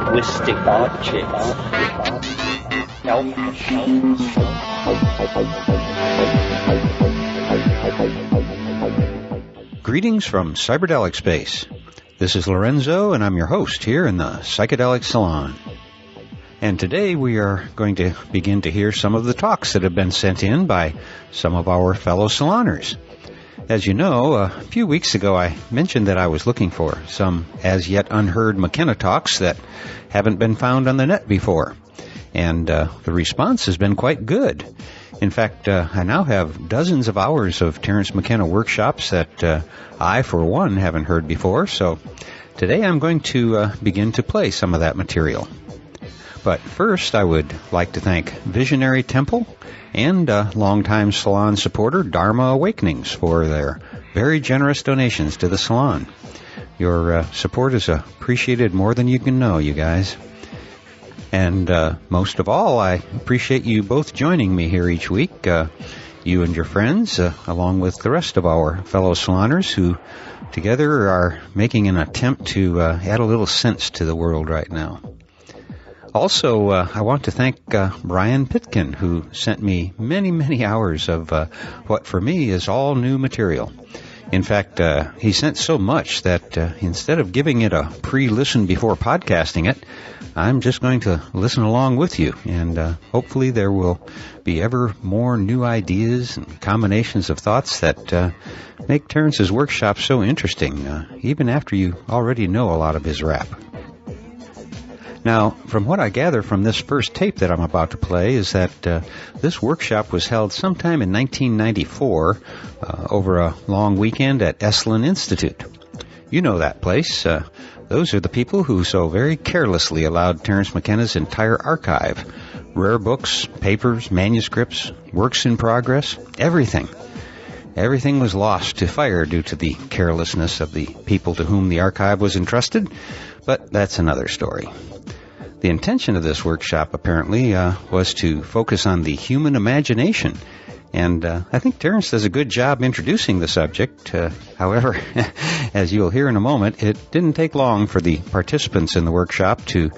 linguistic objects. Greetings from Cyberdelic Space. This is Lorenzo, and I'm your host here in the Psychedelic Salon. And today we are going to begin to hear some of the talks that have been sent in by some of our fellow saloners. As you know, a few weeks ago I mentioned that I was looking for some as yet unheard McKenna talks that haven't been found on the net before. And the response has been quite good. In fact, I now have dozens of hours of Terence McKenna workshops that I, for one, haven't heard before. So today I'm going to begin to play some of that material. But first, I would like to thank Visionary Temple and longtime salon supporter Dharma Awakenings for their very generous donations to the salon. Your support is appreciated more than you can know, you guys. And most of all, I appreciate you both joining me here each week, you and your friends, along with the rest of our fellow saloners who together are making an attempt to add a little sense to the world right now. Also, I want to thank Brian Pitkin, who sent me many, many hours of what for me is all new material. In fact, he sent so much that instead of giving it a pre-listen before podcasting it, I'm just going to listen along with you, and hopefully there will be ever more new ideas and combinations of thoughts that make Terence's workshop so interesting, even after you already know a lot of his rap. Now, from what I gather from this first tape that I'm about to play is that this workshop was held sometime in 1994 over a long weekend at Esalen Institute. You know that place. Those are the people who so very carelessly allowed Terence McKenna's entire archive, rare books, papers, manuscripts, works in progress, everything. Everything was lost to fire due to the carelessness of the people to whom the archive was entrusted, but that's another story. The intention of this workshop, apparently, was to focus on the human imagination, and I think Terence does a good job introducing the subject. However, as you'll hear in a moment, it didn't take long for the participants in the workshop to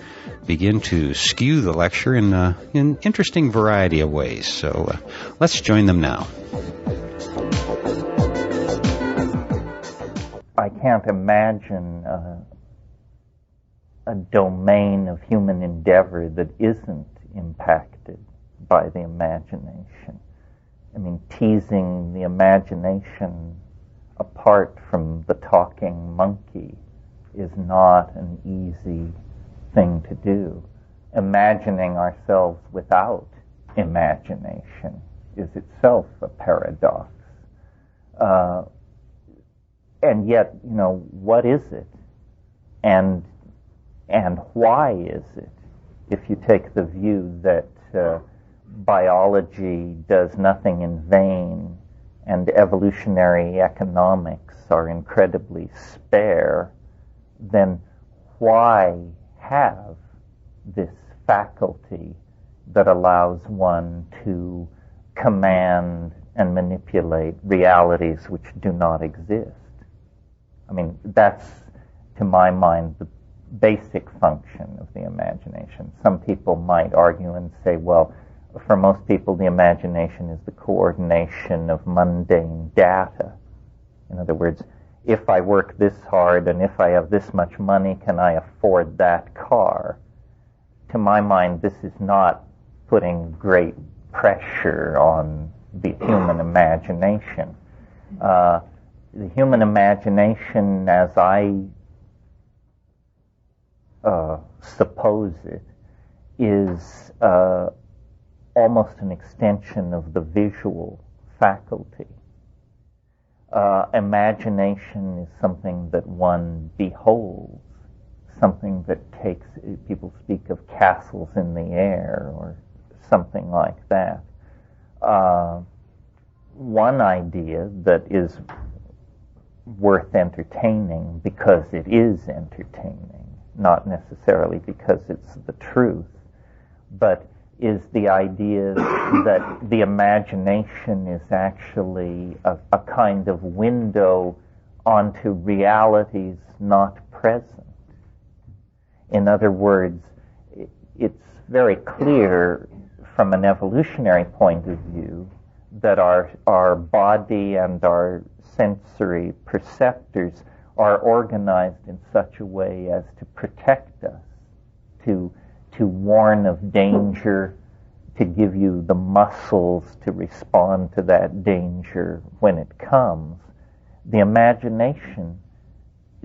begin to skew the lecture in an interesting variety of ways. So let's join them now. I can't imagine a domain of human endeavor that isn't impacted by the imagination. I mean, teasing the imagination apart from the talking monkey is not an easy thing to do. Imagining ourselves without imagination is itself a paradox. And yet, what is it? And why is it? If you take the view that biology does nothing in vain and evolutionary economics are incredibly spare, then why have this faculty that allows one to command and manipulate realities which do not exist? I mean, that's, to my mind, the basic function of the imagination. Some people might argue and say, well, for most people, the imagination is the coordination of mundane data. In other words, if I work this hard and if I have this much money, can I afford that car? To my mind, this is not putting great pressure on the human imagination. The human imagination, as I suppose it, is almost an extension of the visual faculty. Imagination is something that one beholds, something that takes, people speak of castles in the air or something like that. One idea that is worth entertaining because it is entertaining, not necessarily because it's the truth, but is the idea that the imagination is actually a kind of window onto realities not present. In other words, it's very clear from an evolutionary point of view that our body and our sensory perceptors are organized in such a way as to protect us, to warn of danger, to give you the muscles to respond to that danger when it comes. The imagination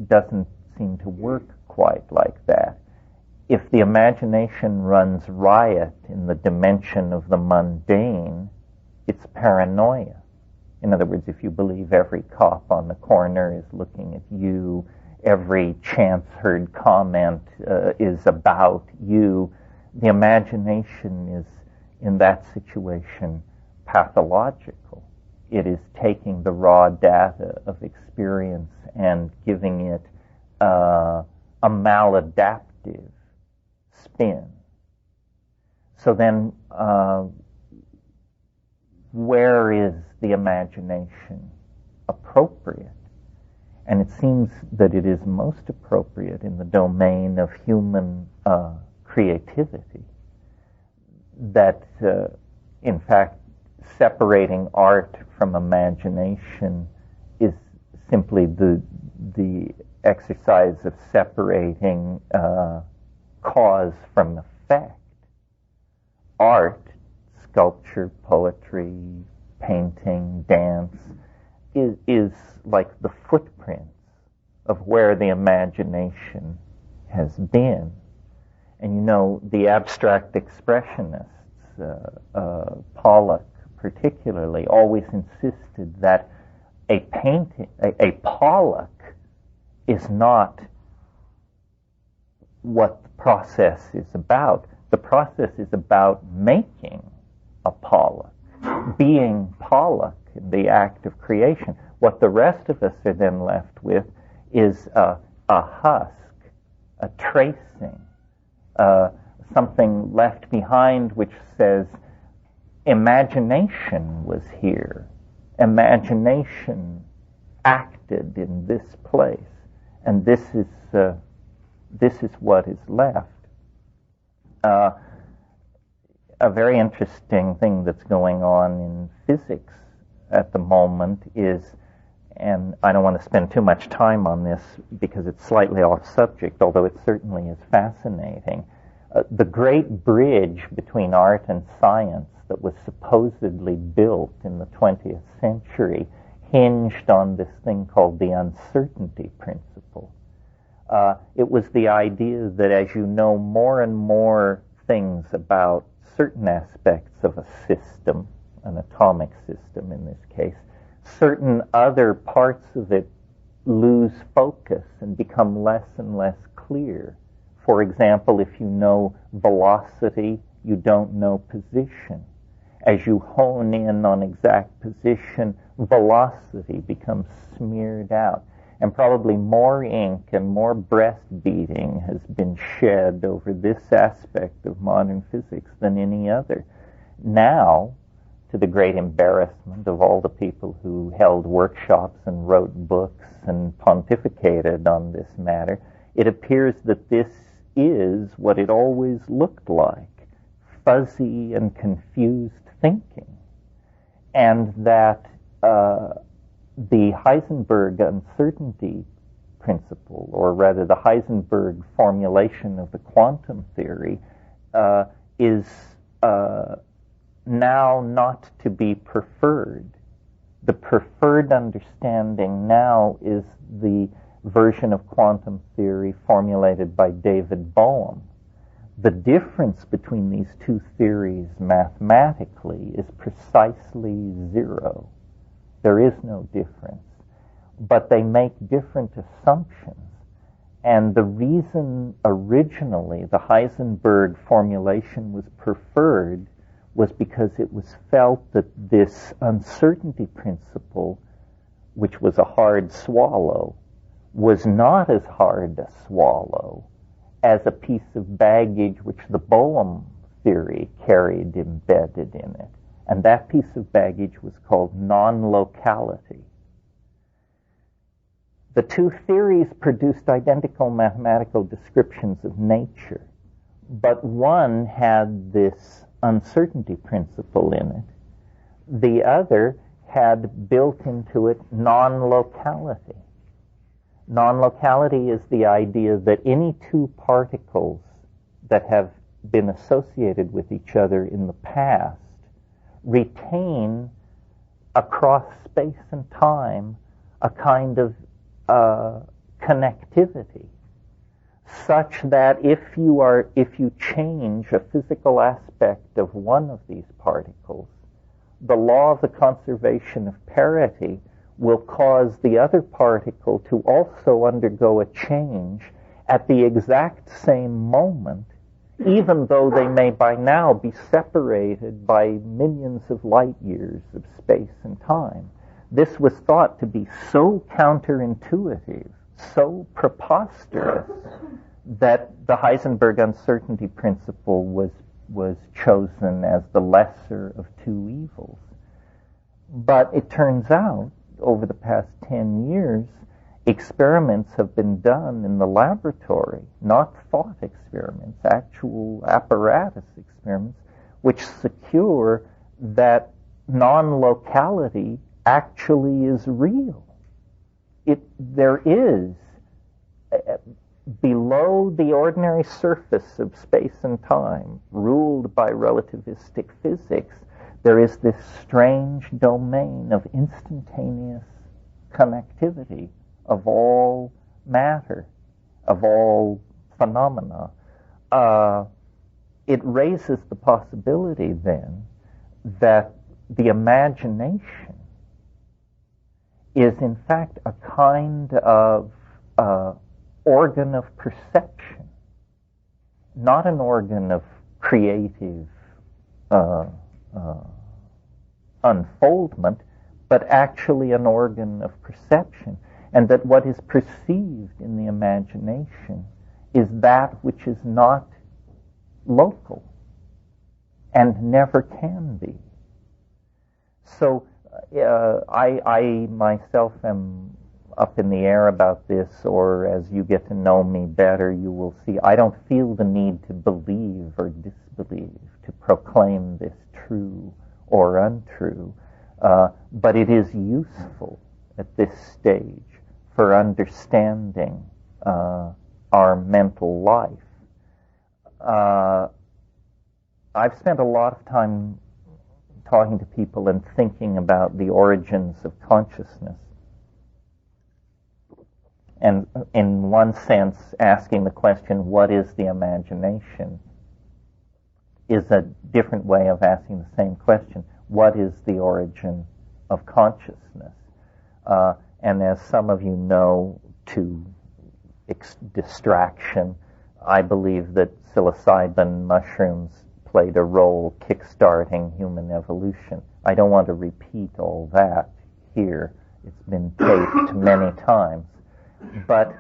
doesn't seem to work quite like that. If the imagination runs riot in the dimension of the mundane, it's paranoia. In other words, if you believe every cop on the corner is looking at you, every chance-heard comment is about you, the imagination is, in that situation, pathological. It is taking the raw data of experience and giving it a maladaptive spin. So then, where is the imagination appropriate? And it seems that it is most appropriate in the domain of human creativity. That, in fact, separating art from imagination is simply the exercise of separating cause from effect. Art, sculpture, poetry, painting, dance, is like the footprints of where the imagination has been. And you know, the abstract expressionists, Pollock particularly, always insisted that a painting, a Pollock is not what the process is about. The process is about making a Pollock, being Pollock in the act of creation. What the rest of us are then left with is a husk, a tracing, something left behind which says, imagination was here. Imagination acted in this place. And this is what is left. A very interesting thing that's going on in physics at the moment is, and I don't want to spend too much time on this because it's slightly off subject, although it certainly is fascinating. The great bridge between art and science that was supposedly built in the 20th century hinged on this thing called the uncertainty principle. It was the idea that as you know more and more things about certain aspects of a system, an atomic system in this case, certain other parts of it lose focus and become less and less clear. For example, if you know velocity, you don't know position. As you hone in on exact position, velocity becomes smeared out. And probably more ink and more breast beating has been shed over this aspect of modern physics than any other. Now, to the great embarrassment of all the people who held workshops and wrote books and pontificated on this matter, it appears that this is what it always looked like, fuzzy and confused thinking. And that the Heisenberg uncertainty principle, or rather the Heisenberg formulation of the quantum theory, is now not to be preferred. The preferred understanding now is the version of quantum theory formulated by David Bohm. The difference between these two theories mathematically is precisely zero. There is no difference. But they make different assumptions. And the reason originally the Heisenberg formulation was preferred was because it was felt that this uncertainty principle, which was a hard swallow, was not as hard to swallow as a piece of baggage which the Bohm theory carried embedded in it. And that piece of baggage was called non-locality. The two theories produced identical mathematical descriptions of nature, but one had this uncertainty principle in it. The other had built into it non-locality. Non-locality is the idea that any two particles that have been associated with each other in the past retain across space and time a kind of connectivity, such that if you change a physical aspect of one of these particles, the law of the conservation of parity will cause the other particle to also undergo a change at the exact same moment, even though they may by now be separated by millions of light years of space and time. This was thought to be so counterintuitive, so preposterous, that the Heisenberg uncertainty principle was chosen as the lesser of two evils. But it turns out, over the past 10 years, experiments have been done in the laboratory, not thought experiments, actual apparatus experiments, which secure that non-locality actually is real. There is, below the ordinary surface of space and time, ruled by relativistic physics, there is this strange domain of instantaneous connectivity of all matter, of all phenomena. It raises the possibility then that the imagination is in fact a kind of organ of perception, not an organ of creative unfoldment, but actually an organ of perception, and that what is perceived in the imagination is that which is not local and never can be. So I myself am up in the air about this, or as you get to know me better, you will see I don't feel the need to believe or disbelieve, to proclaim this true or untrue, but it is useful at this stage for understanding our mental life. I've spent a lot of time talking to people and thinking about the origins of consciousness. And in one sense, asking the question, what is the imagination, is a different way of asking the same question. What is the origin of consciousness? And as some of you know, to distraction, I believe that psilocybin mushrooms played a role kickstarting human evolution. I don't want to repeat all that here. It's been taped many times. But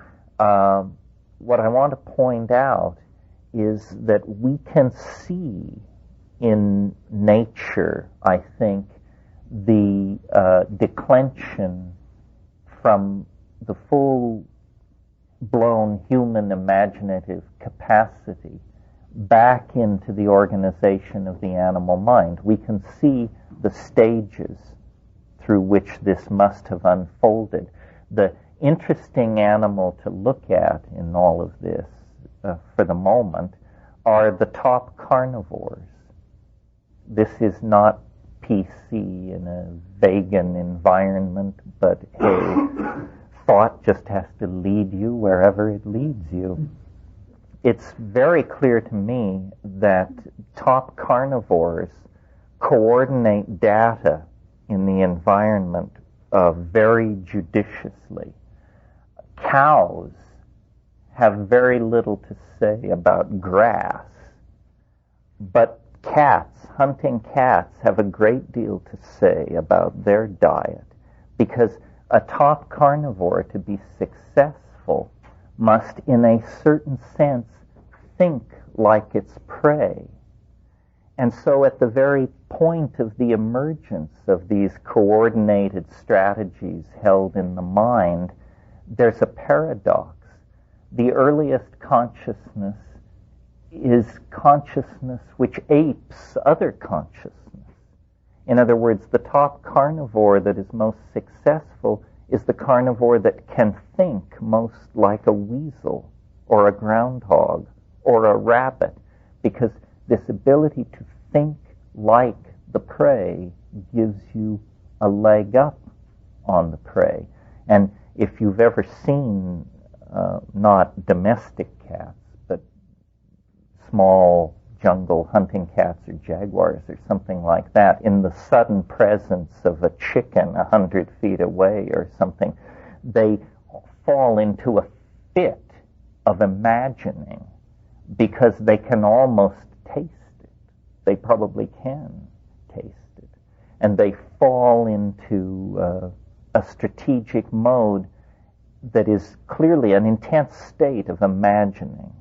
what I want to point out is that we can see in nature, I think, the declension from the full-blown human imaginative capacity back into the organization of the animal mind. We can see the stages through which this must have unfolded. The interesting animal to look at in all of this, for the moment, are the top carnivores. This is not PC in a vegan environment, but thought just has to lead you wherever it leads you. It's very clear to me that top carnivores coordinate data in the environment very judiciously. Cows have very little to say about grass, but hunting cats, have a great deal to say about their diet, because a top carnivore, to be successful, must in a certain sense think like its prey. And so at the very point of the emergence of these coordinated strategies held in the mind, there's a paradox. The earliest consciousness is consciousness which apes other consciousness. In other words, the top carnivore that is most successful is the carnivore that can think most like a weasel or a groundhog or a rabbit, because this ability to think like the prey gives you a leg up on the prey. And if you've ever seen, not domestic cats, but small jungle hunting cats or jaguars or something like that, in the sudden presence of a chicken 100 feet away or something, they fall into a fit of imagining because they can almost taste it. They probably can taste it. And they fall into a strategic mode that is clearly an intense state of imagining,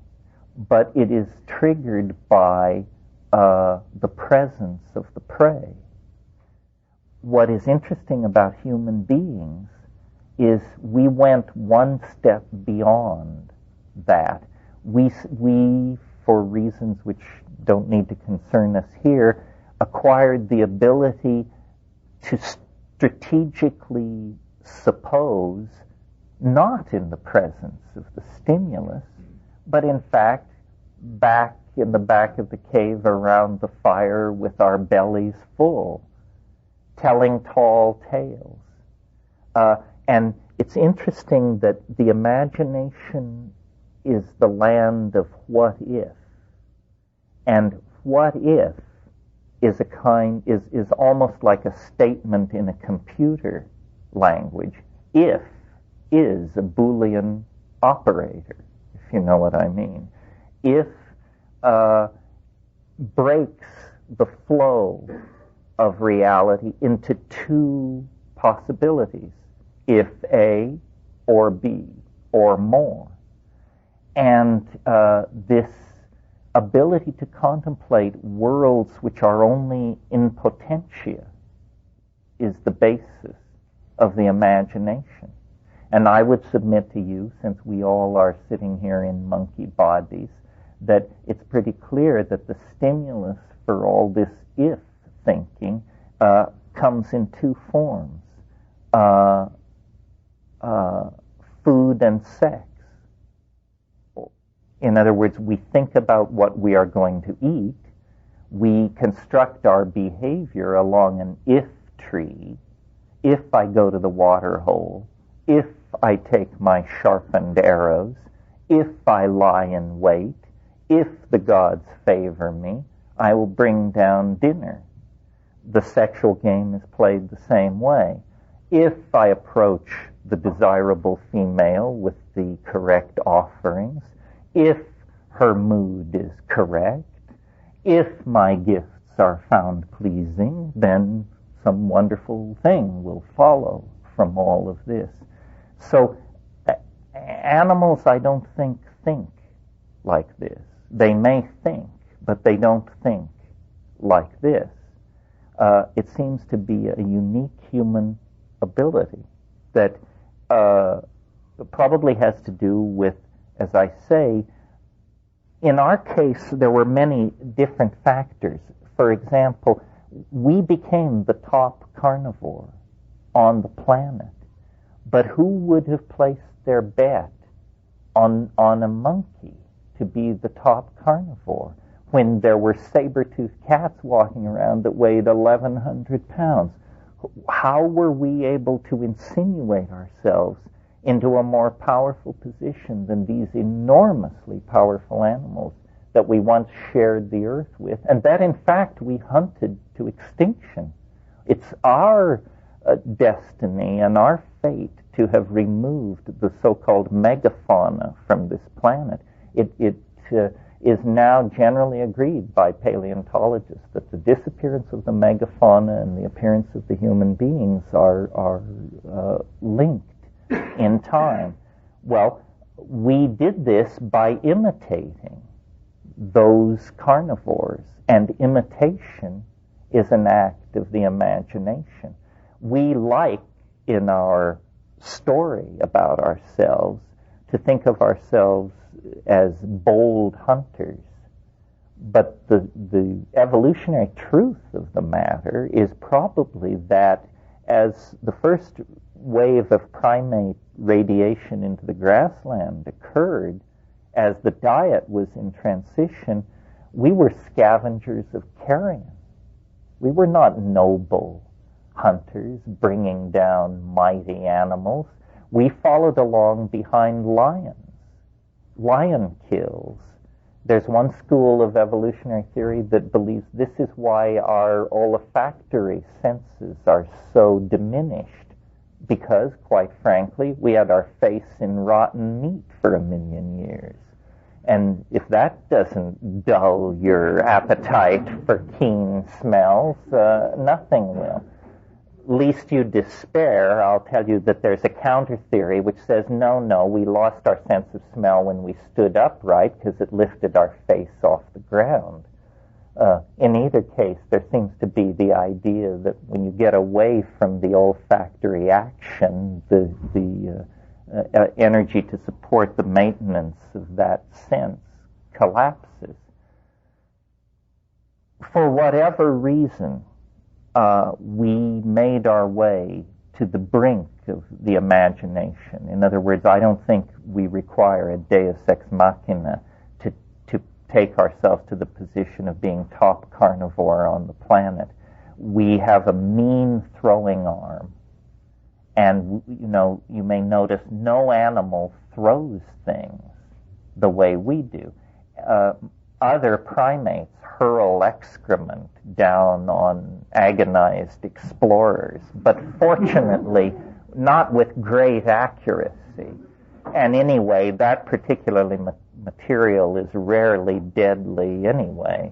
but it is triggered by the presence of the prey. What is interesting about human beings is we went one step beyond that. We, for reasons which don't need to concern us here, acquired the ability to strategically suppose, not in the presence of the stimulus, but in fact, back in the back of the cave around the fire with our bellies full, telling tall tales. And it's interesting that the imagination is the land of what if. And what if is is almost like a statement in a computer language. If is a Boolean operator, if you know what I mean. If breaks the flow of reality into two possibilities, if A or B or more. And this ability to contemplate worlds which are only in potentia is the basis of the imagination. And I would submit to you, since we all are sitting here in monkey bodies, that it's pretty clear that the stimulus for all this if thinking comes in two forms, food and sex. In other words, we think about what we are going to eat, we construct our behavior along an if tree. If I go to the water hole, if I take my sharpened arrows, if I lie in wait, if the gods favor me, I will bring down dinner. The sexual game is played the same way. If I approach the desirable female with the correct offerings, if her mood is correct, if my gifts are found pleasing, then some wonderful thing will follow from all of this. So animals, I don't think like this. They may think, but they don't think like this. It seems to be a unique human ability that probably has to do with, as I say, in our case, there were many different factors. For example, we became the top carnivore on the planet. But who would have placed their bet on a monkey to be the top carnivore when there were saber-toothed cats walking around that weighed 1,100 pounds? How were we able to insinuate ourselves into a more powerful position than these enormously powerful animals that we once shared the earth with, and that in fact we hunted to extinction? It's our destiny and our fate to have removed the so-called megafauna from this planet. It is now generally agreed by paleontologists that the disappearance of the megafauna and the appearance of the human beings are linked in time. Well, we did this by imitating those carnivores, and imitation is an act of the imagination. We like, in our story about ourselves to think of ourselves as bold hunters. But the evolutionary truth of the matter is probably that as the first wave of primate radiation into the grassland occurred, as the diet was in transition, we were scavengers of carrion. We were not noble hunters bringing down mighty animals. We followed along behind lions. Lion kills. There's one school of evolutionary theory that believes this is why our olfactory senses are so diminished, because, quite frankly, we had our face in rotten meat for 1,000,000 years. And if that doesn't dull your appetite for keen smells, nothing will. Lest you despair, I'll tell you that there's a counter theory which says, no, we lost our sense of smell when we stood upright because it lifted our face off the ground. In either case, there seems to be the idea that when you get away from the olfactory action, the energy to support the maintenance of that sense collapses. For whatever reason, we made our way to the brink of the imagination. In other words, I don't think we require a deus ex machina to take ourselves to the position of being top carnivore on the planet. We have a mean throwing arm. And, you may notice no animal throws things the way we do. Other primates hurl excrement down on agonized explorers, but fortunately not with great accuracy. And anyway, that particularly material is rarely deadly anyway.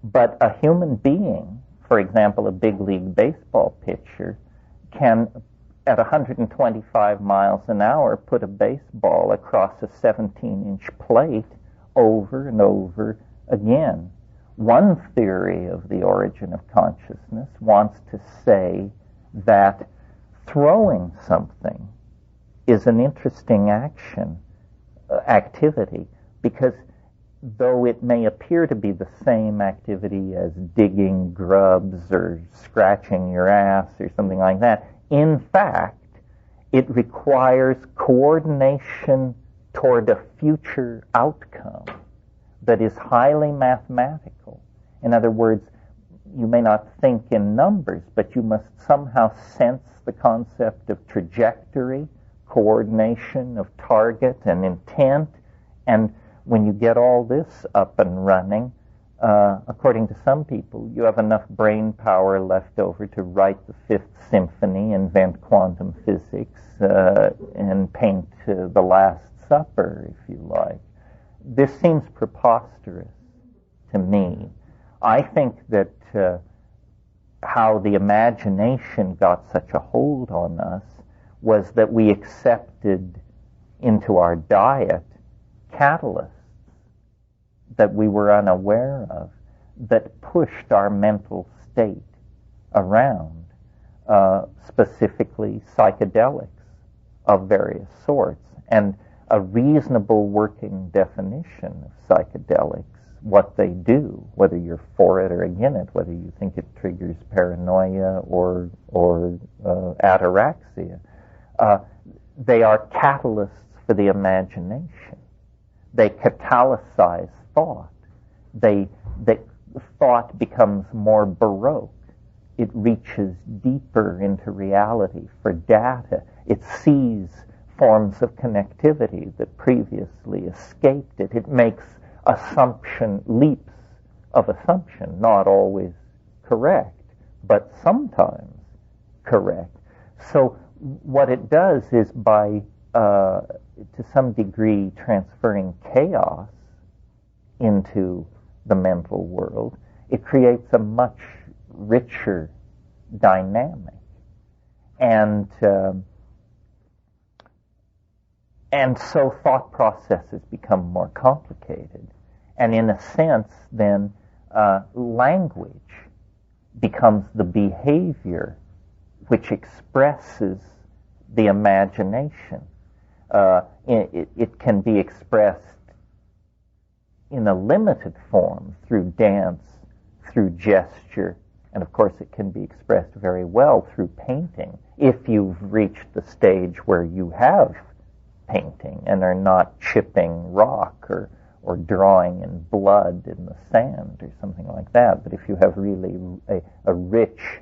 But a human being, for example, a big league baseball pitcher, can at 125 miles an hour put a baseball across a 17-inch plate over and over again. One theory of the origin of consciousness wants to say that throwing something is an interesting activity, because though it may appear to be the same activity as digging grubs or scratching your ass or something like that, in fact, it requires coordination toward a future outcome that is highly mathematical. In other words, you may not think in numbers, but you must somehow sense the concept of trajectory, coordination of target and intent, and when you get all this up and running, according to some people, you have enough brain power left over to write the Fifth Symphony, invent quantum physics, and paint the Last Supper, if you like. This seems preposterous to me. I think that how the imagination got such a hold on us was that we accepted into our diet catalysts that we were unaware of, that pushed our mental state around, specifically psychedelics of various sorts. And a reasonable working definition of psychedelics, what they do, whether you're for it or against it, whether you think it triggers paranoia or ataraxia, they are catalysts for the imagination. They catalyze thought. Thought becomes more baroque. It reaches deeper into reality for data. It sees forms of connectivity that previously escaped it. It makes leaps of assumption, not always correct, but sometimes correct. So what it does is by, to some degree, transferring chaos into the mental world, it creates a much richer dynamic. And so thought processes become more complicated. And in a sense, then, language becomes the behavior which expresses the imagination. It can be expressed in a limited form through dance, through gesture, and of course it can be expressed very well through painting if you've reached the stage where you have painting and are not chipping rock or drawing in blood in the sand or something like that. But if you have really a rich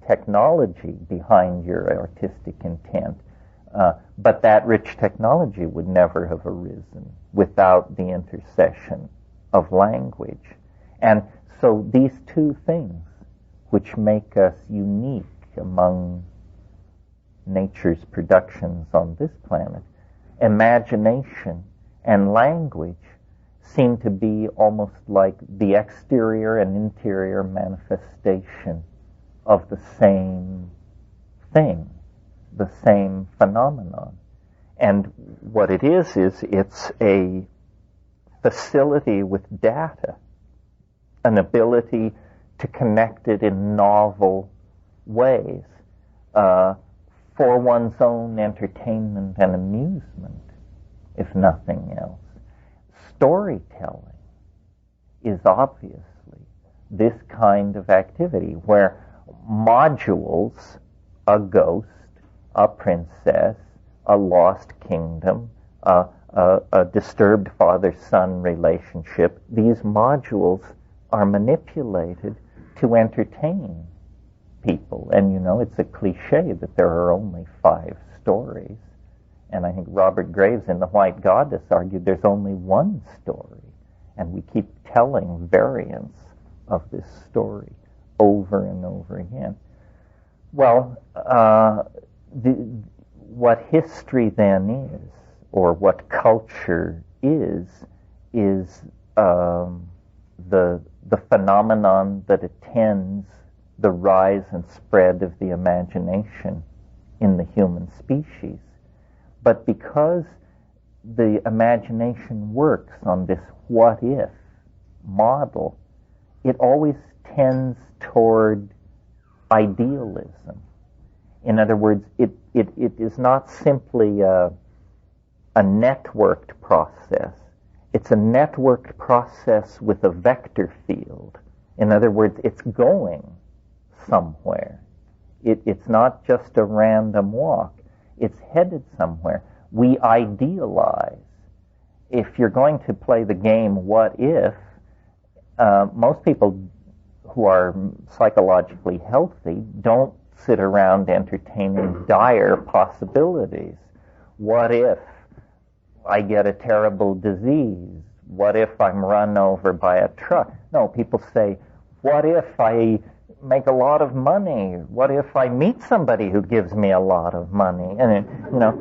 technology behind your artistic intent, but that rich technology would never have arisen without the intercession of language. And so these two things, which make us unique among nature's productions on this planet, imagination and language, seem to be almost like the exterior and interior manifestation of the same thing, the same phenomenon. And what it is it's a facility with data, an ability to connect it in novel ways for one's own entertainment and amusement, if nothing else. Storytelling is obviously this kind of activity where modules, a ghost, a princess, a lost kingdom, a disturbed father-son relationship, these modules are manipulated to entertain people. And you know, it's a cliche that there are only 5 stories. And I think Robert Graves in The White Goddess argued there's only one story. And we keep telling variants of this story over and over again. Well, what history then is, or what culture is the phenomenon that attends the rise and spread of the imagination in the human species. But because the imagination works on this what-if model, it always tends toward idealism. In other words, it is not simply a networked process. It's a networked process with a vector field. In other words, it's going somewhere. It's not just a random walk. It's headed somewhere. We idealize. If you're going to play the game what if, most people who are psychologically healthy don't sit around entertaining dire possibilities. What if I get a terrible disease? What if I'm run over by a truck? No, people say, what if I make a lot of money? What if I meet somebody who gives me a lot of money? And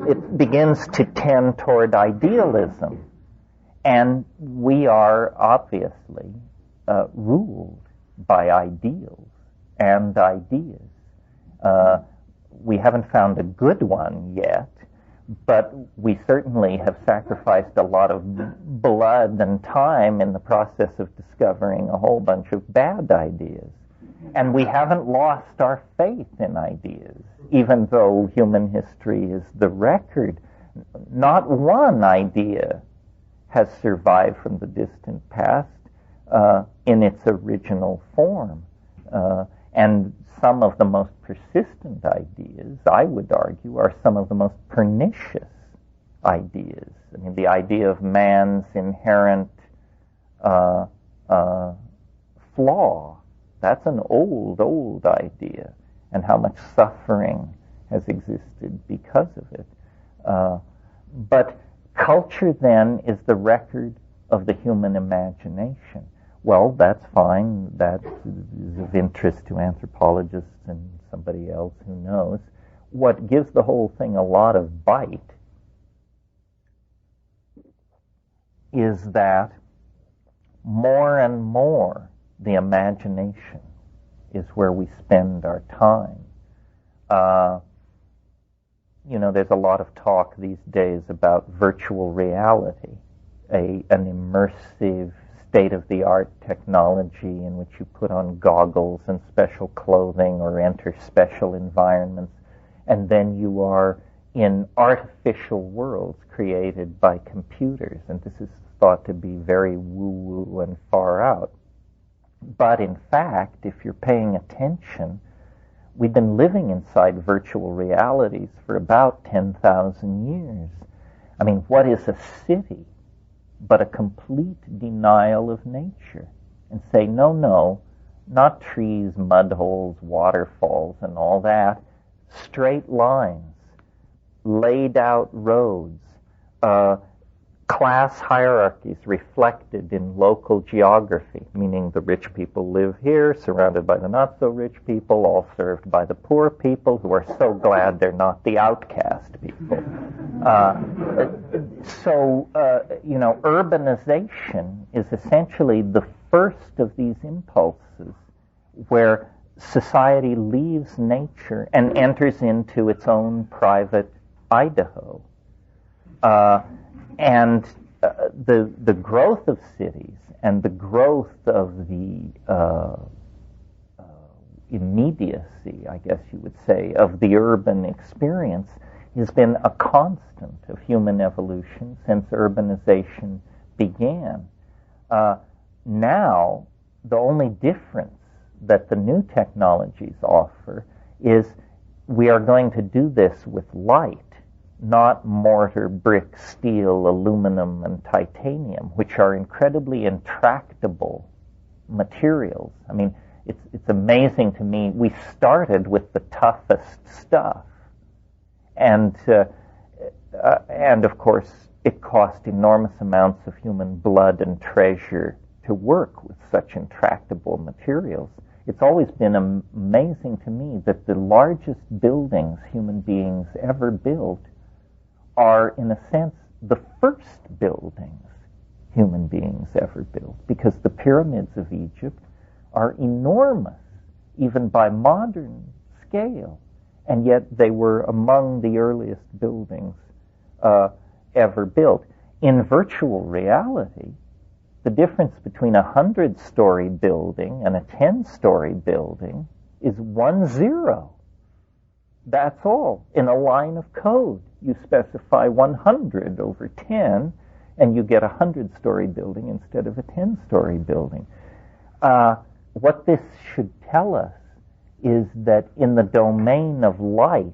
it begins to tend toward idealism. And we are obviously ruled by ideals and ideas. We haven't found a good one yet, but we certainly have sacrificed a lot of blood and time in the process of discovering a whole bunch of bad ideas. And we haven't lost our faith in ideas, even though human history is the record. Not one idea has survived from the distant past in its original form. And some of the most persistent ideas, I would argue, are some of the most pernicious ideas. I mean, the idea of man's inherent flaw, that's an old idea, and how much suffering has existed because of it. But culture, then, is the record of the human imagination. Well, that's fine. That is of interest to anthropologists and somebody else who knows. What gives the whole thing a lot of bite is that more and more the imagination is where we spend our time. There's a lot of talk these days about virtual reality, an immersive state-of-the-art technology in which you put on goggles and special clothing or enter special environments, and then you are in artificial worlds created by computers. And this is thought to be very woo-woo and far out. But in fact, if you're paying attention, we've been living inside virtual realities for about 10,000 years. I mean, what is a city but a complete denial of nature? And say, no, not trees, mud holes, waterfalls, and all that. Straight lines, laid out roads, class hierarchies reflected in local geography, meaning the rich people live here, surrounded by the not-so-rich people, all served by the poor people, who are so glad they're not the outcast people. Urbanization is essentially the first of these impulses where society leaves nature and enters into its own private Idaho. And the growth of cities and the growth of the immediacy, I guess you would say, of the urban experience has been a constant of human evolution since urbanization began. Now, the only difference that the new technologies offer is we are going to do this with light, not mortar, brick, steel, aluminum, and titanium, which are incredibly intractable materials. I mean, it's amazing to me. We started with the toughest stuff, and of course, it cost enormous amounts of human blood and treasure to work with such intractable materials. It's always been amazing to me that the largest buildings human beings ever built are, in a sense, the first buildings human beings ever built, because the pyramids of Egypt are enormous, even by modern scale, and yet they were among the earliest buildings ever built. In virtual reality, the difference between a 100-story building and a 10-story building is 1 0. That's all. In a line of code, you specify 100 over 10, and you get a 100-story building instead of a 10-story building. What this should tell us is that in the domain of light,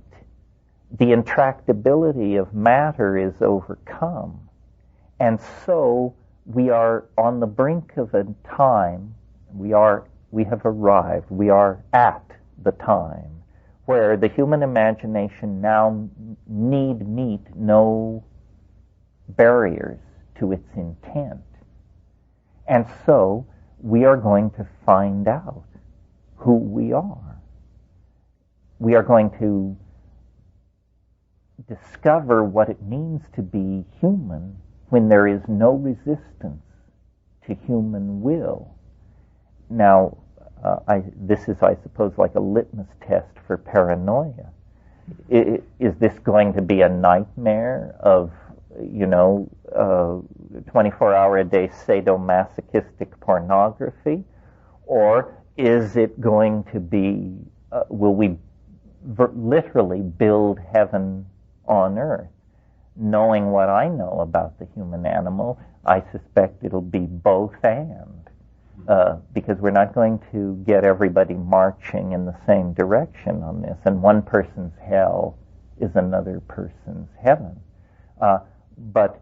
the intractability of matter is overcome. And so we are on the brink of a time, we have arrived, we are at the time where the human imagination now need meet no barriers to its intent. And so we are going to find out who we are. We are going to discover what it means to be human when there is no resistance to human will. Now, this is, I suppose, like a litmus test for paranoia. Is this going to be a nightmare of, 24-hour-a-day sadomasochistic pornography? Or is it going to be, will we literally build heaven on earth? Knowing what I know about the human animal, I suspect it'll be both and. Because we're not going to get everybody marching in the same direction on this, and one person's hell is another person's heaven. But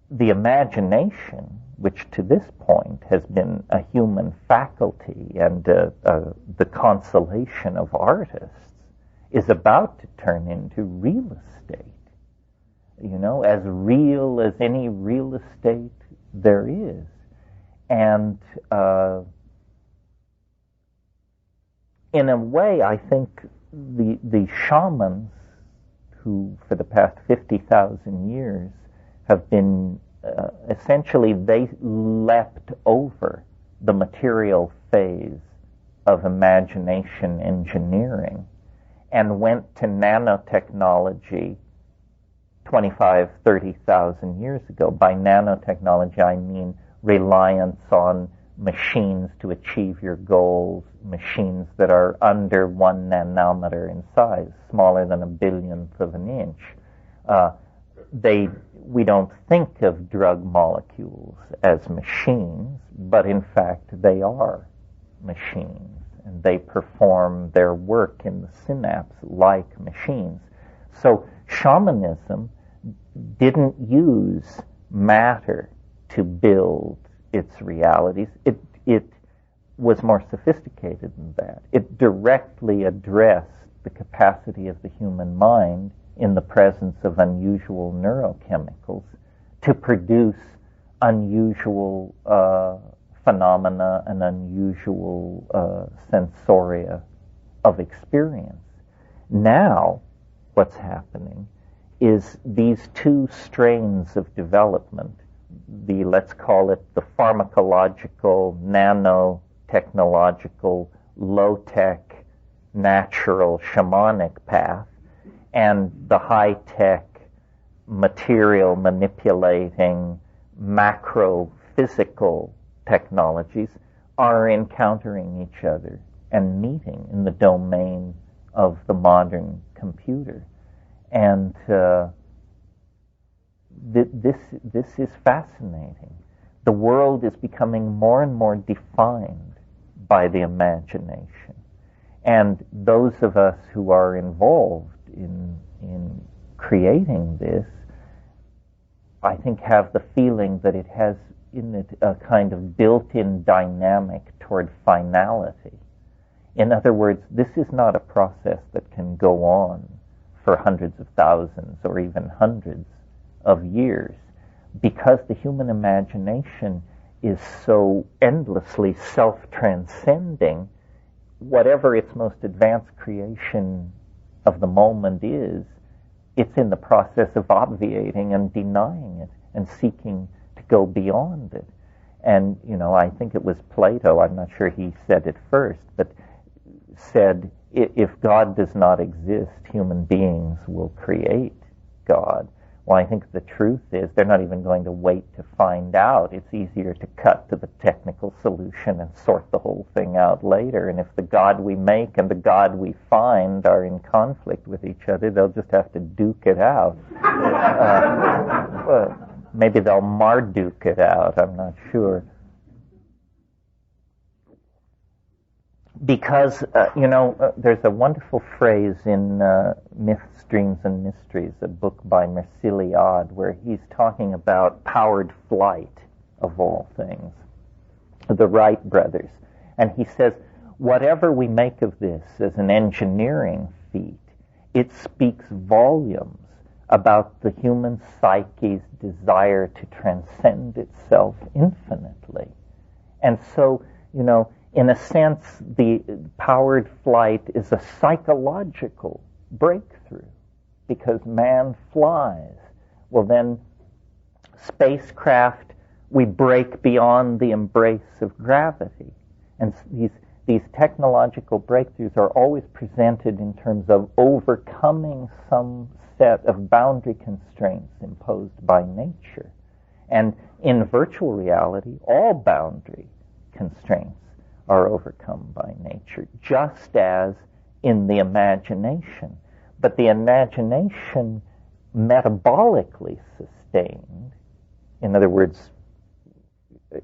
the imagination, which to this point has been a human faculty and the consolation of artists, is about to turn into real estate. As real as any real estate there is. And in a way, I think the shamans who, for the past 50,000 years, have been essentially, they leapt over the material phase of imagination engineering and went to nanotechnology 25, 30,000 years ago. By nanotechnology, I mean reliance on machines to achieve your goals, machines that are under 1 nanometer in size, smaller than a billionth of an inch. We don't think of drug molecules as machines, but in fact they are machines, and they perform their work in the synapse like machines. So shamanism didn't use matter to build its realities. It was more sophisticated than that. It directly addressed the capacity of the human mind in the presence of unusual neurochemicals to produce unusual phenomena and unusual sensoria of experience. Now, what's happening is these two strains of development, let's call it the pharmacological, nanotechnological, low-tech, natural, shamanic path, and the high-tech, material manipulating, macro-physical technologies are encountering each other and meeting in the domain of the modern computer. And this is fascinating. The world is becoming more and more defined by the imagination. And those of us who are involved in creating this, I think, have the feeling that it has in it a kind of built-in dynamic toward finality. In other words, this is not a process that can go on for hundreds of thousands or even hundreds of years, because the human imagination is so endlessly self-transcending. Whatever its most advanced creation of the moment is, it's in the process of obviating and denying it and seeking to go beyond it. And, I think it was Plato, I'm not sure he said it first, but said, if God does not exist, human beings will create God. Well, I think the truth is they're not even going to wait to find out. It's easier to cut to the technical solution and sort the whole thing out later. And if the God we make and the God we find are in conflict with each other, they'll just have to duke it out. Well, maybe they'll Marduk it out, I'm not sure. Because, there's a wonderful phrase in Myths, Dreams, and Mysteries, a book by Merciliade, where he's talking about powered flight, of all things, the Wright brothers. And he says, whatever we make of this as an engineering feat, it speaks volumes about the human psyche's desire to transcend itself infinitely. And so, in a sense, the powered flight is a psychological breakthrough, because man flies. Well, then, spacecraft, we break beyond the embrace of gravity. And these technological breakthroughs are always presented in terms of overcoming some set of boundary constraints imposed by nature. And in virtual reality, all boundary constraints are overcome by nature, just as in the imagination. But the imagination metabolically sustained, in other words,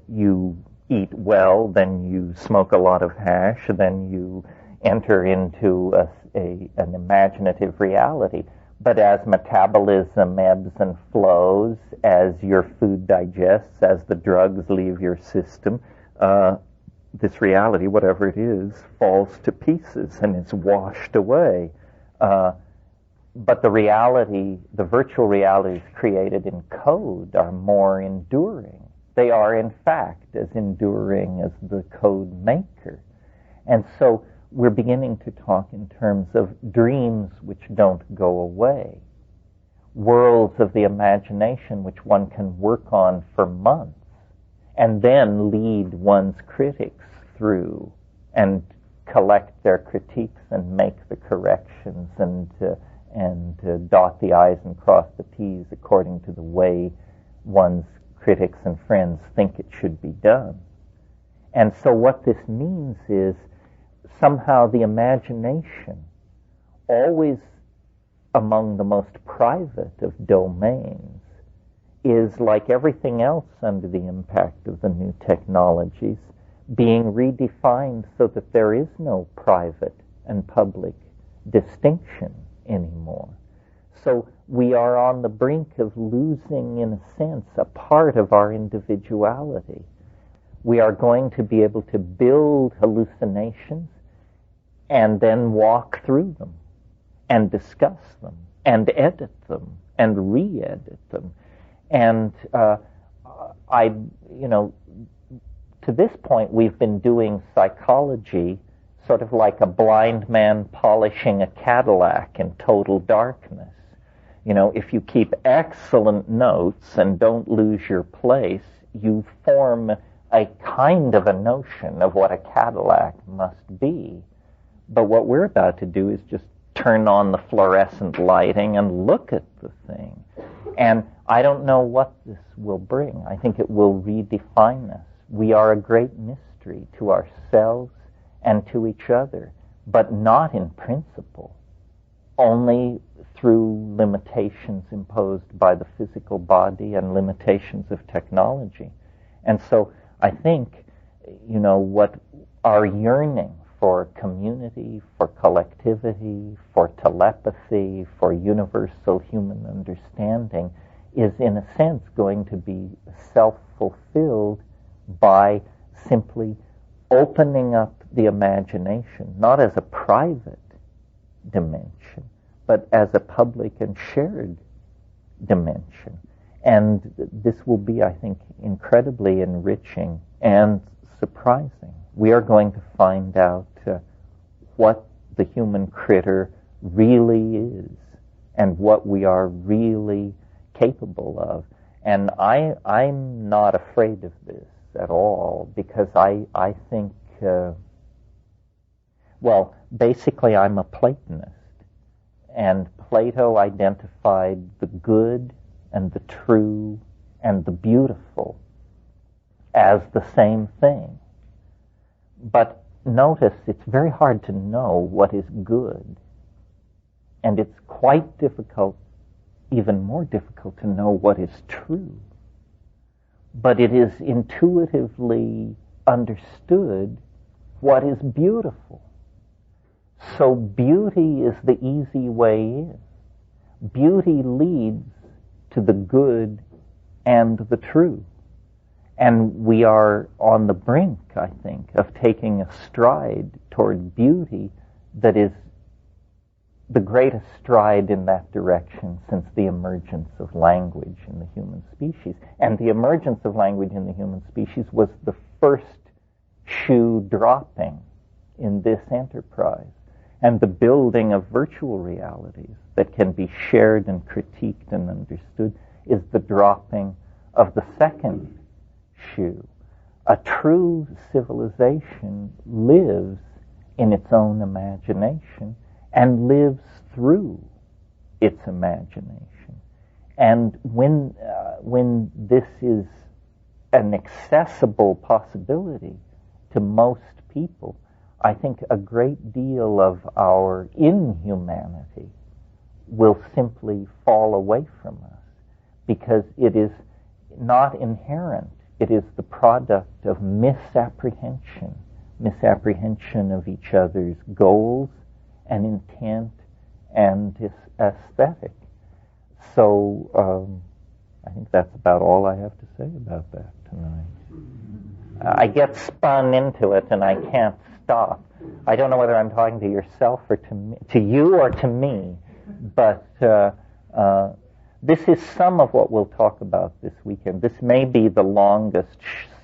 you eat well, then you smoke a lot of hash, then you enter into an imaginative reality. But as metabolism ebbs and flows, as your food digests, as the drugs leave your system, this reality, whatever it is, falls to pieces and it's washed away. But the reality, the virtual realities created in code are more enduring. They are, in fact, as enduring as the code maker. And so we're beginning to talk in terms of dreams which don't go away, worlds of the imagination which one can work on for months, and then lead one's critics through and collect their critiques and make the corrections and dot the I's and cross the T's according to the way one's critics and friends think it should be done. And so what this means is somehow the imagination, always among the most private of domains, is, like everything else under the impact of the new technologies, being redefined so that there is no private and public distinction anymore. So we are on the brink of losing, in a sense, a part of our individuality. We are going to be able to build hallucinations and then walk through them and discuss them and edit them and re-edit them. And to this point, we've been doing psychology sort of like a blind man polishing a Cadillac in total darkness. If you keep excellent notes and don't lose your place, you form a kind of a notion of what a Cadillac must be. But what we're about to do is just turn on the fluorescent lighting and look at the thing. And I don't know what this will bring. I think it will redefine us. We are a great mystery to ourselves and to each other, but not in principle, only through limitations imposed by the physical body and limitations of technology. And so I think, what our yearning for community, for collectivity, for telepathy, for universal human understanding is, in a sense, going to be self-fulfilled by simply opening up the imagination, not as a private dimension, but as a public and shared dimension. And this will be, I think, incredibly enriching and surprising. We are going to find out what the human critter really is and what we are really capable of. And I'm not afraid of this at all, because I think, basically I'm a Platonist. And Plato identified the good and the true and the beautiful as the same thing. But notice it's very hard to know what is good. And it's quite difficult, even more difficult, to know what is true. But it is intuitively understood what is beautiful. So beauty is the easy way in. Beauty leads to the good and the true. And we are on the brink, I think, of taking a stride toward beauty that is the greatest stride in that direction since the emergence of language in the human species. And the emergence of language in the human species was the first shoe dropping in this enterprise. And the building of virtual realities that can be shared and critiqued and understood is the dropping of the second shoe. A true civilization lives in its own imagination and lives through its imagination. And when this is an accessible possibility to most people, I think a great deal of our inhumanity will simply fall away from us, because it is not inherent. It is the product of misapprehension of each other's goals and intent and aesthetic. So I think that's about all I have to say about that tonight. I get spun into it and I can't stop. I don't know whether I'm talking to yourself or to you or to me, but this is some of what we'll talk about this weekend. This may be the longest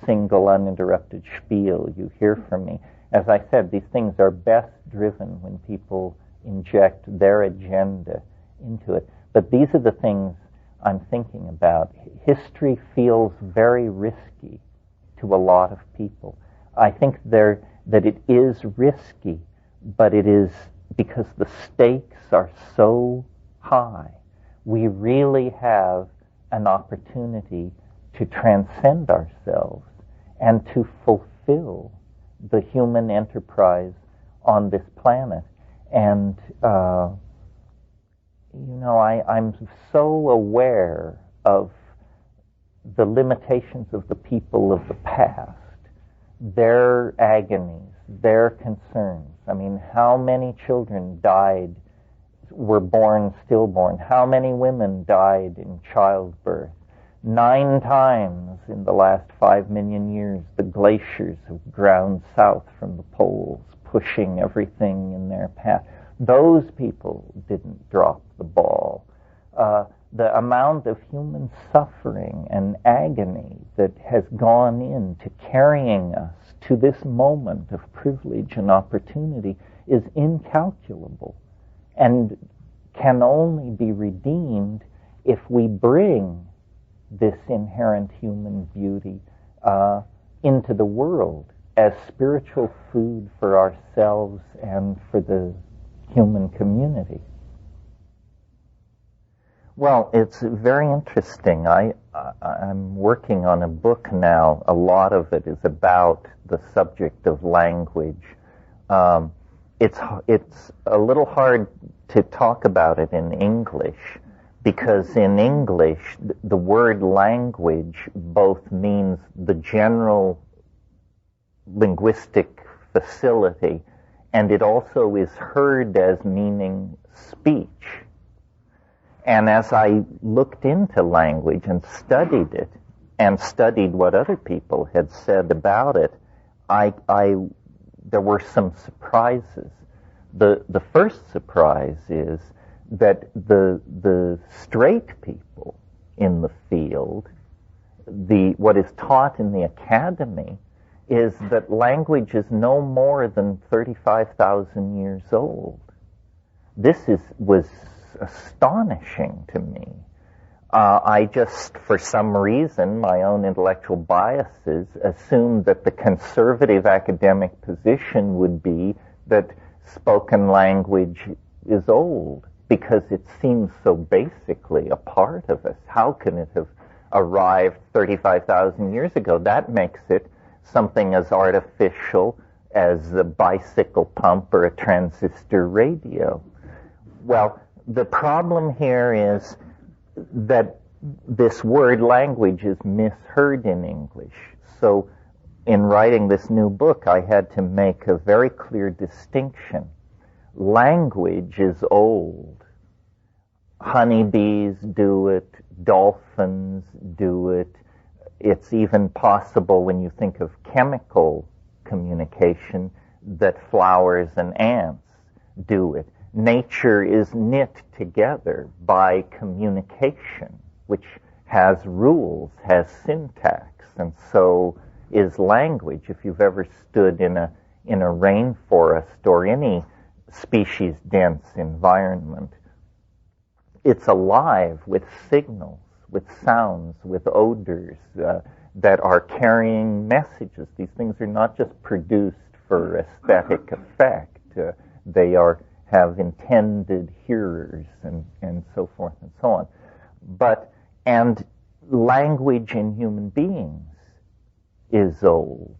single uninterrupted spiel you hear from me. As I said, these things are best driven when people inject their agenda into it. But these are the things I'm thinking about. History feels very risky to a lot of people. I think that it is risky, but it is because the stakes are so high. We really have an opportunity to transcend ourselves and to fulfill fulfill the human enterprise on this planet. And, I'm so aware of the limitations of the people of the past, their agonies, their concerns. I mean, how many children were born stillborn? How many women died in childbirth? 9 times in the last 5 million years, the glaciers have ground south from the poles, pushing everything in their path. Those people didn't drop the ball. The amount of human suffering and agony that has gone into carrying us to this moment of privilege and opportunity is incalculable and can only be redeemed if we bring this inherent human beauty into the world as spiritual food for ourselves and for the human community. Well, it's very interesting. I'm working on a book now. A lot of it is about the subject of language. It's a little hard to talk about it in English, because in English, the word language both means the general linguistic facility, and it also is heard as meaning speech. And as I looked into language and studied it, and studied what other people had said about it, there were some surprises. The first surprise is that the straight people in the field, what is taught in the academy, is that language is no more than 35,000 years old. This was astonishing to me. I just, for some reason, my own intellectual biases, assumed that the conservative academic position would be that spoken language is old, because it seems so basically a part of us. How can it have arrived 35,000 years ago? That makes it something as artificial as a bicycle pump or a transistor radio. Well, the problem here is that this word language is misheard in English. So in writing this new book, I had to make a very clear distinction. Language is old. Honeybees do it. Dolphins do it. It's even possible, when you think of chemical communication, that flowers and ants do it. Nature is knit together by communication, which has rules, has syntax, and so is language. If you've ever stood in a rainforest or any species-dense environment, it's alive with signals, with sounds, with odors that are carrying messages. These things are not just produced for aesthetic effect. They have intended hearers and so forth and so on. And language in human beings is old,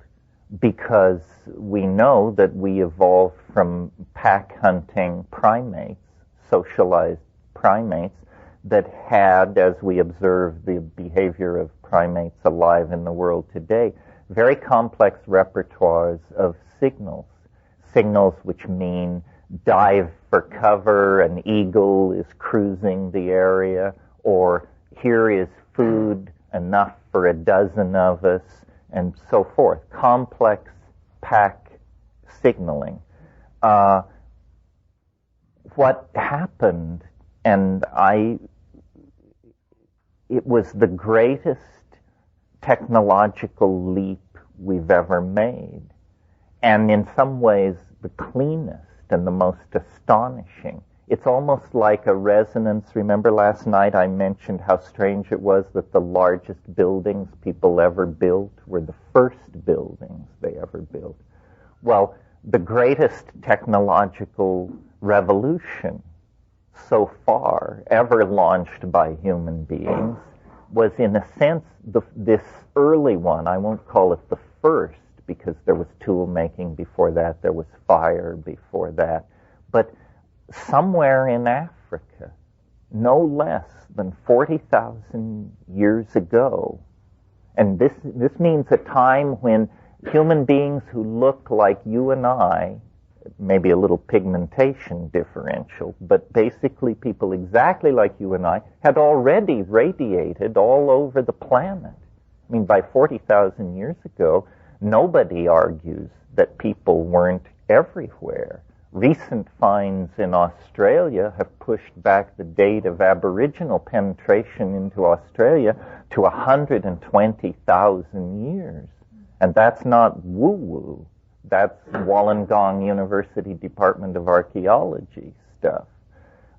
because we know that we evolved from pack-hunting primates, socialized primates, that had, as we observe the behavior of primates alive in the world today, very complex repertoires of signals which mean dive for cover, an eagle is cruising the area, or here is food enough for a dozen of us, and so forth. Complex pack signaling. What happened, and it was the greatest technological leap we've ever made, and in some ways the cleanest and the most astonishing. It's almost like a resonance. Remember last night I mentioned how strange it was that the largest buildings people ever built were the first buildings they ever built. Well, the greatest technological revolution so far ever launched by human beings was, in a sense, this early one. I won't call it the first, because there was tool making before that, there was fire before that. But somewhere in Africa, no less than 40,000 years ago, and this means a time when human beings who look like you and I, maybe a little pigmentation differential, but basically people exactly like you and I, had already radiated all over the planet. I mean, by 40,000 years ago, nobody argues that people weren't everywhere. Recent finds in Australia have pushed back the date of Aboriginal penetration into Australia to 120,000 years. And that's not woo-woo. That's Wollongong University Department of Archaeology stuff.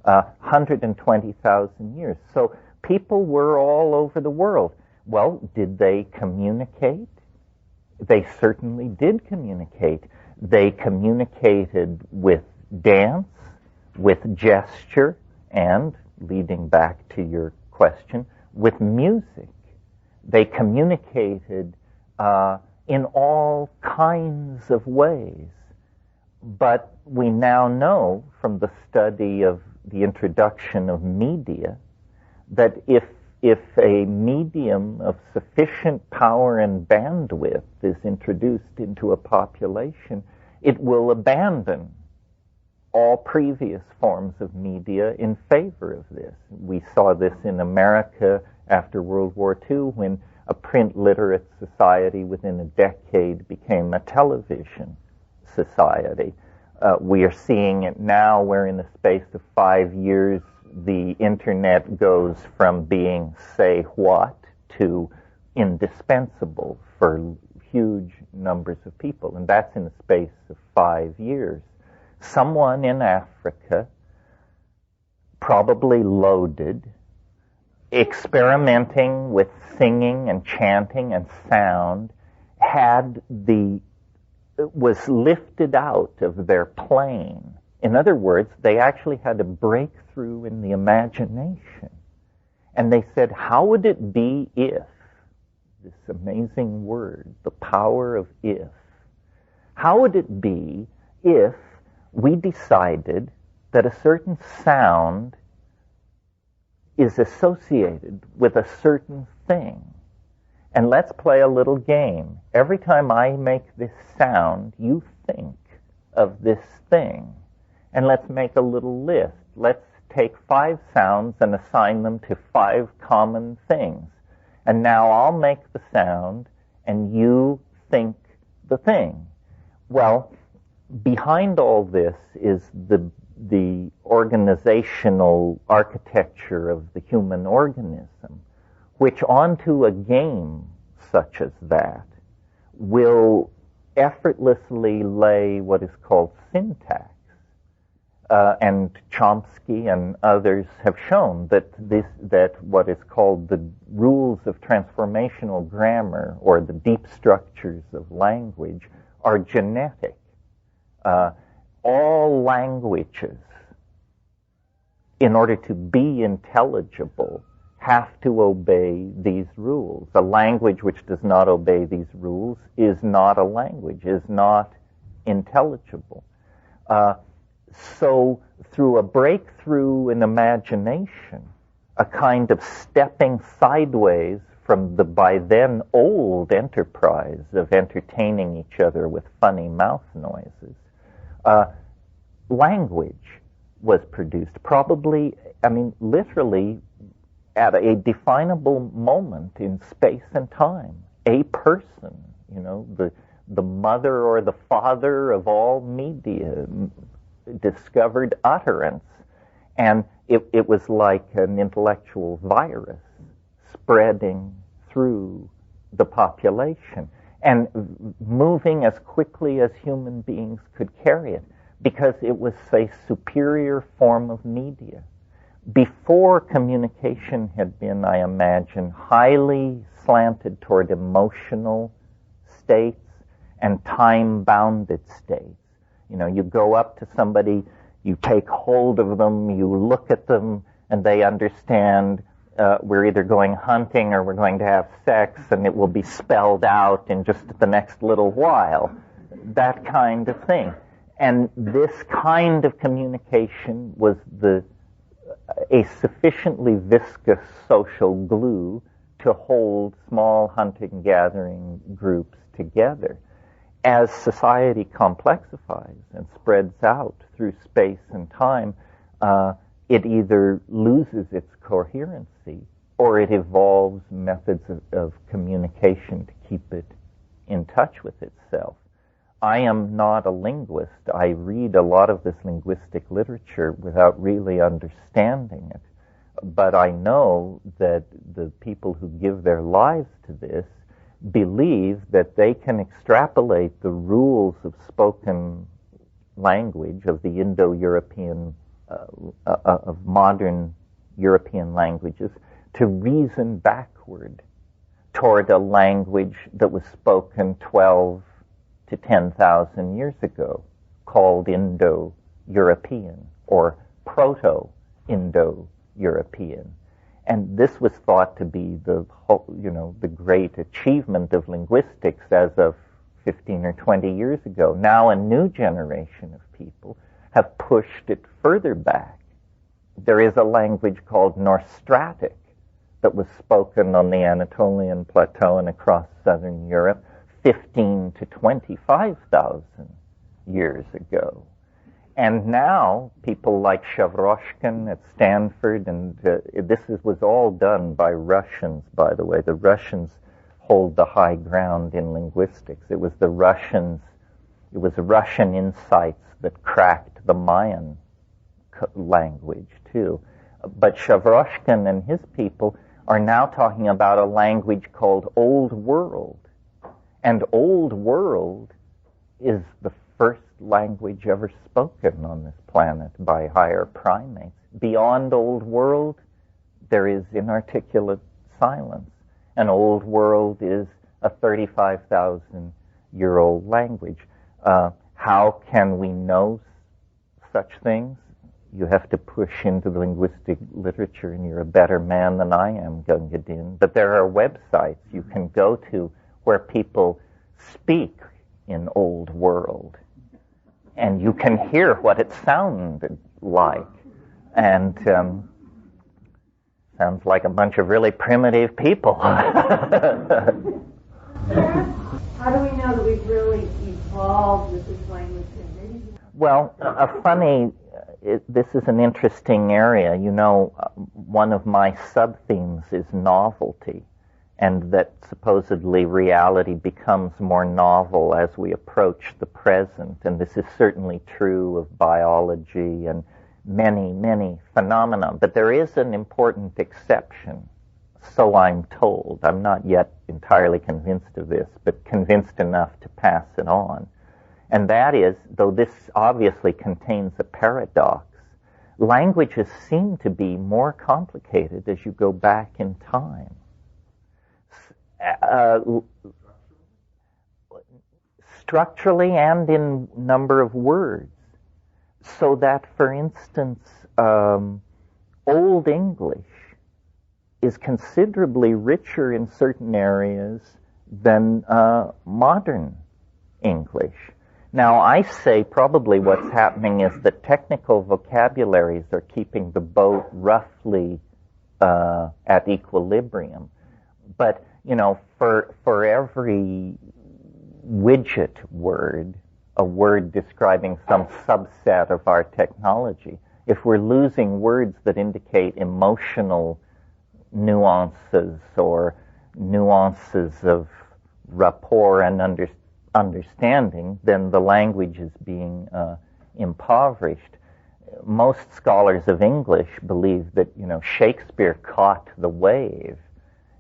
120,000 years. So people were all over the world. Well, did they communicate? They certainly did communicate. They communicated with dance, with gesture, and, leading back to your question, with music. They communicated in all kinds of ways. But we now know from the study of the introduction of media that if a medium of sufficient power and bandwidth is introduced into a population, it will abandon all previous forms of media in favor of this. We saw this in America after World War II when a print literate society within a decade became a television society. We are seeing it now where in the space of 5 years the internet goes from being say what to indispensable for huge numbers of people, and that's in the space of 5 years. Someone in Africa, probably loaded, experimenting with singing and chanting and sound, was lifted out of their plane. In other words, they actually had a breakthrough in the imagination. And they said, how would it be if, this amazing word, the power of if, how would it be if we decided that a certain sound is associated with a certain thing? And let's play a little game. Every time I make this sound, you think of this thing. And let's make a little list. Let's take 5 sounds and assign them to 5 common things. And now I'll make the sound and you think the thing. Well, behind all this is the organizational architecture of the human organism, which onto a game such as that will effortlessly lay what is called syntax. And Chomsky and others have shown that what is called the rules of transformational grammar, or the deep structures of language, are genetic. All languages, in order to be intelligible, have to obey these rules. A language which does not obey these rules is not a language, is not intelligible. So through a breakthrough in imagination, a kind of stepping sideways from the by then old enterprise of entertaining each other with funny mouth noises, language was produced. Probably, literally at a definable moment in space and time. A person, the mother or the father of all media, discovered utterance, and it was like an intellectual virus spreading through the population and moving as quickly as human beings could carry it, because it was a superior form of media. Before, communication had been, I imagine, highly slanted toward emotional states and time-bounded states. You go up to somebody, you take hold of them, you look at them, and they understand we're either going hunting or we're going to have sex, and it will be spelled out in just the next little while. That kind of thing. And this kind of communication was a sufficiently viscous social glue to hold small hunting-gathering groups together. As society complexifies and spreads out through space and time, it either loses its coherency or it evolves methods of communication to keep it in touch with itself. I am not a linguist. I read a lot of this linguistic literature without really understanding it. But I know that the people who give their lives to this believe that they can extrapolate the rules of spoken language, of the Indo-European, of modern European languages, to reason backward toward a language that was spoken 12 to 10,000 years ago, called Indo-European or Proto-Indo-European. And this was thought to be the great achievement of linguistics as of 15 or 20 years ago. Now a new generation of people have pushed it further back. There is a language called Norstratic that was spoken on the Anatolian Plateau and across southern Europe 15 to 25,000 years ago. And now people like Shavroshkin at Stanford, and this was all done by Russians, by the way. The Russians hold the high ground in linguistics. It was Russian insights that cracked the Mayan language too. But Shavroshkin and his people are now talking about a language called Old World. And Old World is the first language ever spoken on this planet by higher primates. Beyond Old World, there is inarticulate silence. And Old World is a 35,000-year-old language. How can we know such things? You have to push into the linguistic literature, and you're a better man than I am, Gunga Din. But there are websites you can go to where people speak in Old World, and you can hear what it sounded like. And sounds like a bunch of really primitive people. How do we know that we've really evolved with this language? Well, this is an interesting area. One of my sub-themes is novelty, and that supposedly reality becomes more novel as we approach the present. And this is certainly true of biology and many, many phenomena. But there is an important exception, so I'm told. I'm not yet entirely convinced of this, but convinced enough to pass it on. And that is, though this obviously contains a paradox, languages seem to be more complicated as you go back in time. Structurally and in number of words. So that, for instance, Old English is considerably richer in certain areas than modern English. Now, I say probably what's happening is that technical vocabularies are keeping the boat roughly at equilibrium. But, for every widget word, a word describing some subset of our technology, if we're losing words that indicate emotional nuances or nuances of rapport and understanding, then the language is being impoverished. Most scholars of English believe that, Shakespeare caught the wave.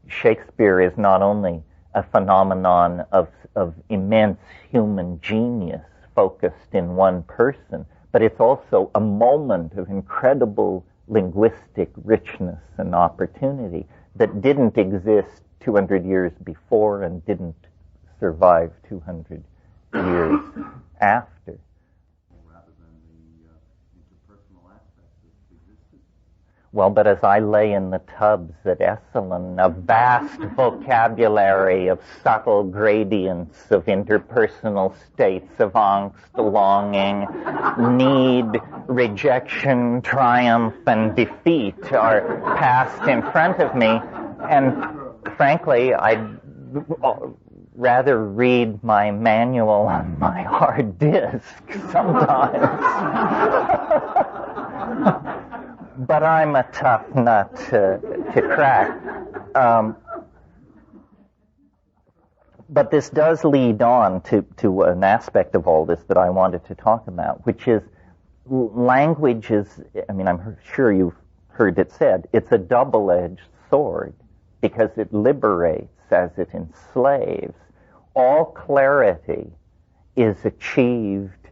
Shakespeare is not only a phenomenon of immense human genius focused in one person, but it's also a moment of incredible linguistic richness and opportunity that didn't exist 200 years before and didn't survive 200 years after. Rather than the interpersonal aspects of existence. Well, but as I lay in the tubs at Esalen, a vast vocabulary of subtle gradients of interpersonal states of angst, longing, need, rejection, triumph, and defeat are passed in front of me. And frankly, I'd rather read my manual on my hard disk sometimes. But I'm a tough nut to crack. But this does lead on to an aspect of all this that I wanted to talk about, which is language is, I mean, I'm sure you've heard it said, it's a double-edged sword because it liberates as it enslaves. All clarity is achieved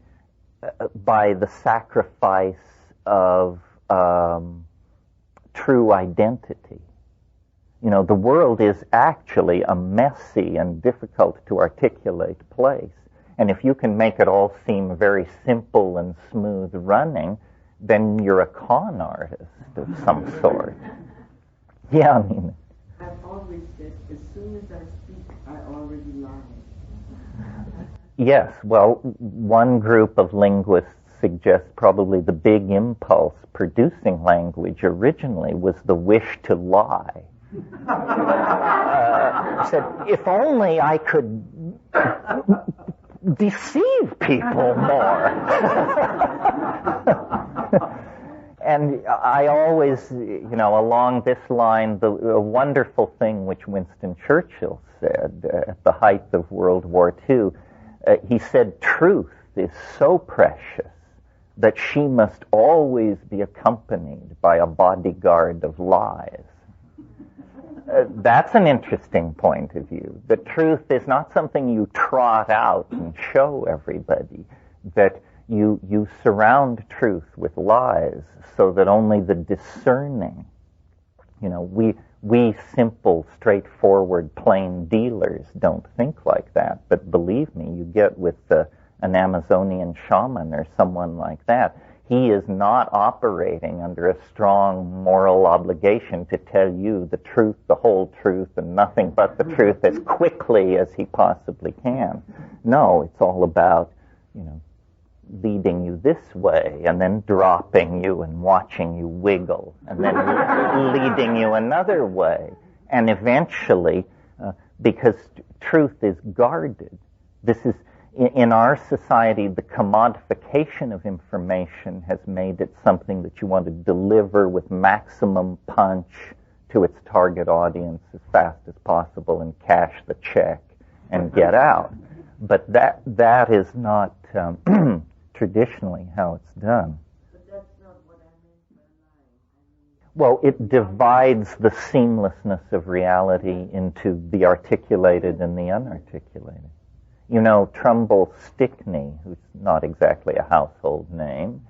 by the sacrifice of true identity. You know, the world is actually a messy and difficult to articulate place. And if you can make it all seem very simple and smooth running, then you're a con artist of some sort. Yeah, I mean. I've always said, as soon as I speak, I already lie. Yes, well, one group of linguists suggests probably the big impulse producing language originally was the wish to lie. Said, if only I could deceive people more. And I always, you know, along this line, the wonderful thing which Winston Churchill said at the height of World War II, he said, truth is so precious that she must always be accompanied by a bodyguard of lies. That's an interesting point of view. The truth is not something you trot out and show everybody, that you surround truth with lies so that only the discerning, you know, we simple, straightforward, plain dealers don't think like that. But believe me, you get with an Amazonian shaman or someone like that, he is not operating under a strong moral obligation to tell you the truth, the whole truth, and nothing but the truth as quickly as he possibly can. No, it's all about, you know, leading you this way and then dropping you and watching you wiggle and then leading you another way. And eventually, because truth is guarded, this is, in our society, the commodification of information has made it something that you want to deliver with maximum punch to its target audience as fast as possible and cash the check and get out. But that is not traditionally how it's done. But that's not what I meant by lying. Well, it divides the seamlessness of reality into the articulated and the unarticulated. You know, Trumbull Stickney, who's not exactly a household name,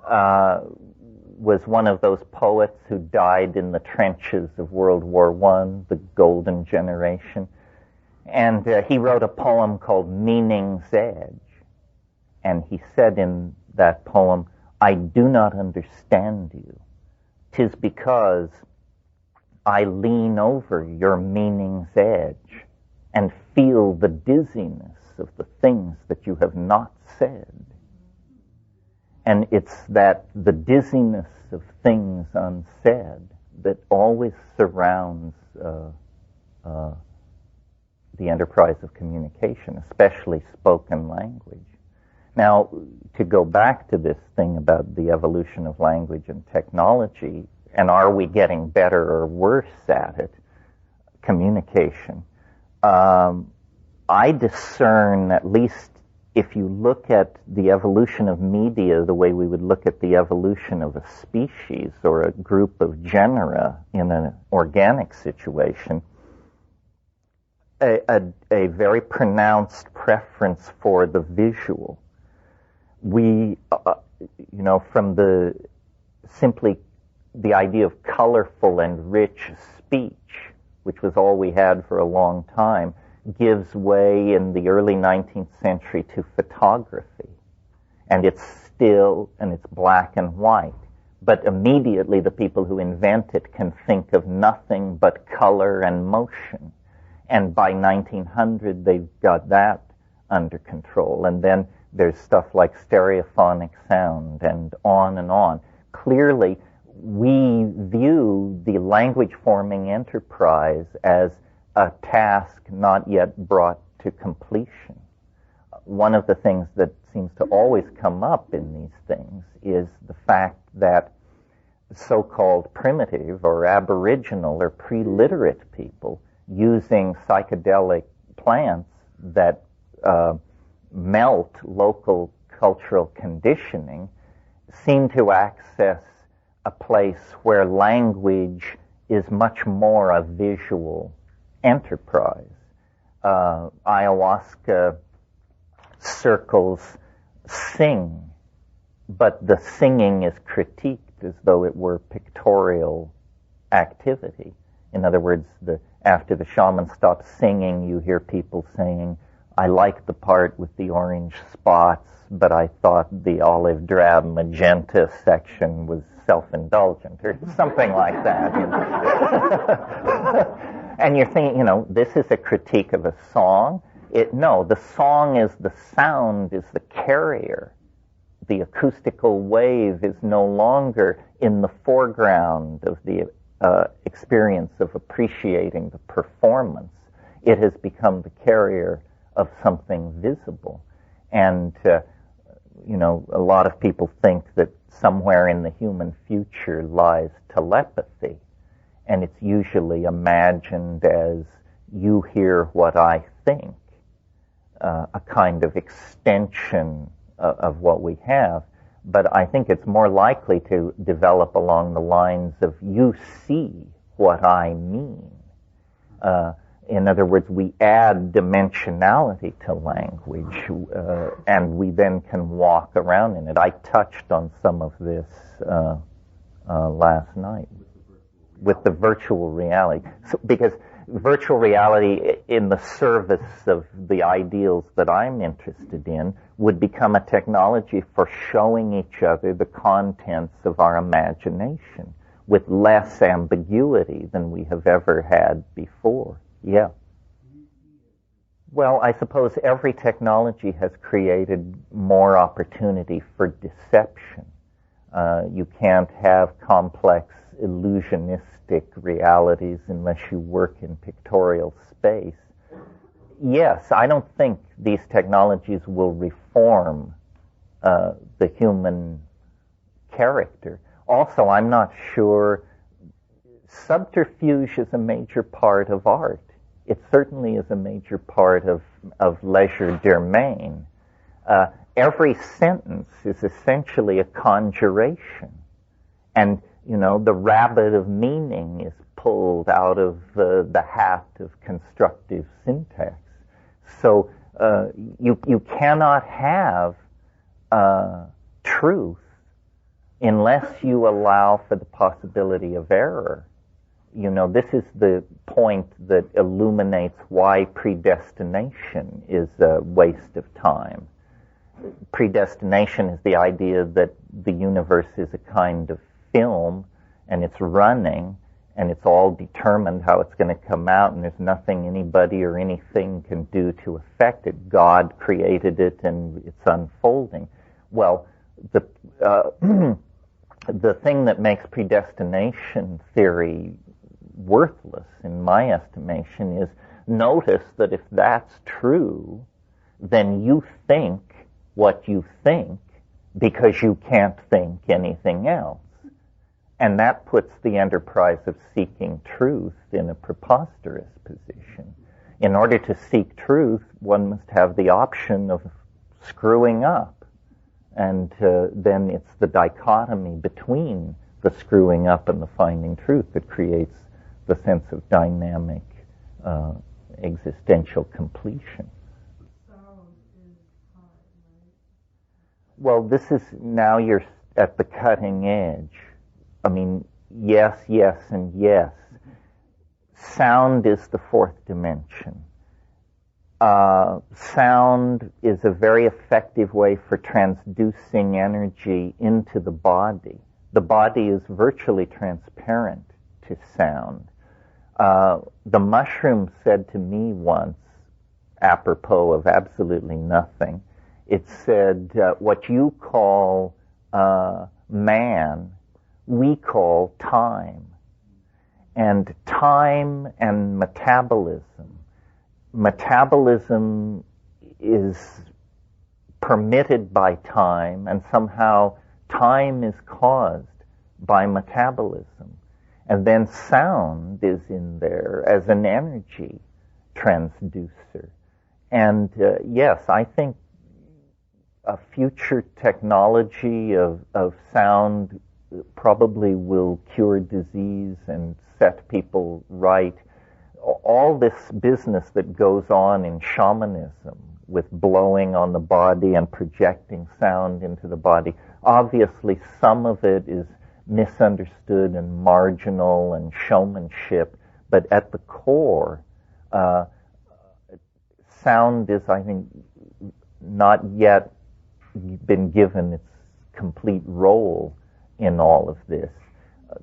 was one of those poets who died in the trenches of World War I, the Golden Generation. And he wrote a poem called Meaning's Edge. And he said in that poem, I do not understand you. 'Tis because I lean over your meaning's edge and feel the dizziness of the things that you have not said. And it's that the dizziness of things unsaid that always surrounds the enterprise of communication, especially spoken language. Now, to go back to this thing about the evolution of language and technology, and are we getting better or worse at it, communication, I discern, at least if you look at the evolution of media the way we would look at the evolution of a species or a group of genera in an organic situation, a very pronounced preference for the visual. We, you know, from simply the idea of colorful and rich speech, which was all we had for a long time, gives way in the early 19th century to photography. And it's still, and it's black and white. But immediately the people who invent it can think of nothing but color and motion. And by 1900, they've got that under control. And then there's stuff like stereophonic sound and on and on. Clearly, we view the language-forming enterprise as a task not yet brought to completion. One of the things that seems to always come up in these things is the fact that so-called primitive or aboriginal or pre-literate people using psychedelic plants that melt local cultural conditioning seem to access a place where language is much more a visual enterprise. Ayahuasca circles sing, but the singing is critiqued as though it were pictorial activity. In other words, after the shaman stops singing, you hear people saying, I like the part with the orange spots, but I thought the olive drab magenta section was self-indulgent, or something like that. You know? And you're thinking, this is a critique of a song. No, the song is the sound, is the carrier. The acoustical wave is no longer in the foreground of the experience of appreciating the performance. It has become the carrier of something visible. And, a lot of people think that somewhere in the human future lies telepathy. And it's usually imagined as you hear what I think, a kind of extension of what we have. But I think it's more likely to develop along the lines of you see what I mean. In other words, we add dimensionality to language, and we then can walk around in it. I touched on some of this last night with the virtual reality. Because virtual reality, in the service of the ideals that I'm interested in, would become a technology for showing each other the contents of our imagination with less ambiguity than we have ever had before. Yeah. Well, I suppose every technology has created more opportunity for deception. You can't have complex illusionistic realities unless you work in pictorial space. Yes, I don't think these technologies will reform the human character. Also, I'm not sure subterfuge is a major part of art. It certainly is a major part of legerdemain. Every sentence is essentially a conjuration. And, the rabbit of meaning is pulled out of the hat of constructive syntax. So you cannot have truth unless you allow for the possibility of error. This is the point that illuminates why predestination is a waste of time. Predestination is the idea that the universe is a kind of film, and it's running, and it's all determined how it's going to come out, and there's nothing anybody or anything can do to affect it. God created it, and it's unfolding. Well, the thing that makes predestination theory worthless, in my estimation, is notice that if that's true, then you think what you think because you can't think anything else. And that puts the enterprise of seeking truth in a preposterous position. In order to seek truth, one must have the option of screwing up. And then it's the dichotomy between the screwing up and the finding truth that creates the sense of dynamic existential completion. Well, this is, now you're at the cutting edge. I mean, yes, yes, and yes. Sound is the fourth dimension. Sound is a very effective way for transducing energy into the body the body is virtually transparent to sound. The mushroom said to me once, apropos of absolutely nothing, it said, what you call man, we call time. And time and metabolism. Metabolism is permitted by time, and somehow time is caused by metabolism. And then sound is in there as an energy transducer. And yes, I think a future technology of sound probably will cure disease and set people right. All this business that goes on in shamanism with blowing on the body and projecting sound into the body, obviously some of it is misunderstood and marginal and showmanship, but at the core, sound is, I think, not yet been given its complete role in all of this.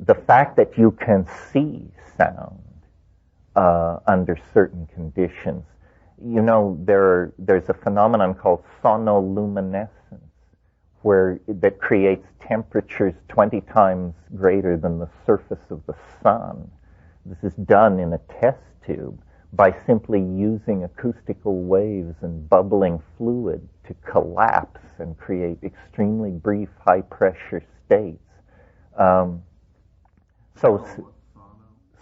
The fact that you can see sound under certain conditions, you know, there's a phenomenon called sonoluminescence, that creates temperatures 20 times greater than the surface of the sun. This is done in a test tube by simply using acoustical waves and bubbling fluid to collapse and create extremely brief high-pressure states. So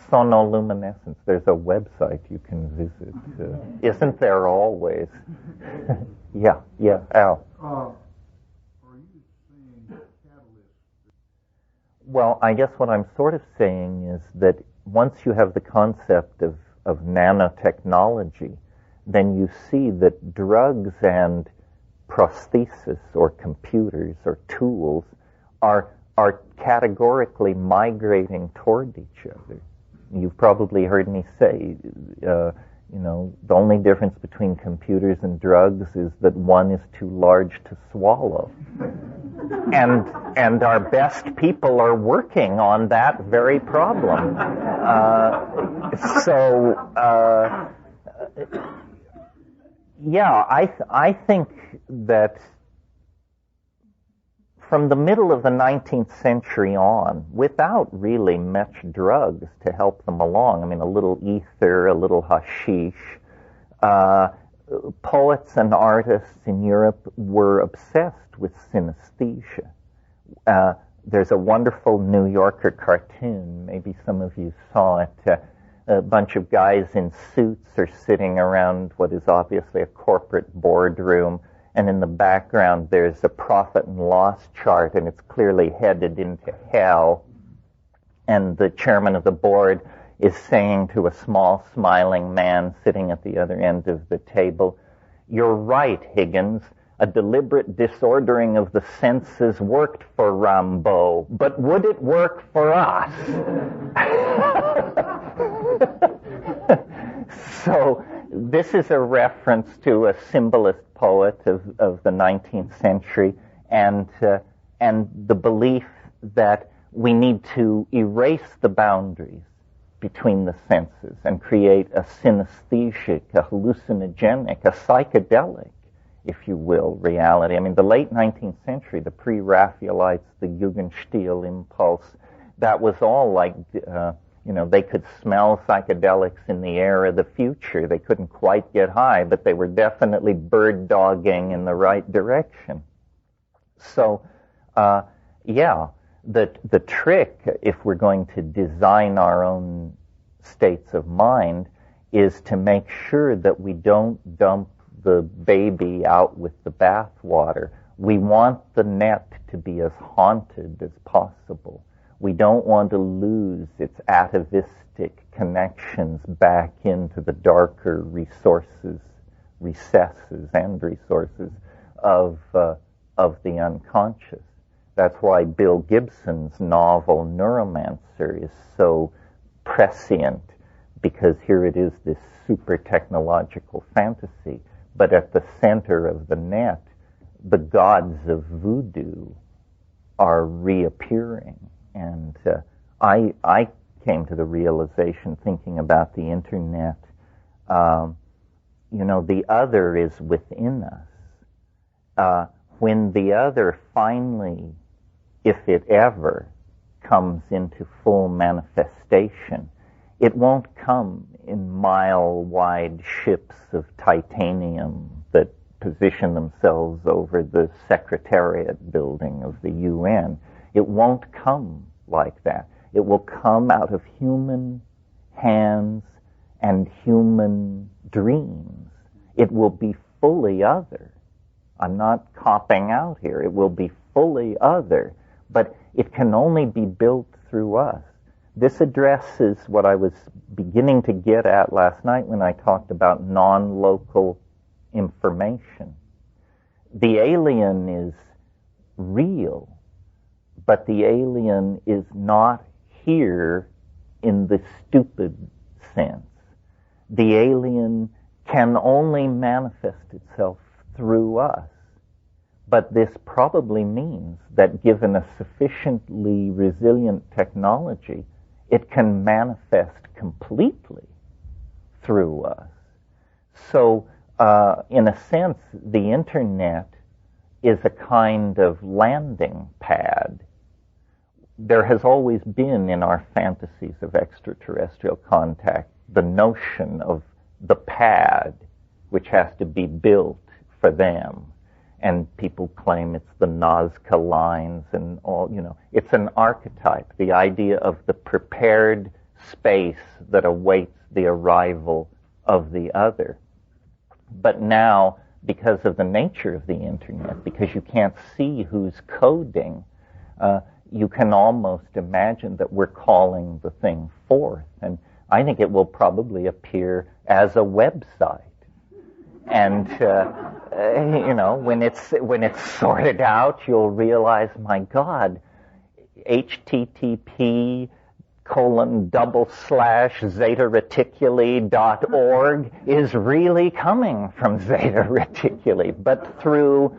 sonoluminescence, there's a website you can visit. Isn't there always? Yeah, Al. Are you saying catalyst? Well, I guess what I'm sort of saying is that once you have the concept of nanotechnology, then you see that drugs and prosthesis or computers or tools are categorically migrating toward each other. You've probably heard me say, the only difference between computers and drugs is that one is too large to swallow. And our best people are working on that very problem. I think that from the middle of the 19th century on, without really much drugs to help them along, I mean, a little ether, a little hashish, poets and artists in Europe were obsessed with synesthesia. There's a wonderful New Yorker cartoon, maybe some of you saw it. A bunch of guys in suits are sitting around what is obviously a corporate boardroom, and in the background there's a profit and loss chart, and it's clearly headed into hell. And the chairman of the board is saying to a small smiling man sitting at the other end of the table, "You're right, Higgins. A deliberate disordering of the senses worked for Rimbaud, but would it work for us?" So this is a reference to a symbolist poet of the 19th century, and the belief that we need to erase the boundaries between the senses and create a synesthesic, a hallucinogenic, a psychedelic, if you will, reality. I mean, the late 19th century, the pre-Raphaelites, the Jugendstil impulse, that was all like, they could smell psychedelics in the air of the future. They couldn't quite get high, but they were definitely bird-dogging in the right direction. So, the trick, if we're going to design our own states of mind, is to make sure that we don't dump the baby out with the bathwater. We want the net to be as haunted as possible. We don't want to lose its atavistic connections back into the darker recesses and resources of the unconscious. That's why Bill Gibson's novel Neuromancer is so prescient, because here it is, this super technological fantasy, but at the center of the net, the gods of voodoo are reappearing. And I came to the realization, thinking about the internet, the other is within us. When the other finally, if it ever, comes into full manifestation, it won't come in mile-wide ships of titanium that position themselves over the Secretariat building of the UN. It won't come like that. It will come out of human hands and human dreams. It will be fully other. I'm not copping out here. It will be fully other, but it can only be built through us. This addresses what I was beginning to get at last night when I talked about non-local information. The alien is real, but the alien is not here in the stupid sense. The alien can only manifest itself through us. But this probably means that given a sufficiently resilient technology, it can manifest completely through us. So, in a sense, the internet is a kind of landing pad. There has always been in our fantasies of extraterrestrial contact the notion of the pad, which has to be built for them. And people claim it's the Nazca lines and all, it's an archetype, the idea of the prepared space that awaits the arrival of the other. But now, because of the nature of the internet, because you can't see who's coding, you can almost imagine that we're calling the thing forth. And I think it will probably appear as a website. And, when it's sorted out, you'll realize, my God, http://zeta-reticuli.org is really coming from Zeta Reticuli, but through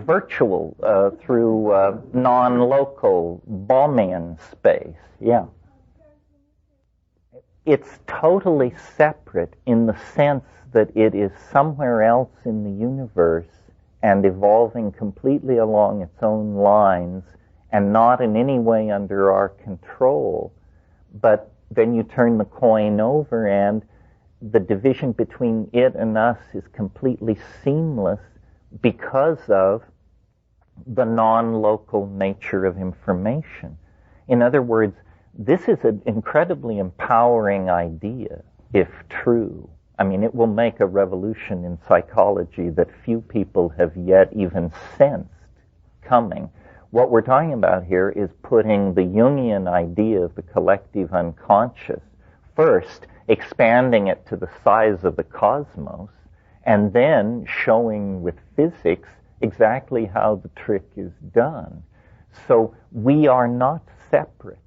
virtual, through non-local Baumian space. Yeah. It's totally separate in the sense that it is somewhere else in the universe and evolving completely along its own lines and not in any way under our control. But then you turn the coin over and the division between it and us is completely seamless because of the non-local nature of information. In other words, this is an incredibly empowering idea, if true. I mean, it will make a revolution in psychology that few people have yet even sensed coming. What we're talking about here is putting the Jungian idea of the collective unconscious, first expanding it to the size of the cosmos, and then showing with physics exactly how the trick is done. So we are not separate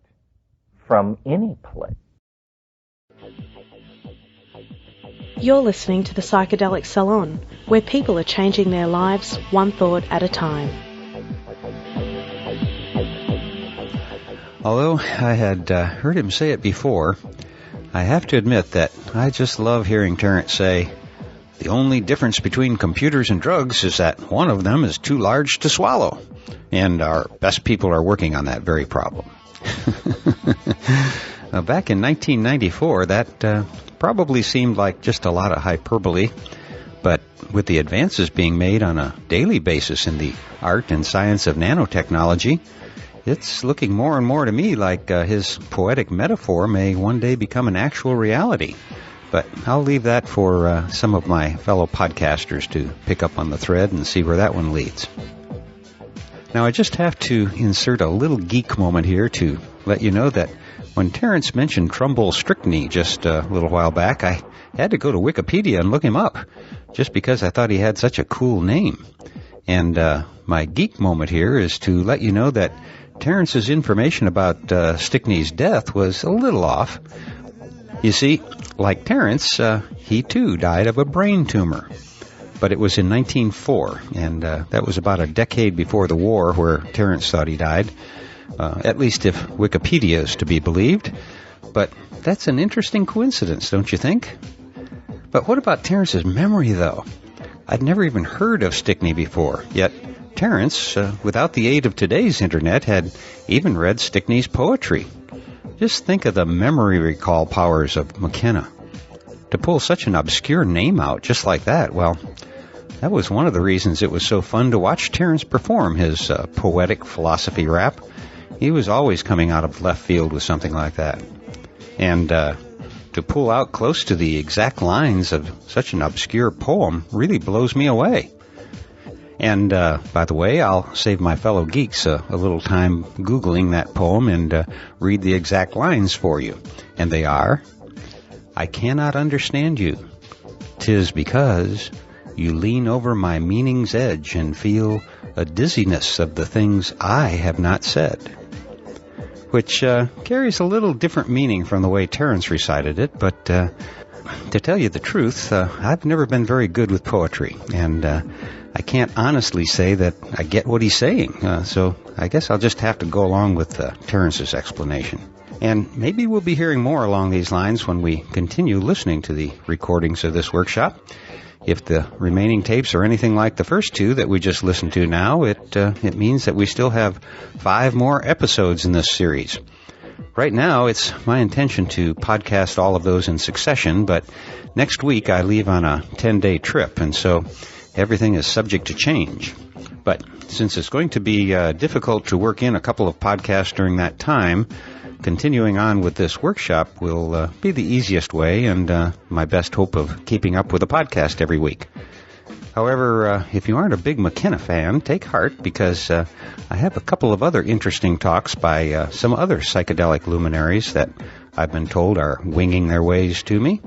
from any place. You're listening to the Psychedelic Salon, where people are changing their lives one thought at a time. Although I had heard him say it before, I have to admit that I just love hearing Terence say, the only difference between computers and drugs is that one of them is too large to swallow, and our best people are working on that very problem. Back in 1994, that probably seemed like just a lot of hyperbole, but with the advances being made on a daily basis in the art and science of nanotechnology, it's looking more and more to me like his poetic metaphor may one day become an actual reality. But I'll leave that for some of my fellow podcasters to pick up on the thread and see where that one leads. Now, I just have to insert a little geek moment here to let you know that when Terence mentioned Trumbull Strychnine just a little while back, I had to go to Wikipedia and look him up, just because I thought he had such a cool name. And my geek moment here is to let you know that Terence's information about Stickney's death was a little off. You see, like Terence, he too died of a brain tumor. but it was in 1904, and that was about a decade before the war where Terence thought he died, at least if Wikipedia is to be believed. But that's an interesting coincidence, don't you think? But what about Terence's memory, though? I'd never even heard of Stickney before, yet Terence, without the aid of today's internet, had even read Stickney's poetry. Just think of the memory recall powers of McKenna. To pull such an obscure name out just like that, well, that was one of the reasons it was so fun to watch Terence perform his poetic philosophy rap. He was always coming out of left field with something like that. And to pull out close to the exact lines of such an obscure poem really blows me away. And, by the way, I'll save my fellow geeks a little time Googling that poem and read the exact lines for you. And they are, I cannot understand you. 'Tis because you lean over my meaning's edge and feel a dizziness of the things I have not said. Which carries a little different meaning from the way Terence recited it, but to tell you the truth, I've never been very good with poetry, and I can't honestly say that I get what he's saying, so I guess I'll just have to go along with Terence's explanation. And maybe we'll be hearing more along these lines when we continue listening to the recordings of this workshop. If the remaining tapes are anything like the first two that we just listened to now, it means that we still have 5 more episodes in this series. Right now, it's my intention to podcast all of those in succession, but next week I leave on a 10-day trip, and so everything is subject to change. But since it's going to be difficult to work in a couple of podcasts during that time, continuing on with this workshop will be the easiest way and my best hope of keeping up with a podcast every week. However, if you aren't a big McKenna fan, take heart, because I have a couple of other interesting talks by some other psychedelic luminaries that I've been told are winging their ways to me.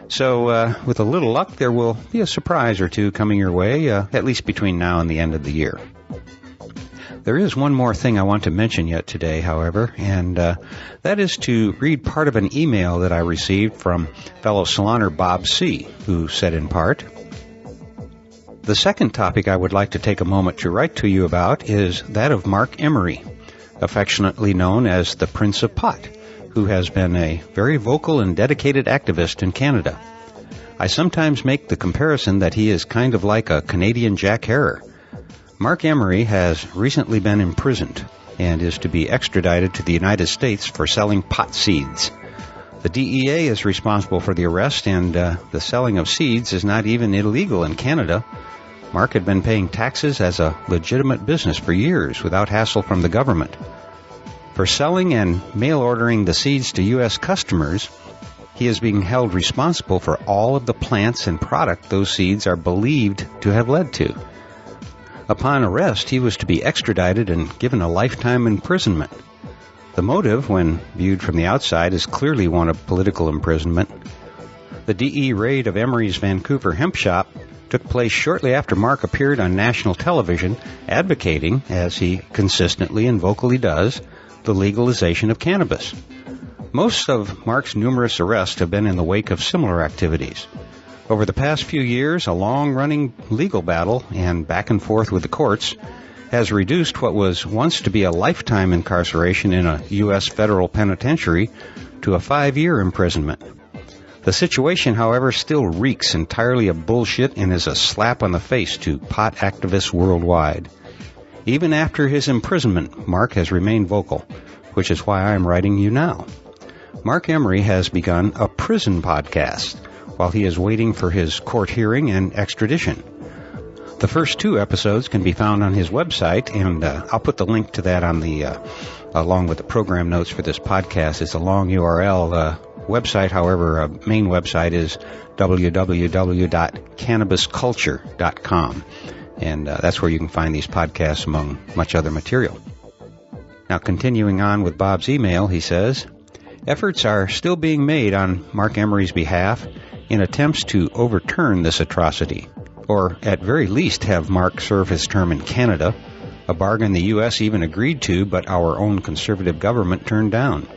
So with a little luck, there will be a surprise or two coming your way, at least between now and the end of the year. There is one more thing I want to mention yet today, however, and that is to read part of an email that I received from fellow saloner Bob C., who said in part, the second topic I would like to take a moment to write to you about is that of Mark Emery, affectionately known as the Prince of Pot, who has been a very vocal and dedicated activist in Canada. I sometimes make the comparison that he is kind of like a Canadian Jack Harrer. Mark Emery has recently been imprisoned and is to be extradited to the United States for selling pot seeds. The DEA is responsible for the arrest, and the selling of seeds is not even illegal in Canada. Mark had been paying taxes as a legitimate business for years without hassle from the government. For selling and mail-ordering the seeds to U.S. customers, he is being held responsible for all of the plants and product those seeds are believed to have led to. Upon arrest, he was to be extradited and given a lifetime imprisonment. The motive, when viewed from the outside, is clearly one of political imprisonment. The DE raid of Emery's Vancouver hemp shop took place shortly after Mark appeared on national television advocating, as he consistently and vocally does, the legalization of cannabis. Most of Mark's numerous arrests have been in the wake of similar activities. Over the past few years, a long-running legal battle and back and forth with the courts has reduced what was once to be a lifetime incarceration in a U.S. federal penitentiary to a 5-year imprisonment. The situation, however, still reeks entirely of bullshit and is a slap on the face to pot activists worldwide. Even after his imprisonment, Mark has remained vocal, which is why I am writing you now. Mark Emery has begun a prison podcast while he is waiting for his court hearing and extradition. The first 2 episodes can be found on his website, and I'll put the link to that on the along with the program notes for this podcast. It's a long URL. Website, however, main website is www.cannabisculture.com, and that's where you can find these podcasts among much other material. Now, continuing on with Bob's email, he says, efforts are still being made on Mark Emery's behalf in attempts to overturn this atrocity, or at very least have Mark serve his term in Canada, a bargain the U.S. even agreed to, but our own conservative government turned down.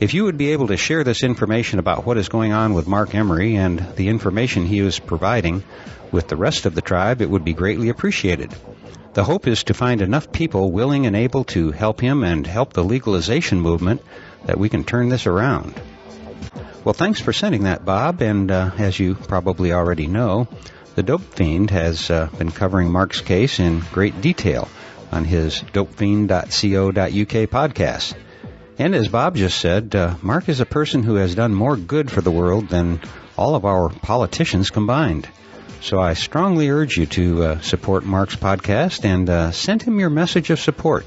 If you would be able to share this information about what is going on with Mark Emery and the information he is providing with the rest of the tribe, it would be greatly appreciated. The hope is to find enough people willing and able to help him and help the legalization movement that we can turn this around. Well, thanks for sending that, Bob, and as you probably already know, the Dope Fiend has been covering Mark's case in great detail on his dopefiend.co.uk podcast. And as Bob just said, Mark is a person who has done more good for the world than all of our politicians combined. So I strongly urge you to support Mark's podcast and send him your message of support.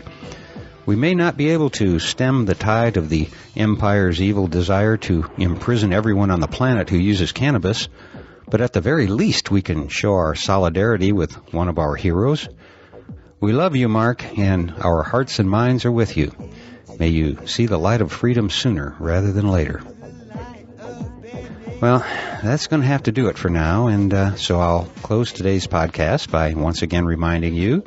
We may not be able to stem the tide of the empire's evil desire to imprison everyone on the planet who uses cannabis, but at the very least we can show our solidarity with one of our heroes. We love you, Mark, and our hearts and minds are with you. May you see the light of freedom sooner rather than later. Well, that's going to have to do it for now, and so I'll close today's podcast by once again reminding you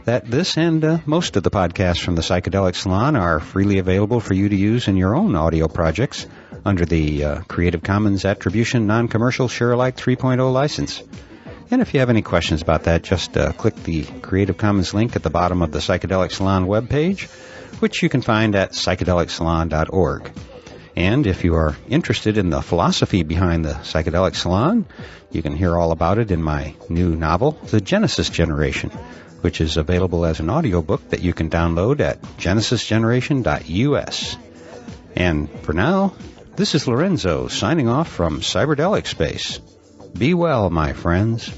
that this and most of the podcasts from the Psychedelic Salon are freely available for you to use in your own audio projects under the Creative Commons Attribution Non-Commercial Share-alike 3.0 license. And if you have any questions about that, just click the Creative Commons link at the bottom of the Psychedelic Salon webpage, which you can find at psychedelicsalon.org. And if you are interested in the philosophy behind the Psychedelic Salon, you can hear all about it in my new novel, The Genesis Generation, which is available as an audiobook that you can download at genesisgeneration.us. And for now, this is Lorenzo signing off from Cyberdelic Space. Be well, my friends.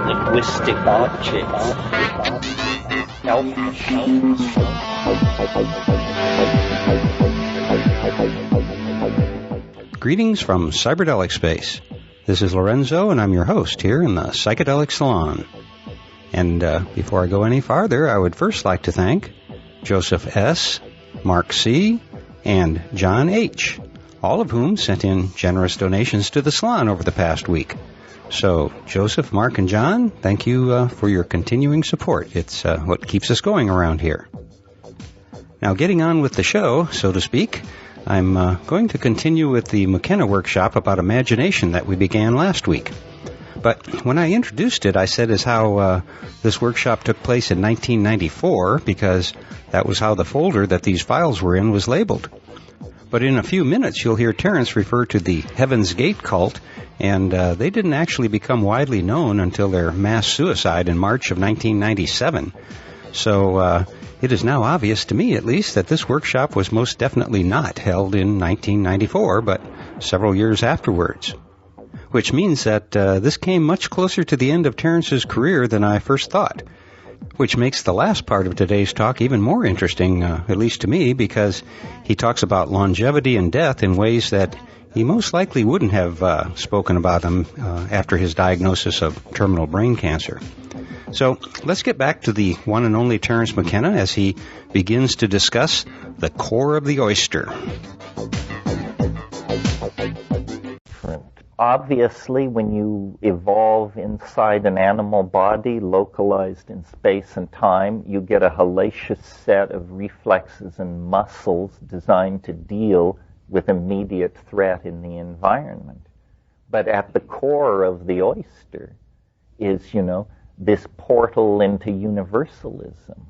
Linguistic objects. Greetings from Cyberdelic Space. This is Lorenzo, and I'm your host here in the Psychedelic Salon. And before I go any farther, I would first like to thank Joseph S., Mark C., and John H., all of whom sent in generous donations to the salon over the past week. So, Joseph, Mark, and John, thank you for your continuing support. It's what keeps us going around here. Now, getting on with the show, so to speak, I'm going to continue with the McKenna workshop about imagination that we began last week. But when I introduced it, I said as how this workshop took place in 1994 because that was how the folder that these files were in was labeled. But in a few minutes, you'll hear Terence refer to the Heaven's Gate cult, and they didn't actually become widely known until their mass suicide in March of 1997. So it is now obvious to me, at least, that this workshop was most definitely not held in 1994, but several years afterwards. Which means that this came much closer to the end of Terence's career than I first thought. Which makes the last part of today's talk even more interesting, at least to me, because he talks about longevity and death in ways that he most likely wouldn't have spoken about them after his diagnosis of terminal brain cancer. So let's get back to the one and only Terence McKenna as he begins to discuss the core of the oyster. Obviously, when you evolve inside an animal body, localized in space and time, you get a hellacious set of reflexes and muscles designed to deal with immediate threat in the environment. But at the core of the oyster is, this portal into universalism,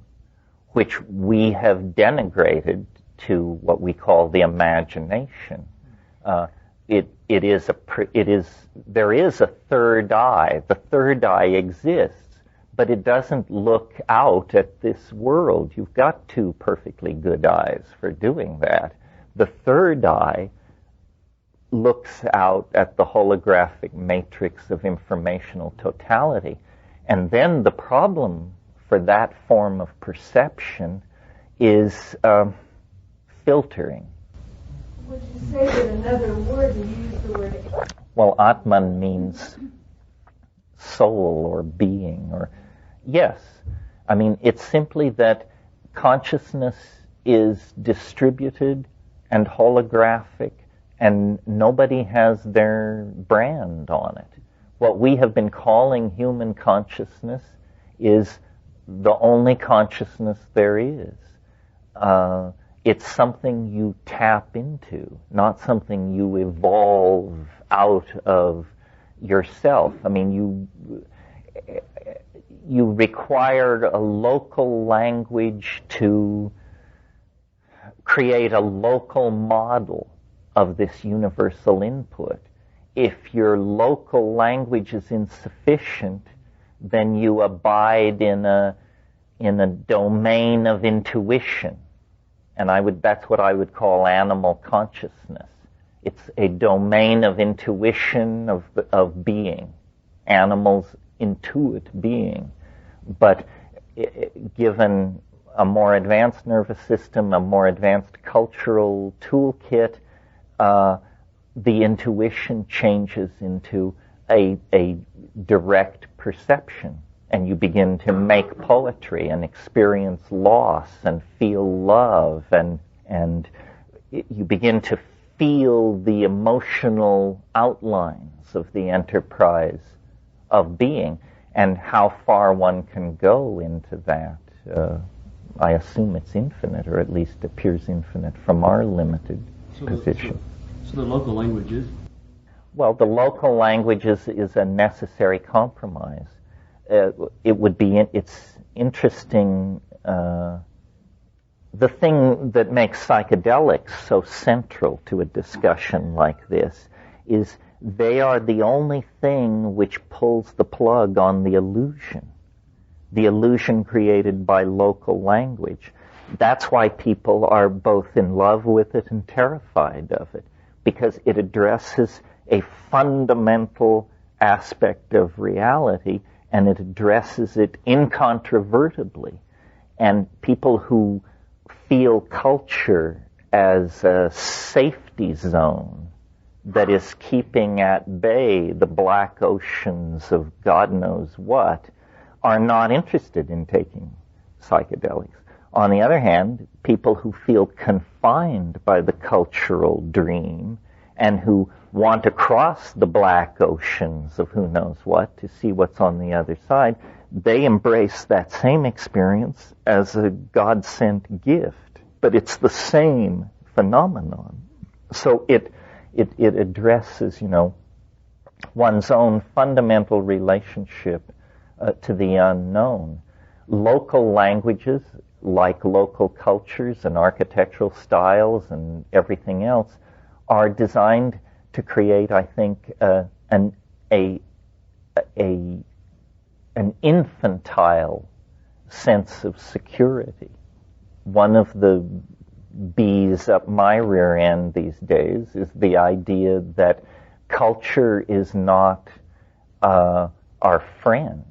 which we have denigrated to what we call the imagination. There is a third eye. The third eye exists, but it doesn't look out at this world. You've got two perfectly good eyes for doing that. The third eye looks out at the holographic matrix of informational totality. And then the problem for that form of perception is filtering. Would you say that another word, you use the word? Well, Atman means soul or being, or yes. I mean, it's simply that consciousness is distributed and holographic, and nobody has their brand on it. What we have been calling human consciousness is the only consciousness there is. It's something you tap into, not something you evolve out of yourself. I mean, you required a local language to create a local model of this universal input. If your local language is insufficient, then you abide in a domain of intuition. And that's what I would call animal consciousness. It's a domain of intuition of being. Animals intuit being. But given a more advanced nervous system, a more advanced cultural toolkit, the intuition changes into a direct perception. And you begin to make poetry and experience loss and feel love, and you begin to feel the emotional outlines of the enterprise of being. And how far one can go into that, I assume it's infinite, or at least appears infinite from our limited position. So the local language is? Well, the local language is a necessary compromise. It's interesting, the thing that makes psychedelics so central to a discussion like this is they are the only thing which pulls the plug on the illusion created by local language. That's why people are both in love with it and terrified of it, because it addresses a fundamental aspect of reality, and it addresses it incontrovertibly. And people who feel culture as a safety zone that is keeping at bay the black oceans of God knows what are not interested in taking psychedelics. On the other hand, people who feel confined by the cultural dream and who want to cross the black oceans of who knows what to see what's on the other side, they embrace that same experience as a God-sent gift. But it's the same phenomenon. So it addresses, one's own fundamental relationship to the unknown. Local languages, like local cultures and architectural styles and everything else, are designed to create, I think, an infantile sense of security. One of the bees up my rear end these days is the idea that culture is not our friend,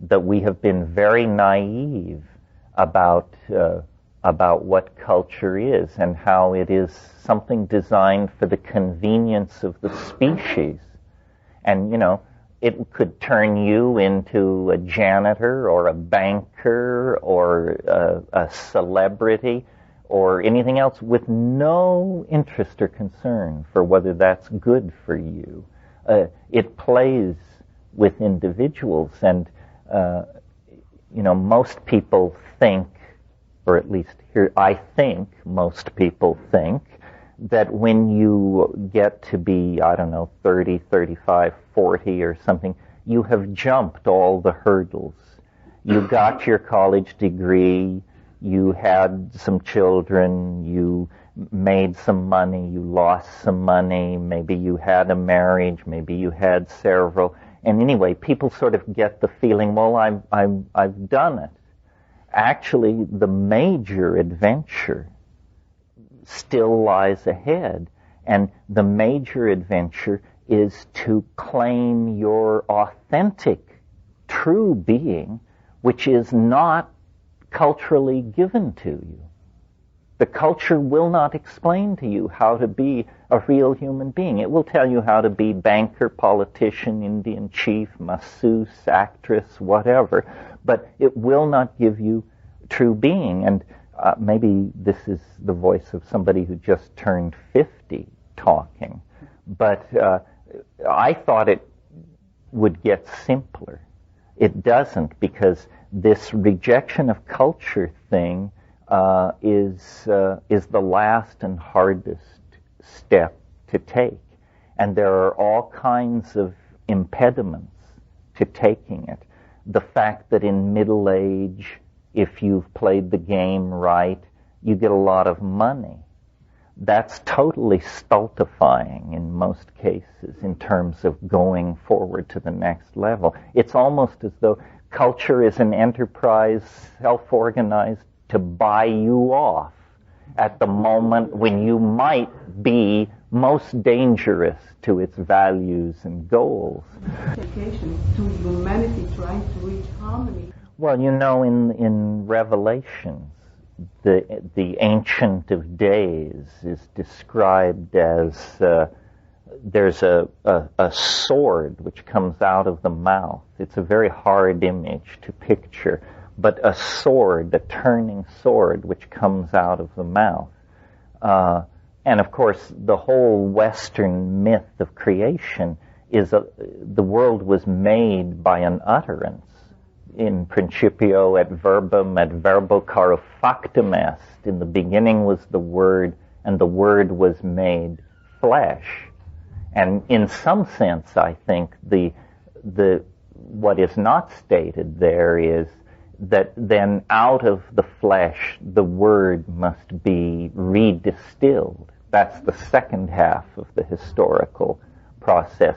that we have been very naive about what culture is and how it is something designed for the convenience of the species. And, it could turn you into a janitor or a banker or a celebrity or anything else with no interest or concern for whether that's good for you. It plays with individuals, and most people think, or at least here I think most people think, that when you get to be, 30, 35, 40 or something, you have jumped all the hurdles. You got your college degree, you had some children, you made some money, you lost some money, maybe you had a marriage, maybe you had several. And anyway, people sort of get the feeling, well, I've done it. Actually, the major adventure still lies ahead, and the major adventure is to claim your authentic, true being, which is not culturally given to you. The culture will not explain to you how to be a real human being. It will tell you how to be banker, politician, Indian chief, masseuse, actress, whatever, but it will not give you true being. And maybe this is the voice of somebody who just turned 50 talking, but I thought it would get simpler. It doesn't, because this rejection of culture thing is the last and hardest step to take. And there are all kinds of impediments to taking it. The fact that in middle age, if you've played the game right, you get a lot of money. That's totally stultifying in most cases in terms of going forward to the next level. It's almost as though culture is an enterprise self-organized to buy you off at the moment when you might be most dangerous to its values and goals. Dedication to humanity trying to reach harmony. Well, you know, in Revelations, the Ancient of Days is described as there's a sword which comes out of the mouth. It's a very hard image to picture, but a sword, a turning sword, which comes out of the mouth. And of course, the whole Western myth of creation is the world was made by an utterance. In principio et verbum et verbo caro factum est. In the beginning was the Word, and the Word was made flesh. And in some sense, I think what is not stated there is that then out of the flesh the Word must be redistilled. That's the second half of the historical process.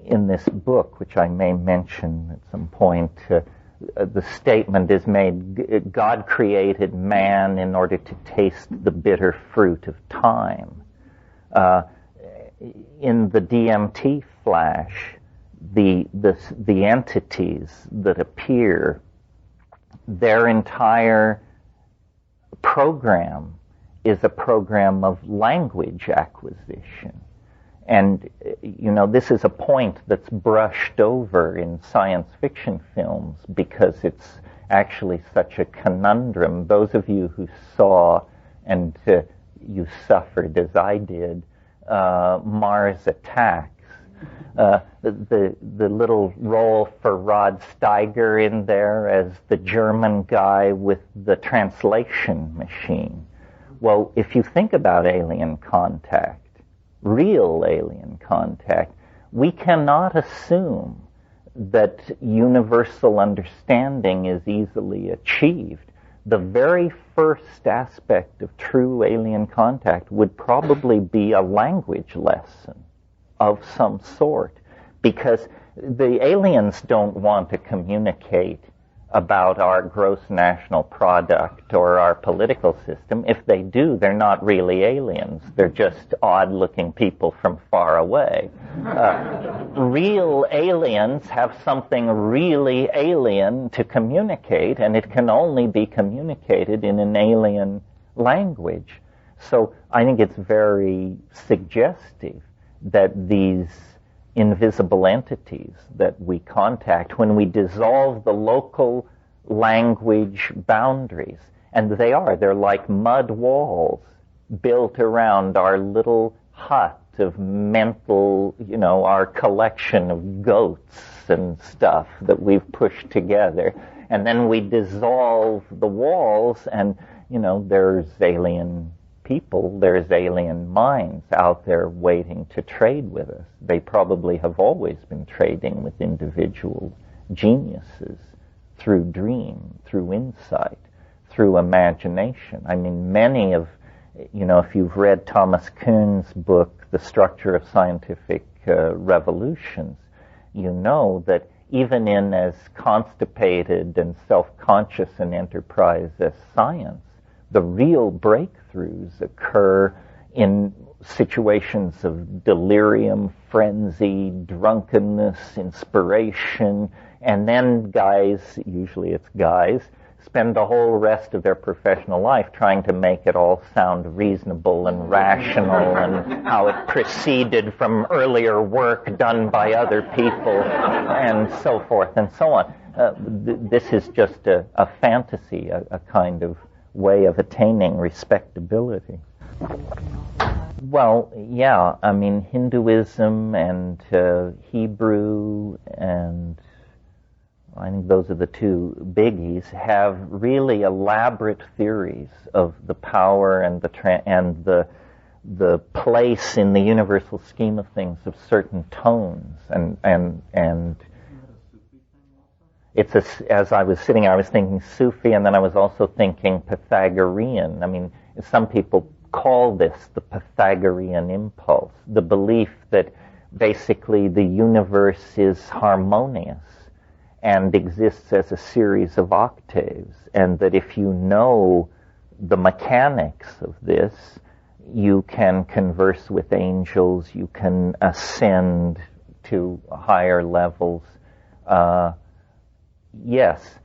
In this book, which I may mention at some point, the statement is made, God created man in order to taste the bitter fruit of time. In the DMT flash, the entities that appear, their entire program is a program of language acquisition. And, you know, this is a point that's brushed over in science fiction films because it's actually such a conundrum. Those of you who saw, and you suffered as I did, Mars Attacks, the little role for Rod Steiger in there as the German guy with the translation machine. Well, if you think about alien contact, real alien contact, we cannot assume that universal understanding is easily achieved. The very first aspect of true alien contact would probably be a language lesson of some sort, because the aliens don't want to communicate about our gross national product or our political system. If they do, they're not really aliens. They're just odd-looking people from far away. Real aliens have something really alien to communicate, and it can only be communicated in an alien language. So I think it's very suggestive that these invisible entities that we contact, when we dissolve the local language boundaries, and they're like mud walls built around our little hut of mental, you know, our collection of goats and stuff that we've pushed together, and then we dissolve the walls, and, you know, there's alien people, there's alien minds out there waiting to trade with us. They probably have always been trading with individual geniuses through dream, through insight, through imagination. I mean, many of, you know, if you've read Thomas Kuhn's book, The Structure of Scientific Revolutions, you know that even in as constipated and self-conscious an enterprise as science, the real breakthroughs occur in situations of delirium, frenzy, drunkenness, inspiration, and then guys, usually it's guys, spend the whole rest of their professional life trying to make it all sound reasonable and rational and how it proceeded from earlier work done by other people and so forth and so on. This is just a fantasy, a kind of way of attaining respectability. Well, yeah, I mean, Hinduism and Hebrew, and I think those are the two biggies, have really elaborate theories of the power and the place in the universal scheme of things of certain tones, and it's as I was sitting here, I was thinking Sufi, and then I was also thinking Pythagorean. I mean, some people call this the Pythagorean impulse, the belief that basically the universe is harmonious and exists as a series of octaves, and that if you know the mechanics of this, you can converse with angels, you can ascend to higher levels. Yes.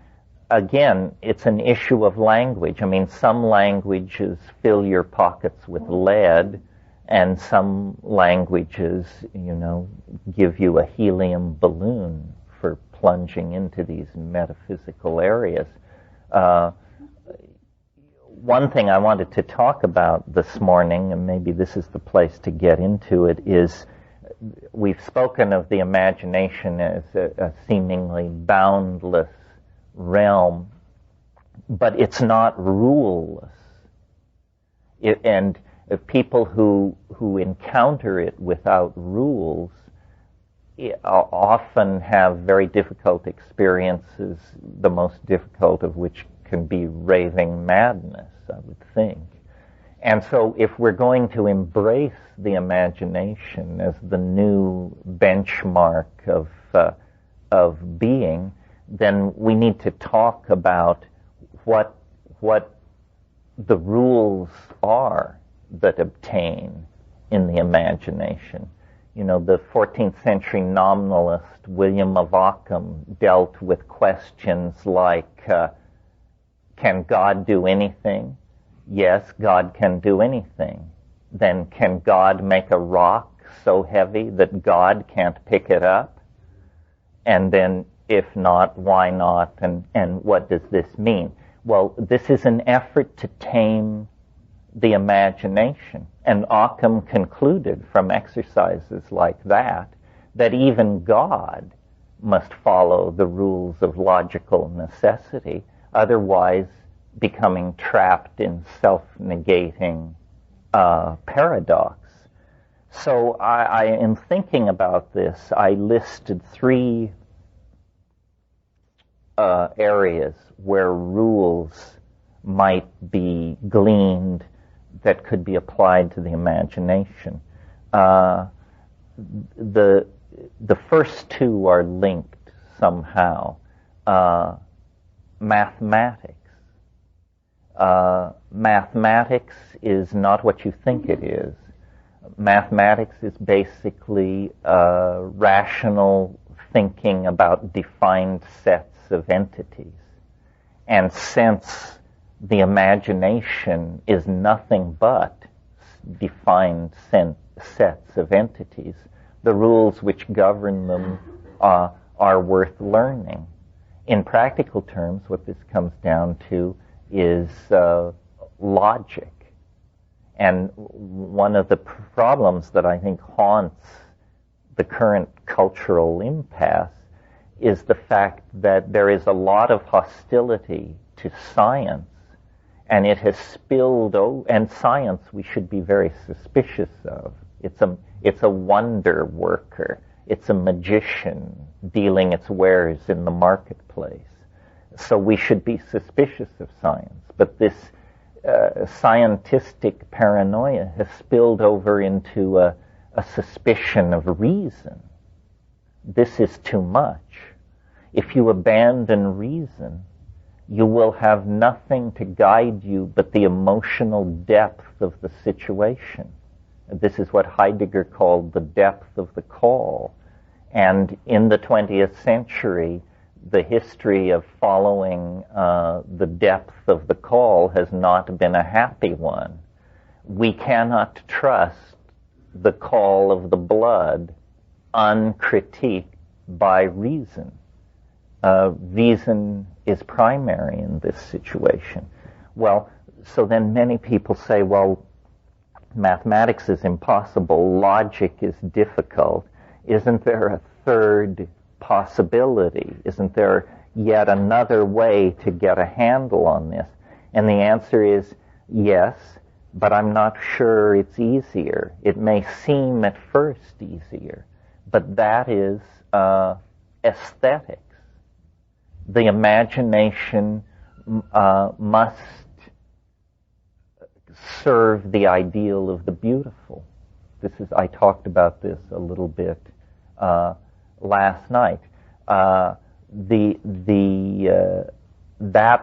Again, it's an issue of language. I mean, some languages fill your pockets with lead, and some languages, give you a helium balloon for plunging into these metaphysical areas. One thing I wanted to talk about this morning, and maybe this is the place to get into it, is we've spoken of the imagination as a seemingly boundless realm, but it's not ruleless. And people who encounter it without rules often have very difficult experiences, the most difficult of which can be raving madness, I would think. And so if we're going to embrace the imagination as the new benchmark of being, then we need to talk about what the rules are that obtain in the imagination. The 14th century nominalist William of Ockham dealt with questions like, can God do anything? Yes, God can do anything. Then can God make a rock so heavy that God can't pick it up? And then, if not, why not? And what does this mean? Well, this is an effort to tame the imagination. And Ockham concluded from exercises like that even God must follow the rules of logical necessity, otherwise becoming trapped in self-negating paradox. So I in thinking about this, I listed three areas where rules might be gleaned that could be applied to the imagination. The first two are linked somehow. Mathematics. Mathematics is not what you think it is. Mathematics is basically rational thinking about defined sets of entities. And since the imagination is nothing but defined sets of entities, the rules which govern them are worth learning. In practical terms, what this comes down to is logic. And one of the problems that I think haunts the current cultural impasse is the fact that there is a lot of hostility to science, and it has spilled over, and science we should be very suspicious of. It's a wonder worker. It's a magician dealing its wares in the marketplace. So we should be suspicious of science. But this scientistic paranoia has spilled over into a suspicion of reason. This is too much. If you abandon reason, you will have nothing to guide you but the emotional depth of the situation. This is what Heidegger called the depth of the call. And in the 20th century, the history of following the depth of the call has not been a happy one. We cannot trust the call of the blood uncritiqued by reason. Reason is primary in this situation. Well, so then many people say, well, mathematics is impossible, logic is difficult. Isn't there a third possibility? Isn't there yet another way to get a handle on this? And the answer is yes, but I'm not sure it's easier. It may seem at first easier, but that is aesthetics. The imagination must serve the ideal of the beautiful. I talked about this a little bit last night. That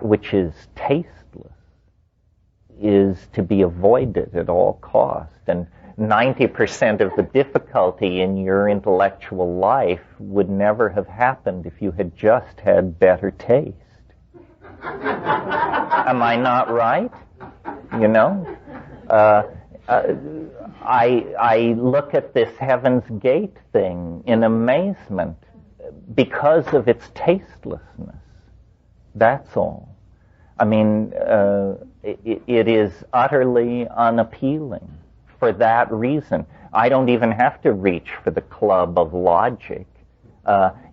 which is tasteless is to be avoided at all cost, and 90% of the difficulty in your intellectual life would never have happened if you had just had better taste. Am I not right? You know? I look at this Heaven's Gate thing in amazement because of its tastelessness. That's all. I mean, it is utterly unappealing for that reason. I don't even have to reach for the club of logic.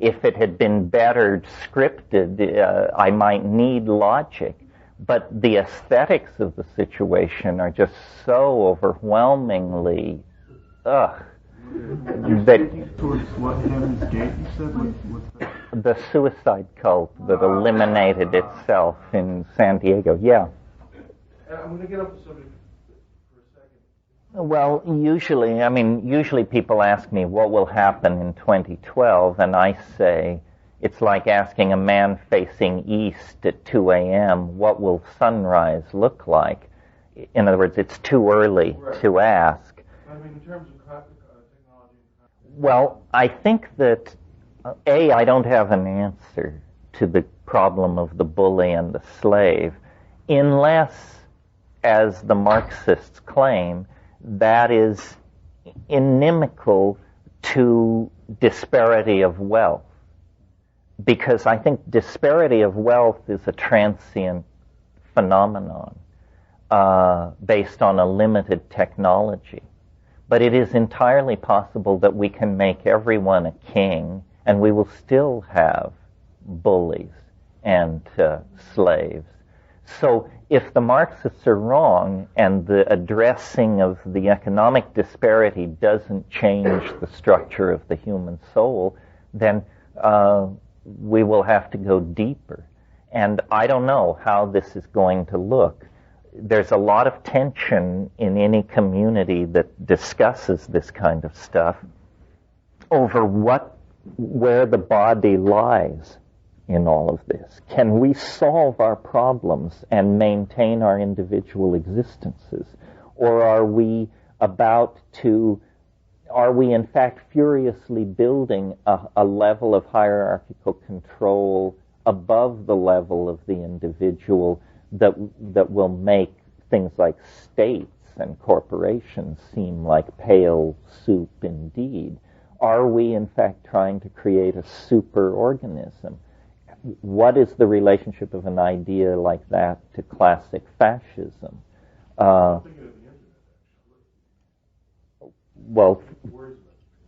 If it had been better scripted, I might need logic. But the aesthetics of the situation are just so overwhelmingly, Towards what Heaven's Gate you said? What's that? The suicide cult that eliminated itself in San Diego. Yeah. I'm going to get off the subject for a second. Well, usually people ask me what will happen in 2012, and I say, it's like asking a man facing east at 2 a.m., what will sunrise look like? In other words, it's too early to ask. I mean, in terms of technology. Well, I think that, I don't have an answer to the problem of the bully and the slave, unless, as the Marxists claim, that is inimical to disparity of wealth. Because I think disparity of wealth is a transient phenomenon based on a limited technology. But it is entirely possible that we can make everyone a king, and we will still have bullies and slaves. So if the Marxists are wrong and the addressing of the economic disparity doesn't change the structure of the human soul, then we will have to go deeper. And I don't know how this is going to look. There's a lot of tension in any community that discusses this kind of stuff over where the body lies in all of this. Can we solve our problems and maintain our individual existences? Or are we in fact furiously building a level of hierarchical control above the level of the individual that will make things like states and corporations seem like pale soup indeed? Are we in fact trying to create a superorganism? What is the relationship of an idea like that to classic fascism? Well,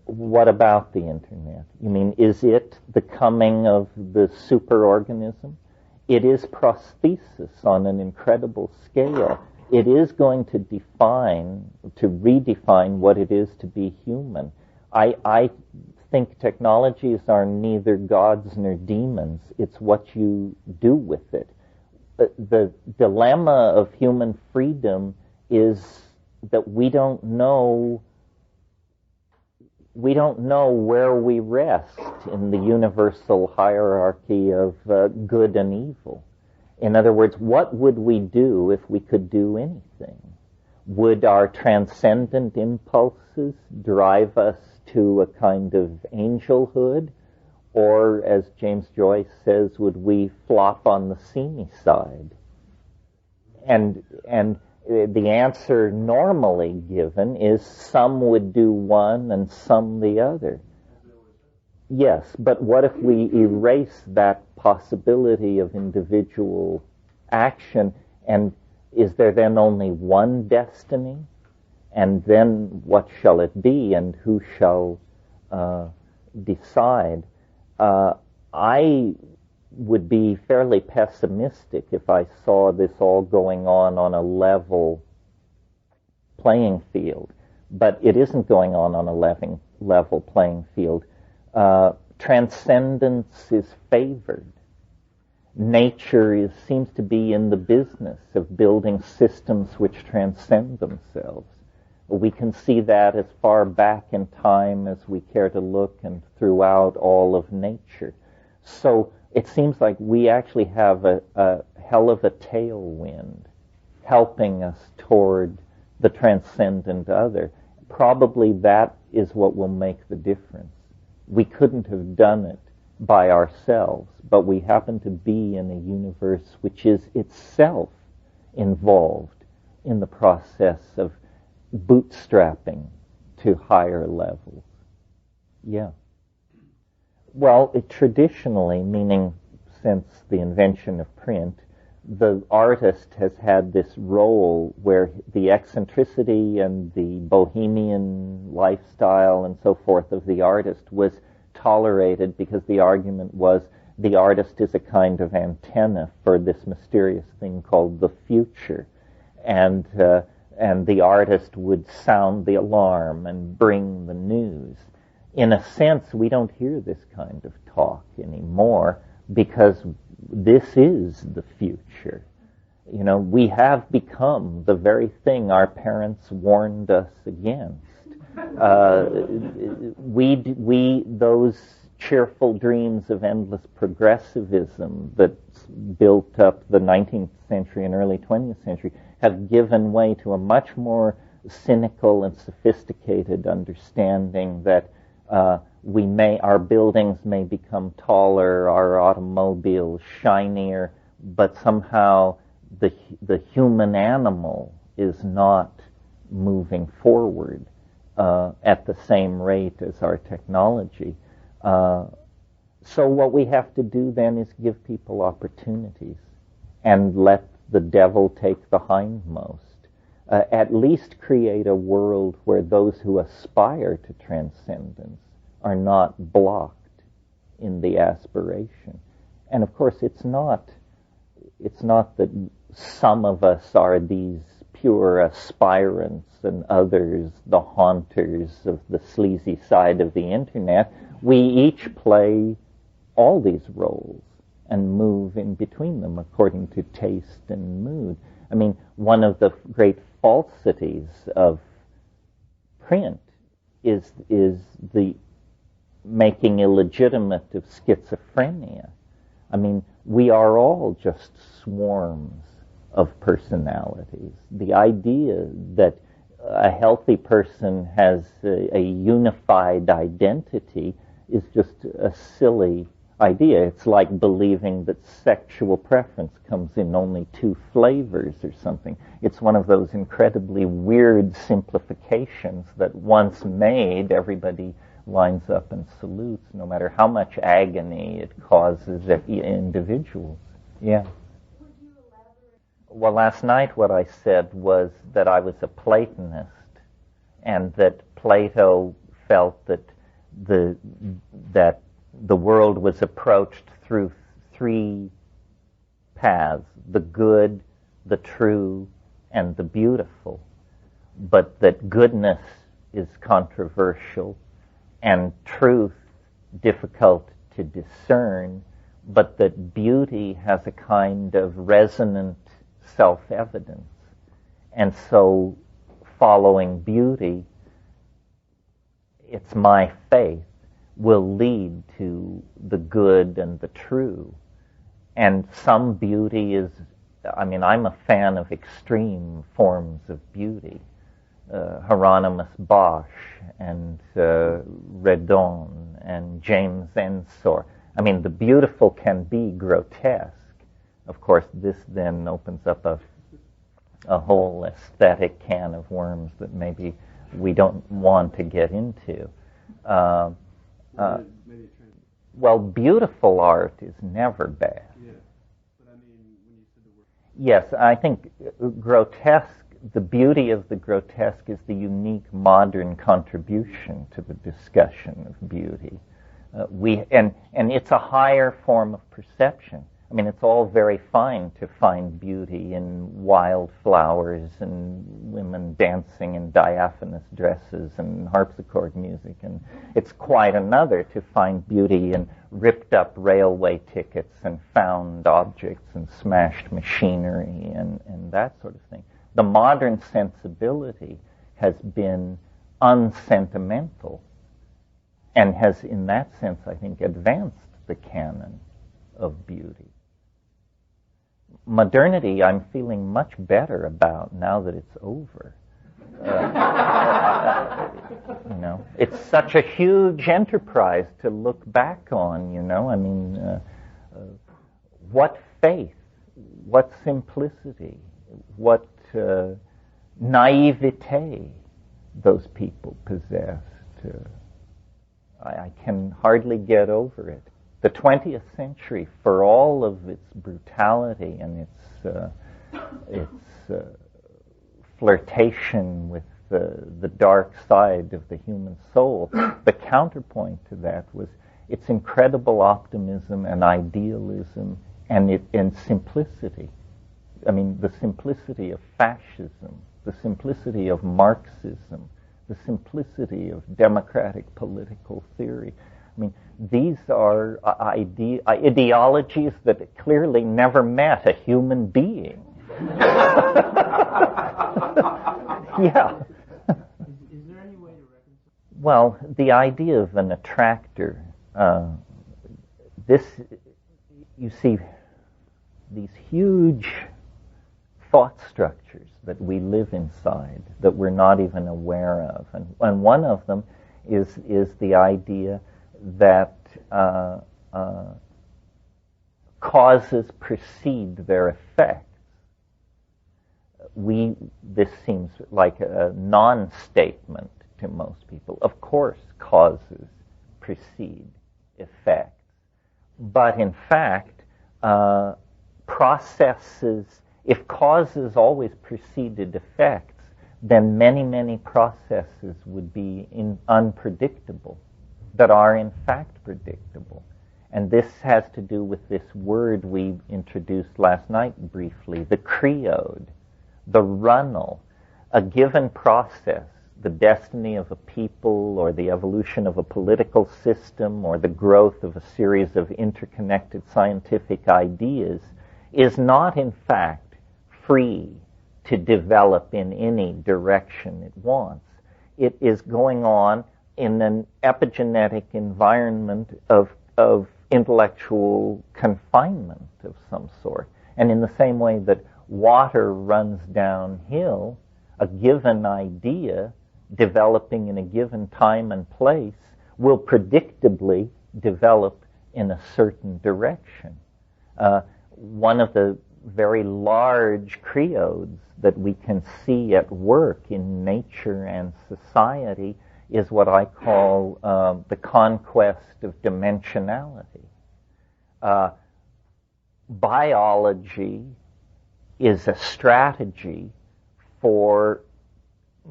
what about the internet? You mean, is it the coming of the superorganism? It is prosthesis on an incredible scale. It is going to redefine what it is to be human. I think technologies are neither gods nor demons. It's what you do with it. The dilemma of human freedom is that we don't know where we rest in the universal hierarchy of good and evil. In other words, what would we do if we could do anything? Would our transcendent impulses drive us to a kind of angelhood? Or, as James Joyce says, would we flop on the seamy side? And the answer normally given is some would do one and some the other. Yes, but what if we erase that possibility of individual action, and is there then only one destiny? And then what shall it be, and who shall decide? I would be fairly pessimistic if I saw this all going on a level playing field. But it isn't going on a level playing field. Transcendence is favored. Nature seems to be in the business of building systems which transcend themselves. We can see that as far back in time as we care to look and throughout all of nature. So it seems like we actually have a hell of a tailwind helping us toward the transcendent other. Probably that is what will make the difference. We couldn't have done it by ourselves, but we happen to be in a universe which is itself involved in the process of bootstrapping to higher levels. Yeah. Well, traditionally, meaning since the invention of print, the artist has had this role where the eccentricity and the bohemian lifestyle and so forth of the artist was tolerated because the argument was the artist is a kind of antenna for this mysterious thing called the future. And the artist would sound the alarm and bring the news. In a sense, we don't hear this kind of talk anymore because this is the future. You know, we have become the very thing our parents warned us against. Those cheerful dreams of endless progressivism that built up the 19th century and early 20th century have given way to a much more cynical and sophisticated understanding that our buildings may become taller, our automobiles shinier, but somehow the human animal is not moving forward at the same rate as our technology. So what we have to do then is give people opportunities and let the devil take the hindmost. At least create a world where those who aspire to transcendence are not blocked in the aspiration. And of course, it's not that some of us are these pure aspirants and others the haunters of the sleazy side of the internet. We each play all these roles and move in between them according to taste and mood. I mean, one of the great falsities of print is the making illegitimate of schizophrenia. I mean, we are all just swarms of personalities. The idea that a healthy person has a unified identity is just a silly idea. It's like believing that sexual preference comes in only 2 flavors or something. It's one of those incredibly weird simplifications that once made, everybody lines up and salutes, no matter how much agony it causes individuals. Yeah. Well, last night what I said was that I was a Platonist, and that Plato felt that the world was approached through 3 paths: the good, the true, and the beautiful. But that goodness is controversial and truth difficult to discern, but that beauty has a kind of resonant self-evidence. And so following beauty, it's my faith, will lead to the good and the true. And some beauty is, I'm a fan of extreme forms of beauty. Hieronymus Bosch and Redon and James Ensor. I mean, the beautiful can be grotesque. Of course, this then opens up a whole aesthetic can of worms that maybe we don't want to get into. Well, beautiful art is never bad. Yeah, but I mean, when you said the word... Yes, I think grotesque, the beauty of the grotesque is the unique modern contribution to the discussion of beauty. And it's a higher form of perception. I mean, it's all very fine to find beauty in wildflowers and women dancing in diaphanous dresses and harpsichord music, and it's quite another to find beauty in ripped up railway tickets and found objects and smashed machinery and that sort of thing. The modern sensibility has been unsentimental and has, in that sense, I think, advanced the canon of beauty. Modernity, I'm feeling much better about now that it's over. It's such a huge enterprise to look back on, I mean, what faith, what simplicity, what naivete those people possessed. I can hardly get over it. The 20th century, for all of its brutality and its flirtation with the dark side of the human soul, the counterpoint to that was its incredible optimism and idealism and simplicity. I mean, the simplicity of fascism, the simplicity of Marxism, the simplicity of democratic political theory. I mean, these are ideologies that clearly never met a human being. Yeah. Is there any way to reconcile? Well, the idea of an attractor, you see, these huge thought structures that we live inside that we're not even aware of. And one of them is the idea that causes precede their effects. This seems like a non-statement to most people. Of course, causes precede effects. But in fact, processes, if causes always preceded effects, then many, many processes would be unpredictable, that are in fact predictable. And this has to do with this word we introduced last night briefly, the creode, the runnel. A given process, the destiny of a people or the evolution of a political system or the growth of a series of interconnected scientific ideas, is not in fact free to develop in any direction it wants. It is going on in an epigenetic environment of intellectual confinement of some sort. And in the same way that water runs downhill, a given idea developing in a given time and place will predictably develop in a certain direction. One of the very large creodes that we can see at work in nature and society is what I call the conquest of dimensionality. Biology is a strategy for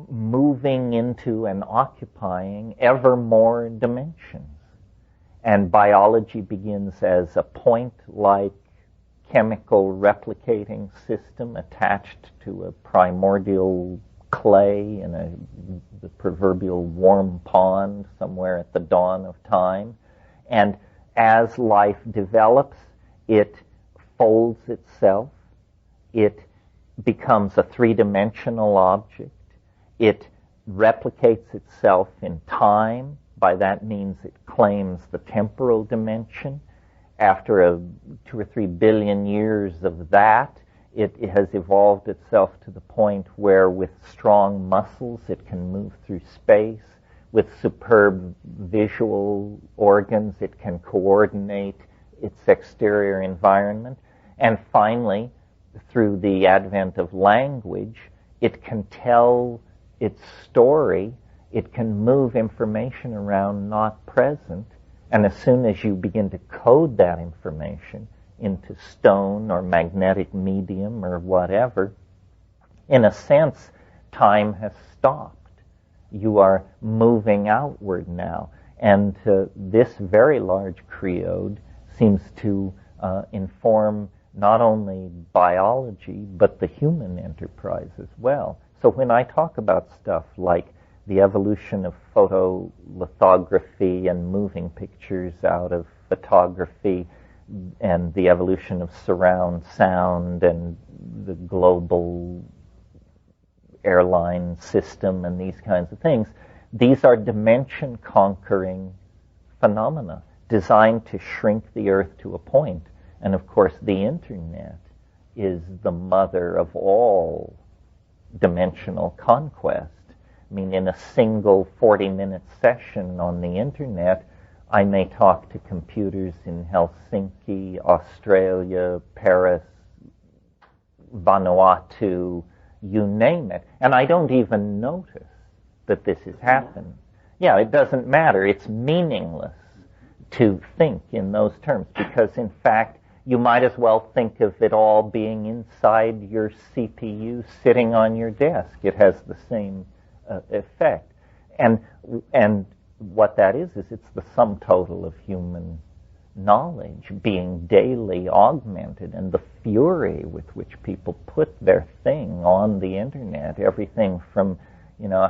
moving into and occupying ever more dimensions. And biology begins as a point-like chemical replicating system attached to a primordial clay in the proverbial warm pond somewhere at the dawn of time. And as life develops, it folds itself. It becomes a three-dimensional object. It replicates itself in time. By that means it claims the temporal dimension. After 2 or 3 billion years of that, it has evolved itself to the point where with strong muscles it can move through space. with superb visual organs. It can coordinate its exterior environment. And finally, through the advent of language, it can tell its story. It can move information around not present. And as soon as you begin to code that information into stone or magnetic medium or whatever, in a sense, time has stopped. You are moving outward now. And this very large creode seems to inform not only biology, but the human enterprise as well. So when I talk about stuff like the evolution of photolithography and moving pictures out of photography, and the evolution of surround sound and the global airline system and these kinds of things, these are dimension-conquering phenomena designed to shrink the Earth to a point. And of course, the Internet is the mother of all dimensional conquest. I mean, in a single 40-minute session on the Internet, I may talk to computers in Helsinki, Australia, Paris, Vanuatu, you name it. And I don't even notice that this has happened. Yeah, it doesn't matter. It's meaningless to think in those terms because, in fact, you might as well think of it all being inside your CPU sitting on your desk. It has the same effect. And what that is it's the sum total of human knowledge being daily augmented, and the fury with which people put their thing on the Internet, everything from,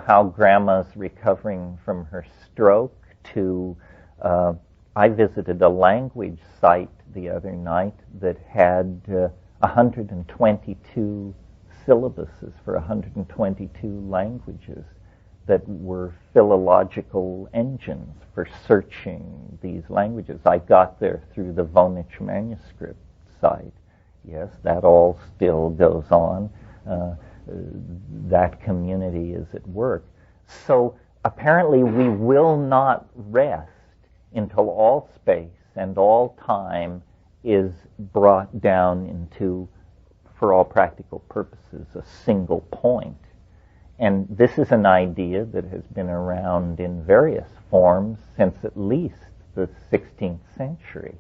how grandma's recovering from her stroke to, I visited a language site the other night that had 122 syllabuses for 122 languages that were philological engines for searching these languages. I got there through the Vonich manuscript site. Yes, that all still goes on. That community is at work. So apparently we will not rest until all space and all time is brought down into, for all practical purposes, a single point. And this is an idea that has been around in various forms since at least the 16th century.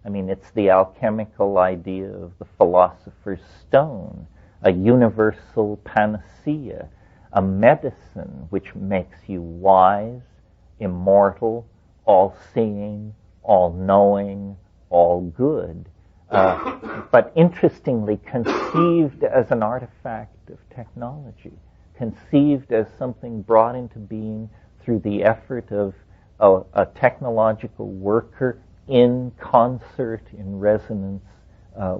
I mean, it's the alchemical idea of the philosopher's stone, a universal panacea, a medicine which makes you wise, immortal, all-seeing, all-knowing, all-good, but interestingly conceived as an artifact of technology, conceived as something brought into being through the effort of a technological worker in concert, in resonance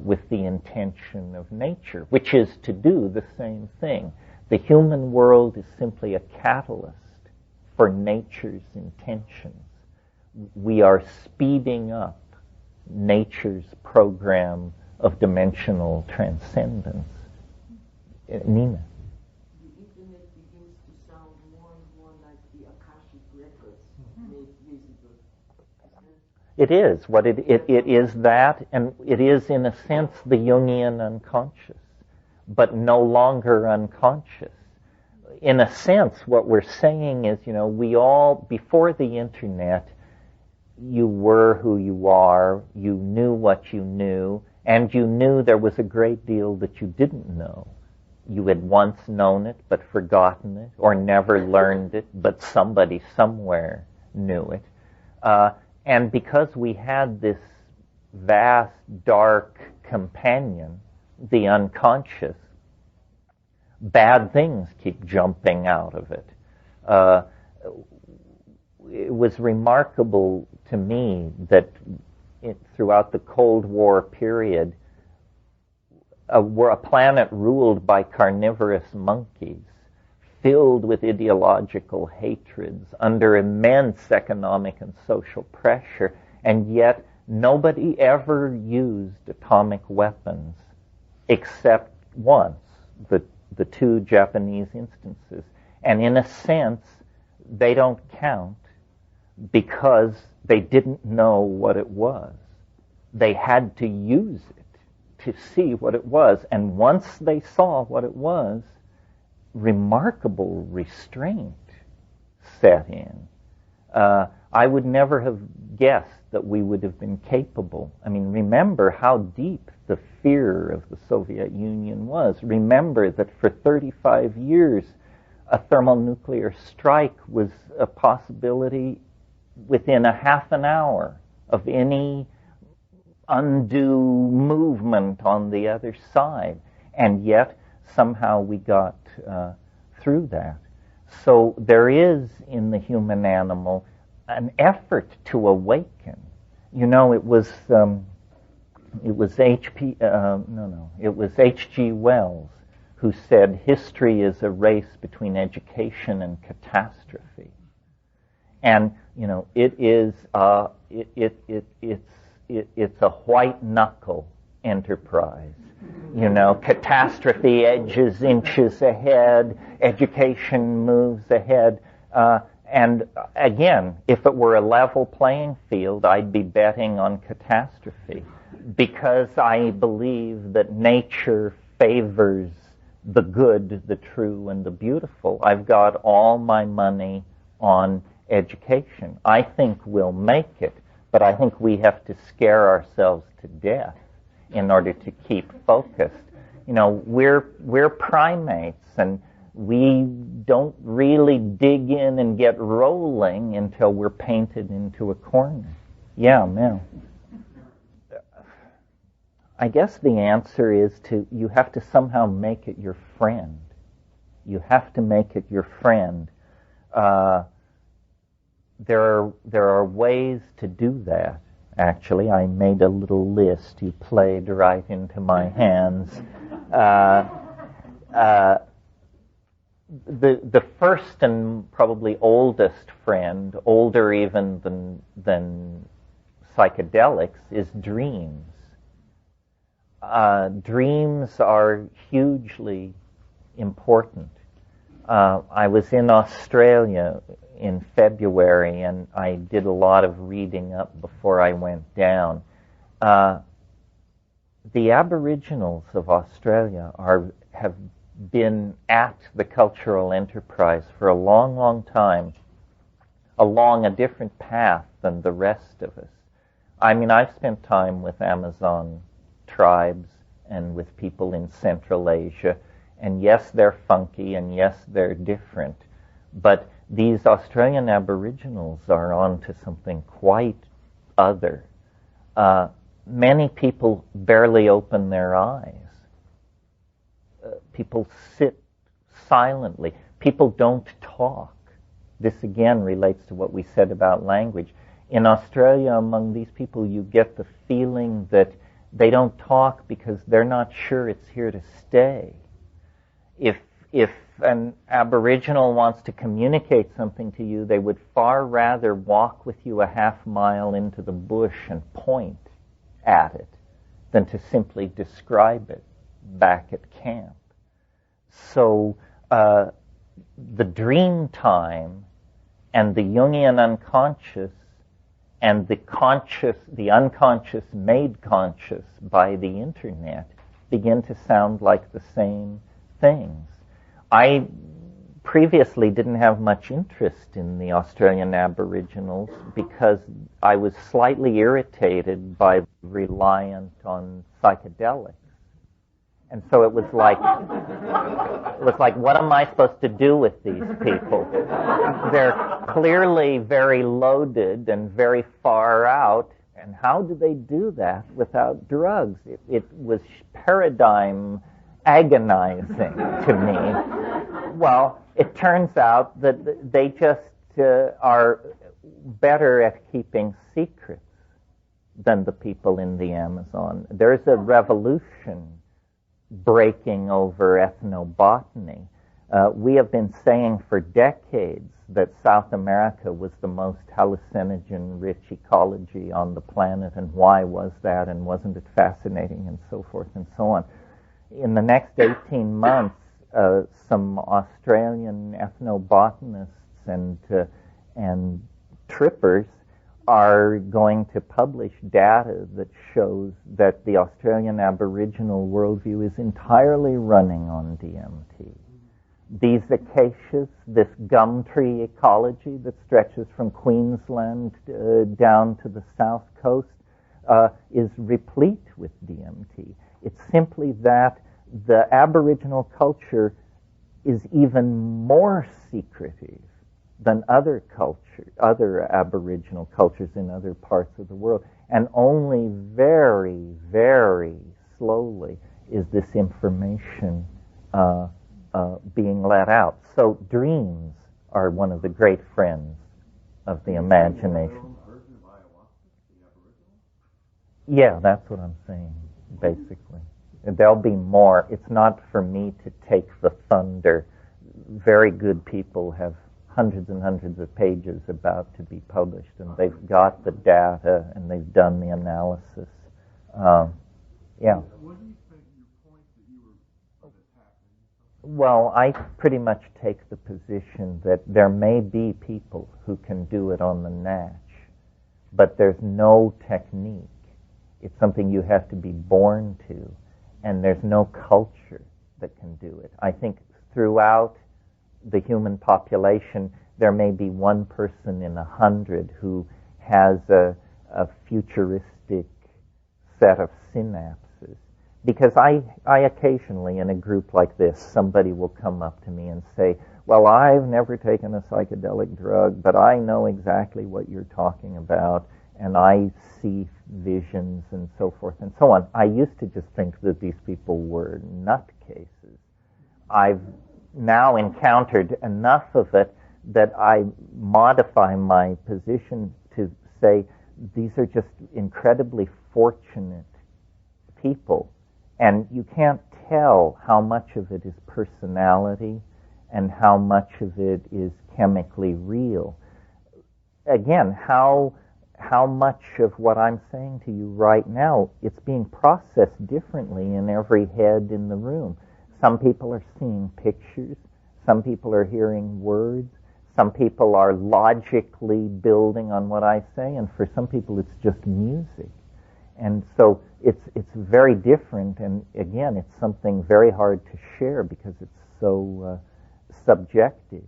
with the intention of nature, which is to do the same thing. The human world is simply a catalyst for nature's intentions. We are speeding up nature's program of dimensional transcendence. Nina? It is. It is that, and it is in a sense the Jungian unconscious, but no longer unconscious. In a sense, what we're saying is, we all, before the Internet, you were who you are, you knew what you knew, and you knew there was a great deal that you didn't know. You had once known it, but forgotten it, or never learned it, but somebody somewhere knew it. And because we had this vast, dark companion, the unconscious, bad things keep jumping out of it. It was remarkable to me that throughout the Cold War period, a planet ruled by carnivorous monkeys, filled with ideological hatreds, under immense economic and social pressure, and yet nobody ever used atomic weapons except once, the two Japanese instances. And in a sense, they don't count because they didn't know what it was. They had to use it to see what it was. And once they saw what it was, remarkable restraint set in. I would never have guessed that we would have been capable. I mean, remember how deep the fear of the Soviet Union was. Remember that for 35 years, a thermonuclear strike was a possibility within a half an hour of any undue movement on the other side. And yet, somehow we got through that. So there is in the human animal an effort to awaken. You know, it was H.G. Wells who said history is a race between education and catastrophe. And you know, it's a white knuckle enterprise. You know, catastrophe edges inches ahead, education moves ahead. And again, if it were a level playing field, I'd be betting on catastrophe because I believe that nature favors the good, the true, and the beautiful. I've got all my money on education. I think we'll make it, but I think we have to scare ourselves to death in order to keep focused. You know, we're primates, and we don't really dig in and get rolling until we're painted into a corner. Yeah, man. I guess the answer is you have to somehow make it your friend. You have to make it your friend. There are ways to do that. Actually, I made a little list. You played right into my hands. The first and probably oldest friend, older even than psychedelics, is dreams. Dreams are hugely important. I was in Australia in February, and I did a lot of reading up before I went down. The Aboriginals of Australia have been at the cultural enterprise for a long, long time, along a different path than the rest of us. I mean, I've spent time with Amazon tribes and with people in Central Asia, and yes, they're funky, and yes, they're different, but these Australian Aboriginals are on to something quite other. Many people barely open their eyes. People sit silently. People don't talk. This again relates to what we said about language. In Australia, among these people, you get the feeling that they don't talk because they're not sure it's here to stay. If an Aboriginal wants to communicate something to you, they would far rather walk with you a half mile into the bush and point at it than to simply describe it back at camp. So the dream time and the Jungian unconscious and the unconscious made conscious by the internet begin to sound like the same things. I previously didn't have much interest in the Australian Aboriginals because I was slightly irritated by reliant on psychedelics. And so it was like, what am I supposed to do with these people? They're clearly very loaded and very far out, and how do they do that without drugs? It was paradigm agonizing to me. Well, it turns out that they just are better at keeping secrets than the people in the Amazon. There's a revolution breaking over ethnobotany. We have been saying for decades that South America was the most hallucinogen-rich ecology on the planet, and why was that, and wasn't it fascinating, and so forth and so on. In the next 18 months, some Australian ethnobotanists and trippers are going to publish data that shows that the Australian Aboriginal worldview is entirely running on DMT. These acacias, this gum tree ecology that stretches from Queensland down to the south coast, is replete with DMT. It's simply that the Aboriginal culture is even more secretive than other Aboriginal cultures in other parts of the world. And only very, very slowly is this information being let out. So dreams are one of the great friends of the imagination. Yeah, that's what I'm saying, basically. There'll be more. It's not for me to take the thunder. Very good people have hundreds and hundreds of pages about to be published, and they've got the data, and they've done the analysis. Yeah. What do you think your point that you were attacking? Well, I pretty much take the position that there may be people who can do it on the natch, but there's no technique. It's something you have to be born to, and there's no culture that can do it. I think throughout the human population, there may be one person in 100 who has a futuristic set of synapses. Because I occasionally, in a group like this, somebody will come up to me and say, well, I've never taken a psychedelic drug, but I know exactly what you're talking about, and I see visions and so forth and so on. I used to just think that these people were nutcases. I've now encountered enough of it that I modify my position to say these are just incredibly fortunate people, and you can't tell how much of it is personality and how much of it is chemically real. Again, how much of what I'm saying to you right now, it's being processed differently in every head in the room. Some people are seeing pictures, some people are hearing words, some people are logically building on what I say, and for some people it's just music. And so it's very different, and again, it's something very hard to share because it's so subjective.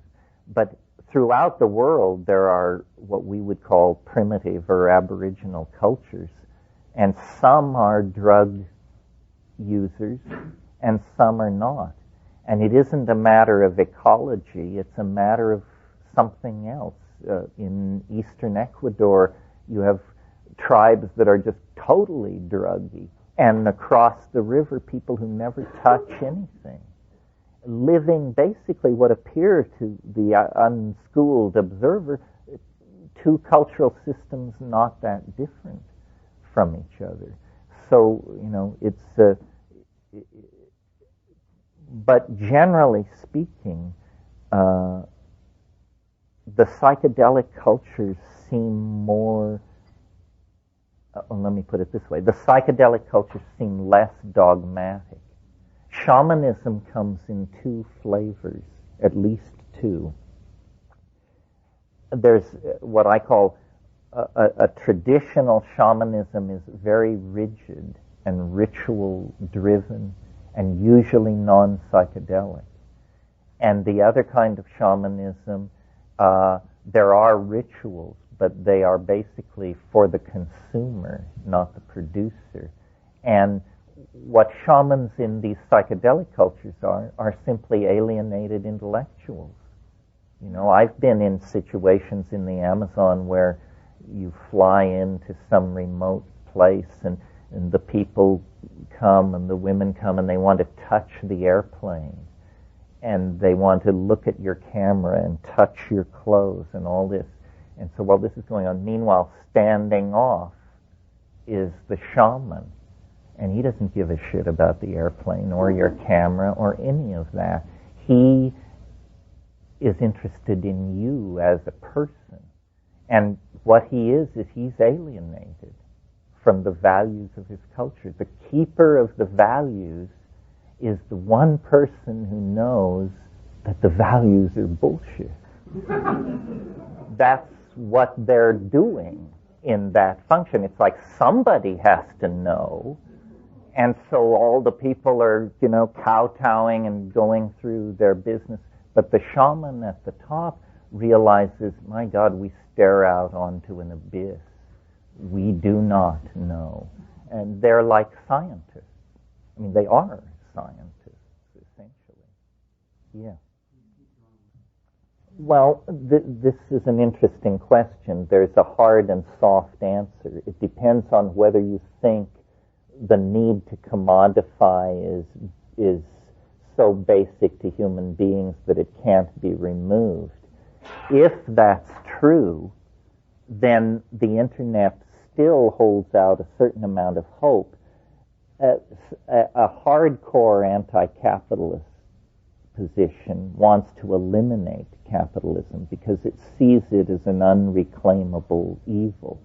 But throughout the world, there are what we would call primitive or aboriginal cultures, and some are drug users, and some are not. And it isn't a matter of ecology, it's a matter of something else. In eastern Ecuador, you have tribes that are just totally druggy, and across the river, people who never touch anything, living basically what appear to the unschooled observer, two cultural systems not that different from each other. So, it's but generally speaking, the psychedelic cultures seem more, let me put it this way, the psychedelic cultures seem less dogmatic. Shamanism comes in two flavors, at least two. There's what I call a traditional shamanism is very rigid and ritual-driven and usually non-psychedelic. And the other kind of shamanism, there are rituals, but they are basically for the consumer, not the producer. And what shamans in these psychedelic cultures are simply alienated intellectuals. I've been in situations in the Amazon where you fly into some remote place and the people come and the women come and they want to touch the airplane and they want to look at your camera and touch your clothes and all this. And so while this is going on, meanwhile, standing off is the shaman. And he doesn't give a shit about the airplane or your camera or any of that. He is interested in you as a person. And what he is he's alienated from the values of his culture. The keeper of the values is the one person who knows that the values are bullshit. That's what they're doing in that function. It's like somebody has to know, and so all the people are, kowtowing and going through their business. But the shaman at the top realizes, my God, we stare out onto an abyss. We do not know. And they're like scientists. I mean, they are scientists, essentially. Yeah. Well, this is an interesting question. There's a hard and soft answer. It depends on whether you think the need to commodify is so basic to human beings that it can't be removed. If that's true, then the Internet still holds out a certain amount of hope. A hardcore anti-capitalist position wants to eliminate capitalism because it sees it as an unreclaimable evil.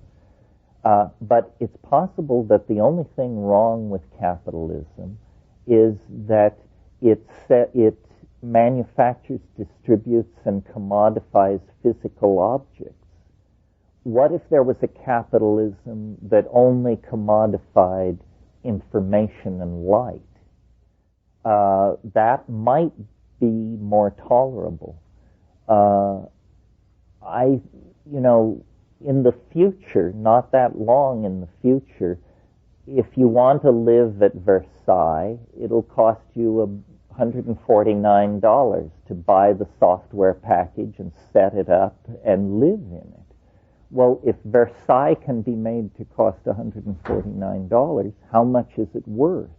But it's possible that the only thing wrong with capitalism is that it manufactures, distributes, and commodifies physical objects. What if there was a capitalism that only commodified information and light? That might be more tolerable. In the future, not that long in the future, if you want to live at Versailles, it'll cost you $149 to buy the software package and set it up and live in it. Well, if Versailles can be made to cost $149, how much is it worth?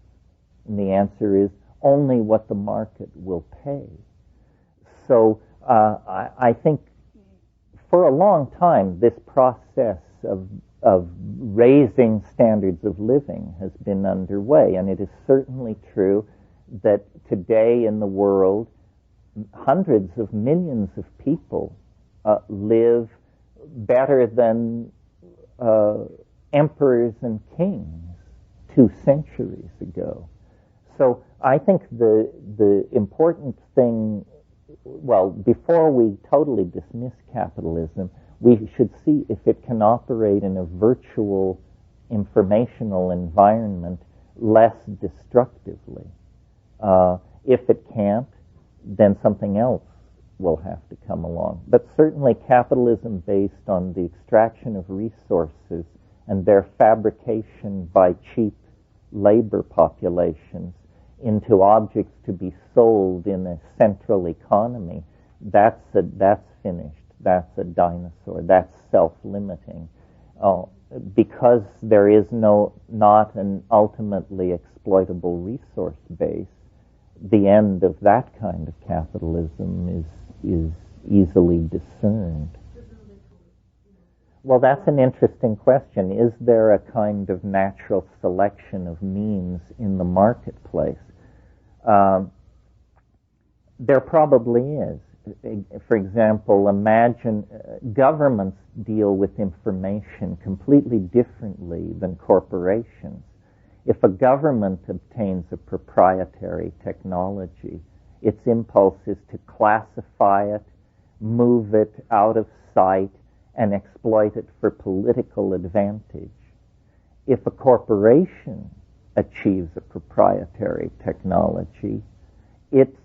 And the answer is only what the market will pay. So I think for a long time this process of raising standards of living has been underway, and it is certainly true that today in the world hundreds of millions of people live better than emperors and kings 2 centuries ago. So I think the important thing, well, before we totally dismiss capitalism, we should see if it can operate in a virtual informational environment less destructively. If it can't, then something else will have to come along. But certainly capitalism based on the extraction of resources and their fabrication by cheap labor populations into objects to be sold in a central economy, that's finished. That's a dinosaur. That's self-limiting. Because there is not an ultimately exploitable resource base, the end of that kind of capitalism is easily discerned. Well, that's an interesting question. Is there a kind of natural selection of means in the marketplace? There probably is. For example, imagine governments deal with information completely differently than corporations. If a government obtains a proprietary technology, its impulse is to classify it, move it out of sight, and exploit it for political advantage. If a corporation achieves a proprietary technology, it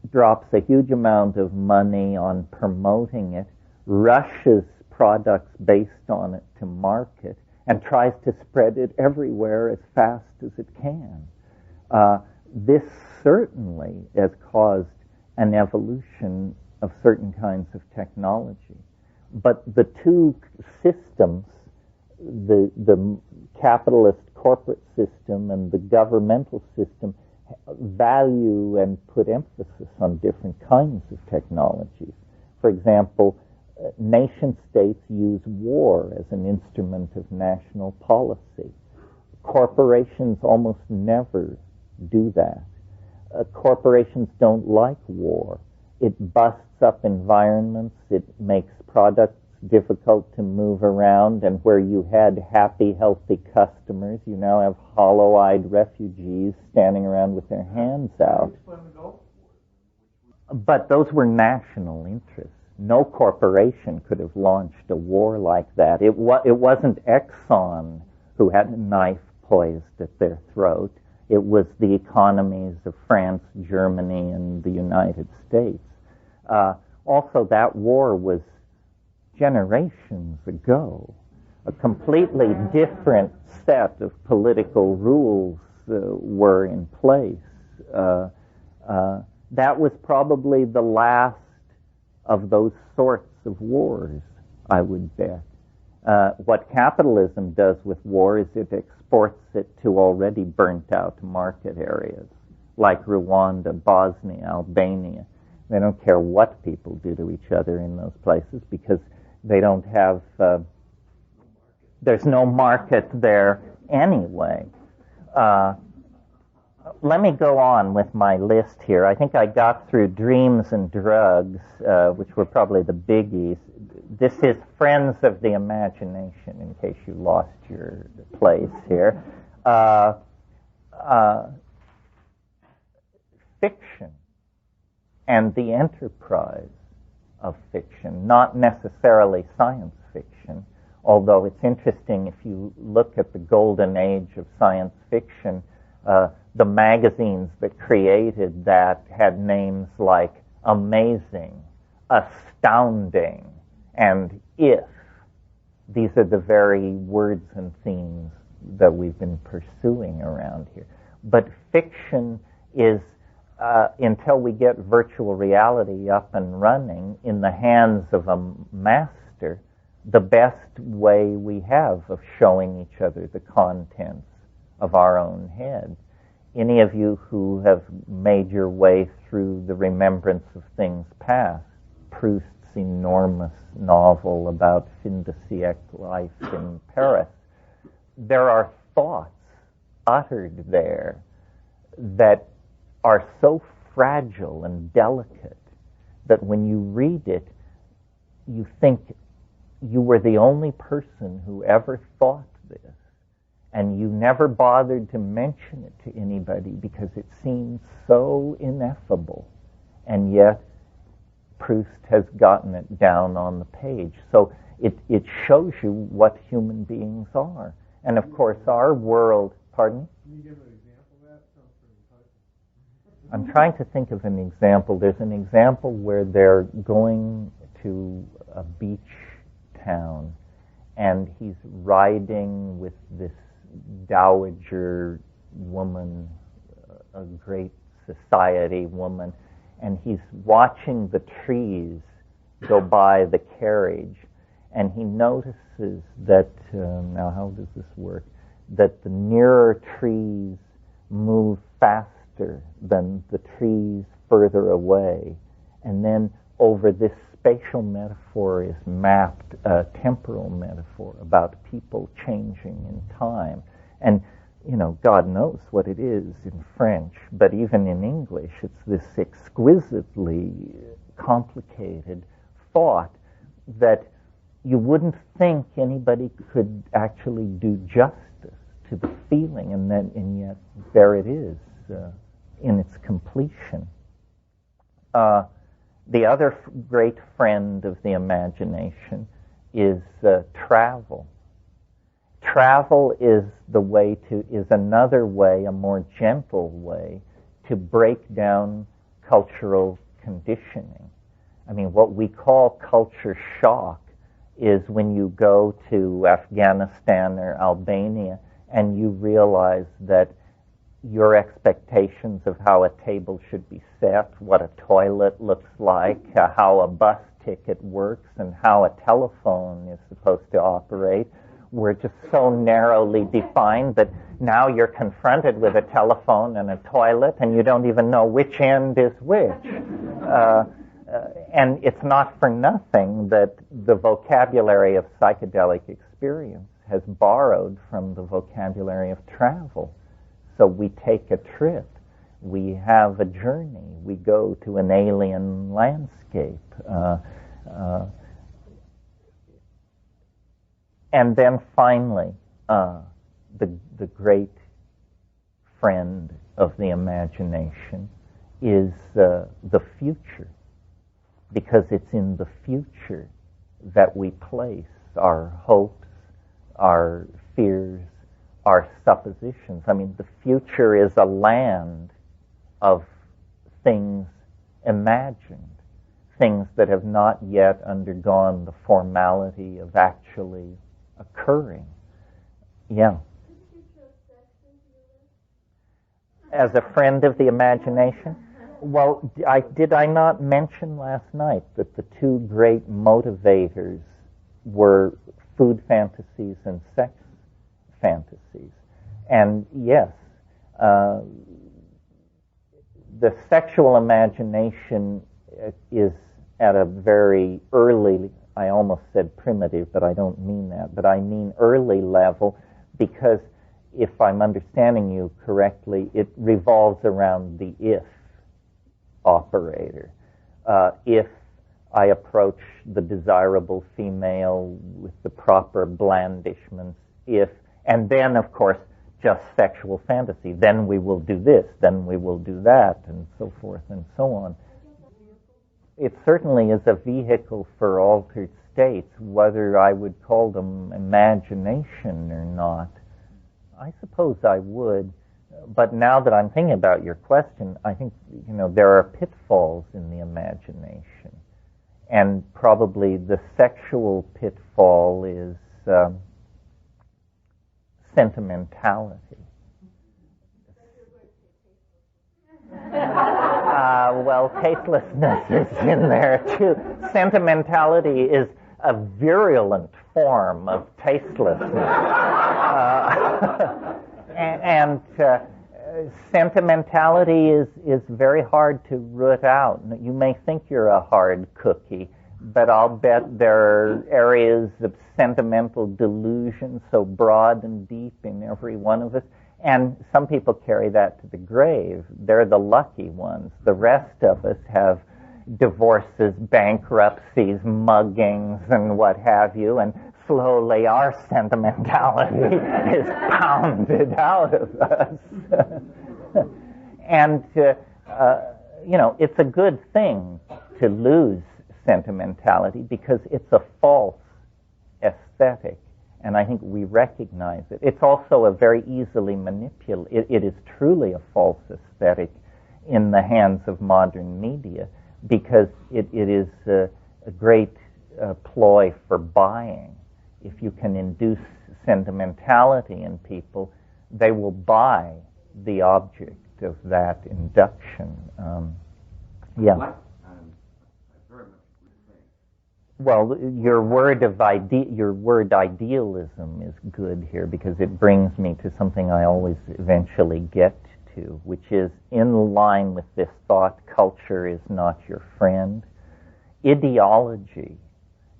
drops a huge amount of money on promoting it, rushes products based on it to market, and tries to spread it everywhere as fast as it can. This certainly has caused an evolution of certain kinds of technology. But the two systems, the capitalist corporate system and the governmental system, value and put emphasis on different kinds of technologies. For example, nation-states use war as an instrument of national policy. Corporations almost never do that. Corporations don't like war. It busts up environments, it makes products difficult to move around, and where you had happy, healthy customers, you now have hollow-eyed refugees standing around with their hands out. But those were national interests. No corporation could have launched a war like that. It wasn't Exxon who had a knife poised at their throat. It was the economies of France, Germany, and the United States. Also, that war was generations ago. A completely different set of political rules were in place. That was probably the last of those sorts of wars, I would bet. What capitalism does with war is it exports it to already burnt out market areas, like Rwanda, Bosnia, Albania. They don't care what people do to each other in those places because they don't have, there's no market there anyway. Let me go on with my list here. I think I got through dreams and drugs, which were probably the biggies. This is Friends of the Imagination, in case you lost your place here. Fiction and the enterprise of fiction, not necessarily science fiction, although it's interesting if you look at the golden age of science fiction, the magazines that created that had names like Amazing, Astounding, and If. These are the very words and themes that we've been pursuing around here. But fiction is, until we get virtual reality up and running in the hands of a master, the best way we have of showing each other the contents of our own head. Any of you who have made your way through the Remembrance of Things Past, Proust's enormous novel about fin de siècle life in Paris, there are thoughts uttered there that are so fragile and delicate that when you read it, you think you were the only person who ever thought this, and you never bothered to mention it to anybody because it seemed so ineffable, and yet Proust has gotten it down on the page. So it shows you what human beings are. And of course our world, pardon? Can you give an example of that? Sounds pretty enticing. I'm trying to think of an example. There's an example where they're going to a beach town, and he's riding with this dowager woman, a great society woman, and he's watching the trees go by the carriage, and he notices that, now how does this work, that the nearer trees move faster than the trees further away, and then over this spatial metaphor is mapped a temporal metaphor about people changing in time. And, you know, God knows what it is in French, but even in English, it's this exquisitely complicated thought that you wouldn't think anybody could actually do justice to the feeling, and yet there it is in its completion. The other great friend of the imagination is travel. Travel is another way, a more gentle way, to break down cultural conditioning. I mean, what we call culture shock is when you go to Afghanistan or Albania and you realize that your expectations of how a table should be set, what a toilet looks like, how a bus ticket works, and how a telephone is supposed to operate were just so narrowly defined that now you're confronted with a telephone and a toilet and you don't even know which end is which. And it's not for nothing that the vocabulary of psychedelic experience has borrowed from the vocabulary of travel. So we take a trip, we have a journey, we go to an alien landscape. And then finally, the great friend of the imagination is the future. because it's in the future that we place our hopes, our fears, our suppositions. I mean, the future is a land of things imagined, things that have not yet undergone the formality of actually occurring. Yeah. As a friend of the imagination? Well, did I not mention last night that the two great motivators were food fantasies and sex fantasies? And yes, the sexual imagination is at a very early, I almost said primitive, but I don't mean that, but I mean early level, because if I'm understanding you correctly, it revolves around the if operator. If I approach the desirable female with the proper blandishments, and then, of course, just sexual fantasy. Then we will do this, then we will do that, and so forth and so on. It certainly is a vehicle for altered states, whether I would call them imagination or not. I suppose I would. But now that I'm thinking about your question, I think, there are pitfalls in the imagination. And probably the sexual pitfall is sentimentality. Well, tastelessness is in there too. Sentimentality is a virulent form of tastelessness. And sentimentality is very hard to root out. You may think you're a hard cookie, but I'll bet there are areas of sentimental delusion so broad and deep in every one of us. And some people carry that to the grave. They're the lucky ones. The rest of us have divorces, bankruptcies, muggings, and what have you, and slowly our sentimentality is pounded out of us. And, it's a good thing to lose sentimentality because it's a false aesthetic. And I think we recognize it. It's also a very easily manipulated. It is truly a false aesthetic in the hands of modern media because it is a great ploy for buying. If you can induce sentimentality in people, they will buy the object of that induction. Yeah. Well, your word idealism is good here because it brings me to something I always eventually get to, which is in line with this thought: culture is not your friend. Ideology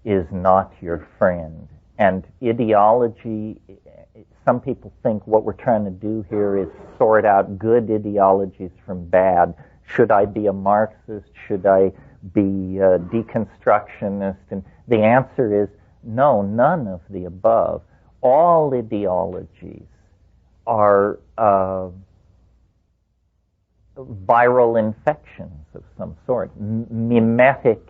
is not your friend. And ideology, some people think what we're trying to do here is sort out good ideologies from bad. Should I be a Marxist? Should I be a deconstructionist? And the answer is no, none of the above. All ideologies are viral infections of some sort, mimetic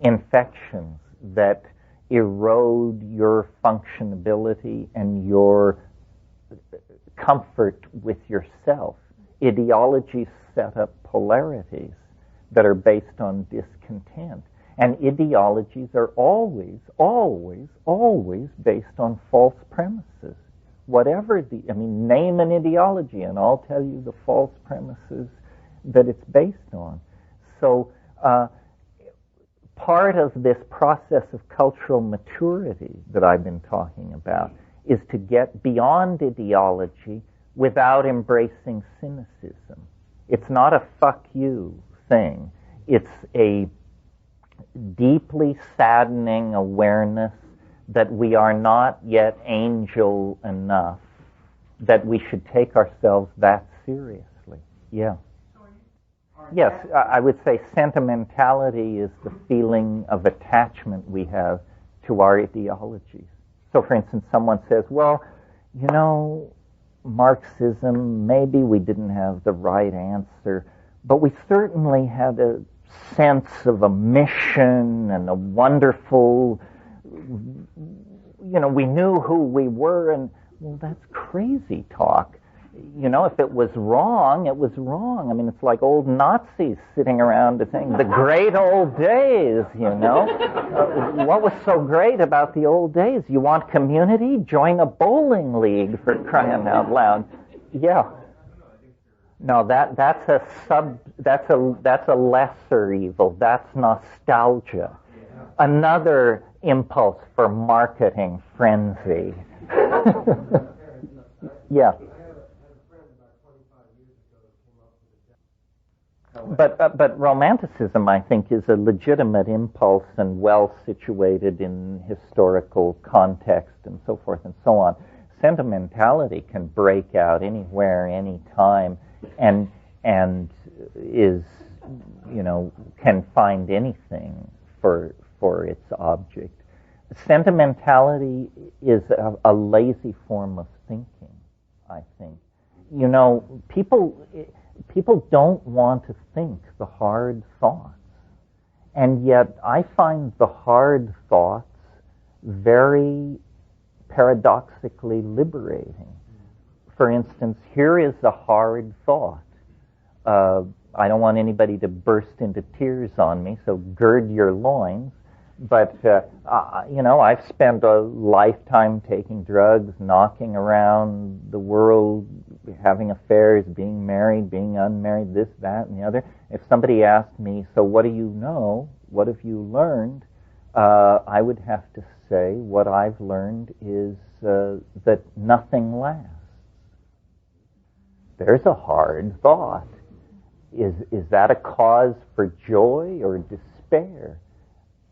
infections that erode your functionability and your comfort with yourself. Ideologies set up polarities that are based on discontent. And ideologies are always, always, always based on false premises. Name an ideology and I'll tell you the false premises that it's based on. So, part of this process of cultural maturity that I've been talking about is to get beyond ideology without embracing cynicism. It's not a fuck you thing. It's a deeply saddening awareness that we are not yet angel enough, that we should take ourselves that seriously. Yeah. Yes, I would say sentimentality is the feeling of attachment we have to our ideologies. So, for instance, someone says, well, Marxism, maybe we didn't have the right answer, but we certainly had a sense of a mission and a wonderful, we knew who we were, and, well, that's crazy talk. If it was wrong, it was wrong. I mean, it's like old Nazis sitting around saying, the great old days, what was so great about the old days? You want community? Join a bowling league, for crying out loud. Yeah. No, that's a lesser evil. That's nostalgia. Another impulse for marketing frenzy. Yeah. But romanticism, I think, is a legitimate impulse and well situated in historical context and so forth and so on. Sentimentality can break out anywhere, anytime, and is, can find anything for its object. Sentimentality is a lazy form of thinking, I think. People don't want to think the hard thoughts. And yet I find the hard thoughts very paradoxically liberating. For instance, here is a hard thought. I don't want anybody to burst into tears on me, so gird your loins. But, I've spent a lifetime taking drugs, knocking around the world, having affairs, being married, being unmarried, this, that, and the other. If somebody asked me, so what do you know? What have you learned? I would have to say what I've learned is that nothing lasts. There's a hard thought. Is that a cause for joy or despair?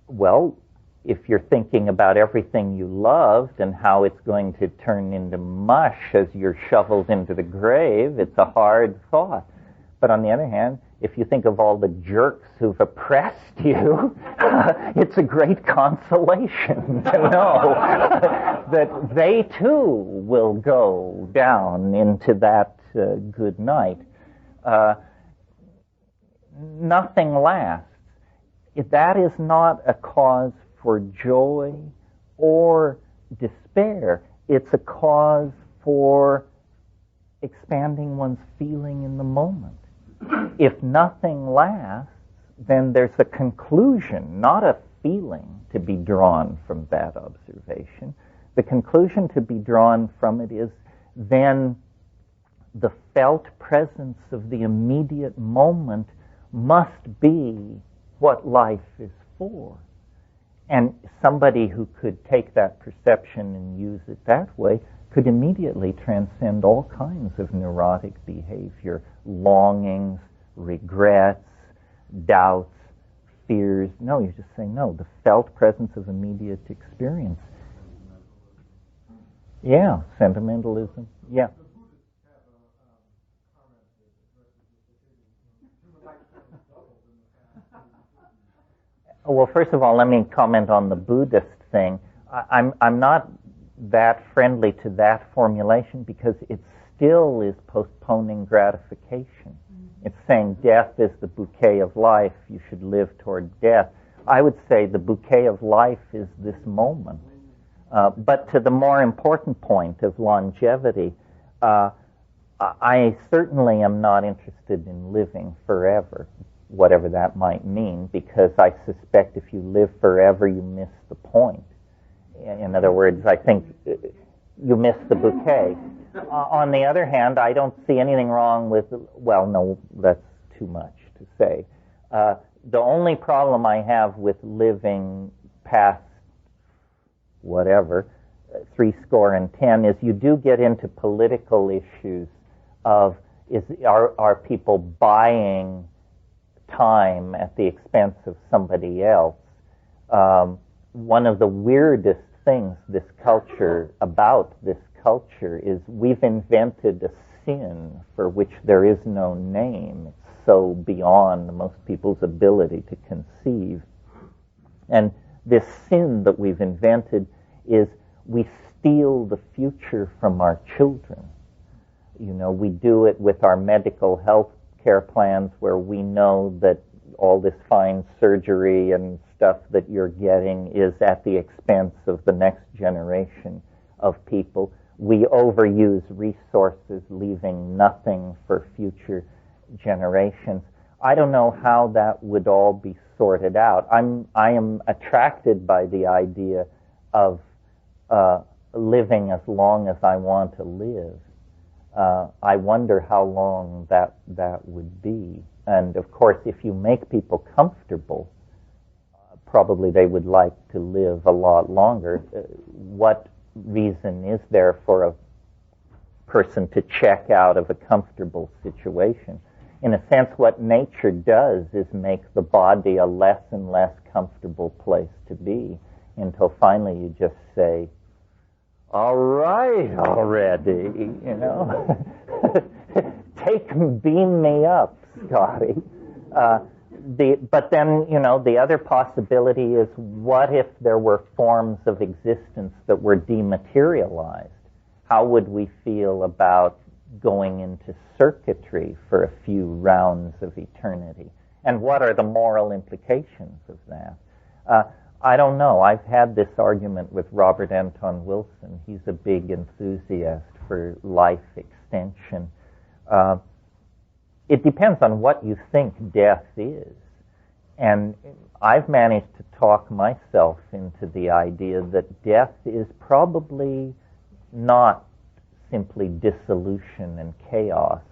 Well, if you're thinking about everything you loved and how it's going to turn into mush as you're shoveled into the grave, it's a hard thought. But on the other hand, if you think of all the jerks who've oppressed you, it's a great consolation to know that they too will go down into that good night. Nothing lasts. If that is not a cause for joy or despair, it's a cause for expanding one's feeling in the moment. If nothing lasts, then there's a conclusion, not a feeling, to be drawn from that observation. The conclusion to be drawn from it is then the felt presence of the immediate moment must be what life is for. And somebody who could take that perception and use it that way could immediately transcend all kinds of neurotic behavior, longings, regrets, doubts, fears. No, you just say no, the felt presence of immediate experience. Yeah, sentimentalism. Yeah. Well, first of all, let me comment on the Buddhist thing. I'm not that friendly to that formulation because it still is postponing gratification. It's saying death is the bouquet of life. You should live toward death. I would say the bouquet of life is this moment. But to the more important point of longevity, I certainly am not interested in living forever, whatever that might mean, because I suspect if you live forever, you miss the point. In other words, I think you miss the bouquet. On the other hand, I don't see anything wrong with, well, no, that's too much to say. The only problem I have with living past whatever, 70 is you do get into political issues of, are people buying time at the expense of somebody else? One of the weirdest things about this culture is we've invented a sin for which there is no name. It's so beyond most people's ability to conceive. And this sin that we've invented is we steal the future from our children. We do it with our medical health care plans where we know that all this fine surgery and stuff that you're getting is at the expense of the next generation of people. We overuse resources, leaving nothing for future generations. I don't know how that would all be sorted out. I am attracted by the idea of living as long as I want to live. I wonder how long that would be. And of course, if you make people comfortable, probably they would like to live a lot longer. What reason is there for a person to check out of a comfortable situation? In a sense, what nature does is make the body a less and less comfortable place to be, until finally you just say, all right already, beam me up, Scotty. But then, the other possibility is, what if there were forms of existence that were dematerialized? How would we feel about going into circuitry for a few rounds of eternity? And what are the moral implications of that? I don't know. I've had this argument with Robert Anton Wilson. He's a big enthusiast for life extension. It depends on what you think death is. And I've managed to talk myself into the idea that death is probably not simply dissolution and chaos,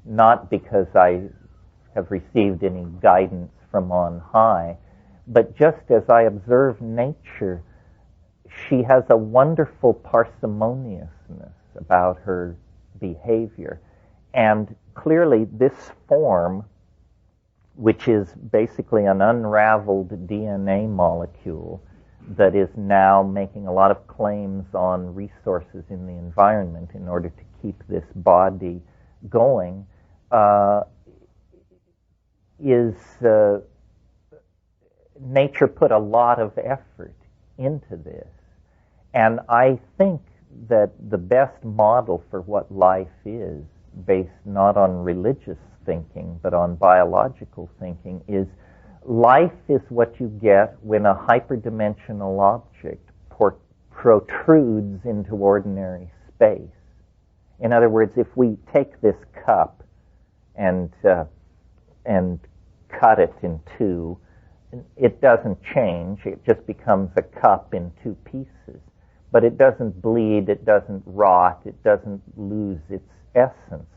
not because I have received any guidance from on high, but just as I observe nature, she has a wonderful parsimoniousness about her behavior. And clearly this form, which is basically an unraveled DNA molecule that is now making a lot of claims on resources in the environment in order to keep this body going, nature put a lot of effort into this. And I think that the best model for what life is, based not on religious thinking, but on biological thinking, is life is what you get when a hyperdimensional object protrudes into ordinary space. In other words, if we take this cup and cut it in two, it doesn't change. It just becomes a cup in two pieces. But it doesn't bleed, it doesn't rot, it doesn't lose its essence.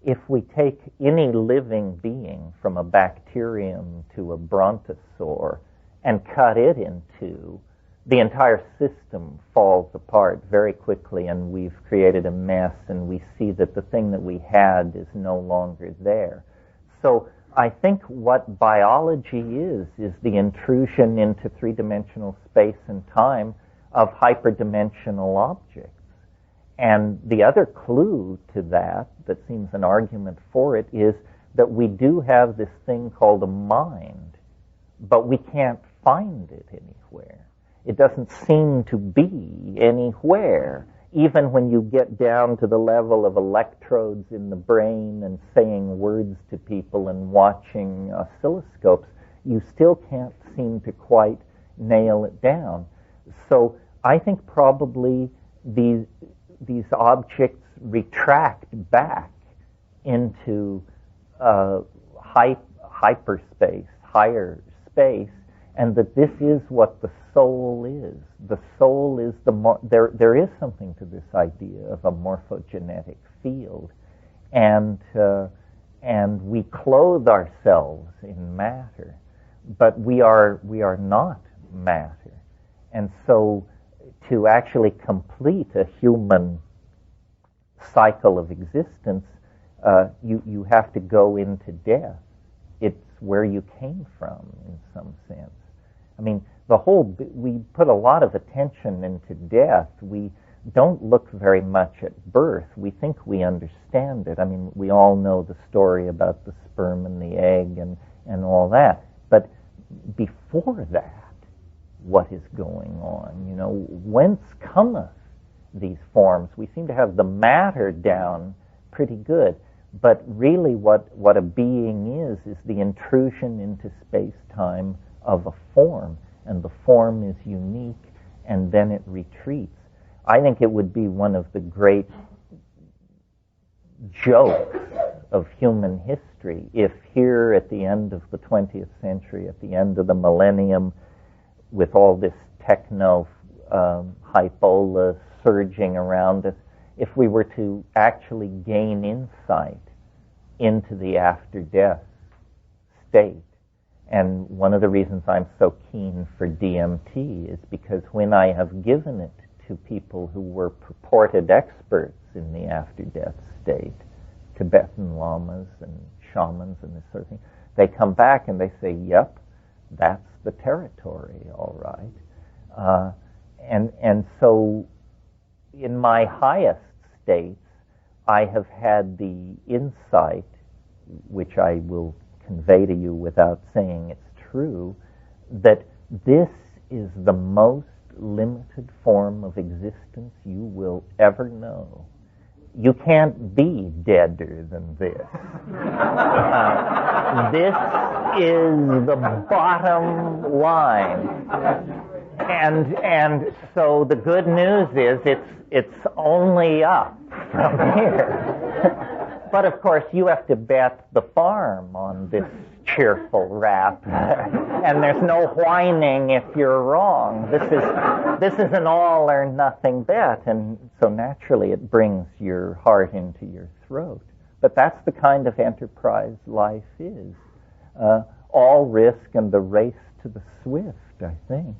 If we take any living being, from a bacterium to a brontosaur, and cut it in two, the entire system falls apart very quickly, and we've created a mess, and we see that the thing that we had is no longer there. So I think what biology is the intrusion into three-dimensional space and time of hyperdimensional objects. And the other clue to that seems an argument for it, is that we do have this thing called a mind, but we can't find it anywhere. It doesn't seem to be anywhere. Even when you get down to the level of electrodes in the brain and saying words to people and watching oscilloscopes, you still can't seem to quite nail it down. So I think probably these objects retract back into hyperspace, higher space, and that this is what the soul is. The soul is there is something to this idea of a morphogenetic field, and we clothe ourselves in matter, but we are not matter, and so to actually complete a human cycle of existence, you have to go into death. It's where you came from, in some sense. I mean, we put a lot of attention into death. We don't look very much at birth. We think we understand it. I mean, we all know the story about the sperm and the egg and all that. But before that, what is going on? Whence cometh these forms? We seem to have the matter down pretty good. But really what a being is the intrusion into space-time of a form, and the form is unique, and then it retreats. I think it would be one of the great jokes of human history if here at the end of the 20th century, at the end of the millennium, with all this techno hypola surging around us, if we were to actually gain insight into the after-death state. And one of the reasons I'm so keen for DMT is because when I have given it to people who were purported experts in the after-death state, Tibetan lamas and shamans and this sort of thing, they come back and they say, yep, that's the territory, all right. And so in my highest states, I have had the insight, which I will convey to you without saying it's true, that this is the most limited form of existence you will ever know. You can't be deader than this. This is the bottom line. And so the good news is it's only up from here. But of course you have to bet the farm on this cheerful rap. And there's no whining if you're wrong. This is an all or nothing bet, and so naturally it brings your heart into your throat. But that's the kind of enterprise life is. All risk and the race to the swift, I think.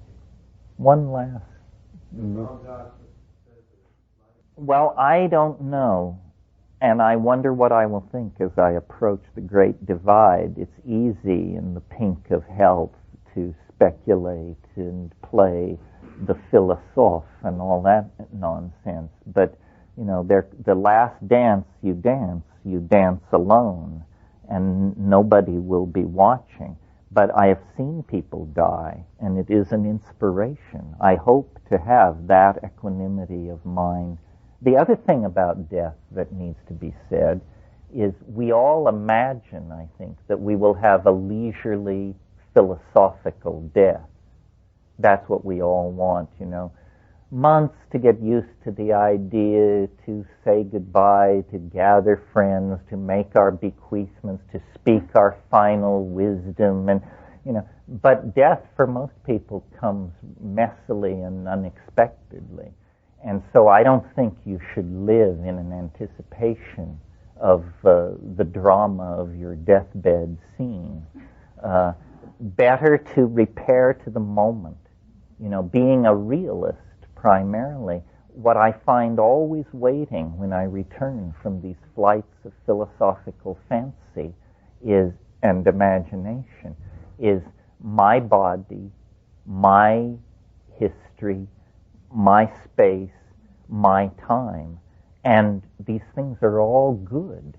One last. Well, I don't know. And I wonder what I will think as I approach the great divide. It's easy in the pink of health to speculate and play the philosophe and all that nonsense. But, you know, the last dance you dance alone, and nobody will be watching. But I have seen people die, and it is an inspiration. I hope to have that equanimity of mind. The other thing about death that needs to be said is we all imagine, I think, that we will have a leisurely philosophical death. That's what we all want, you know. Months to get used to the idea, to say goodbye, to gather friends, to make our bequeathments, to speak our final wisdom, and, you know. But death for most people comes messily and unexpectedly. And so I don't think you should live in an anticipation of the drama of your deathbed scene. Better to repair to the moment. You know, being a realist primarily, what I find always waiting when I return from these flights of philosophical fancy and imagination is my body, my history, my space, my time. And these things are all good.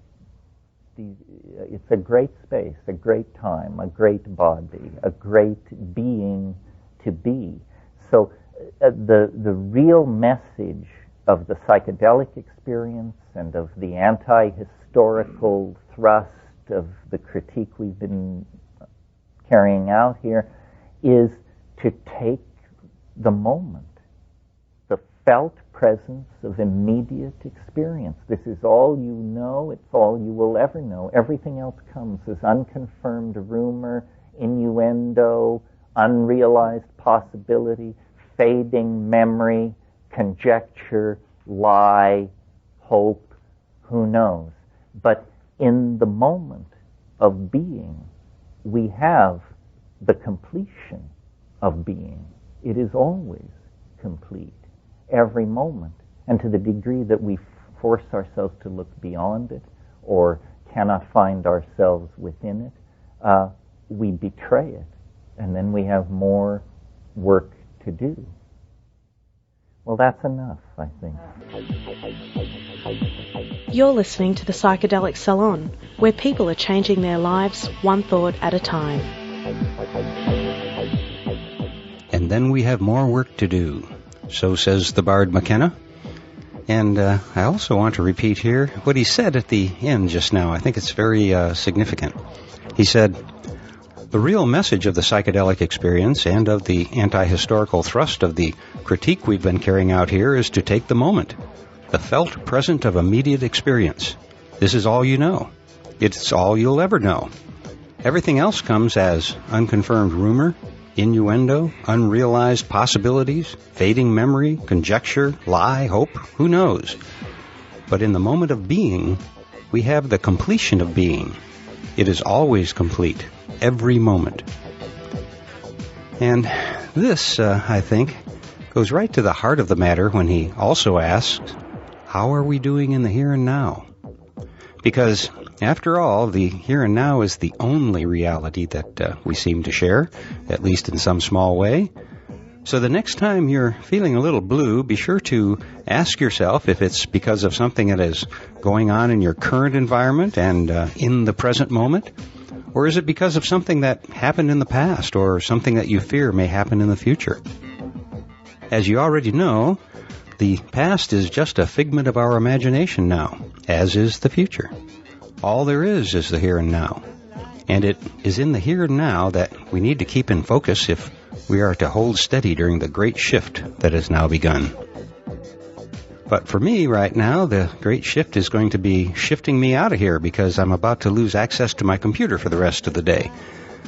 It's a great space, a great time, a great body, a great being to be. So the real message of the psychedelic experience and of the anti-historical thrust of the critique we've been carrying out here is to take the moment, the felt presence of immediate experience. This is all you know, it's all you will ever know. Everything else comes as unconfirmed rumor, innuendo, unrealized possibility, fading memory, conjecture, lie, hope, who knows. But in the moment of being, we have the completion of being. It is always complete, every moment. And to the degree that we force ourselves to look beyond it or cannot find ourselves within it, we betray it. And then we have more work to do. Well, that's enough, I think. You're listening to the Psychedelic Salon, where people are changing their lives one thought at a time. And then we have more work to do. So says the bard McKenna. And I also want to repeat here what he said at the end just now. I think it's very significant. He said, "The real message of the psychedelic experience and of the anti-historical thrust of the critique we've been carrying out here is to take the moment, the felt present of immediate experience. This is all you know. It's all you'll ever know. Everything else comes as unconfirmed rumor, innuendo, unrealized possibilities, fading memory, conjecture, lie, hope, who knows? But in the moment of being, we have the completion of being. It is always complete, every moment." And this, I think, goes right to the heart of the matter when he also asks, how are we doing in the here and now? Because, after all, the here and now is the only reality that we seem to share, at least in some small way. So the next time you're feeling a little blue, be sure to ask yourself if it's because of something that is going on in your current environment and in the present moment, or is it because of something that happened in the past or something that you fear may happen in the future? As you already know, the past is just a figment of our imagination now, as is the future. All there is the here and now. And it is in the here and now that we need to keep in focus if we are to hold steady during the great shift that has now begun. But for me right now, the great shift is going to be shifting me out of here because I'm about to lose access to my computer for the rest of the day.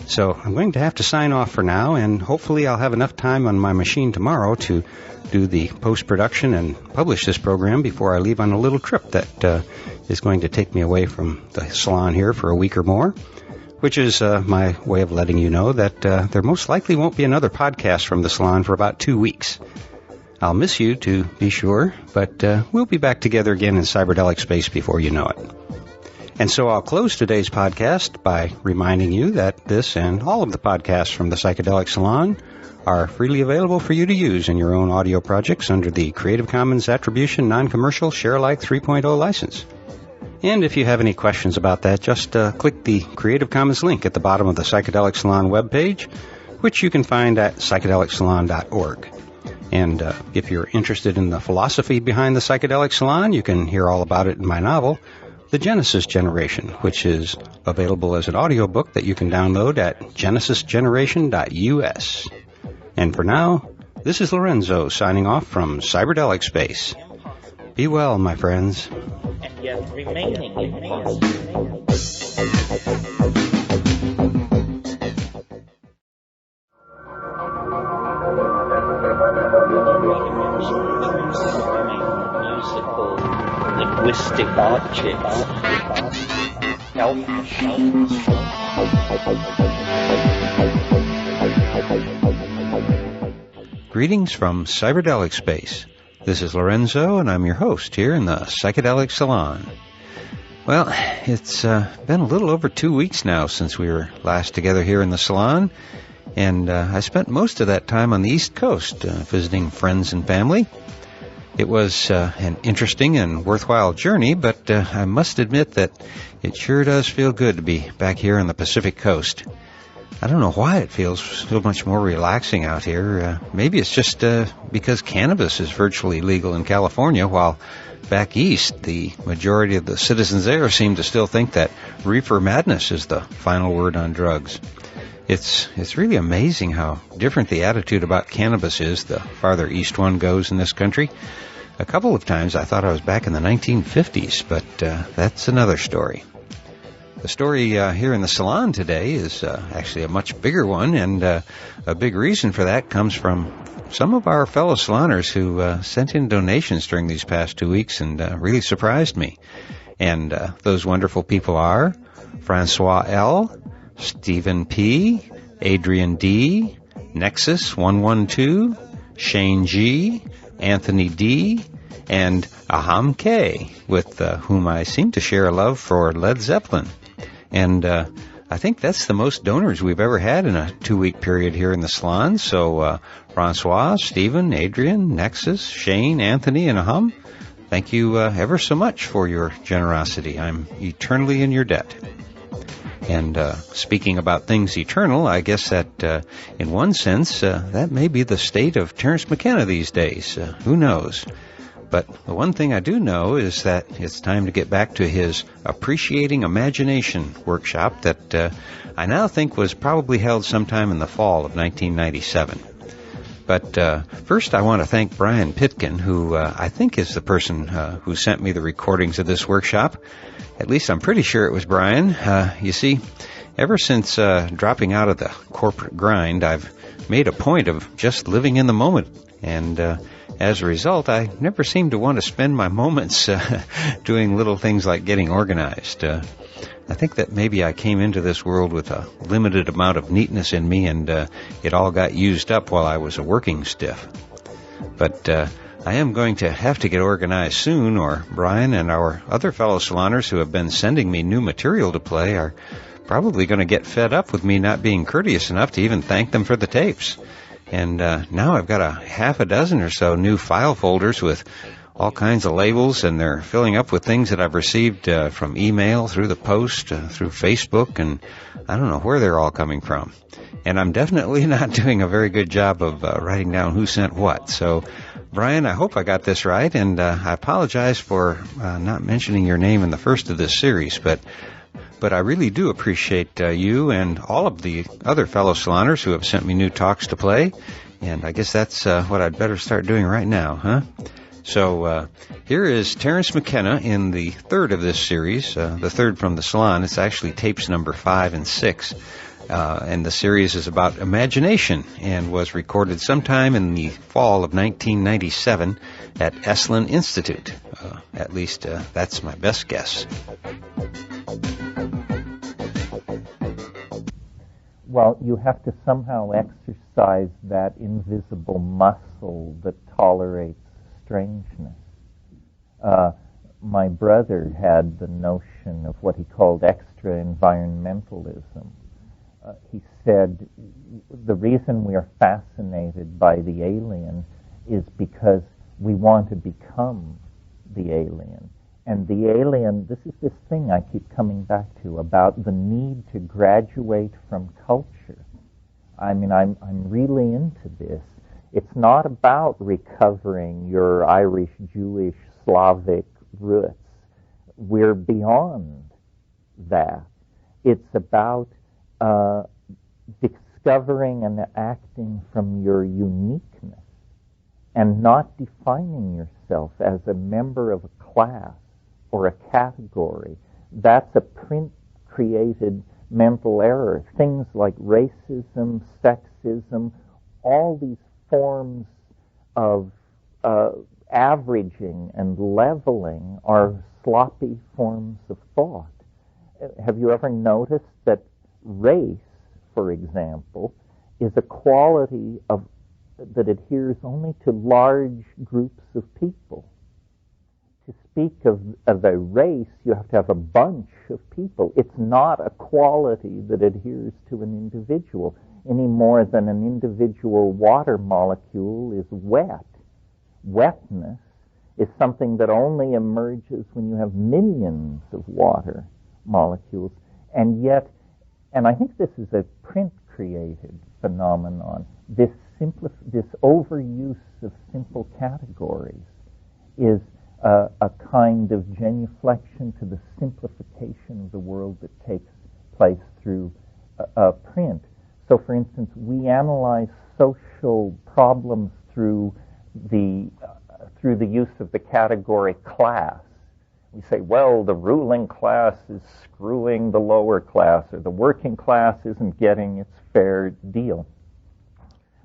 So I'm going to have to sign off for now, and hopefully I'll have enough time on my machine tomorrow to do the post-production and publish this program before I leave on a little trip that is going to take me away from the salon here for a week or more, which is my way of letting you know that there most likely won't be another podcast from the salon for about 2 weeks. I'll miss you, to be sure, but we'll be back together again in cyberdelic space before you know it. And so I'll close today's podcast by reminding you that this and all of the podcasts from the Psychedelic Salon are freely available for you to use in your own audio projects under the Creative Commons Attribution Non-Commercial Share-alike 3.0 license. And if you have any questions about that, just click the Creative Commons link at the bottom of the Psychedelic Salon webpage, which you can find at psychedelicsalon.org. And if you're interested in the philosophy behind the Psychedelic Salon, you can hear all about it in my novel, The Genesis Generation, which is available as an audiobook that you can download at genesisgeneration.us. And for now, this is Lorenzo signing off from Cyberdelic Space. Be well, my friends. And yet remaining in peace. Musical, linguistic objects. Greetings from Cyberdelic Space. This is Lorenzo, and I'm your host here in the Psychedelic Salon. Well, it's been a little over 2 weeks now since we were last together here in the salon, and I spent most of that time on the East Coast visiting friends and family. It was an interesting and worthwhile journey, but I must admit that it sure does feel good to be back here on the Pacific Coast. I don't know why it feels so much more relaxing out here. Maybe it's just because cannabis is virtually legal in California, while back east, the majority of the citizens there seem to still think that reefer madness is the final word on drugs. It's really amazing how different the attitude about cannabis is the farther east one goes in this country. A couple of times I thought I was back in the 1950s, but that's another story. The story here in the salon today is actually a much bigger one, and a big reason for that comes from some of our fellow saloners who sent in donations during these past 2 weeks and really surprised me. And those wonderful people are Francois L., Stephen P., Adrian D., Nexus 112, Shane G., Anthony D., and Aham K., with whom I seem to share a love for Led Zeppelin. And I think that's the most donors we've ever had in a 2-week period here in the salon. So Francois, Stephen, Adrian, Nexus, Shane, Anthony, and Aham, thank you ever so much for your generosity. I'm eternally in your debt. And speaking about things eternal, I guess that in one sense, that may be the state of Terence McKenna these days. Who knows? But the one thing I do know is that it's time to get back to his Appreciating Imagination workshop that I now think was probably held sometime in the fall of 1997. But first I want to thank Brian Pitkin, who I think is the person who sent me the recordings of this workshop. At least I'm pretty sure it was Brian. You see, ever since dropping out of the corporate grind, I've made a point of just living in the moment. And as a result, I never seem to want to spend my moments doing little things like getting organized. I think that maybe I came into this world with a limited amount of neatness in me, and it all got used up while I was a working stiff. But I am going to have to get organized soon, or Brian and our other fellow saloners who have been sending me new material to play are probably going to get fed up with me not being courteous enough to even thank them for the tapes. And now I've got a half a dozen or so new file folders with all kinds of labels, and they're filling up with things that I've received from email, through the post, through Facebook, and I don't know where they're all coming from. And I'm definitely not doing a very good job of writing down who sent what. So, Brian, I hope I got this right, and I apologize for not mentioning your name in the first of this series, but I really do appreciate you and all of the other fellow saloners who have sent me new talks to play, and I guess that's what I'd better start doing right now, huh? So here is Terence McKenna in the third of this series, the third from the salon. It's actually tapes number 5 and 6. And the series is about imagination and was recorded sometime in the fall of 1997 at Esalen Institute. At least that's my best guess. Well, you have to somehow exercise that invisible muscle that tolerates strangeness. My brother had the notion of what he called extra environmentalism. He said the reason we are fascinated by the alien is because we want to become the alien. And the alien, this is this thing I keep coming back to about the need to graduate from culture. I mean, I'm really into this. It's not about recovering your Irish, Jewish, Slavic roots. We're beyond that. It's about discovering and acting from your uniqueness and not defining yourself as a member of a class or a category. That's a print-created mental error. Things like racism, sexism, all these forms of averaging and leveling are sloppy forms of thought. Have you ever noticed that race, for example, is a quality that adheres only to large groups of people? To speak of a race, you have to have a bunch of people. It's not a quality that adheres to an individual any more than an individual water molecule is wet. Wetness is something that only emerges when you have millions of water molecules. And yet, and I think this is a print-created phenomenon, this overuse of simple categories is a kind of genuflection to the simplification of the world that takes place through print. So, for instance, we analyze social problems through the use of the category class. We say, well, the ruling class is screwing the lower class, or the working class isn't getting its fair deal.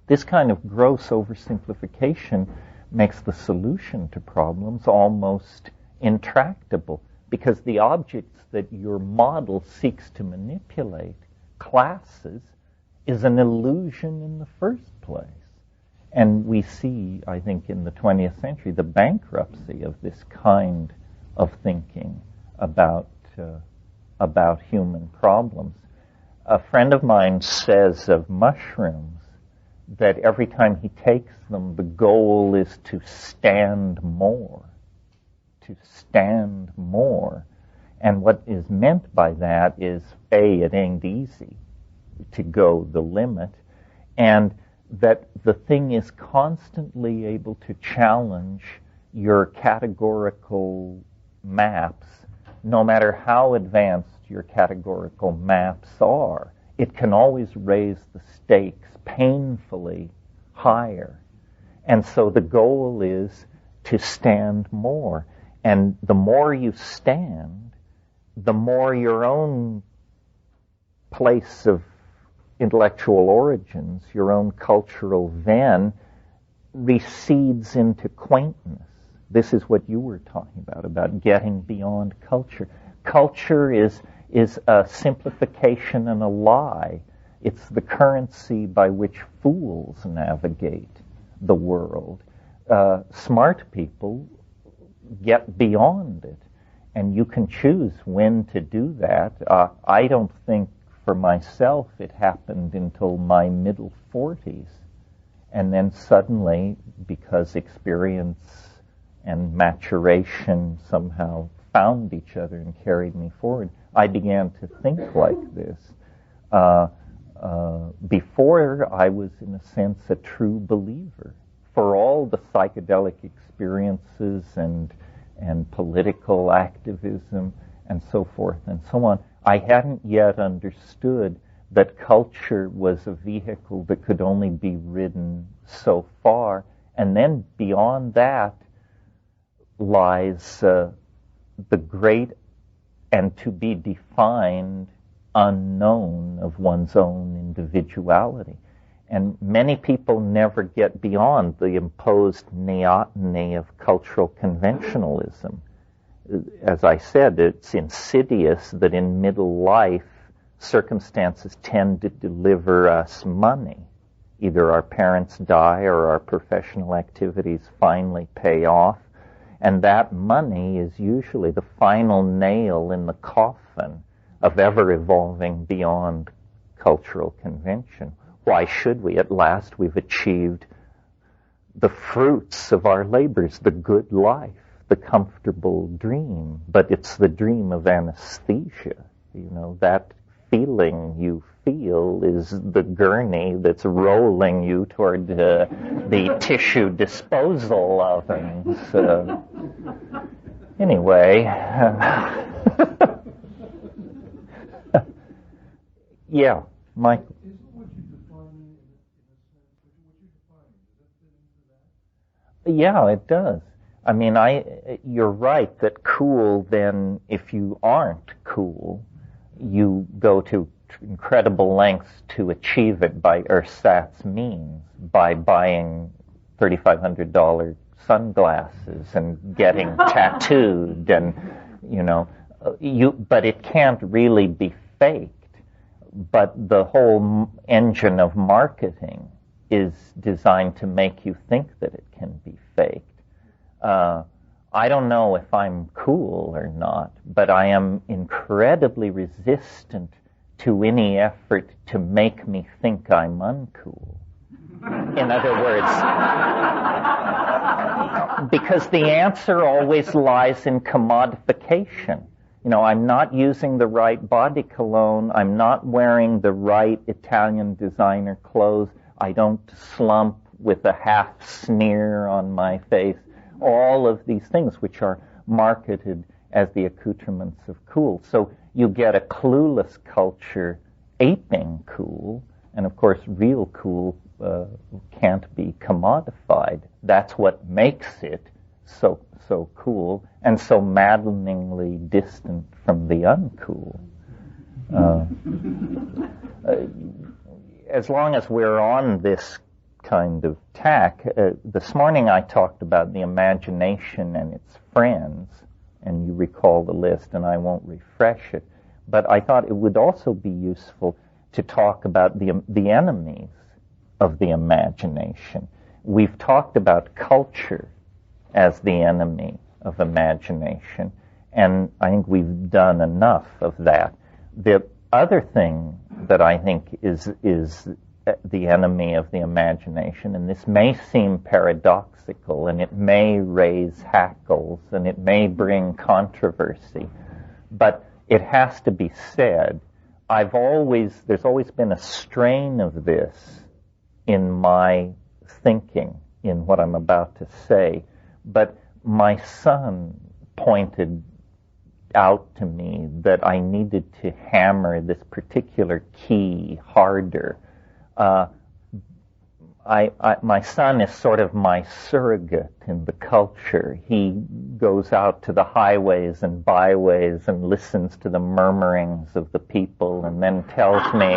This kind of gross oversimplification makes the solution to problems almost intractable, because the objects that your model seeks to manipulate, classes, is an illusion in the first place. And we see, I think, in the 20th century, the bankruptcy of this kind of thinking about human problems. A friend of mine says of mushrooms that every time he takes them, the goal is to stand more. To stand more. And what is meant by that is, A, it ain't easy to go the limit, and that the thing is constantly able to challenge your categorical maps, no matter how advanced your categorical maps are, it can always raise the stakes painfully higher. And so the goal is to stand more. And the more you stand, the more your own place of intellectual origins, your own cultural then, recedes into quaintness. This is what you were talking about getting beyond culture. Culture is a simplification and a lie. It's the currency by which fools navigate the world. Smart people get beyond it, and you can choose when to do that. I don't think for myself it happened until my middle 40s. And then suddenly, because experience and maturation somehow found each other and carried me forward, I began to think like this. Before, I was, in a sense, a true believer. For all the psychedelic experiences and political activism and so forth and so on, I hadn't yet understood that culture was a vehicle that could only be ridden so far. And then beyond that lies the great and to be defined unknown of one's own individuality. And many people never get beyond the imposed neoteny of cultural conventionalism. As I said, it's insidious that in middle life, circumstances tend to deliver us money. Either our parents die or our professional activities finally pay off. And that money is usually the final nail in the coffin of ever evolving beyond cultural convention. Why should we? At last we've achieved the fruits of our labors, the good life, the comfortable dream. But it's the dream of anesthesia. You know, that feeling you feel is the gurney that's rolling you toward the tissue disposal ovens. Anyway, yeah, Mike. Yeah, it does. I mean, you're right that cool, then, if you aren't cool, you go to incredible lengths to achieve it by ersatz means, by buying $3,500 sunglasses and getting tattooed, and, you know, but it can't really be faked. But the whole engine of marketing is designed to make you think that it can be faked. I don't know if I'm cool or not, but I am incredibly resistant to any effort to make me think I'm uncool. In other words, because the answer always lies in commodification. You know, I'm not using the right body cologne. I'm not wearing the right Italian designer clothes. I don't slump with a half sneer on my face. All of these things which are marketed as the accoutrements of cool. So you get a clueless culture aping cool, and of course real cool can't be commodified. That's what makes it so cool and so maddeningly distant from the uncool. As long as we're on this kind of tack, this morning I talked about the imagination and its friends, and you recall the list, and I won't refresh it, but I thought it would also be useful to talk about the enemies of the imagination. We've talked about culture as the enemy of imagination, and I think we've done enough of that. The other thing that I think is the enemy of the imagination, and this may seem paradoxical, and it may raise hackles, and it may bring controversy, but it has to be said. There's always been a strain of this in my thinking, in what I'm about to say, but my son pointed out to me that I needed to hammer this particular key harder. My son is sort of my surrogate in the culture. He goes out to the highways and byways and listens to the murmurings of the people and then tells me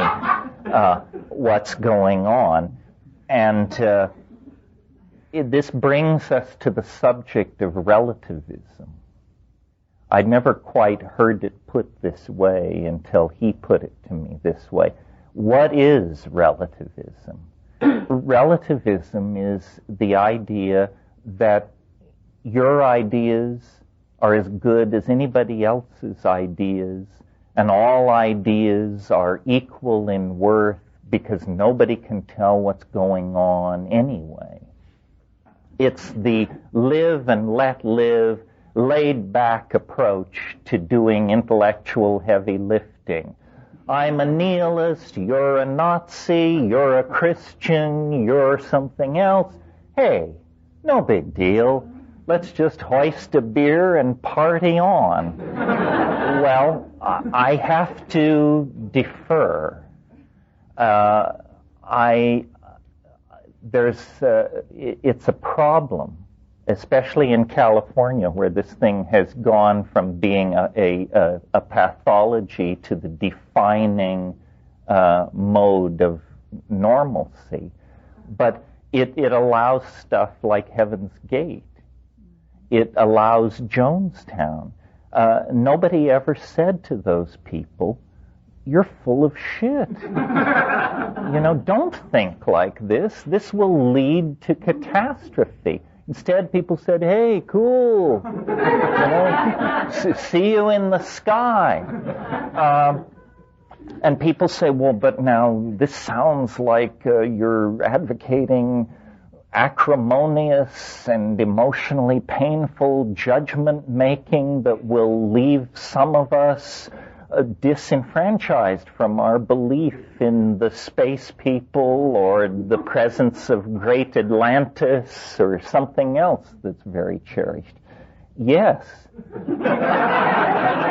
what's going on. And this brings us to the subject of relativism. I'd never quite heard it put this way until he put it to me this way. What is relativism? Relativism is the idea that your ideas are as good as anybody else's ideas, and all ideas are equal in worth because nobody can tell what's going on anyway. It's the live and let live, laid-back approach to doing intellectual heavy lifting. I'm a nihilist, you're a Nazi, you're a Christian, you're something else. Hey, no big deal. Let's just hoist a beer and party on. Well, I have to defer. It's a problem, especially in California, where this thing has gone from being a pathology to the defining mode of normalcy. But it allows stuff like Heaven's Gate. It allows Jonestown. Nobody ever said to those people, "You're full of shit. Don't think like this. This will lead to catastrophe." Instead, people said, "Hey, cool. See you in the sky." And people say, "Well, but now this sounds like you're advocating acrimonious and emotionally painful judgment-making that will leave some of us disenfranchised from our belief in the space people or the presence of great Atlantis or something else that's very cherished." Yes.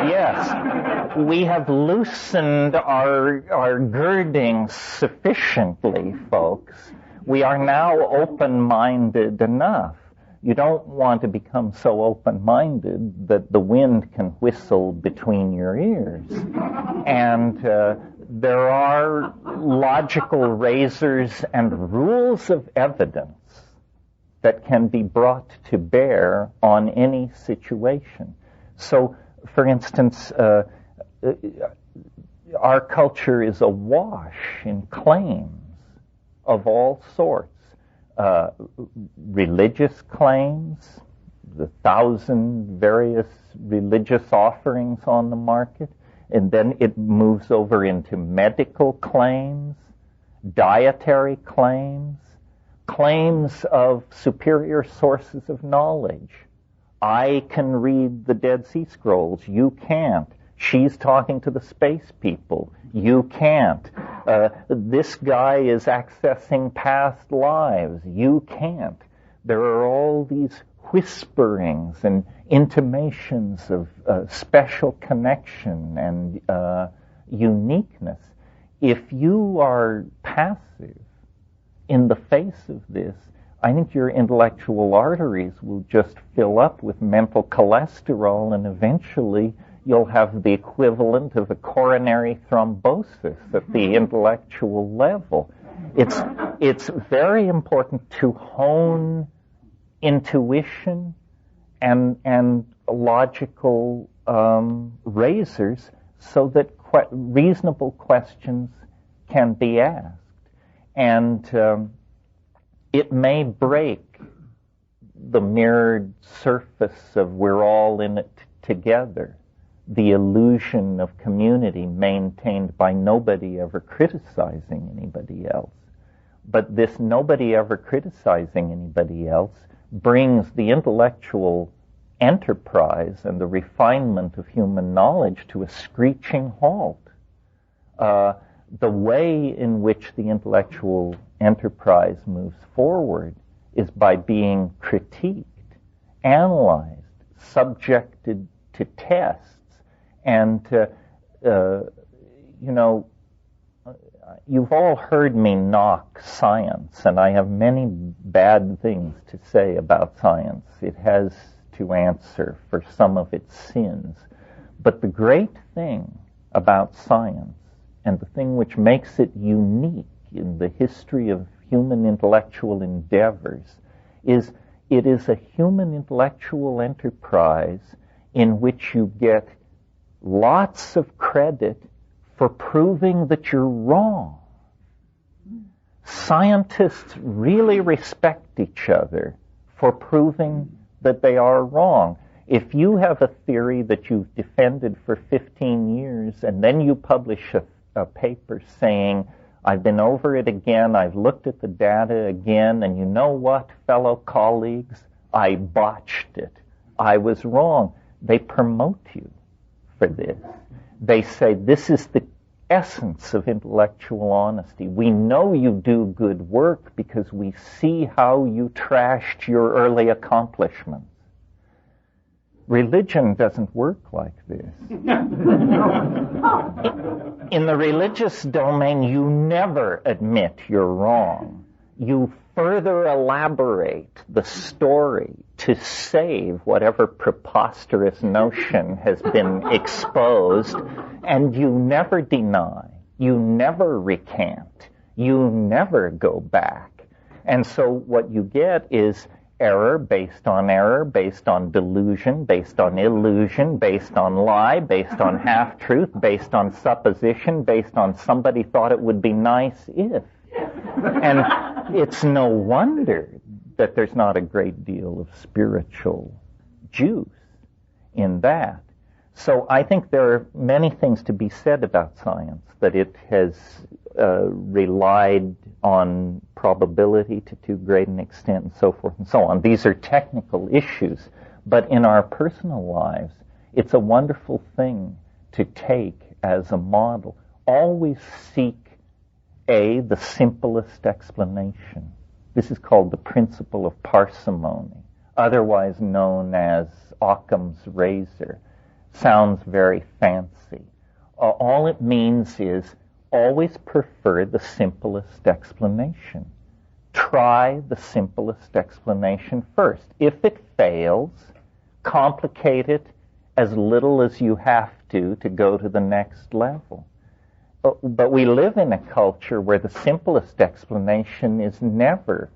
Yes. We have loosened our girding sufficiently, folks. We are now open-minded enough. You don't want to become so open-minded that the wind can whistle between your ears. And there are logical razors and rules of evidence that can be brought to bear on any situation. So, for instance, our culture is awash in claims of all sorts. Religious claims, the 1,000 various religious offerings on the market, and then it moves over into medical claims, dietary claims, claims of superior sources of knowledge. I can read the Dead Sea Scrolls, you can't. She's talking to the space people, you can't. This guy is accessing past lives, you can't. There are all these whisperings and intimations of special connection and uniqueness. If you are passive in the face of this, I think your intellectual arteries will just fill up with mental cholesterol, and eventually you'll have the equivalent of a coronary thrombosis at the intellectual level. It's very important to hone intuition and logical razors so that reasonable questions can be asked. And it may break the mirrored surface of we're all in it together, the illusion of community maintained by nobody ever criticizing anybody else. But this nobody ever criticizing anybody else brings the intellectual enterprise and the refinement of human knowledge to a screeching halt. The way in which the intellectual enterprise moves forward is by being critiqued analyzed, subjected to tests, and you've all heard me knock science, and I have many bad things to say about science. It has to answer for some of its sins. But the great thing about science, and the thing which makes it unique in the history of human intellectual endeavors, is it is a human intellectual enterprise in which you get lots of credit for proving that you're wrong. Scientists really respect each other for proving that they are wrong. If you have a theory that you've defended for 15 years and then you publish a paper saying, I've been over it again, I've looked at the data again, and you know what, fellow colleagues, I botched it. I was wrong. They promote you for this. They say, this is the essence of intellectual honesty. We know you do good work because we see how you trashed your early accomplishments. Religion doesn't work like this. In the religious domain, you never admit you're wrong. You further elaborate the story to save whatever preposterous notion has been exposed, and you never deny, you never recant, you never go back. And so what you get is error, based on delusion, based on illusion, based on lie, based on half-truth, based on supposition, based on somebody thought it would be nice if. And it's no wonder that there's not a great deal of spiritual juice in that. So I think there are many things to be said about science, that it has relied on probability to too great an extent, and so forth and so on. These are technical issues, but in our personal lives, it's a wonderful thing to take as a model. Always seek the simplest explanation. This is called the principle of parsimony, otherwise known as Occam's razor. Sounds very fancy. All it means is always prefer the simplest explanation. Try the simplest explanation first. If it fails, complicate it as little as you have to go to the next level. But we live in a culture where the simplest explanation is never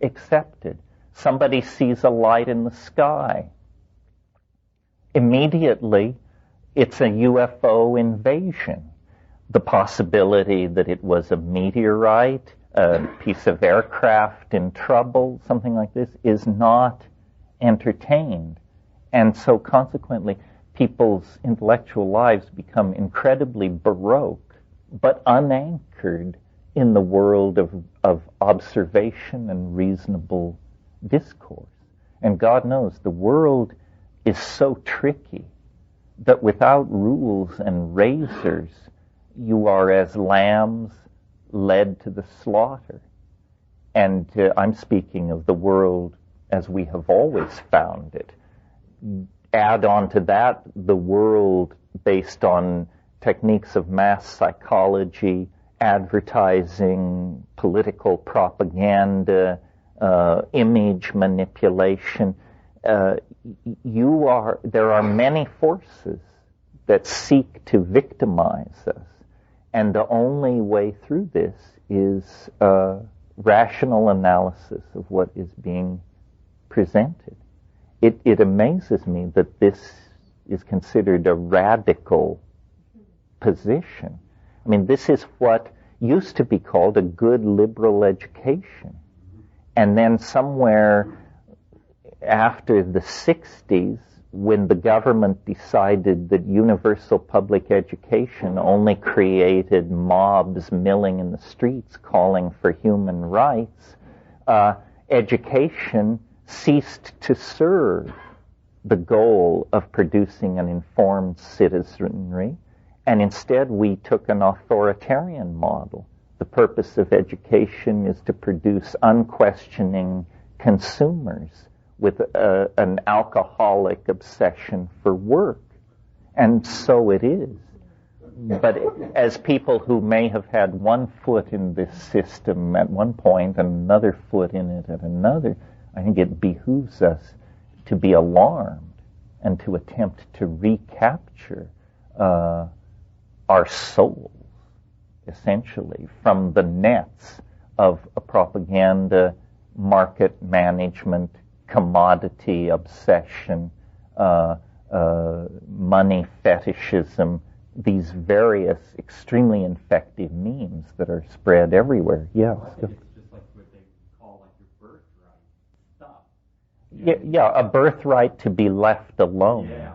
accepted. Somebody sees a light in the sky. Immediately, it's a UFO invasion. The possibility that it was a meteorite, a piece of aircraft in trouble, something like this, is not entertained. And so consequently, people's intellectual lives become incredibly baroque, but unanchored in the world of observation and reasonable discourse. And God knows the world is so tricky that without rules and razors, you are as lambs led to the slaughter. And I'm speaking of the world as we have always found it. Add on to that the world based on techniques of mass psychology, advertising, political propaganda, image manipulation. There are many forces that seek to victimize us. And the only way through this is rational analysis of what is being presented. It amazes me that this is considered a radical position. I mean, this is what used to be called a good liberal education. And then somewhere after the 60s, when the government decided that universal public education only created mobs milling in the streets calling for human rights, education ceased to serve the goal of producing an informed citizenry, and instead we took an authoritarian model. The purpose of education is to produce unquestioning consumers with an alcoholic obsession for work. And so it is. But as people who may have had one foot in this system at one point and another foot in it at another, I think it behooves us to be alarmed and to attempt to recapture our souls, essentially, from the nets of a propaganda, market management, commodity obsession, money fetishism, these various extremely infective memes that are spread everywhere. Yeah. It's just like what they call like your birthright stuff. Yeah, a birthright to be left alone. Yeah.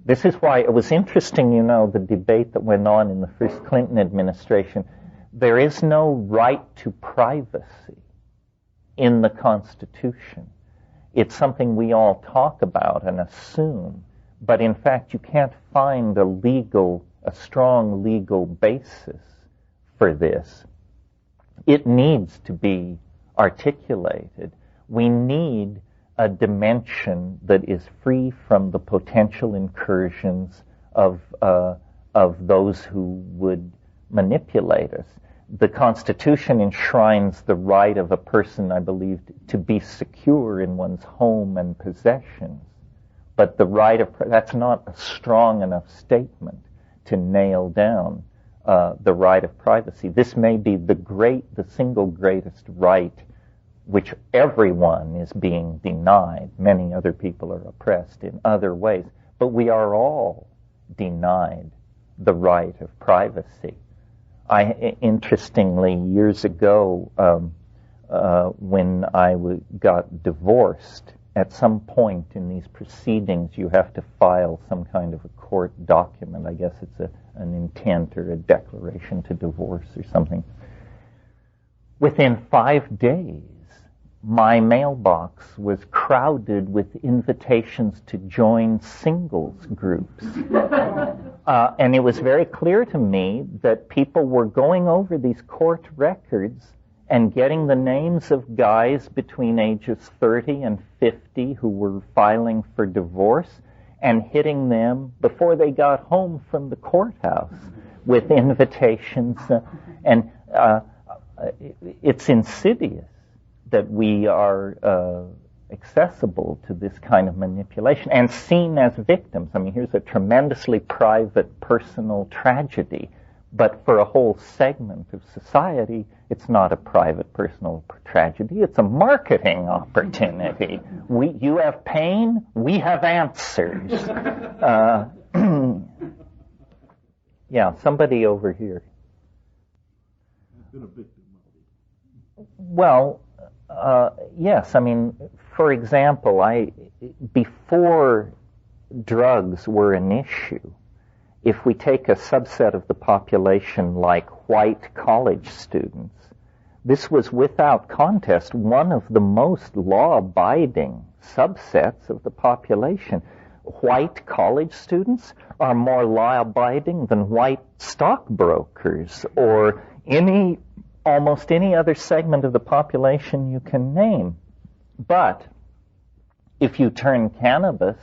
This is why it was interesting, the debate that went on in the first Clinton administration. There is no right to privacy in the Constitution. It's something we all talk about and assume, but in fact you can't find a strong legal basis for this. It needs to be articulated. We need a dimension that is free from the potential incursions of those who would manipulate us. The Constitution enshrines the right of a person, I believe, to be secure in one's home and possessions. But that's not a strong enough statement to nail down the right of privacy. This may be the single greatest right which everyone is being denied. Many other people are oppressed in other ways. But we are all denied the right of privacy. Interestingly, years ago, when I got divorced, at some point in these proceedings, you have to file some kind of a court document. I guess it's an intent or a declaration to divorce or something. Within 5 days, my mailbox was crowded with invitations to join singles groups. And it was very clear to me that people were going over these court records and getting the names of guys between ages 30 and 50 who were filing for divorce and hitting them before they got home from the courthouse with invitations. And it's insidious that we are accessible to this kind of manipulation and seen as victims. I mean, here's a tremendously private, personal tragedy, but for a whole segment of society, it's not a private, personal tragedy. It's a marketing opportunity. You have pain, we have answers. Yeah, somebody over here. Well, yes. I mean, for example, before drugs were an issue, if we take a subset of the population like white college students, this was without contest one of the most law-abiding subsets of the population. White college students are more law-abiding than white stockbrokers or almost any other segment of the population you can name. But if you turn cannabis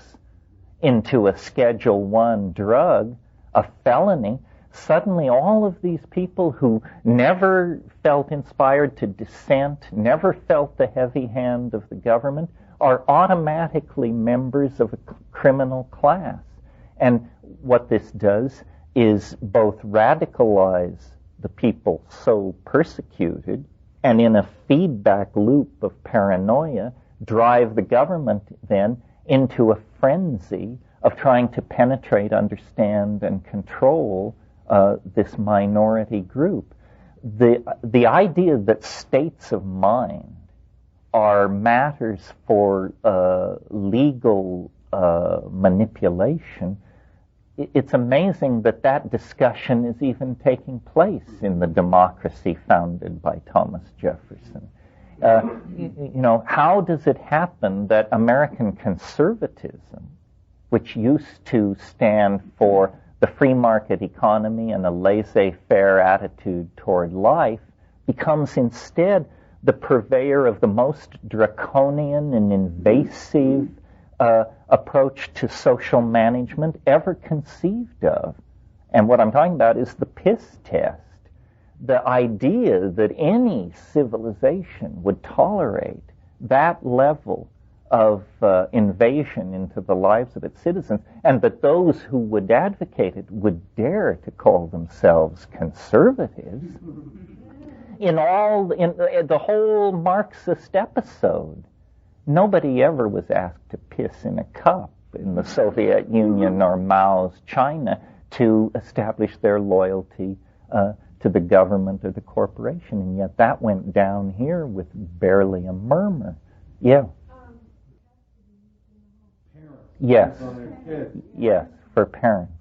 into a Schedule I drug, a felony, suddenly all of these people who never felt inspired to dissent, never felt the heavy hand of the government, are automatically members of a criminal class. And what this does is both radicalize the people so persecuted, and in a feedback loop of paranoia, drive the government then into a frenzy of trying to penetrate, understand, and control this minority group. The idea that states of mind are matters for legal manipulation, it's amazing that discussion is even taking place in the democracy founded by Thomas Jefferson. How does it happen that American conservatism, which used to stand for the free market economy and a laissez-faire attitude toward life, becomes instead the purveyor of the most draconian and invasive approach to social management ever conceived of. And what I'm talking about is the piss test. The idea that any civilization would tolerate that level of invasion into the lives of its citizens, and that those who would advocate it would dare to call themselves conservatives. In the whole Marxist episode, nobody ever was asked to piss in a cup in the Soviet Union or Mao's China to establish their loyalty to the government or the corporation, and yet that went down here with barely a murmur. Yeah. Yes. Yes, for parents.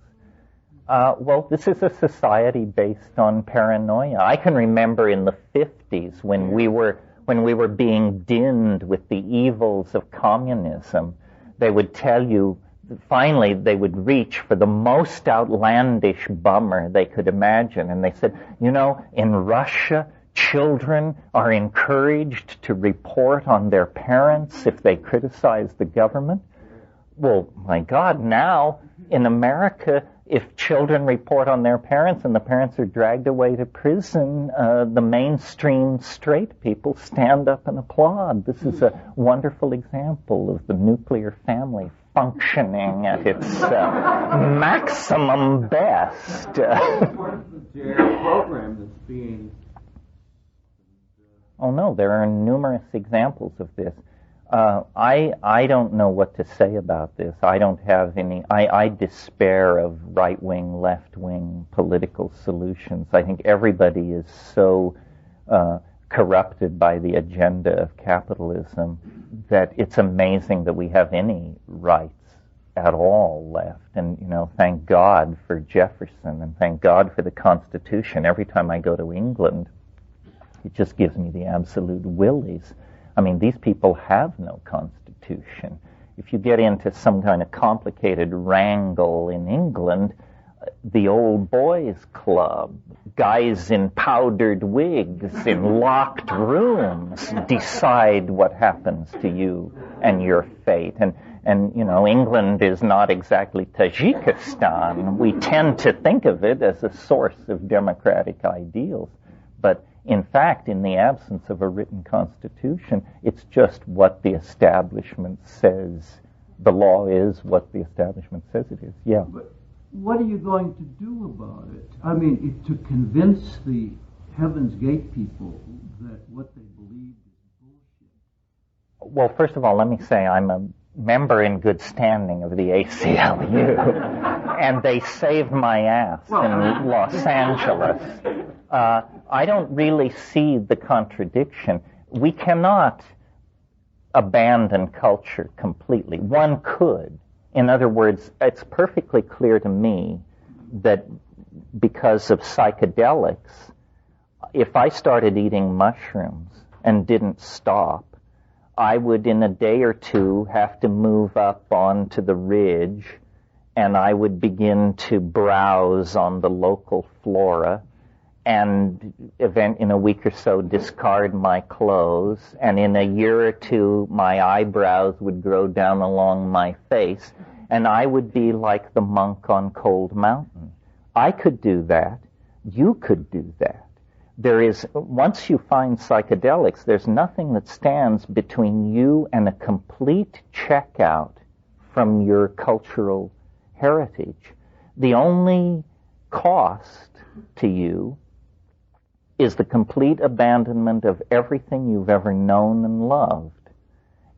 Well, this is a society based on paranoia. I can remember in the 50s when we were being dinned with the evils of communism, they would tell you, finally they would reach for the most outlandish bummer they could imagine, and they said, in Russia, children are encouraged to report on their parents if they criticize the government. Well, my God, now in America, if children report on their parents and the parents are dragged away to prison, the mainstream straight people stand up and applaud. This is a wonderful example of the nuclear family functioning at its maximum best. Program that's being... Oh no, there are numerous examples of this. I don't know what to say about this. I don't have any. I despair of right-wing, left-wing political solutions. I think everybody is so corrupted by the agenda of capitalism that it's amazing that we have any rights at all left. And, thank God for Jefferson and thank God for the Constitution. Every time I go to England, it just gives me the absolute willies. I mean, these people have no constitution. If you get into some kind of complicated wrangle in England, the old boys club, guys in powdered wigs in locked rooms decide what happens to you and your fate. And England is not exactly Tajikistan. We tend to think of it as a source of democratic ideals. But in fact, in the absence of a written constitution, it's just what the establishment says the law is, what the establishment says it is. Yeah. But what are you going to do about it? I mean, to convince the Heaven's Gate people that what they believe is bullshit? Well, first of all, let me say I'm a member in good standing of the ACLU, and they saved my ass in Los Angeles. I don't really see the contradiction. We cannot abandon culture completely. One could. In other words, it's perfectly clear to me that because of psychedelics, if I started eating mushrooms and didn't stop, I would in a day or two have to move up onto the ridge, and I would begin to browse on the local flora, and in a week or so discard my clothes, and in a year or two my eyebrows would grow down along my face, and I would be like the monk on Cold Mountain. I could do that. You could do that. Once you find psychedelics, there's nothing that stands between you and a complete checkout from your cultural heritage. The only cost to you is the complete abandonment of everything you've ever known and loved.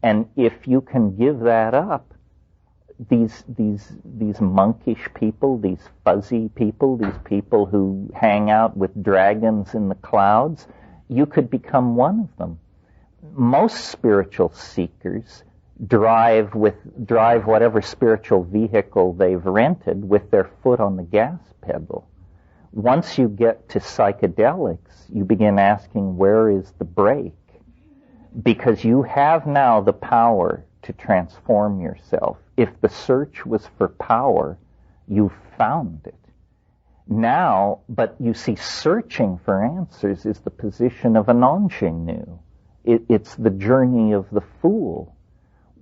And if you can give that up, these monkish people, these fuzzy people, these people who hang out with dragons in the clouds, you could become one of them. Most spiritual seekers drive whatever spiritual vehicle they've rented with their foot on the gas pedal. Once you get to psychedelics, you begin asking, where is the brake? Because you have now the power to transform yourself. If the search was for power, you've found it. Now, but you see, searching for answers is the position of an ingenue. It's the journey of the fool.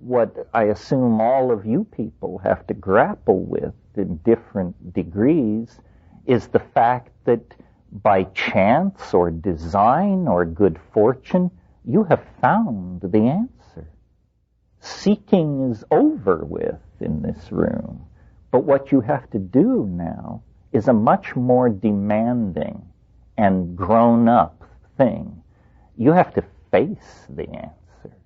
What I assume all of you people have to grapple with in different degrees is the fact that by chance or design or good fortune, you have found the answer. Seeking is over with in this room. But what you have to do now is a much more demanding and grown-up thing. You have to face the answer.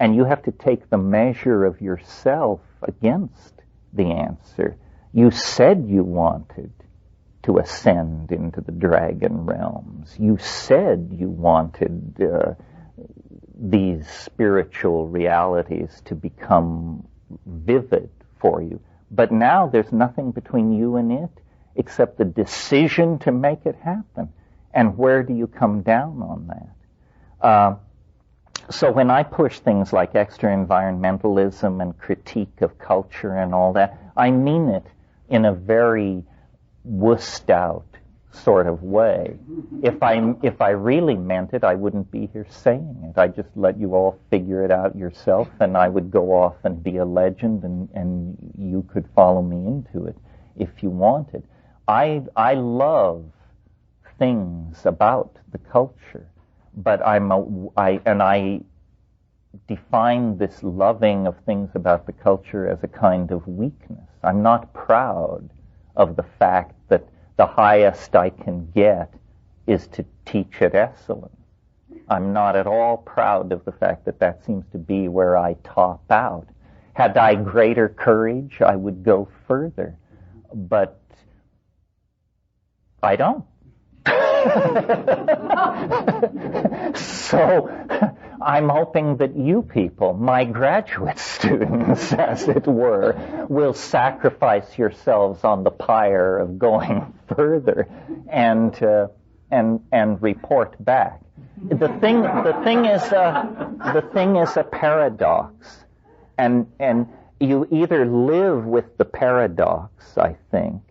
And you have to take the measure of yourself against the answer. You said you wanted to ascend into the dragon realms. You said you wanted these spiritual realities to become vivid for you. But now there's nothing between you and it except the decision to make it happen. And where do you come down on that? So when I push things like extra-environmentalism and critique of culture and all that, I mean it in a very wussed out sort of way. If I really meant it, I wouldn't be here saying it. I'd just let you all figure it out yourself, and I would go off and be a legend, and you could follow me into it if you wanted. I love things about the culture, but I define this loving of things about the culture as a kind of weakness. I'm not proud of the fact that the highest I can get is to teach at Esalen. I'm not at all proud of the fact that that seems to be where I top out. Had I greater courage, I would go further. But I don't. So I'm hoping that you people, my graduate students, as it were, will sacrifice yourselves on the pyre of going further and report back. The thing is a paradox, and you either live with the paradox, I think,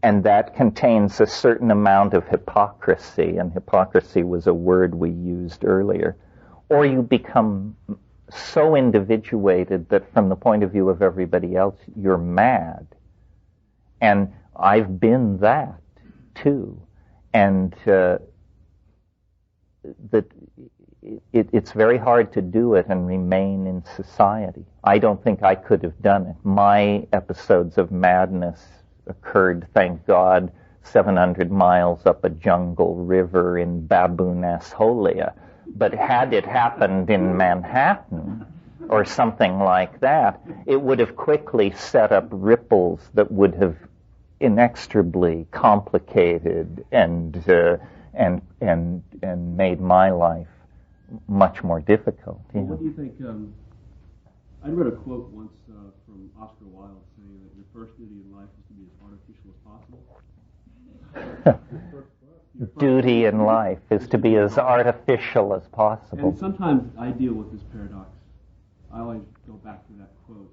and that contains a certain amount of hypocrisy, and hypocrisy was a word we used earlier, or you become so individuated that from the point of view of everybody else, you're mad. And I've been that, too. And it's very hard to do it and remain in society. I don't think I could have done it. My episodes of madness occurred, thank God, 700 miles up a jungle river in Baboon-Asholia. But had it happened in Manhattan or something like that, it would have quickly set up ripples that would have inextricably complicated and made my life much more difficult. Well, what do you think? I read a quote once from Oscar Wilde saying that your first duty in life is to be as artificial as possible. Duty in life is to be as artificial as possible. And sometimes I deal with this paradox. I always go back to that quote.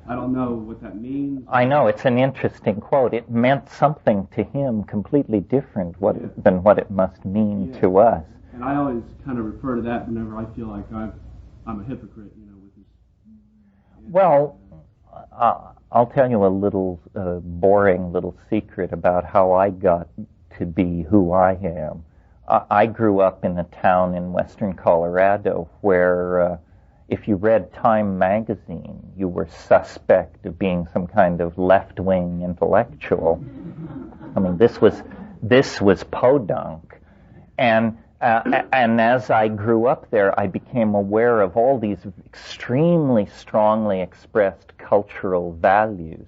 I don't know what that means. I know, it's an interesting quote. It meant something to him completely different than what it must mean to us. And I always kind of refer to that whenever I feel like I'm a hypocrite, with this. Well, I'll tell you a little boring little secret about how I got to be who I am. I grew up in a town in western Colorado where if you read Time magazine, you were suspect of being some kind of left-wing intellectual. I mean, this was podunk. And as I grew up there, I became aware of all these extremely strongly expressed cultural values.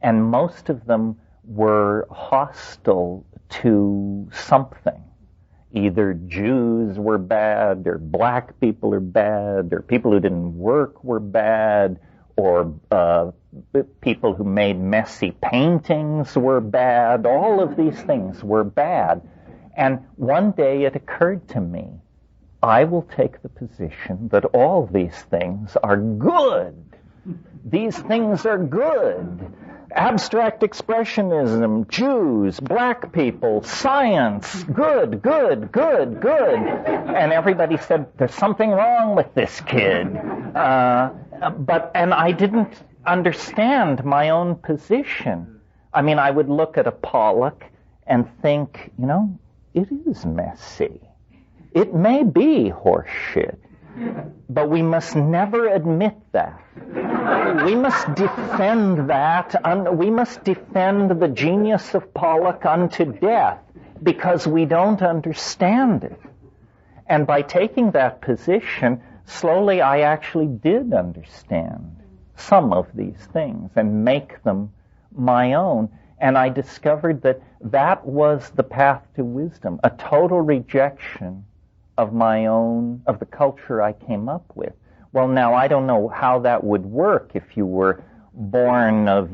And most of them were hostile to something. Either Jews were bad, or black people are bad, or people who didn't work were bad, or people who made messy paintings were bad. All of these things were bad. And one day it occurred to me, I will take the position that all these things are good. These things are good. abstract expressionism, Jews, black people, science, good, good, good, good. And everybody said, there's something wrong with this kid. And I didn't understand my own position. I mean, I would look at a Pollock and think, it is messy. It may be horseshit, but we must never admit that. We must defend that. We must defend the genius of Pollock unto death because we don't understand it. And by taking that position, slowly I actually did understand some of these things and make them my own. And I discovered that that was the path to wisdom, a total rejection of the culture I came up with. Well, now, I don't know how that would work if you were born of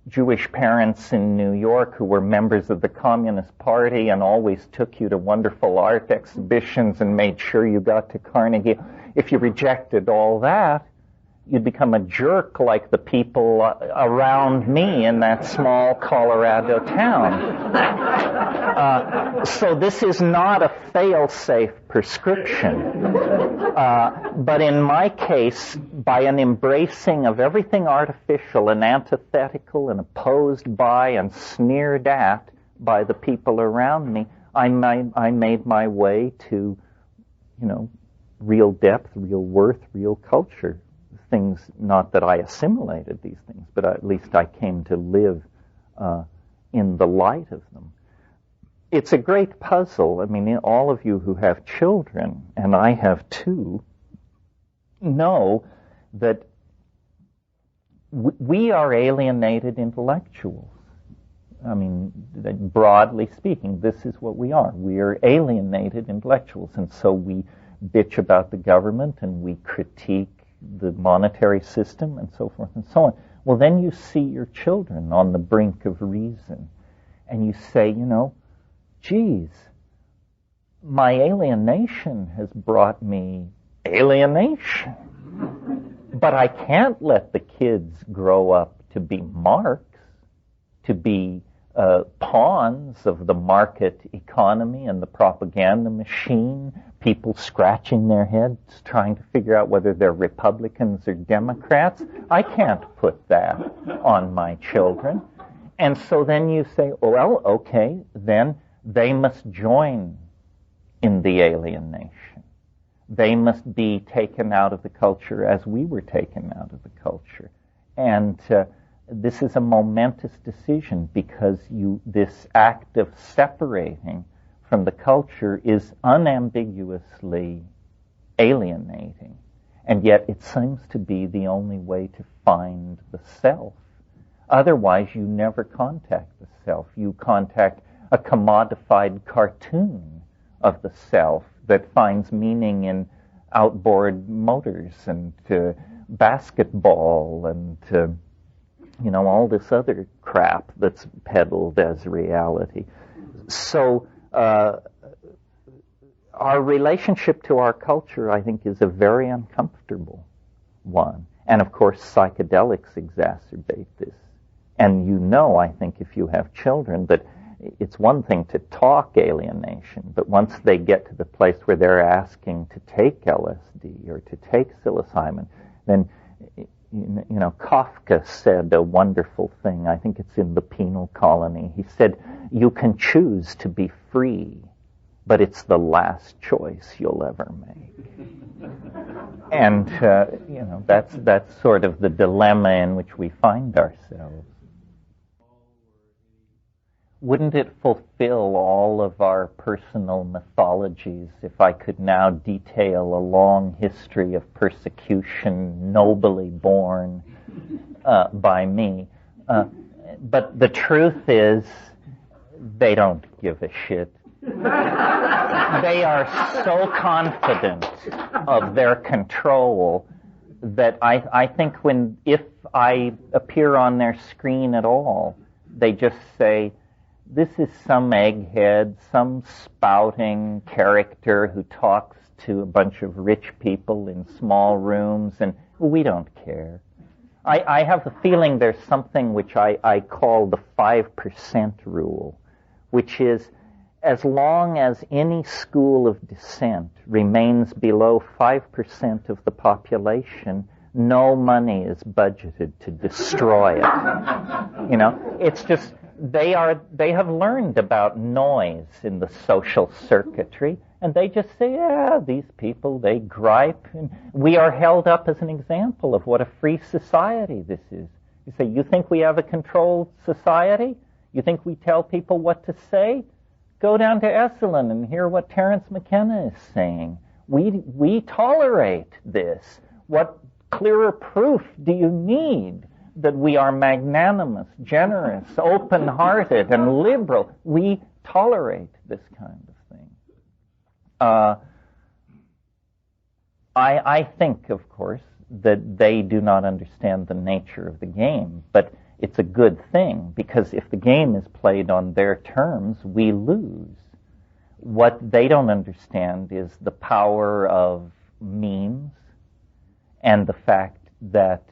Jewish parents in New York who were members of the Communist Party and always took you to wonderful art exhibitions and made sure you got to Carnegie. If you rejected all that, you'd become a jerk like the people around me in that small Colorado town. So this is not a fail-safe prescription. But in my case, by an embracing of everything artificial and antithetical and opposed by and sneered at by the people around me, I made my way to, real depth, real worth, real culture. Things, not that I assimilated these things, but at least I came to live in the light of them. It's a great puzzle. I mean, all of you who have children, and I have too, know that we are alienated intellectuals. I mean, broadly speaking, this is what we are. We are alienated intellectuals, and so we bitch about the government and we critique the monetary system and so forth and so on. Well, then you see your children on the brink of reason, and you say, geez, my alienation has brought me alienation. But I can't let the kids grow up to be marks, to be pawns of the market economy and the propaganda machine, people scratching their heads trying to figure out whether they're Republicans or Democrats. I can't put that on my children. And so then you say, well, okay, then they must join in the alienation. They must be taken out of the culture as we were taken out of the culture. And this is a momentous decision because this act of separating from the culture is unambiguously alienating. And yet it seems to be the only way to find the self. Otherwise, you never contact the self. You contact a commodified cartoon of the self that finds meaning in outboard motors and basketball and all this other crap that's peddled as reality. So our relationship to our culture, I think, is a very uncomfortable one. And of course, psychedelics exacerbate this. And I think, if you have children, that it's one thing to talk alienation, but once they get to the place where they're asking to take LSD or to take psilocybin, then, Kafka said a wonderful thing. I think it's in The Penal Colony. He said, you can choose to be free, but it's the last choice you'll ever make. And, that's sort of the dilemma in which we find ourselves. Wouldn't it fulfill all of our personal mythologies if I could now detail a long history of persecution nobly borne by me? But the truth is, they don't give a shit. They are so confident of their control that I think if I appear on their screen at all, they just say, this is some egghead, some spouting character who talks to a bunch of rich people in small rooms, and we don't care. I have the feeling there's something which I call the 5% rule, which is as long as any school of dissent remains below 5% of the population, no money is budgeted to destroy it. You know, it's just, they have learned about noise in the social circuitry, and they just say, these people, they gripe. And we are held up as an example of what a free society this is. You say, you think we have a controlled society? You think we tell people what to say? Go down to Esalen and hear what Terence McKenna is saying. We tolerate this. What clearer proof do you need that we are magnanimous, generous, open-hearted, and liberal? We tolerate this kind of thing. I think, of course, that they do not understand the nature of the game, but it's a good thing, because if the game is played on their terms, we lose. What they don't understand is the power of memes and the fact that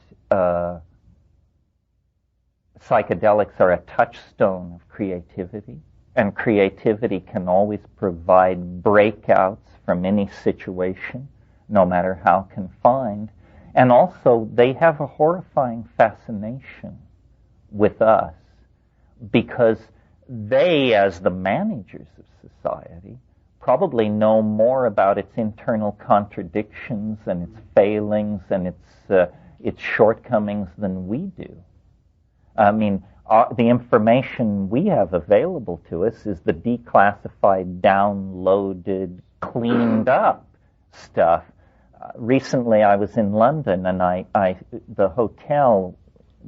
psychedelics are a touchstone of creativity, and creativity can always provide breakouts from any situation, no matter how confined. And also, they have a horrifying fascination with us, because they, as the managers of society, probably know more about its internal contradictions and its failings and its shortcomings than we do. I mean, the information we have available to us is the declassified, downloaded, cleaned up stuff. Recently, I was in London, and the hotel,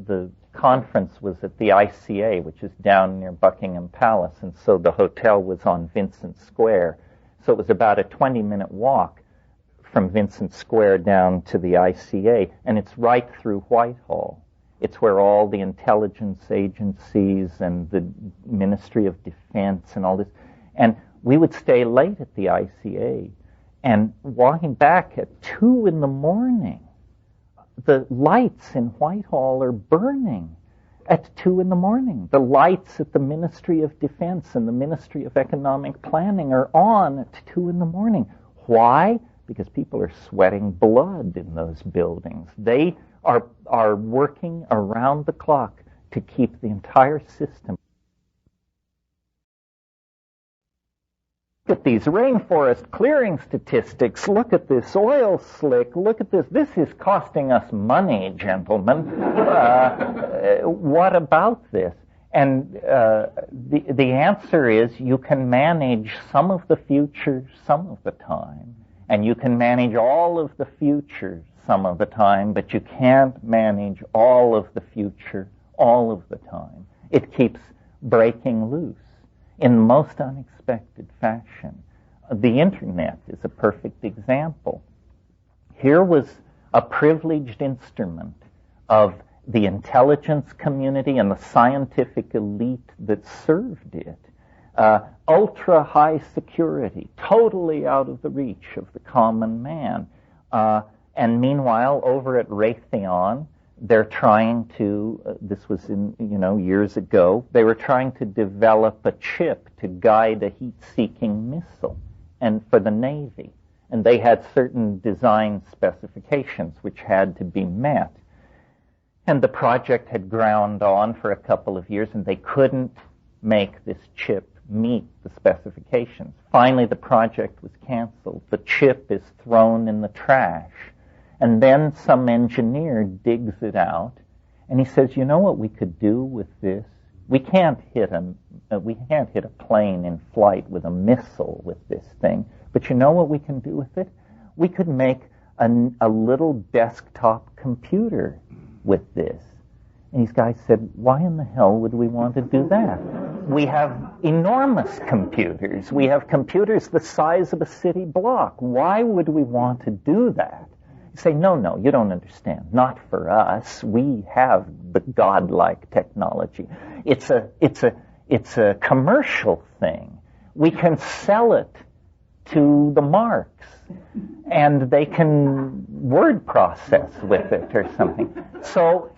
the conference was at the ICA, which is down near Buckingham Palace, and so the hotel was on Vincent Square. So it was about a 20-minute walk from Vincent Square down to the ICA, and it's right through Whitehall. It's where all the intelligence agencies and the Ministry of Defense and all this. And we would stay late at the ICA, and walking back at 2 a.m, the lights in Whitehall are burning at 2 a.m. The lights at the Ministry of Defense and the Ministry of Economic Planning are on at 2 a.m. Why? Because people are sweating blood in those buildings. They are working around the clock to keep the entire system. Look at these rainforest clearing statistics. Look at this oil slick. Look at this. This is costing us money, gentlemen. What about this? And the answer is you can manage some of the future some of the time, and you can manage all of the future some of the time, but you can't manage all of the future all of the time. It keeps breaking loose in the most unexpected fashion. The internet is a perfect example. Here was a privileged instrument of the intelligence community and the scientific elite that served it. Ultra-high security, totally out of the reach of the common man. And meanwhile, over at Raytheon, they're trying to, this was years ago, they were trying to develop a chip to guide a heat-seeking missile and for the Navy. And they had certain design specifications which had to be met. And the project had ground on for a couple of years, and they couldn't make this chip meet the specifications. Finally, the project was canceled. The chip is thrown in the trash. And then some engineer digs it out, and he says, you know what we could do with this? We can't hit a plane in flight with a missile with this thing, but you know what we can do with it? We could make a little desktop computer with this. And these guys said, why in the hell would we want to do that? We have enormous computers. We have computers the size of a city block. Why would we want to do that? You say, no, you don't understand. Not for us. We have the godlike technology. It's a commercial thing. We can sell it to the marks, and they can word process with it or something. So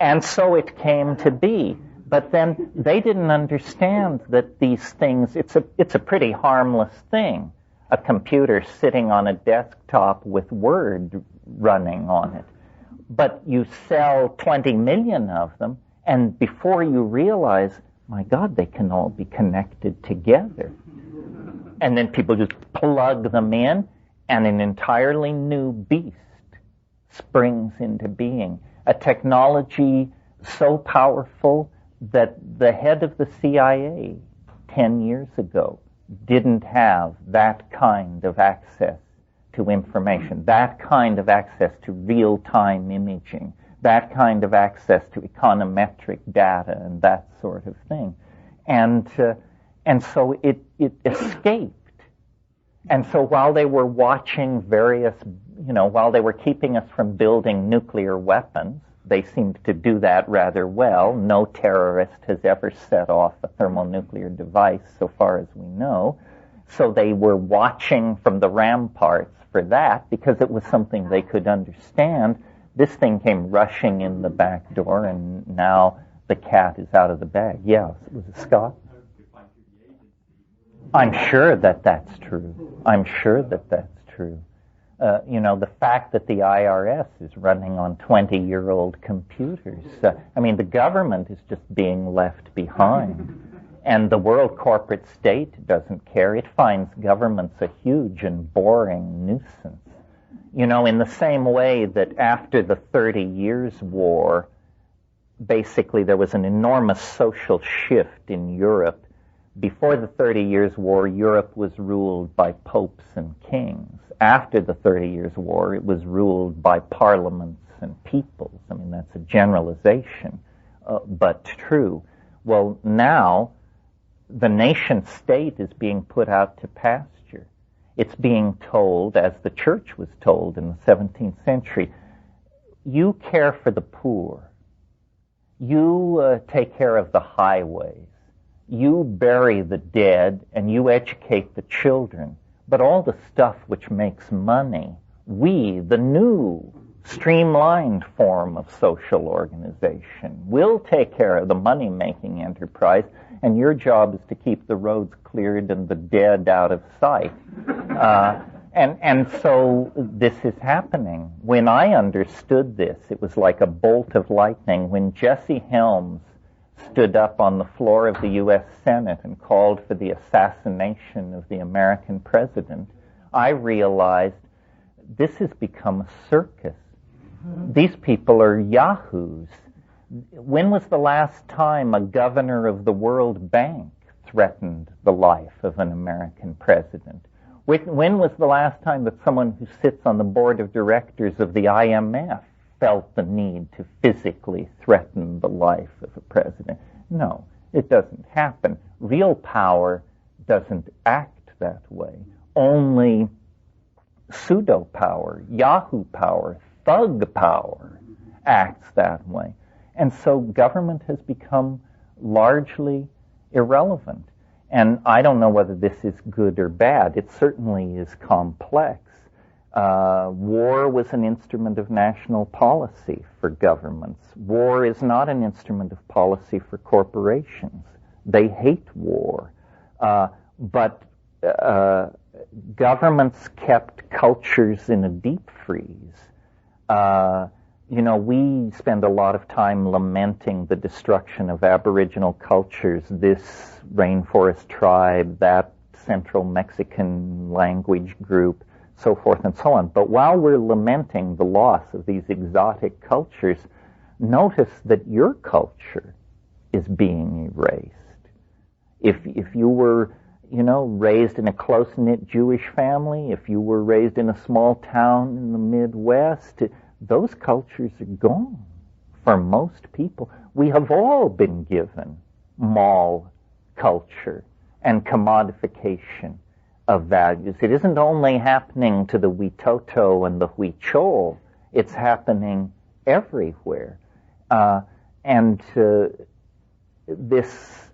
it came to be. But then they didn't understand that these things, it's a pretty harmless thing. A computer sitting on a desktop with Word running on it. But you sell 20 million of them, and before you realize, my God, they can all be connected together. And then people just plug them in, and an entirely new beast springs into being. A technology so powerful that the head of the CIA 10 years ago didn't have that kind of access to information, that kind of access to real-time imaging, that kind of access to econometric data and that sort of thing. And so it escaped. And so while they were watching while they were keeping us from building nuclear weapons, they seemed to do that rather well. No terrorist has ever set off a thermonuclear device, so far as we know. So they were watching from the ramparts for that because it was something they could understand. This thing came rushing in the back door, and now the cat is out of the bag. Yeah, was it Scott? I'm sure that that's true. I'm sure that that's true. The fact that the IRS is running on 20-year-old computers. The government is just being left behind. And the world corporate state doesn't care. It finds governments a huge and boring nuisance. In the same way that after the 30 Years' War, basically there was an enormous social shift in Europe. Before the 30 Years' War, Europe was ruled by popes and kings. After the 30 Years' War, it was ruled by parliaments and peoples. That's a generalization, but true. Well, now, the nation state is being put out to pasture. It's being told, as the church was told in the 17th century, you care for the poor. You take care of the highways. You bury the dead, and you educate the children. But all the stuff which makes money, we, the new streamlined form of social organization, will take care of the money-making enterprise, and your job is to keep the roads cleared and the dead out of sight. And so this is happening. When I understood this, it was like a bolt of lightning. When Jesse Helms stood up on the floor of the U.S. Senate and called for the assassination of the American president, I realized this has become a circus. These people are yahoos. When was the last time a governor of the World Bank threatened the life of an American president? When was the last time that someone who sits on the board of directors of the IMF felt the need to physically threaten the life of a president? No, it doesn't happen. Real power doesn't act that way. Only pseudo-power, Yahoo power, thug power acts that way. And so government has become largely irrelevant. And I don't know whether this is good or bad. It certainly is complex. War was an instrument of national policy for governments. War is not an instrument of policy for corporations. They hate war. But governments kept cultures in a deep freeze. We spend a lot of time lamenting the destruction of Aboriginal cultures, this rainforest tribe, that Central Mexican language group, so forth and so on. But while we're lamenting the loss of these exotic cultures, notice that your culture is being erased. If you were, raised in a close-knit Jewish family, if you were raised in a small town in the Midwest, those cultures are gone for most people. We have all been given mall culture and commodification of values. It isn't only happening to the Witoto and the Huichol, it's happening everywhere. This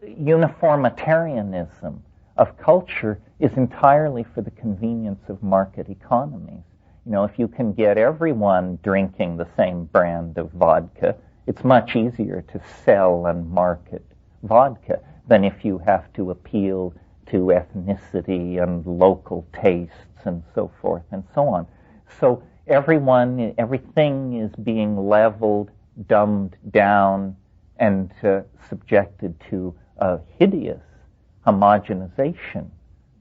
uniformitarianism of culture is entirely for the convenience of market economies. If you can get everyone drinking the same brand of vodka, it's much easier to sell and market vodka than if you have to appeal to ethnicity and local tastes and so forth and so on. So everything is being leveled, dumbed down, and subjected to a hideous homogenization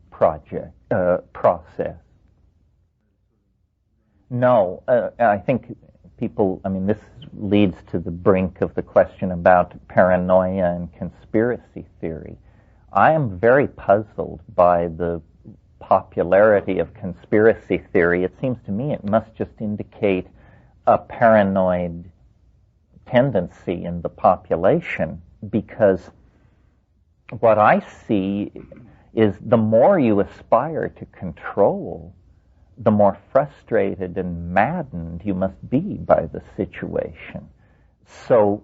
process. No, I think this leads to the brink of the question about paranoia and conspiracy theory. I am very puzzled by the popularity of conspiracy theory. It seems to me it must just indicate a paranoid tendency in the population, because what I see is the more you aspire to control, the more frustrated and maddened you must be by the situation. So,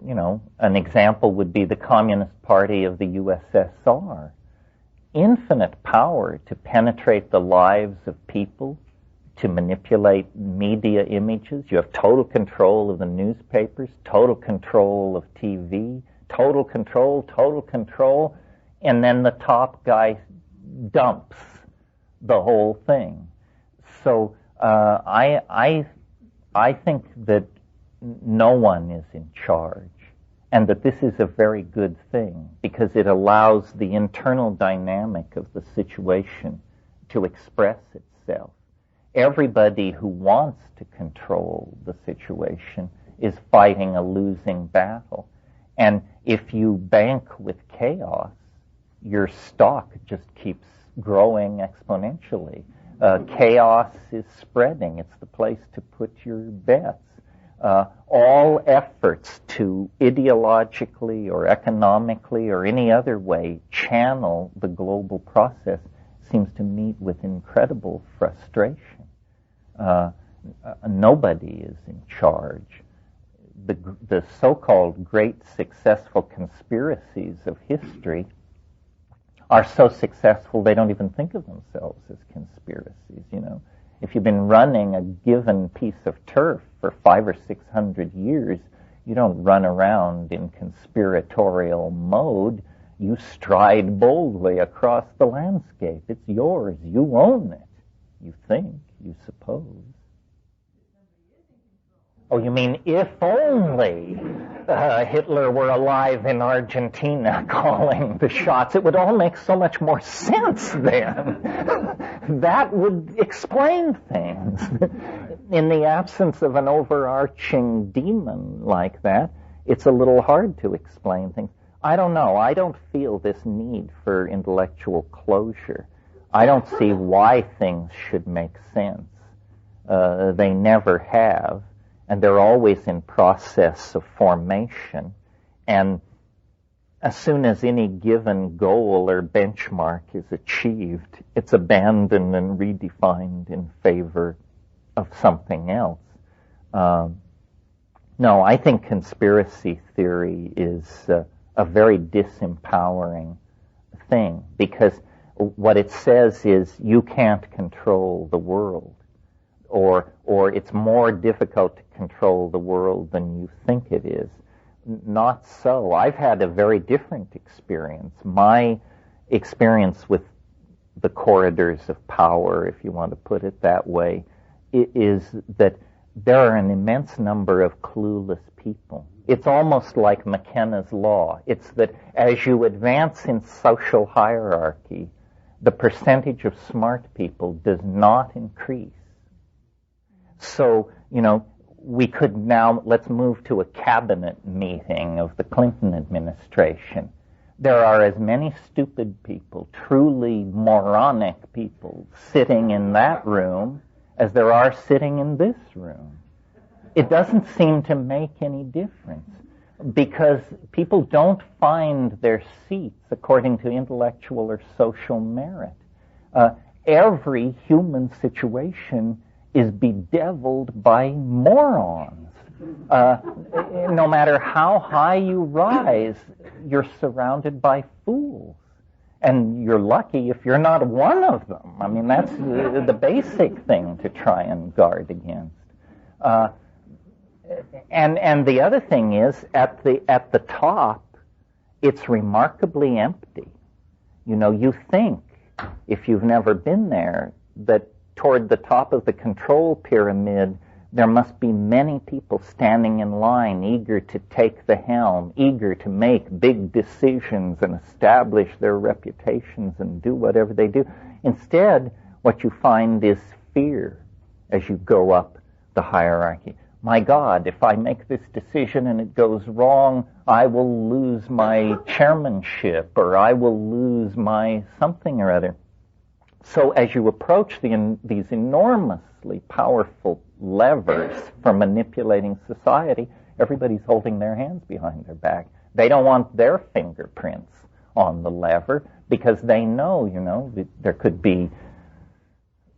an example would be the Communist Party of the USSR. Infinite power to penetrate the lives of people, to manipulate media images. You have total control of the newspapers, total control of TV, total control, and then the top guy dumps the whole thing. So I think that no one is in charge, and that this is a very good thing, because it allows the internal dynamic of the situation to express itself. Everybody who wants to control the situation is fighting a losing battle. And if you bank with chaos, your stock just keeps growing exponentially. Chaos is spreading. It's the place to put your bets. All efforts to ideologically or economically or any other way channel the global process seems to meet with incredible frustration. Nobody is in charge. The so-called great successful conspiracies of history are so successful they don't even think of themselves as conspiracies, If you've been running a given piece of turf for 500 or 600 years, you don't run around in conspiratorial mode. You stride boldly across the landscape. It's yours. You own it. You think, you suppose. Oh, you mean if only Hitler were alive in Argentina calling the shots, it would all make so much more sense then. That would explain things. In the absence of an overarching demon like that, it's a little hard to explain things. I don't know. I don't feel this need for intellectual closure. I don't see why things should make sense. They never have. And they're always in process of formation. And as soon as any given goal or benchmark is achieved, it's abandoned and redefined in favor of something else. No, I think conspiracy theory is a very disempowering thing, because what it says is you can't control the world, or it's more difficult to control the world than you think it is. Not so. I've had a very different experience. My experience with the corridors of power, if you want to put it that way, is that there are an immense number of clueless people. It's almost like McKenna's law. It's that as you advance in social hierarchy, the percentage of smart people does not increase. So, we could now, let's move to a cabinet meeting of the Clinton administration. There are as many stupid people, truly moronic people, sitting in that room as there are sitting in this room. It doesn't seem to make any difference, because people don't find their seats according to intellectual or social merit. Every human situation is bedeviled by morons. No matter how high you rise, you're surrounded by fools. And you're lucky if you're not one of them. I mean, that's the basic thing to try and guard against. And the other thing is, at the top, it's remarkably empty. You know, you think, if you've never been there, that toward the top of the control pyramid, there must be many people standing in line, eager to take the helm, eager to make big decisions and establish their reputations and do whatever they do. Instead, what you find is fear as you go up the hierarchy. My God, if I make this decision and it goes wrong, I will lose my chairmanship, or I will lose my something or other. So as you approach these enormously powerful levers for manipulating society, everybody's holding their hands behind their back. They don't want their fingerprints on the lever because they know, you know, there could be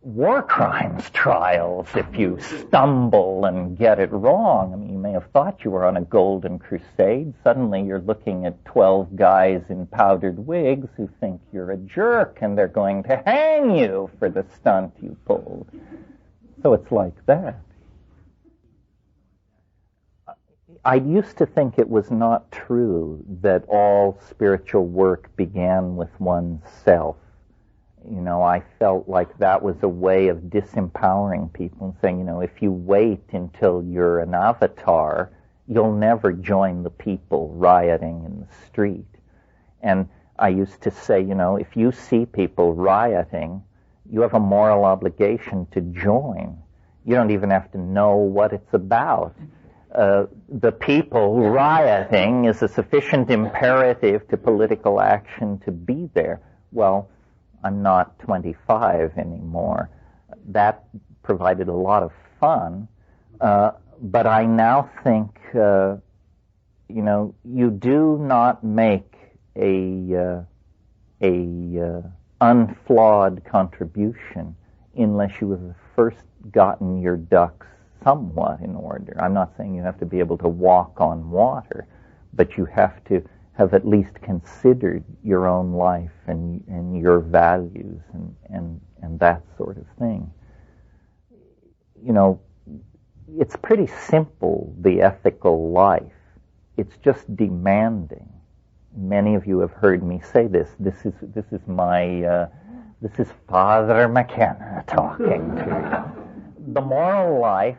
war crimes trials if you stumble and get it wrong. I mean, you may have thought you were on a golden crusade. Suddenly you're looking at 12 guys in powdered wigs who think you're a jerk, and they're going to hang you for the stunt you pulled. So it's like that. I used to think it was not true that all spiritual work began with oneself. You know, I felt like that was a way of disempowering people and saying, you know, if you wait until you're an avatar, you'll never join the people rioting in the street. And I used to say, you know, if you see people rioting, you have a moral obligation to join. You don't even have to know what it's about. The people rioting is a sufficient imperative to political action to be there. Well, I'm not 25 anymore. That provided a lot of fun, but I now think, you know, you do not make a unflawed contribution unless you have first gotten your ducks somewhat in order. I'm not saying you have to be able to walk on water, but you have to have at least considered your own life and your values and that sort of thing. You know, it's pretty simple, the ethical life. It's just demanding. Many of you have heard me say this. This is Father McKenna talking to you. The moral life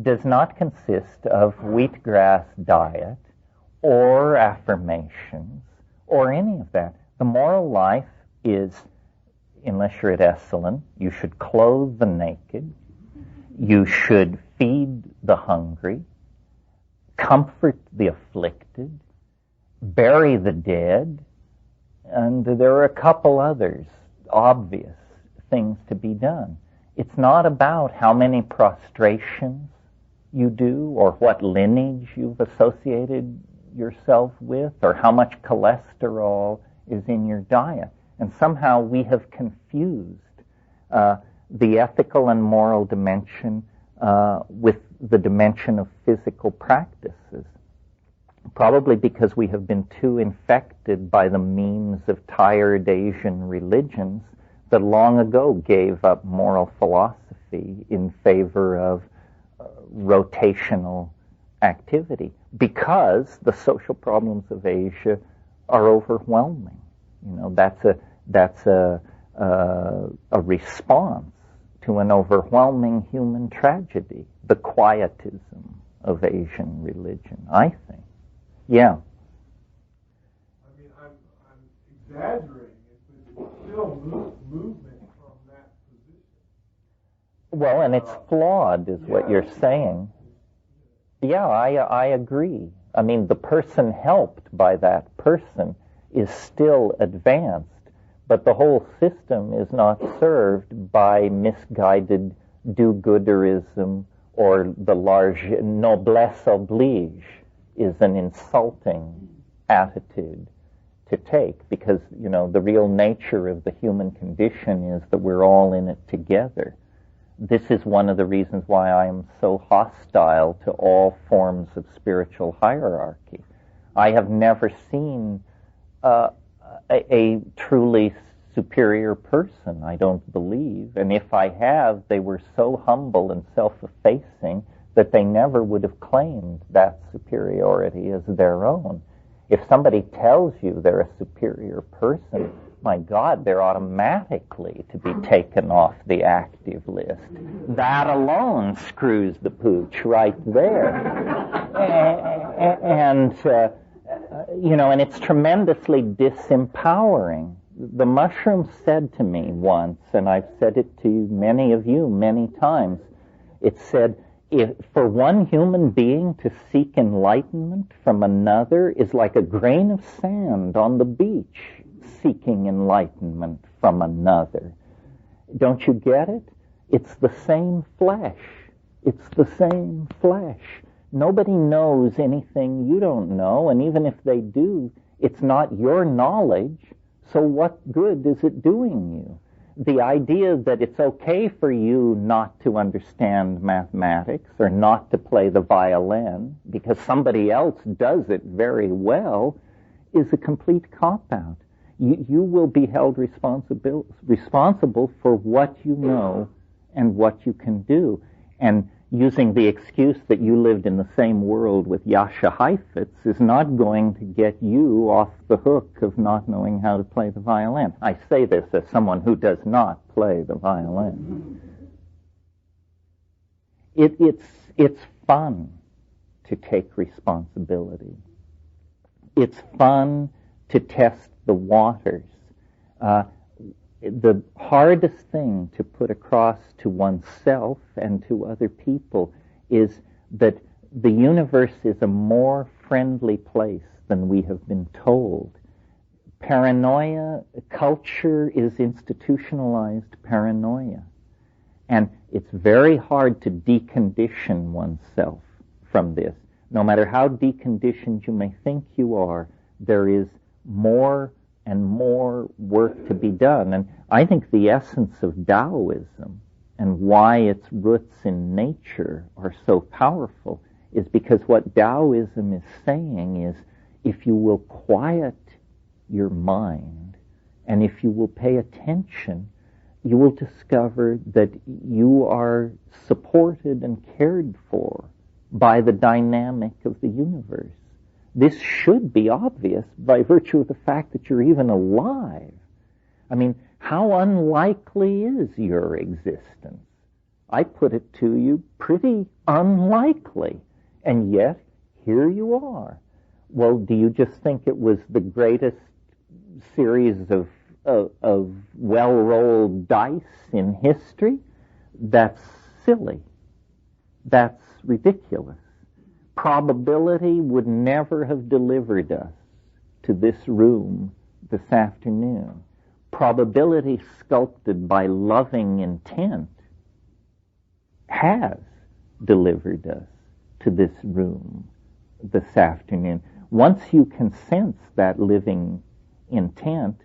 does not consist of wheatgrass diet or affirmations, or any of that. The moral life is, unless you're at Esalen, you should clothe the naked, you should feed the hungry, comfort the afflicted, bury the dead, and there are a couple others, obvious things to be done. It's not about how many prostrations you do, or what lineage you've associated yourself with, or how much cholesterol is in your diet. And somehow we have confused the ethical and moral dimension with the dimension of physical practices. Probably because we have been too infected by the memes of tired Asian religions that long ago gave up moral philosophy in favor of rotational activity, because the social problems of Asia are overwhelming. You know, that's a response to an overwhelming human tragedy, the quietism of Asian religion, I think. Yeah. I mean, I'm exaggerating it, but it's still movement from that position. Well, and it's flawed, is what you're saying. Yeah, I agree. I mean, the person helped by that person is still advanced, but the whole system is not served by misguided do-gooderism, or the large noblesse oblige is an insulting attitude to take, because, you know, the real nature of the human condition is that we're all in it together. This is one of the reasons why I am so hostile to all forms of spiritual hierarchy. I have never seen a truly superior person, I don't believe. And if I have, they were so humble and self-effacing that they never would have claimed that superiority as their own. If somebody tells you they're a superior person, my God, they're automatically to be taken off the active list. That alone screws the pooch right there. And and it's tremendously disempowering. The mushroom said to me once, and I've said it to many of you many times, it said, if for one human being to seek enlightenment from another is like a grain of sand on the beach seeking enlightenment from another. Don't you get it? It's the same flesh. It's the same flesh. Nobody knows anything you don't know, and even if they do, it's not your knowledge, so what good is it doing you? The idea that it's okay for you not to understand mathematics or not to play the violin because somebody else does it very well is a complete cop-out. You will be held responsible for what you know and what you can do. And using the excuse that you lived in the same world with Jascha Heifetz is not going to get you off the hook of not knowing how to play the violin. I say this as someone who does not play the violin. It's fun to take responsibility. It's fun to test the waters. The hardest thing to put across to oneself and to other people is that the universe is a more friendly place than we have been told. Paranoia, culture is institutionalized paranoia. And it's very hard to decondition oneself from this. No matter how deconditioned you may think you are, there is more and more work to be done. And I think the essence of Taoism and why its roots in nature are so powerful is because what Taoism is saying is if you will quiet your mind and if you will pay attention, you will discover that you are supported and cared for by the dynamic of the universe. This should be obvious by virtue of the fact that you're even alive. I mean, how unlikely is your existence? I put it to you, pretty unlikely. And yet, here you are. Well, do you just think it was the greatest series of well-rolled dice in history? That's silly. That's ridiculous. Probability would never have delivered us to this room this afternoon. Probability sculpted by loving intent has delivered us to this room this afternoon. Once you can sense that living intent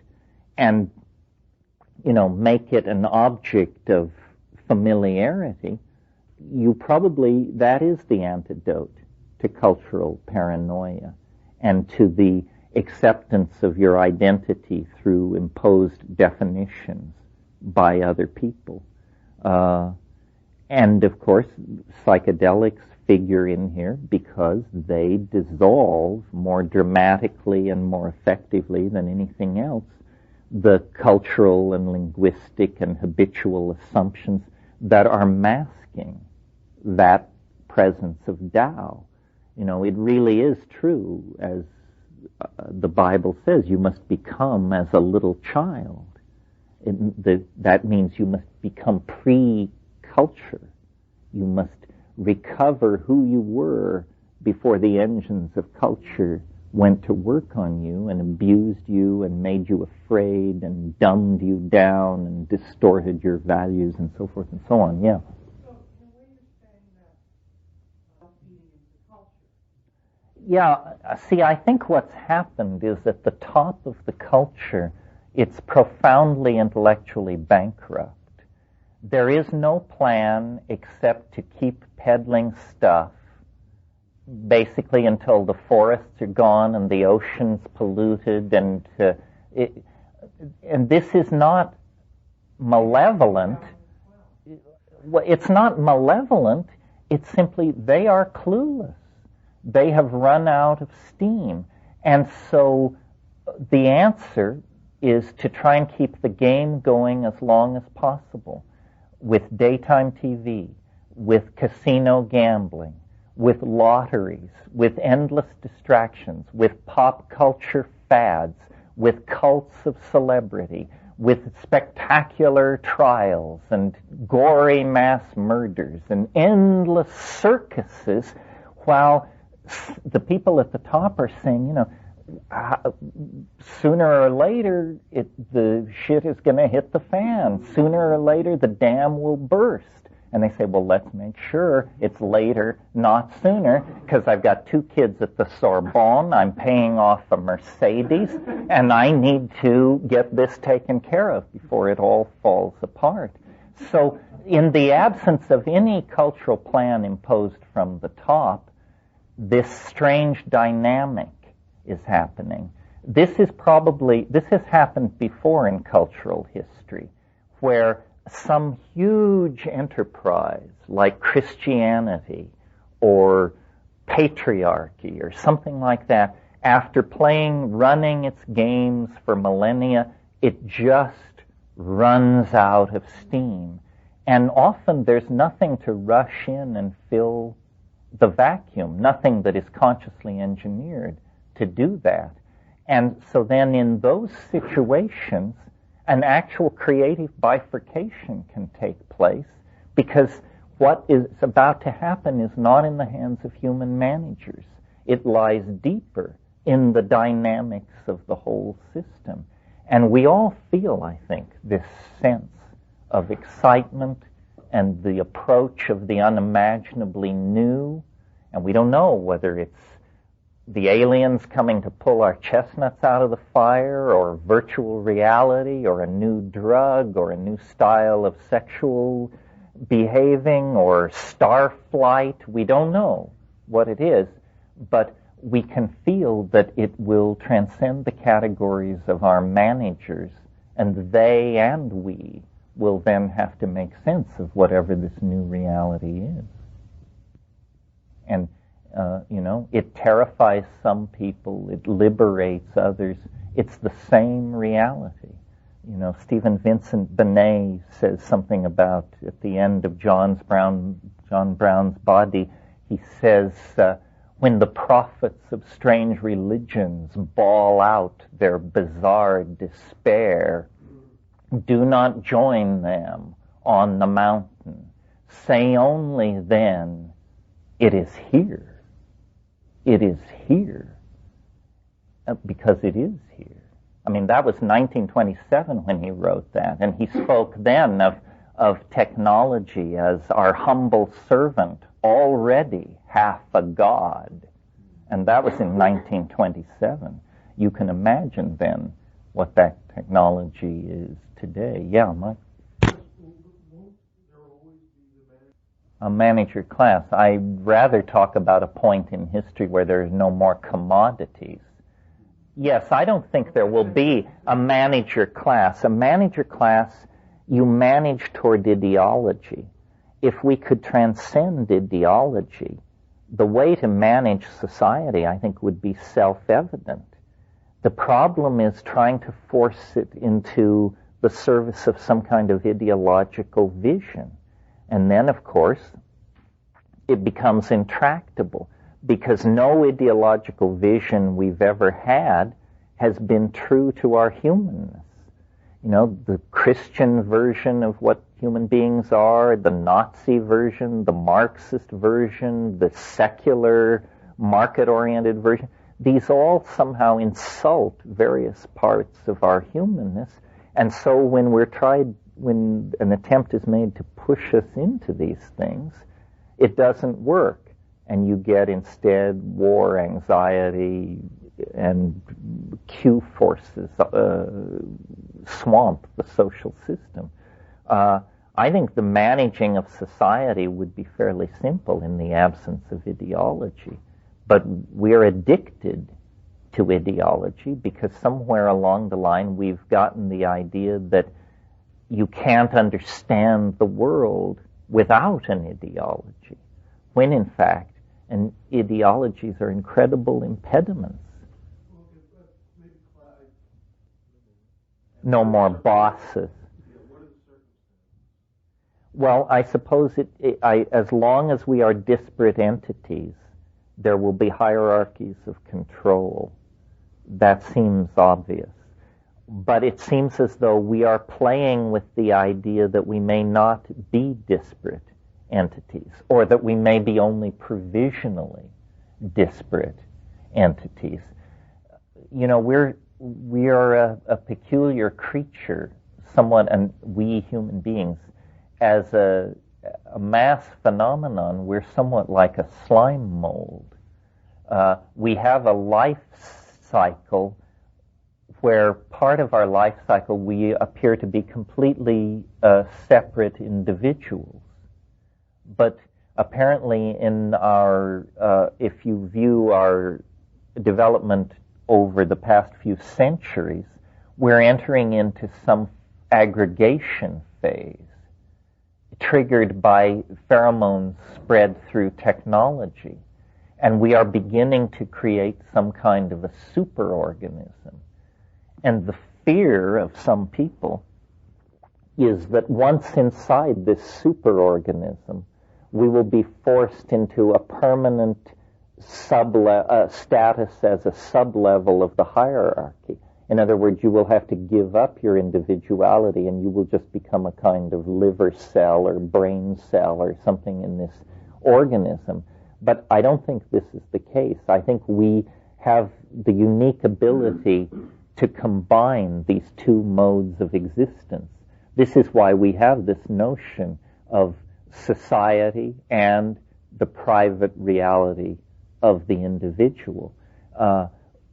and, make it an object of familiarity, that is the antidote to cultural paranoia and to the acceptance of your identity through imposed definitions by other people. And of course, psychedelics figure in here because they dissolve more dramatically and more effectively than anything else the cultural and linguistic and habitual assumptions that are masking that presence of Tao. It really is true, as the Bible says, you must become as a little child. That means you must become pre-culture. You must recover who you were before the engines of culture went to work on you and abused you and made you afraid and dumbed you down and distorted your values and so forth and so on. Yeah. Yeah, see, I think what's happened is at the top of the culture, it's profoundly intellectually bankrupt. There is no plan except to keep peddling stuff, basically until the forests are gone and the ocean's polluted, and to And this is not malevolent. It's not malevolent. It's simply they are clueless. They have run out of steam. And so the answer is to try and keep the game going as long as possible with daytime TV, with casino gambling, with lotteries, with endless distractions, with pop culture fads, with cults of celebrity, with spectacular trials and gory mass murders and endless circuses, while the people at the top are saying, sooner or later the shit is going to hit the fan. Sooner or later the dam will burst. And they say, well, let's make sure it's later, not sooner, because I've got 2 kids at the Sorbonne, I'm paying off a Mercedes, and I need to get this taken care of before it all falls apart. So in the absence of any cultural plan imposed from the top, this strange dynamic is happening. This has happened before in cultural history, where some huge enterprise like Christianity or patriarchy or something like that, after running its games for millennia, it just runs out of steam. And often there's nothing to rush in and fill the vacuum, nothing that is consciously engineered to do that. And so then in those situations, an actual creative bifurcation can take place, because what is about to happen is not in the hands of human managers. It lies deeper in the dynamics of the whole system. And we all feel, I think, this sense of excitement and the approach of the unimaginably new. And we don't know whether it's the aliens coming to pull our chestnuts out of the fire, or virtual reality, or a new drug, or a new style of sexual behaving, or star flight. We don't know what it is, but we can feel that it will transcend the categories of our managers, and they and we will then have to make sense of whatever this new reality is. And it terrifies some people, it liberates others. It's the same reality. Stephen Vincent Benet says something about, at the end of John Brown's Body, he says, when the prophets of strange religions bawl out their bizarre despair, do not join them on the mountain. Say only then, it is here. It is here. Because it is here. I mean, that was 1927 when he wrote that, and he spoke then of technology as our humble servant, already half a god. And that was in 1927. You can imagine then what that technology is today. Yeah, Mike? A manager class. I'd rather talk about a point in history where there's no more commodities. Yes, I don't think there will be a manager class. A manager class, you manage toward ideology. If we could transcend ideology, the way to manage society, I think, would be self-evident. The problem is trying to force it into the service of some kind of ideological vision. And then, of course, it becomes intractable, because no ideological vision we've ever had has been true to our humanness. The Christian version of what human beings are, the Nazi version, the Marxist version, the secular, market-oriented version, these all somehow insult various parts of our humanness. And so when an attempt is made to push us into these things, it doesn't work. And you get instead war, anxiety, and Q forces swamp the social system. I think the managing of society would be fairly simple in the absence of ideology. But we're addicted to ideology, because somewhere along the line we've gotten the idea that you can't understand the world without an ideology, when in fact ideologies are incredible impediments. No more bosses. Well, I suppose as long as we are disparate entities, there will be hierarchies of control. That seems obvious. But it seems as though we are playing with the idea that we may not be disparate entities, or that we may be only provisionally disparate entities. You know, we are a peculiar creature, somewhat, and we human beings, as a mass phenomenon, we're somewhat like a slime mold. We have a life cycle where part of our life cycle we appear to be completely separate individuals. But apparently in our, if you view our development over the past few centuries, we're entering into some aggregation phase, triggered by pheromones spread through technology. And we are beginning to create some kind of a superorganism. And the fear of some people is that once inside this superorganism, we will be forced into a permanent status as a sub-level of the hierarchy. In other words, you will have to give up your individuality and you will just become a kind of liver cell or brain cell or something in this organism. But I don't think this is the case. I think we have the unique ability to combine these two modes of existence. This is why we have this notion of society and the private reality of the individual.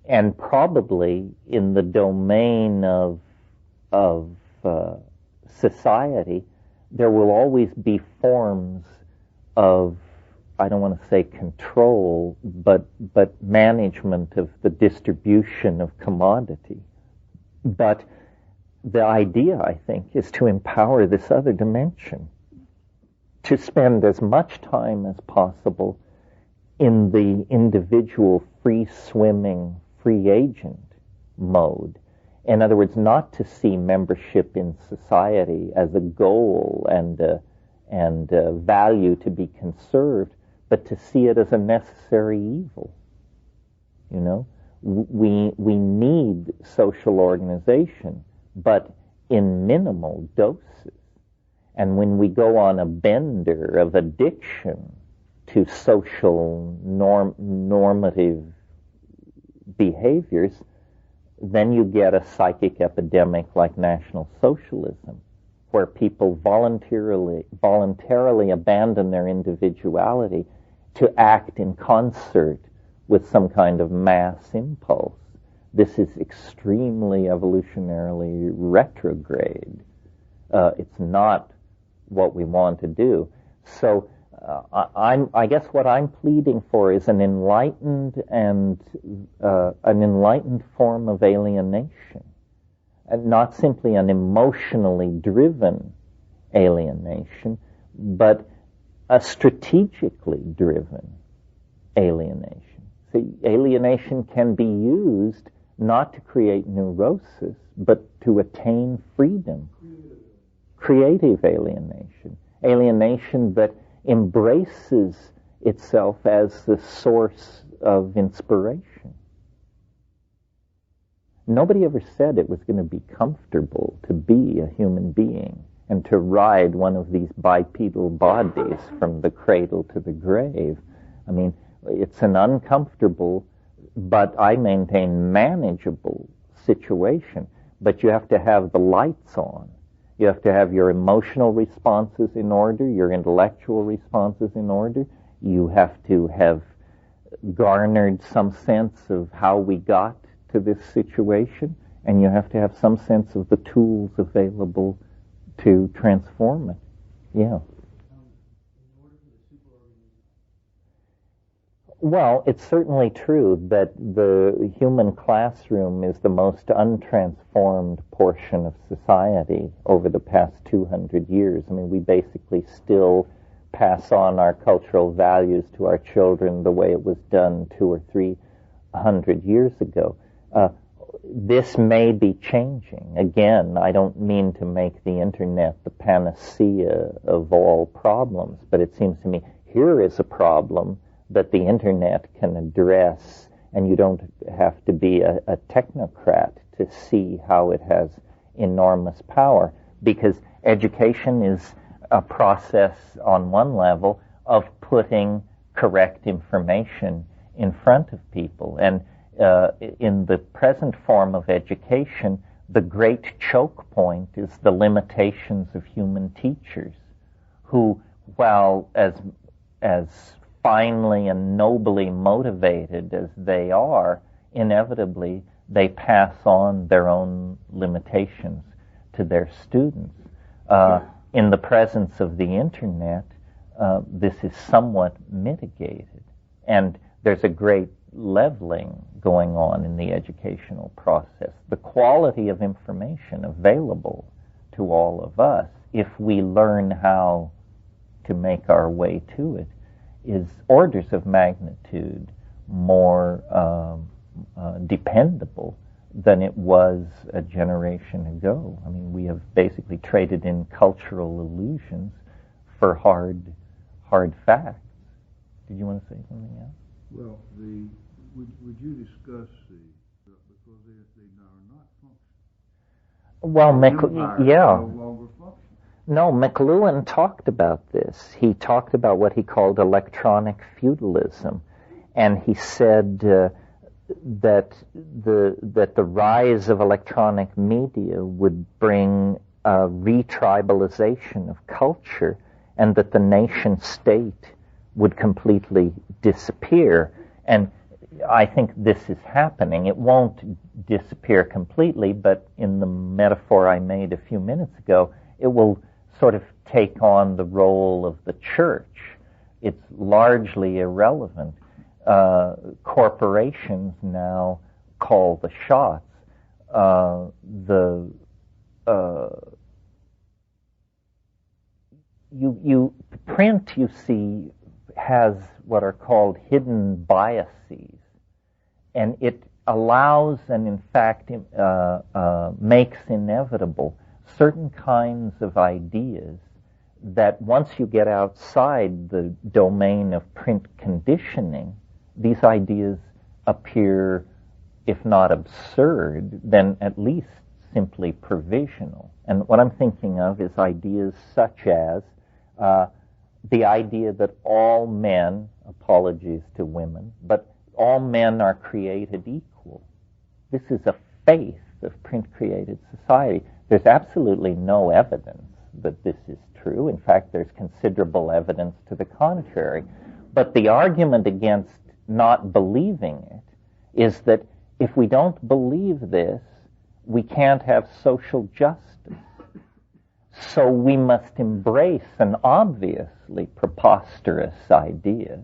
And probably in the domain of society, there will always be forms of, I don't want to say control, but management of the distribution of commodity. But the idea, I think, is to empower this other dimension, to spend as much time as possible in the individual free-swimming, free agent mode. In other words, not to see membership in society as a goal and a value to be conserved, but to see it as a necessary evil. You know, we need social organization, but in minimal doses. And when we go on a bender of addiction to social normative behaviors, then you get a psychic epidemic like National Socialism, where people voluntarily abandon their individuality to act in concert with some kind of mass impulse. This is extremely evolutionarily retrograde. It's not what we want to do. So I guess what I'm pleading for is an enlightened form of alienation, and not simply an emotionally driven alienation, but a strategically driven alienation. See, alienation can be used not to create neurosis, but to attain freedom. Creative alienation. Alienation that embraces itself as the source of inspiration. Nobody ever said it was going to be comfortable to be a human being and to ride one of these bipedal bodies from the cradle to the grave. I mean, it's an uncomfortable, but I maintain manageable situation. But you have to have the lights on. You have to have your emotional responses in order, your intellectual responses in order. You have to have garnered some sense of how we got to this situation, and you have to have some sense of the tools available to transform it. Yeah. Well, it's certainly true that the human classroom is the most untransformed portion of society over the past 200 years. I mean, we basically still pass on our cultural values to our children the way it was done 200 or 300 years ago. This may be changing. Again, I don't mean to make the internet the panacea of all problems, but it seems to me here is a problem that the internet can address, and you don't have to be a technocrat to see how it has enormous power, because education is a process on one level of putting correct information in front of people. And in the present form of education, the great choke point is the limitations of human teachers, who, while as finely and nobly motivated as they are, inevitably they pass on their own limitations to their students. In the presence of the internet, this is somewhat mitigated, and there's a great leveling going on in the educational process. The quality of information available to all of us, if we learn how to make our way to it, is orders of magnitude more dependable than it was a generation ago. I mean, we have basically traded in cultural illusions for hard facts. Did you want to say something else? Well, would you discuss because they now are not functional? Well, yeah. No longer functional. No, McLuhan talked about this. He talked about what he called electronic feudalism, and he said that the rise of electronic media would bring a retribalization of culture, and that the nation state would completely disappear. And I think this is happening. It won't disappear completely, but in the metaphor I made a few minutes ago, it will sort of take on the role of the church. It's largely irrelevant. Corporations now call the shots. Print, you see, has what are called hidden biases, and it allows and in fact makes inevitable certain kinds of ideas that once you get outside the domain of print conditioning, these ideas appear, if not absurd, then at least simply provisional. And what I'm thinking of is ideas such as the idea that all men, apologies to women, but all men are created equal. This is a faith of print-created society. There's absolutely no evidence that this is true. In fact, there's considerable evidence to the contrary. But the argument against not believing it is that if we don't believe this, we can't have social justice. So we must embrace an obviously preposterous idea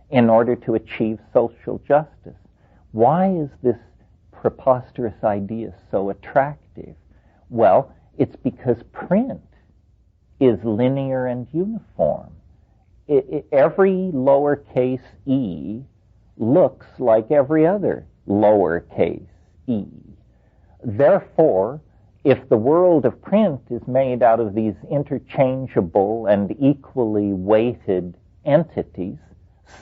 in order to achieve social justice. Why is this preposterous idea so attractive? Well, it's because print is linear and uniform. Every lowercase e looks like every other lowercase e. Therefore, if the world of print is made out of these interchangeable and equally weighted entities,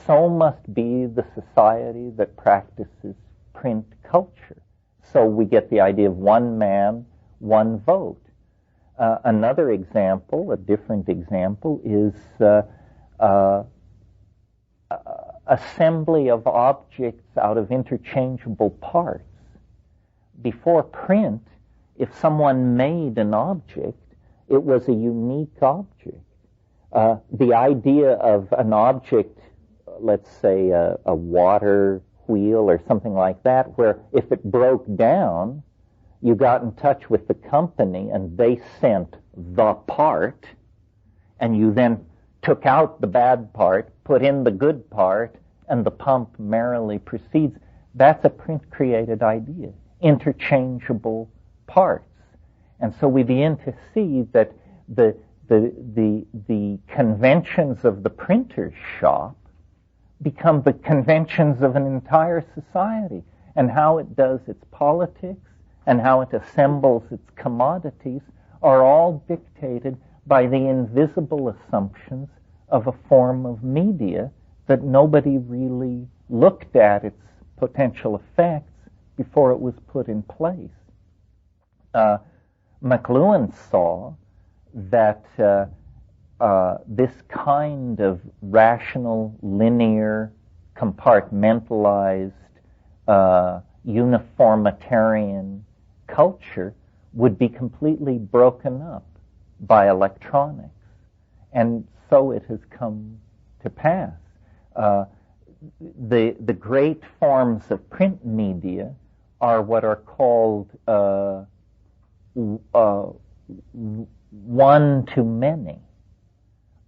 so must be the society that practices print culture. So we get the idea of one man, one vote. Another example, a different example, is assembly of objects out of interchangeable parts. Before print, if someone made an object, it was a unique object. The idea of an object, let's say a water wheel or something like that, where if it broke down, you got in touch with the company and they sent the part, and you then took out the bad part, put in the good part, and the pump merrily proceeds. That's a print-created idea, interchangeable parts. And so we begin to see that the conventions of the printer's shop become the conventions of an entire society, and how it does its politics and how it assembles its commodities are all dictated by the invisible assumptions of a form of media that nobody really looked at its potential effects before it was put in place. McLuhan saw that this kind of rational, linear, compartmentalized, uniformitarian culture would be completely broken up by electronics. And so it has come to pass. The great forms of print media are what are called one-to-many.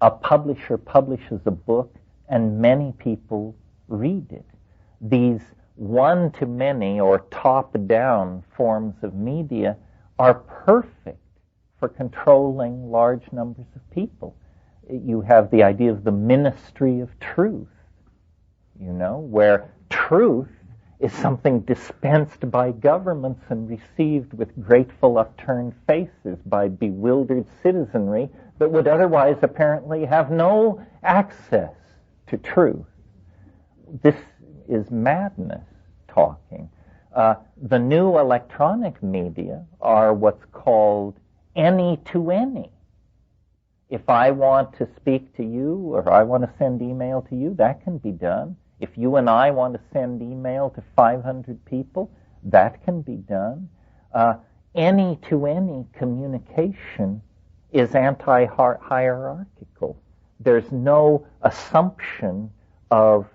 A publisher publishes a book and many people read it. These one-to-many or top-down forms of media are perfect for controlling large numbers of people. You have the idea of the ministry of truth, where truth is something dispensed by governments and received with grateful upturned faces by bewildered citizenry that would otherwise apparently have no access to truth. This is madness talking. The new electronic media are what's called any-to-any. If I want to speak to you or I want to send email to you, that can be done. If you and I want to send email to 500 people, that can be done. Any-to-any communication is anti-hierarchical. There's no assumption of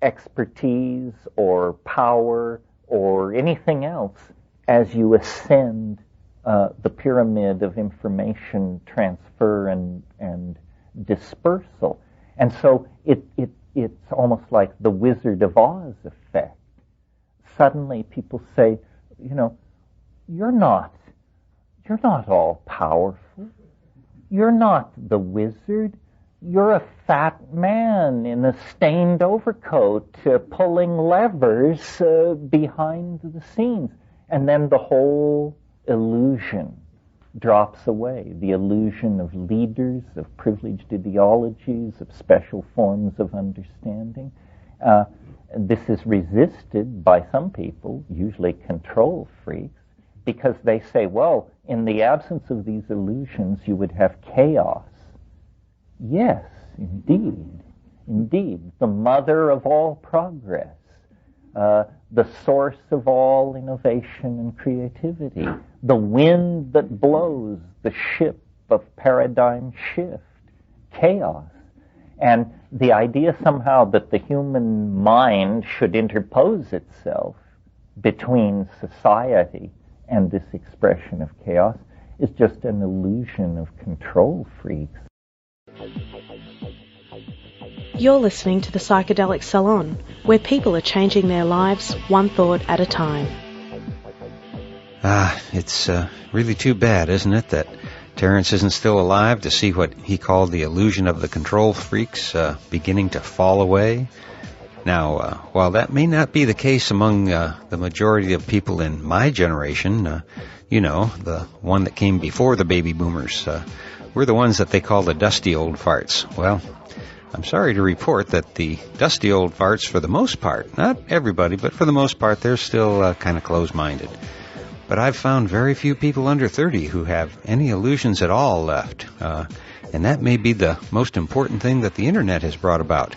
expertise or power or anything else as you ascend the pyramid of information transfer and dispersal. And so it's almost like the Wizard of Oz effect. Suddenly people say, you're not all powerful. You're not the wizard. You're a fat man in a stained overcoat pulling levers behind the scenes. And then the whole illusion drops away. The illusion of leaders, of privileged ideologies, of special forms of understanding. This is resisted by some people, usually control freaks, because they say, well, in the absence of these illusions, you would have chaos. Yes, indeed. The mother of all progress, the source of all innovation and creativity, the wind that blows the ship of paradigm shift, chaos. And the idea somehow that the human mind should interpose itself between society and this expression of chaos is just an illusion of control freaks. You're listening to the Psychedelic Salon, where people are changing their lives one thought at a time. It's really too bad, isn't it, that Terence isn't still alive to see what he called the illusion of the control freaks beginning to fall away. Now, while that may not be the case among the majority of people in my generation, the one that came before the baby boomers, we're the ones that they call the dusty old farts. Well, I'm sorry to report that the dusty old farts, for the most part, not everybody, but for the most part, they're still kind of closed-minded. But I've found very few people under 30 who have any illusions at all left. And that may be the most important thing that the Internet has brought about.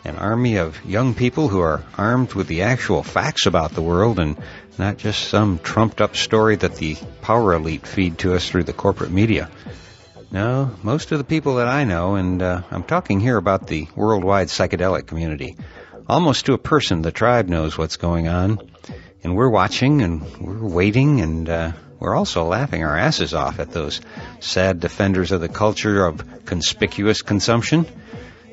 An army of young people who are armed with the actual facts about the world and not just some trumped-up story that the power elite feed to us through the corporate media. No, most of the people that I know, and I'm talking here about the worldwide psychedelic community, almost to a person, the tribe knows what's going on. And we're watching and we're waiting and we're also laughing our asses off at those sad defenders of the culture of conspicuous consumption.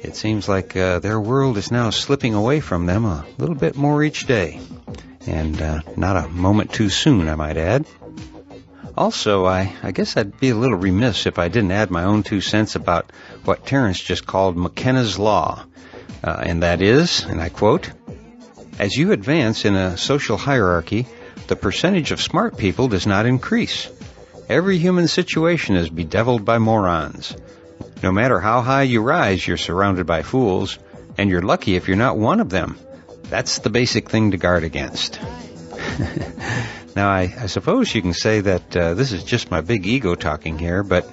It seems like their world is now slipping away from them a little bit more each day. And not a moment too soon, I might add. Also, I guess I'd be a little remiss if I didn't add my own 2 cents about what Terence just called McKenna's Law. And that is, and I quote, "As you advance in a social hierarchy, the percentage of smart people does not increase. Every human situation is bedeviled by morons. No matter how high you rise, you're surrounded by fools, and you're lucky if you're not one of them. That's the basic thing to guard against." Now, I suppose you can say that this is just my big ego talking here, but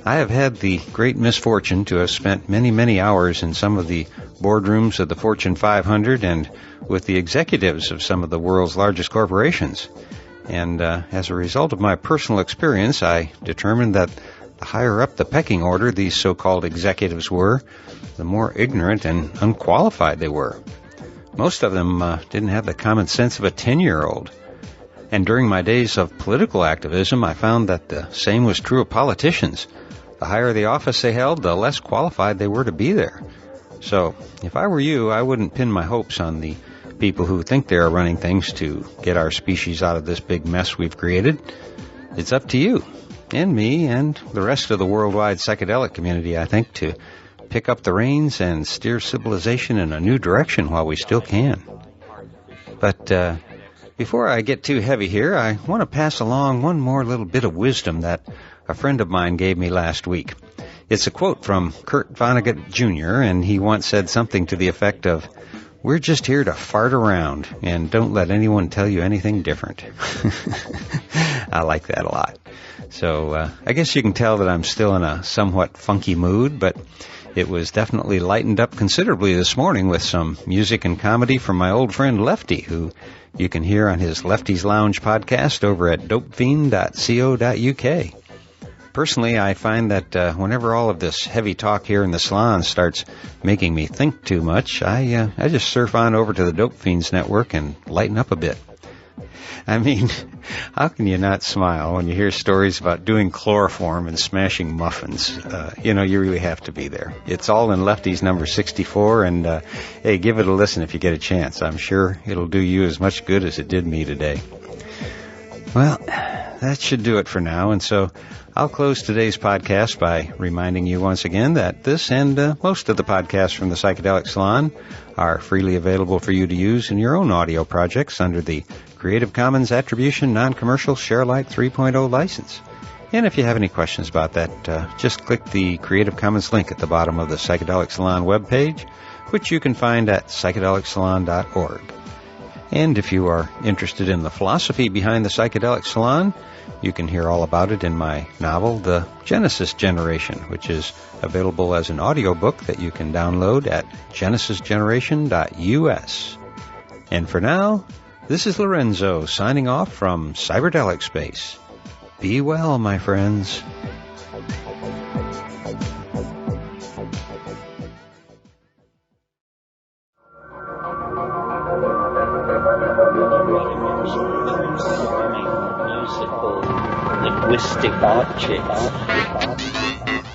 I have had the great misfortune to have spent many, many hours in some of the boardrooms of the Fortune 500 and with the executives of some of the world's largest corporations. And as a result of my personal experience, I determined that the higher up the pecking order these so-called executives were, the more ignorant and unqualified they were. Most of them didn't have the common sense of a 10-year-old. And during my days of political activism, I found that the same was true of politicians. The higher the office they held, the less qualified they were to be there. So, if I were you, I wouldn't pin my hopes on the people who think they are running things to get our species out of this big mess we've created. It's up to you, and me, and the rest of the worldwide psychedelic community, I think, to pick up the reins and steer civilization in a new direction while we still can. But before I get too heavy here, I want to pass along one more little bit of wisdom that a friend of mine gave me last week. It's a quote from Kurt Vonnegut Jr., and he once said something to the effect of, "We're just here to fart around, and don't let anyone tell you anything different." I like that a lot. So I guess you can tell that I'm still in a somewhat funky mood, but it was definitely lightened up considerably this morning with some music and comedy from my old friend Lefty, who you can hear on his Lefty's Lounge podcast over at dopefiend.co.uk. Personally, I find that whenever all of this heavy talk here in the salon starts making me think too much, I just surf on over to the Dope Fiends network and lighten up a bit. I mean, how can you not smile when you hear stories about doing chloroform and smashing muffins? You really have to be there. It's all in Lefty's number 64, and hey, give it a listen if you get a chance. I'm sure it'll do you as much good as it did me today. Well, that should do it for now, and so I'll close today's podcast by reminding you once again that this and most of the podcasts from the Psychedelic Salon are freely available for you to use in your own audio projects under the Creative Commons Attribution Non-Commercial Share-alike 3.0 license. And if you have any questions about that, just click the Creative Commons link at the bottom of the Psychedelic Salon webpage, which you can find at psychedelicsalon.org. And if you are interested in the philosophy behind the Psychedelic Salon, you can hear all about it in my novel, The Genesis Generation, which is available as an audiobook that you can download at genesisgeneration.us. And for now, this is Lorenzo signing off from Cyberdelic Space. Be well, my friends. Musical, linguistic objects.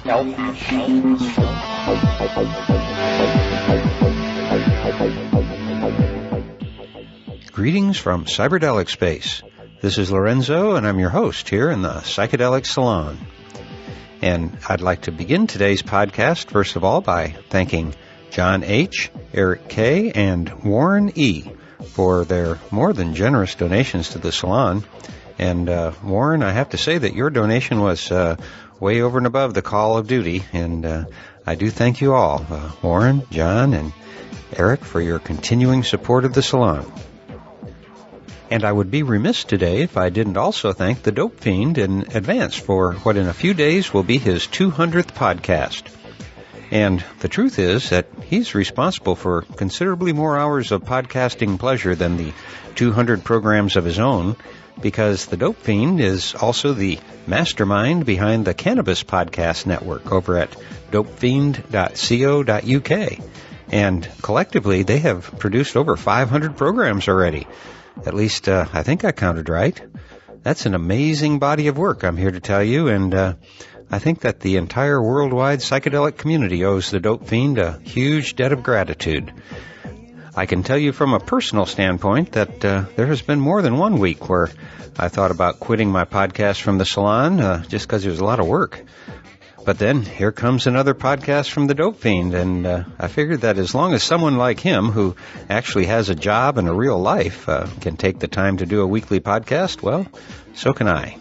Elf machines. Greetings from Cyberdelic Space. This is Lorenzo, and I'm your host here in the Psychedelic Salon. And I'd like to begin today's podcast, first of all, by thanking John H., Eric K., and Warren E. for their more than generous donations to the salon. And Warren, I have to say that your donation was way over and above the call of duty, and I do thank you all, Warren, John, and Eric, for your continuing support of the salon. And I would be remiss today if I didn't also thank the Dope Fiend in advance for what in a few days will be his 200th podcast. And the truth is that he's responsible for considerably more hours of podcasting pleasure than the 200 programs of his own, because the Dope Fiend is also the mastermind behind the Cannabis Podcast Network over at dopefiend.co.uk. And collectively, they have produced over 500 programs already. At least, I think I counted right. That's an amazing body of work, I'm here to tell you, and I think that the entire worldwide psychedelic community owes the Dope Fiend a huge debt of gratitude. I can tell you from a personal standpoint that there has been more than 1 week where I thought about quitting my podcast from the salon just because it was a lot of work. But then here comes another podcast from the Dope Fiend, and I figured that as long as someone like him, who actually has a job and a real life, can take the time to do a weekly podcast, well, so can I.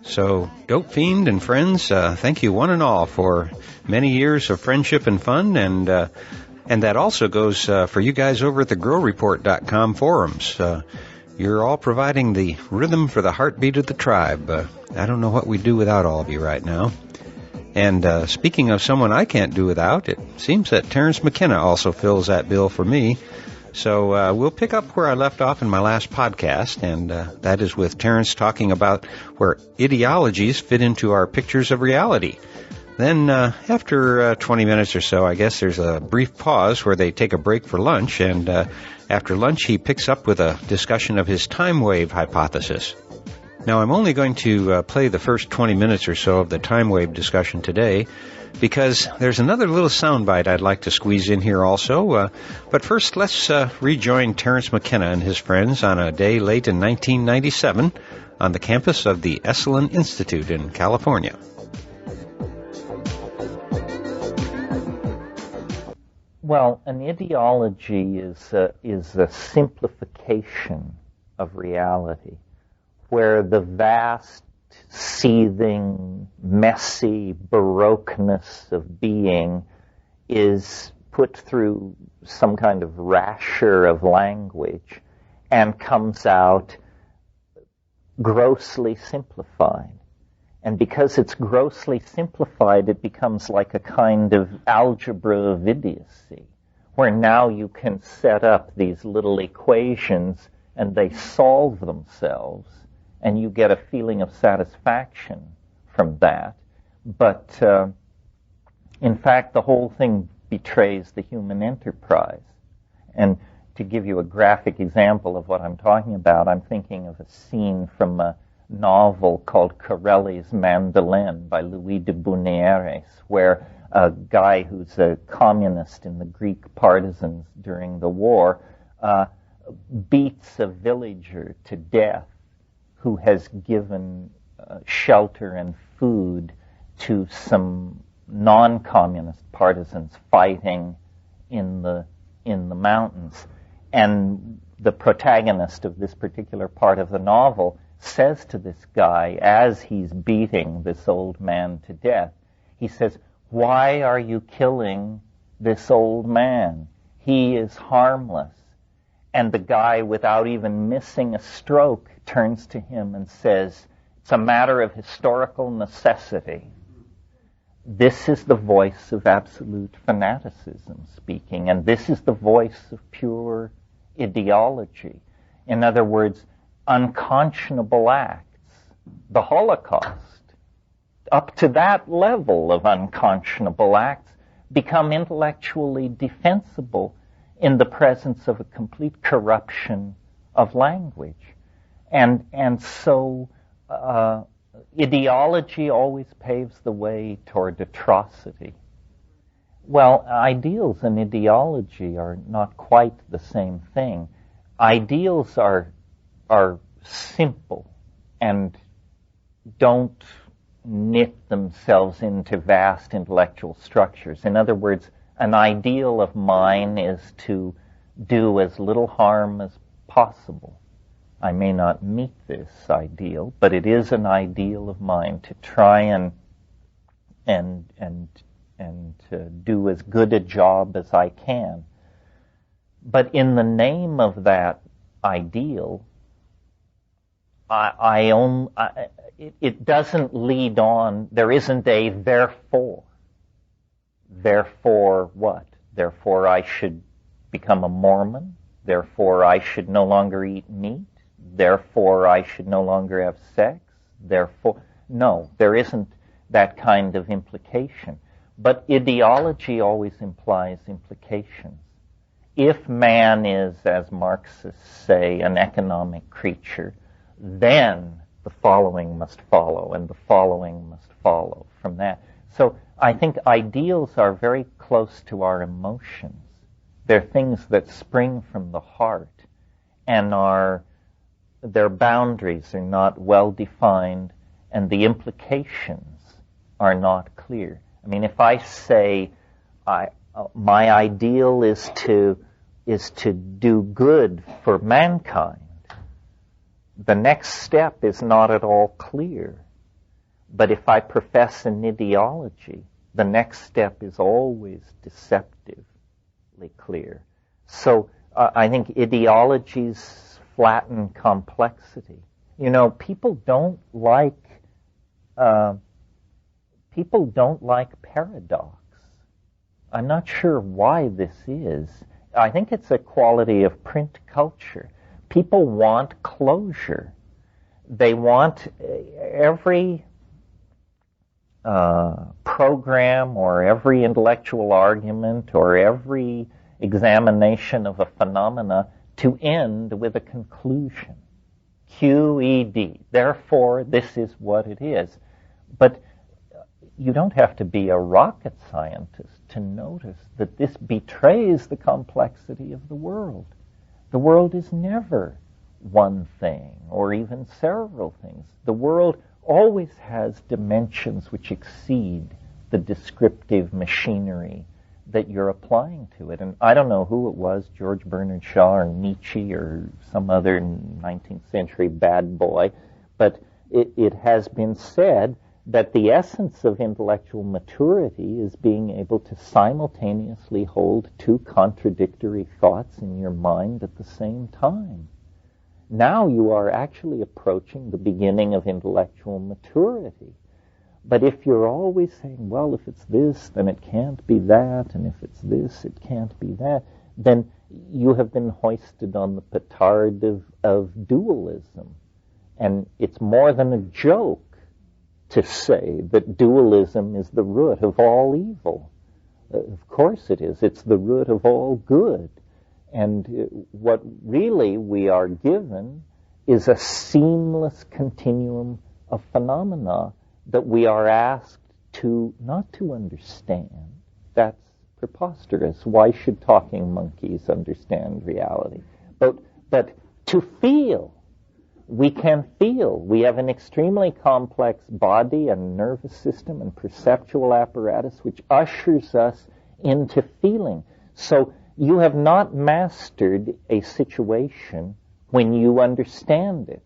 So, Dope Fiend and friends, thank you one and all for many years of friendship and fun, and that also goes for you guys over at the GrowReport.com forums. You're all providing the rhythm for the heartbeat of the tribe. I don't know what we'd do without all of you right now. And speaking of someone I can't do without, it seems that Terence McKenna also fills that bill for me. So we'll pick up where I left off in my last podcast, and that is with Terence talking about where ideologies fit into our pictures of reality. Then after 20 minutes or so, I guess there's a brief pause where they take a break for lunch, and after lunch he picks up with a discussion of his time wave hypothesis. Now, I'm only going to play the first 20 minutes or so of the time wave discussion today because there's another little soundbite I'd like to squeeze in here also. But first, let's rejoin Terence McKenna and his friends on a day late in 1997 on the campus of the Esalen Institute in California. Well, an ideology is a simplification of reality, where the vast, seething, messy baroqueness of being is put through some kind of rasher of language and comes out grossly simplified. And because it's grossly simplified, it becomes like a kind of algebra of idiocy, where now you can set up these little equations and they solve themselves, and you get a feeling of satisfaction from that. But in fact, the whole thing betrays the human enterprise. And to give you a graphic example of what I'm talking about, I'm thinking of a scene from a novel called Corelli's Mandolin by Louis de Bunieres, where a guy who's a communist in the Greek partisans during the war beats a villager to death who has given shelter and food to some non-communist partisans fighting in the mountains. And the protagonist of this particular part of the novel says to this guy, as he's beating this old man to death, he says, "Why are you killing this old man? He is harmless." And the guy, without even missing a stroke, turns to him and says, "It's a matter of historical necessity." This is the voice of absolute fanaticism speaking, and this is the voice of pure ideology. In other words, unconscionable acts. The Holocaust, up to that level of unconscionable acts, become intellectually defensible in the presence of a complete corruption of language. And so ideology always paves the way toward atrocity. Well, ideals and ideology are not quite the same thing. Ideals are simple and don't knit themselves into vast intellectual structures. In other words, an ideal of mine is to do as little harm as possible. I may not meet this ideal, but it is an ideal of mine to try and do as good a job as I can. But in the name of that ideal, it doesn't lead on. There isn't a therefore. Therefore what? Therefore I should become a Mormon. Therefore I should no longer eat meat. Therefore I should no longer have sex. Therefore, no, there isn't that kind of implication. But ideology always implies implications. If man is, as Marxists say, an economic creature, then the following must follow, and the following must follow from that. So I think ideals are very close to our emotions. They're things that spring from the heart, and their boundaries are not well defined, and the implications are not clear. I mean, if I say my ideal is to do good for mankind, the next step is not at all clear. But if I profess an ideology, the next step is always deceptively clear. So I think ideologies flatten complexity. You know, people don't like paradox. I'm not sure why this is. I think it's a quality of print culture. People want closure. They want every program or every intellectual argument or every examination of a phenomena to end with a conclusion. QED. Therefore, this is what it is. But you don't have to be a rocket scientist to notice that this betrays the complexity of the world. The world is never one thing or even several things. The world always has dimensions which exceed the descriptive machinery that you're applying to it. And I don't know who it was, George Bernard Shaw or Nietzsche or some other 19th century bad boy, but it has been said that the essence of intellectual maturity is being able to simultaneously hold two contradictory thoughts in your mind at the same time. Now you are actually approaching the beginning of intellectual maturity. But if you're always saying, well, if it's this, then it can't be that, and if it's this, it can't be that, then you have been hoisted on the petard of dualism. And it's more than a joke to say that dualism is the root of all evil. Of course it is. It's the root of all good. And what really we are given is a seamless continuum of phenomena that we are asked to not to understand. That's preposterous. Why should talking monkeys understand reality? But to feel. We can feel. We have an extremely complex body and nervous system and perceptual apparatus which ushers us into feeling. So you have not mastered a situation when you understand it.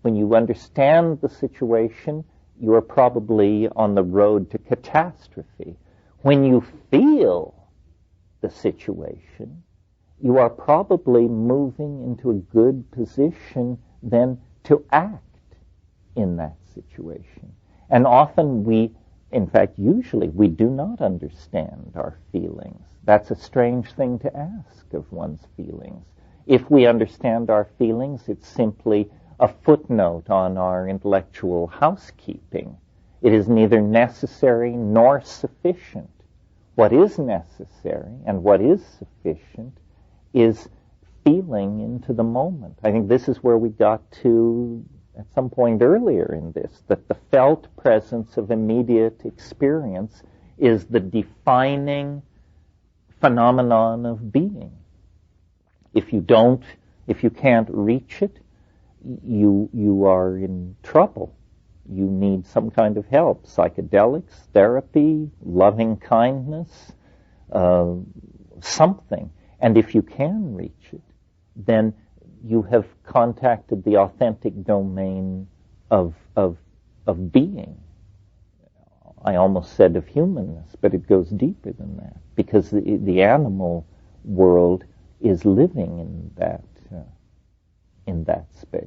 When you understand the situation, you are probably on the road to catastrophe. When you feel the situation, you are probably moving into a good position then to act in that situation. And often usually we do not understand our feelings. That's a strange thing to ask of one's feelings. If we understand our feelings, it's simply a footnote on our intellectual housekeeping. It is neither necessary nor sufficient. What is necessary and what is sufficient is feeling into the moment. I think this is where we got to at some point earlier in this, that the felt presence of immediate experience is the defining phenomenon of being. If you can't reach it, you are in trouble. You need some kind of help, psychedelics, therapy, loving kindness, something. And if you can reach it, then you have contacted the authentic domain of being. I almost said of humanness, but it goes deeper than that, because the animal world is living in that space.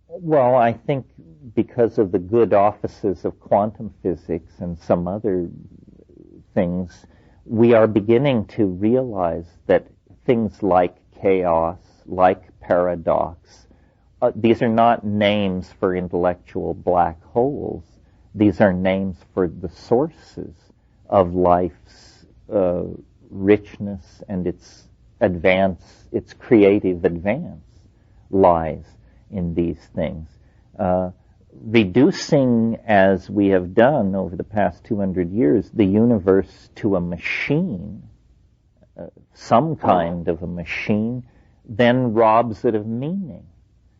Well, I think because of the good offices of quantum physics and some other things, we are beginning to realize that things like chaos, like paradox, these are not names for intellectual black holes. These are names for the sources of life's richness and its creative advance lies in these things. reducing, as we have done over the past 200 years, the universe to a machine, some kind of a machine, then robs it of meaning.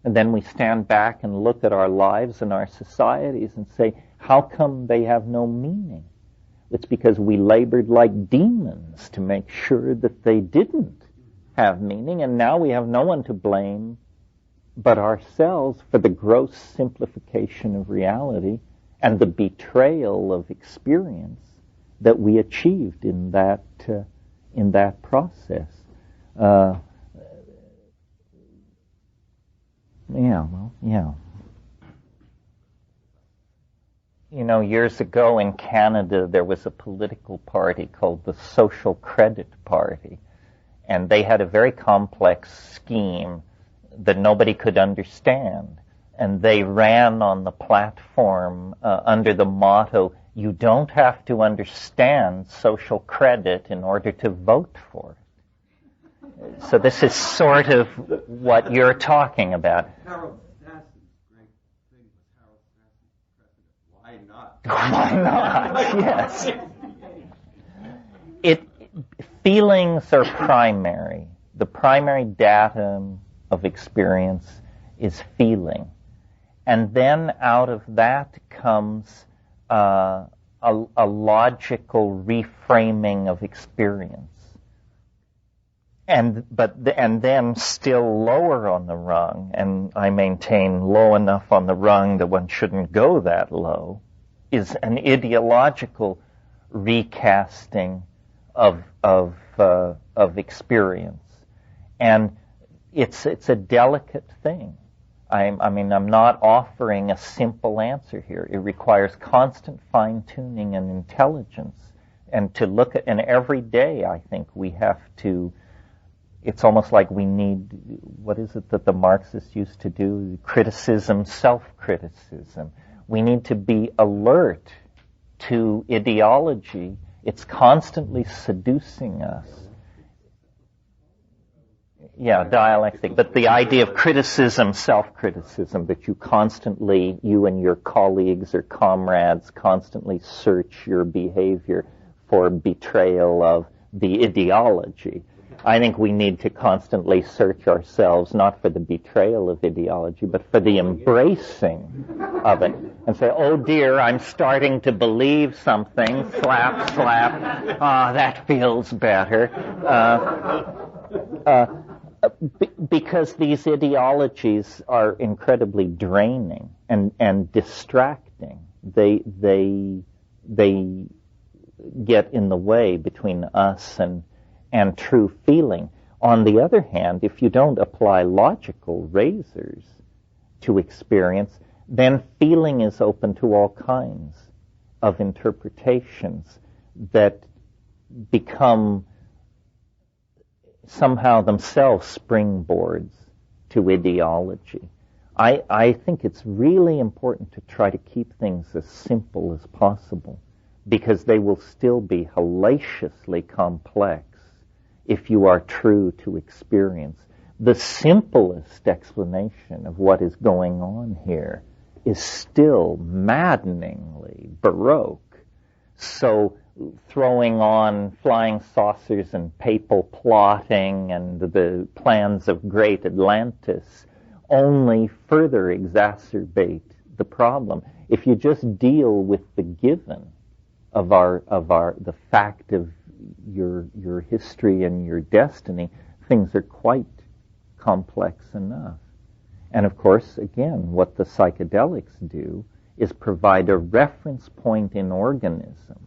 And then we stand back and look at our lives and our societies and say, how come they have no meaning? It's because we labored like demons to make sure that they didn't have meaning, and now we have no one to blame but ourselves for the gross simplification of reality and the betrayal of experience that we achieved in that process. You know, years ago in Canada, there was a political party called the Social Credit Party, and they had a very complex scheme that nobody could understand. And they ran on the platform under the motto, you don't have to understand social credit in order to vote for it. So this is sort of what you're talking about. Harold Sasson's great thing was Harold Sasson's precedent. Why not? Yes. Feelings are primary. The primary datum of experience is feeling. And then out of that comes a logical reframing of experience. And then still lower on the rung, and I maintain low enough on the rung that one shouldn't go that low, is an ideological recasting of experience. And it's a delicate thing. I'm not offering a simple answer here. It requires constant fine-tuning and intelligence. And to look at, and every day I think we have to, it's almost like we need, what is it that the Marxists used to do? Criticism, self-criticism. We need to be alert to ideology. It's constantly seducing us. Yeah, dialectic. But the idea of criticism, self-criticism, that you and your colleagues or comrades constantly search your behavior for betrayal of the ideology. I think we need to constantly search ourselves, not for the betrayal of ideology, but for the embracing of it. And say, oh dear, I'm starting to believe something. Slap, slap. Ah, that feels better. Because these ideologies are incredibly draining and distracting. They get in the way between us and true feeling. On the other hand, if you don't apply logical razors to experience, then feeling is open to all kinds of interpretations that become somehow themselves springboards to ideology. I think it's really important to try to keep things as simple as possible, because they will still be hellaciously complex if you are true to experience. The simplest explanation of what is going on here is still maddeningly Baroque. So throwing on flying saucers and papal plotting and the plans of great Atlantis only further exacerbate the problem. If you just deal with the given of the fact of your history and your destiny, things are quite complex enough. And of course, again, what the psychedelics do is provide a reference point in organism.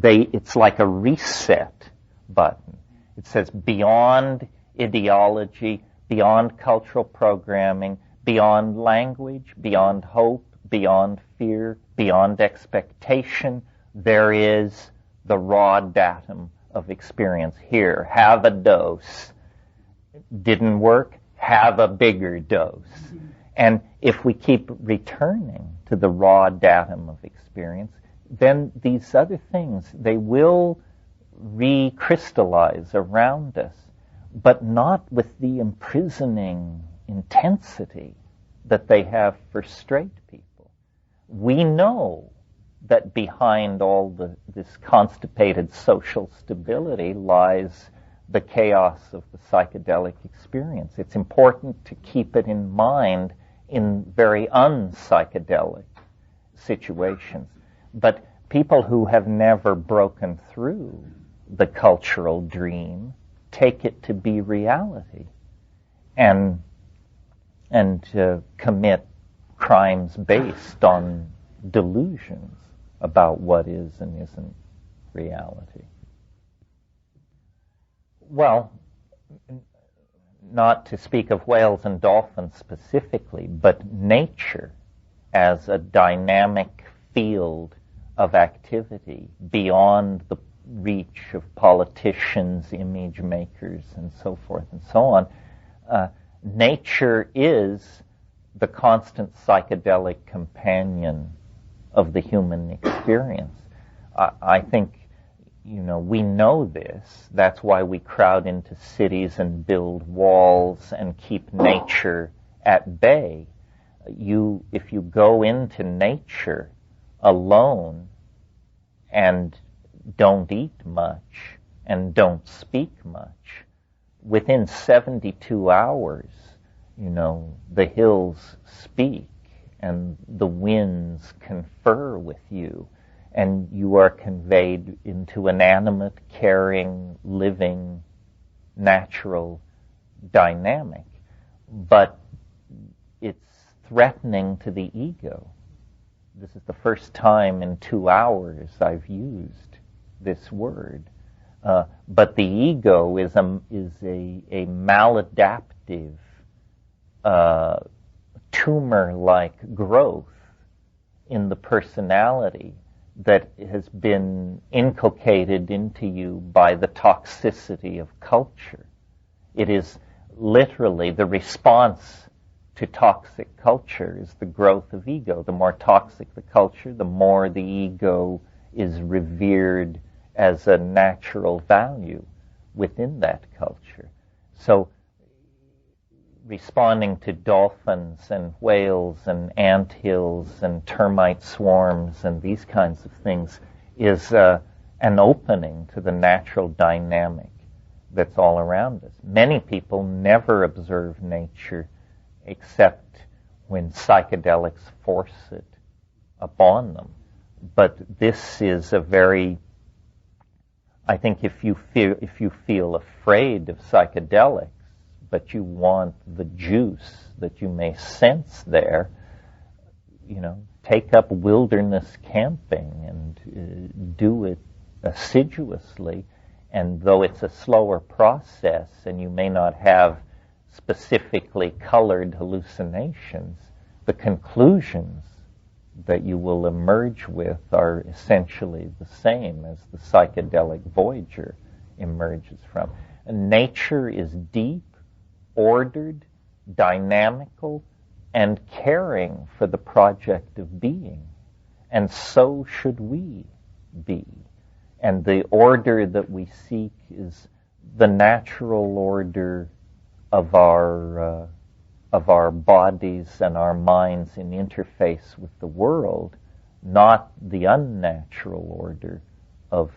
It's like a reset button. It says beyond ideology, beyond cultural programming, beyond language, beyond hope, beyond fear, beyond expectation, there is the raw datum of experience. Here, have a dose. Didn't work? Have a bigger dose. And if we keep returning to the raw datum of experience, then these other things, they will recrystallize around us, but not with the imprisoning intensity that they have for straight people. we know that behind all this constipated social stability lies the chaos of the psychedelic experience. It's important to keep it in mind in very unpsychedelic situations. But people who have never broken through the cultural dream take it to be reality and commit crimes based on delusions about what is and isn't reality. Well, not to speak of whales and dolphins specifically, but nature as a dynamic field of activity beyond the reach of politicians, image makers, and so forth and so on. Nature is the constant psychedelic companion of the human experience. I think, we know this. That's why we crowd into cities and build walls and keep nature at bay. If you go into nature alone and don't eat much and don't speak much, within 72 hours, the hills speak and the winds confer with you, and you are conveyed into an animate, caring, living, natural dynamic. But it's threatening to the ego. This is the first time in 2 hours I've used this word. But the ego is a maladaptive, tumor-like growth in the personality that has been inculcated into you by the toxicity of culture. It is literally the response to toxic culture is the growth of ego. The more toxic the culture, the more the ego is revered as a natural value within that culture. So responding to dolphins and whales and anthills and termite swarms and these kinds of things is an opening to the natural dynamic that's all around us. Many people never observe nature except when psychedelics force it upon them. But this is a very, I think if you feel afraid of psychedelics, but you want the juice that you may sense there, take up wilderness camping and do it assiduously. And though it's a slower process and you may not have specifically colored hallucinations, the conclusions that you will emerge with are essentially the same as the psychedelic voyager emerges from. And nature is deep, ordered, dynamical, and caring for the project of being. And so should we be. And the order that we seek is the natural order of our bodies and our minds in interface with the world, not the unnatural order of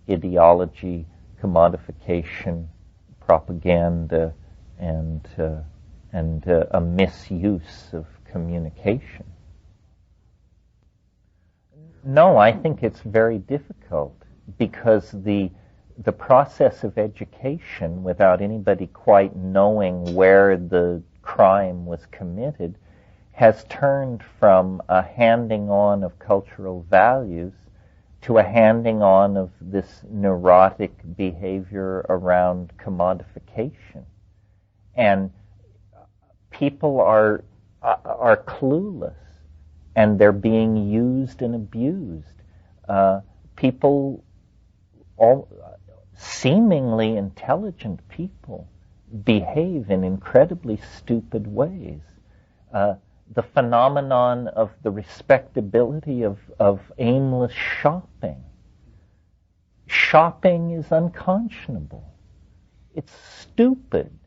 ideology, commodification, propaganda, and a misuse of communication. No, I think it's very difficult because the process of education, without anybody quite knowing where the crime was committed, has turned from a handing on of cultural values to a handing on of this neurotic behavior around commodification. And people are clueless, and they're being used and abused. Seemingly intelligent people behave in incredibly stupid ways. The phenomenon of the respectability of aimless shopping. Shopping is unconscionable. It's stupid.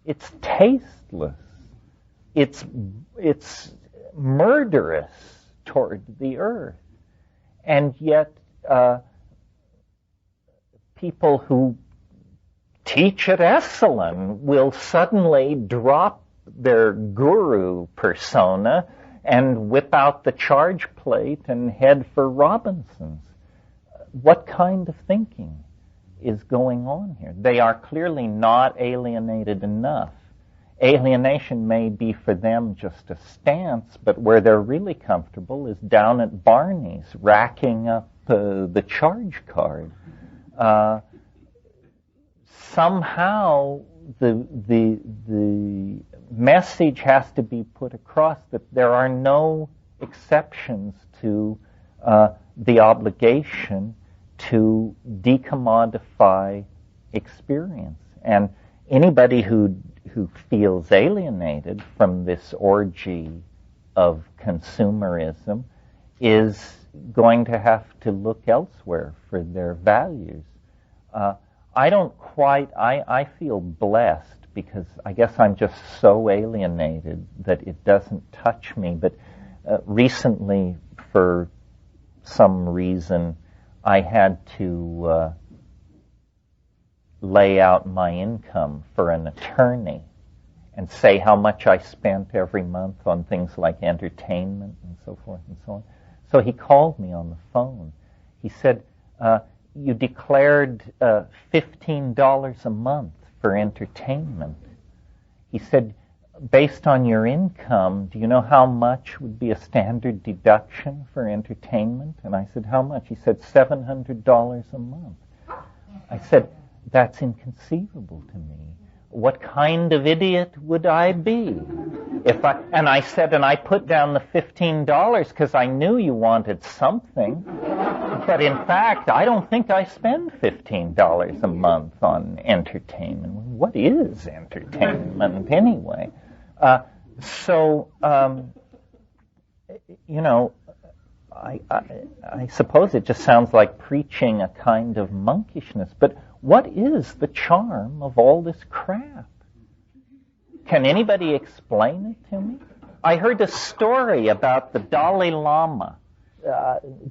It's tasteless. It's murderous toward the earth. And yet, people who teach at Esalen will suddenly drop their guru persona and whip out the charge plate and head for Robinson's. What kind of thinking is going on here? They are clearly not alienated enough. Alienation may be for them just a stance, but where they're really comfortable is down at Barney's, racking up the charge card. Somehow the message has to be put across that there are no exceptions to the obligation to decommodify experience. And anybody who feels alienated from this orgy of consumerism is going to have to look elsewhere for their values. I feel blessed because I guess I'm just so alienated that it doesn't touch me. But recently, for some reason, I had to lay out my income for an attorney and say how much I spent every month on things like entertainment and so forth and so on. So he called me on the phone. He said, you declared $15 a month for entertainment. He said, based on your income, do you know how much would be a standard deduction for entertainment? And I said, how much? He said, $700 a month. I said, that's inconceivable to me. What kind of idiot would I be? And I put down the $15 because I knew you wanted something. But in fact, I don't think I spend $15 a month on entertainment. What is entertainment anyway? I suppose it just sounds like preaching a kind of monkishness, but what is the charm of all this crap? Can anybody explain it to me? I heard a story about the Dalai Lama.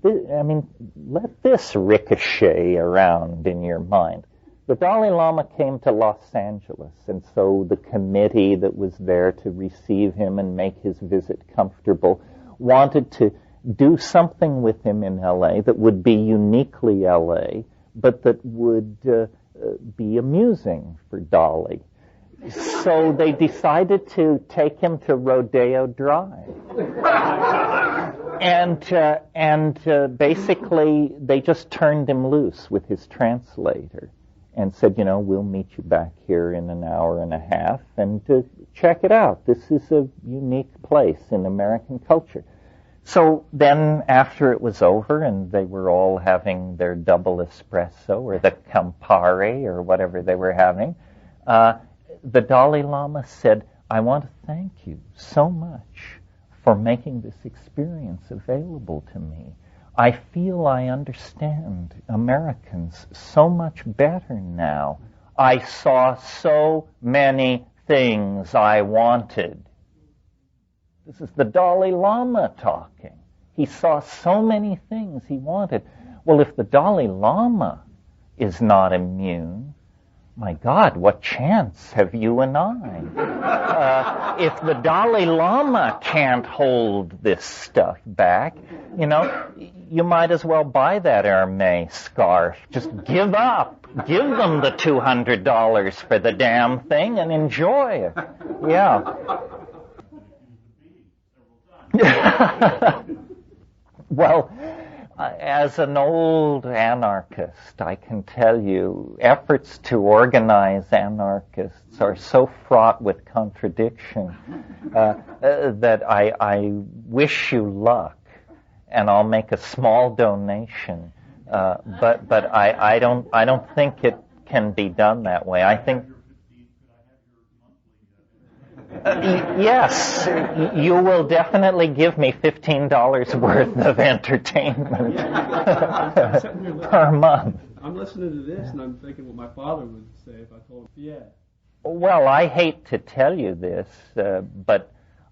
Let this ricochet around in your mind. The Dalai Lama came to Los Angeles, and so the committee that was there to receive him and make his visit comfortable wanted to do something with him in L.A. that would be uniquely L.A., but that would be amusing for Dolly. So they decided to take him to Rodeo Drive. And basically they just turned him loose with his translator and said, we'll meet you back here in an hour and a half and check it out. This is a unique place in American culture. So then after it was over and they were all having their double espresso or the Campari or whatever they were having, the Dalai Lama said, I want to thank you so much for making this experience available to me. I feel I understand Americans so much better now. I saw so many things I wanted. This is the Dalai Lama talking. He saw so many things he wanted. Well, if the Dalai Lama is not immune, my God, what chance have you and I? If the Dalai Lama can't hold this stuff back, you might as well buy that Hermes scarf. Just give up. Give them the $200 for the damn thing and enjoy it. Yeah. Well, as an old anarchist, I can tell you, efforts to organize anarchists are so fraught with contradiction that I wish you luck, and I'll make a small donation. But I don't think it can be done that way. I think. Yes, you will definitely give me $15 worth of entertainment per month. I'm listening to this and I'm thinking what my father would say if I told him, yeah. Well, I hate to tell you this, but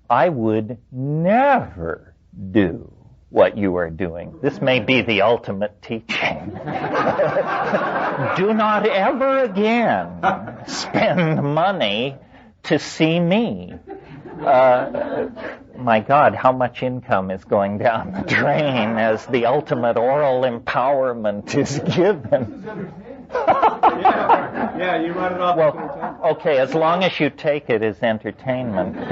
I would never do what you are doing. This may be the ultimate teaching. Do not ever again spend money to see me. My God, how much income is going down the drain as the ultimate oral empowerment is given? Yeah, you run it off. Well, okay, as long as you take it as entertainment,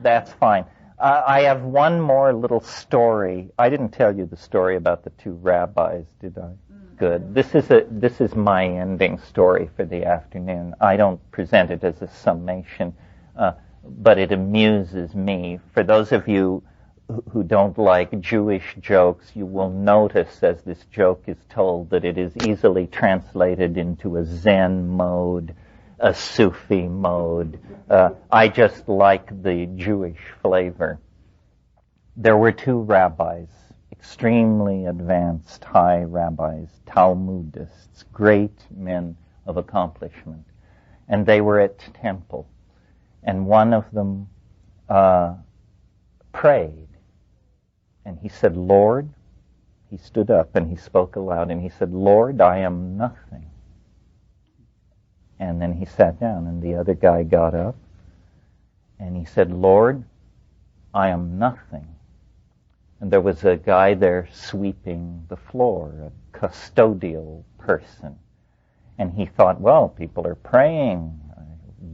that's fine. I have one more little story. I didn't tell you the story about the two rabbis, did I? Good. This is my ending story for the afternoon. I don't present it as a summation, but it amuses me. For those of you who don't like Jewish jokes, you will notice as this joke is told that it is easily translated into a Zen mode, a Sufi mode. I just like the Jewish flavor. There were two rabbis, extremely advanced high rabbis, Talmudists, great men of accomplishment. And they were at temple. And one of them prayed. And he said, Lord, he stood up and he spoke aloud and he said, Lord, I am nothing. And then he sat down and the other guy got up and he said, Lord, I am nothing. And there was a guy there sweeping the floor, a custodial person. And he thought, well, people are praying.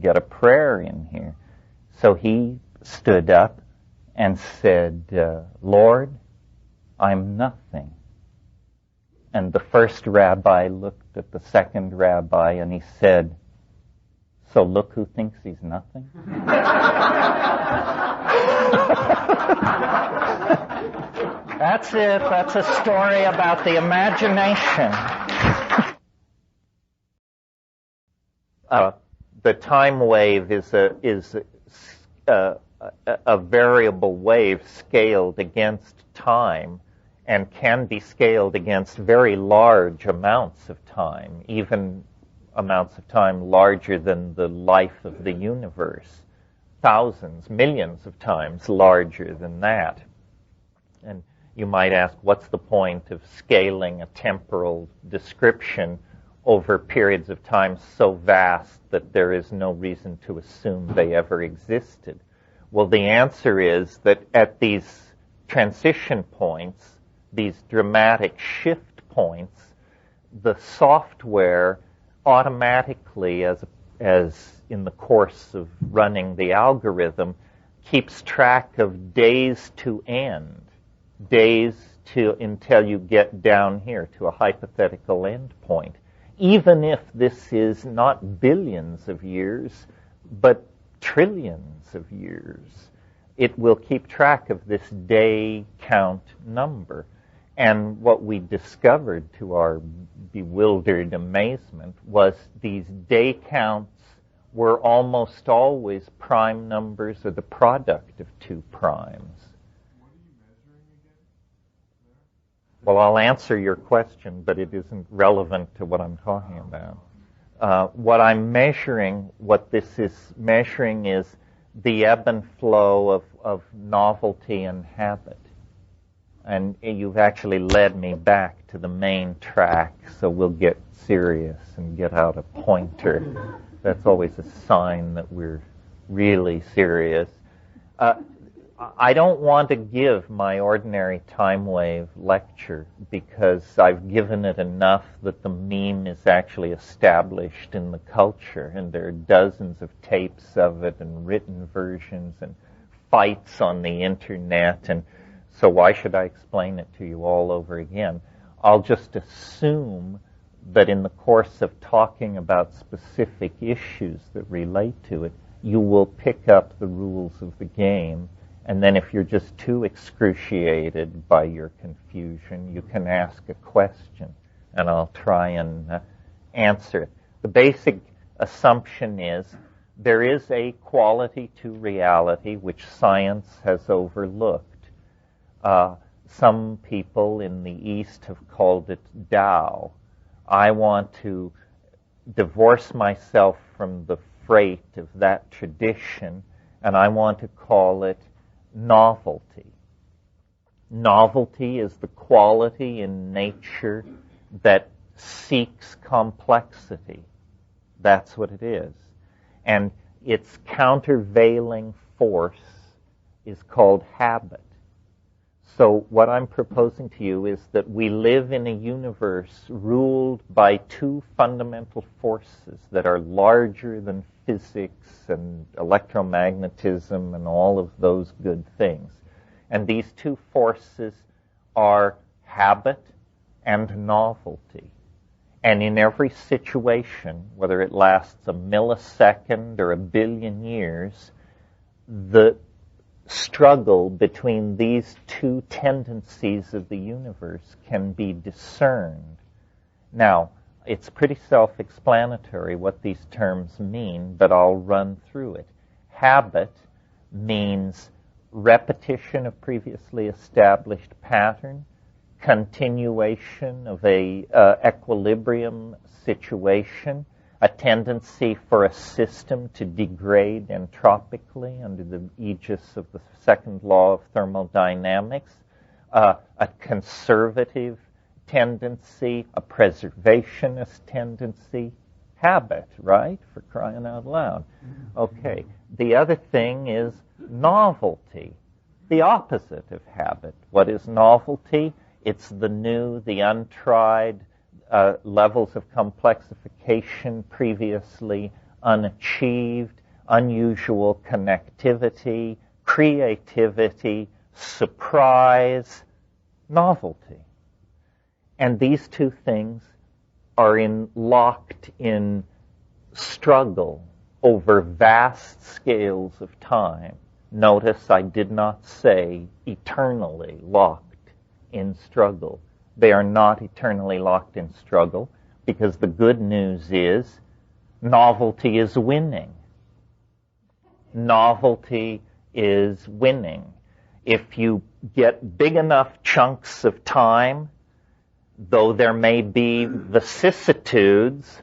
Get a prayer in here. So he stood up and said, Lord, I'm nothing. And the first rabbi looked at the second rabbi and he said, so look who thinks he's nothing? That's it. That's a story about the imagination. The time wave is a variable wave scaled against time and can be scaled against very large amounts of time, even amounts of time larger than the life of the universe, thousands, millions of times larger than that. And you might ask, what's the point of scaling a temporal description over periods of time so vast that there is no reason to assume they ever existed? Well, the answer is that at these transition points, these dramatic shift points, the software automatically, as in the course of running the algorithm, keeps track of days to end, until you get down here to a hypothetical end point. Even if this is not billions of years, but trillions of years, it will keep track of this day count number. And what we discovered to our bewildered amazement was these day counts were almost always prime numbers or the product of two primes. What are you measuring again? Well, I'll answer your question, but it isn't relevant to what I'm talking about. What this is measuring is the ebb and flow of novelty and habit. And you've actually led me back to the main track, so we'll get serious and get out a pointer. That's always a sign that we're really serious. I don't want to give my ordinary time wave lecture because I've given it enough that the meme is actually established in the culture, and there are dozens of tapes of it and written versions and fights on the internet, and so why should I explain it to you all over again? I'll just assume that in the course of talking about specific issues that relate to it, you will pick up the rules of the game. And then if you're just too excruciated by your confusion, you can ask a question, and I'll try and answer it. The basic assumption is there is a quality to reality which science has overlooked. Some people in the East have called it Tao. I want to divorce myself from the freight of that tradition, and I want to call it novelty. Novelty is the quality in nature that seeks complexity. That's what it is. And its countervailing force is called habit. So what I'm proposing to you is that we live in a universe ruled by two fundamental forces that are larger than physics and electromagnetism and all of those good things. And these two forces are habit and novelty. And in every situation, whether it lasts a millisecond or a billion years, the struggle between these two tendencies of the universe can be discerned. Now, it's pretty self-explanatory what these terms mean, but I'll run through it. Habit means repetition of previously established pattern, continuation of a equilibrium situation, a tendency for a system to degrade entropically under the aegis of the second law of thermodynamics, a conservative tendency, a preservationist tendency, habit, right? For crying out loud. Okay. The other thing is novelty, the opposite of habit. What is novelty? It's the new, the untried, levels of complexification previously unachieved, unusual connectivity, creativity, surprise, novelty. And these two things are locked in struggle over vast scales of time. Notice I did not say eternally locked in struggle. They are not eternally locked in struggle, because the good news is novelty is winning. Novelty is winning. If you get big enough chunks of time, though there may be vicissitudes,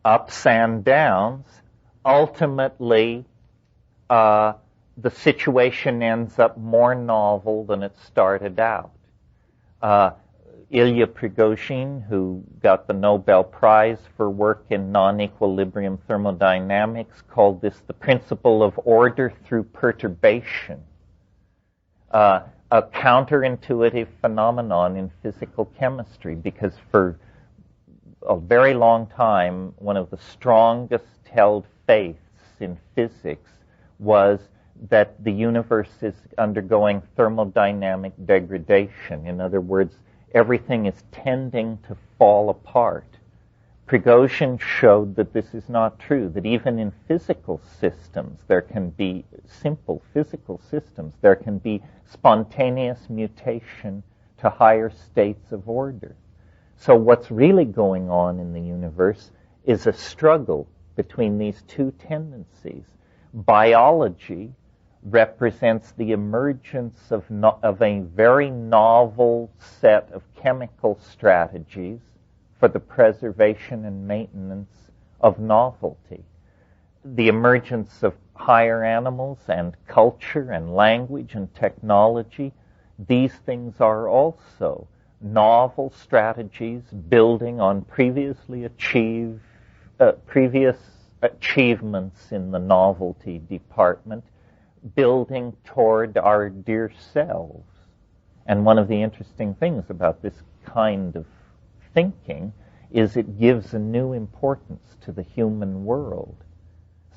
ups and downs, ultimately the situation ends up more novel than it started out. Ilya Prigozhin, who got the Nobel Prize for work in non-equilibrium thermodynamics, called this the principle of order through perturbation, a counterintuitive phenomenon in physical chemistry, because for a very long time, one of the strongest held faiths in physics was that the universe is undergoing thermodynamic degradation. In other words, everything is tending to fall apart. Prigozhin showed that this is not true, that even in physical systems, there can be simple physical systems, there can be spontaneous mutation to higher states of order. So what's really going on in the universe is a struggle between these two tendencies. Biology represents the emergence of a very novel set of chemical strategies for the preservation and maintenance of novelty. The emergence of higher animals and culture and language and technology, these things are also novel strategies building on previous achievements in the novelty department, building toward our dear selves. And one of the interesting things about this kind of thinking is it gives a new importance to the human world.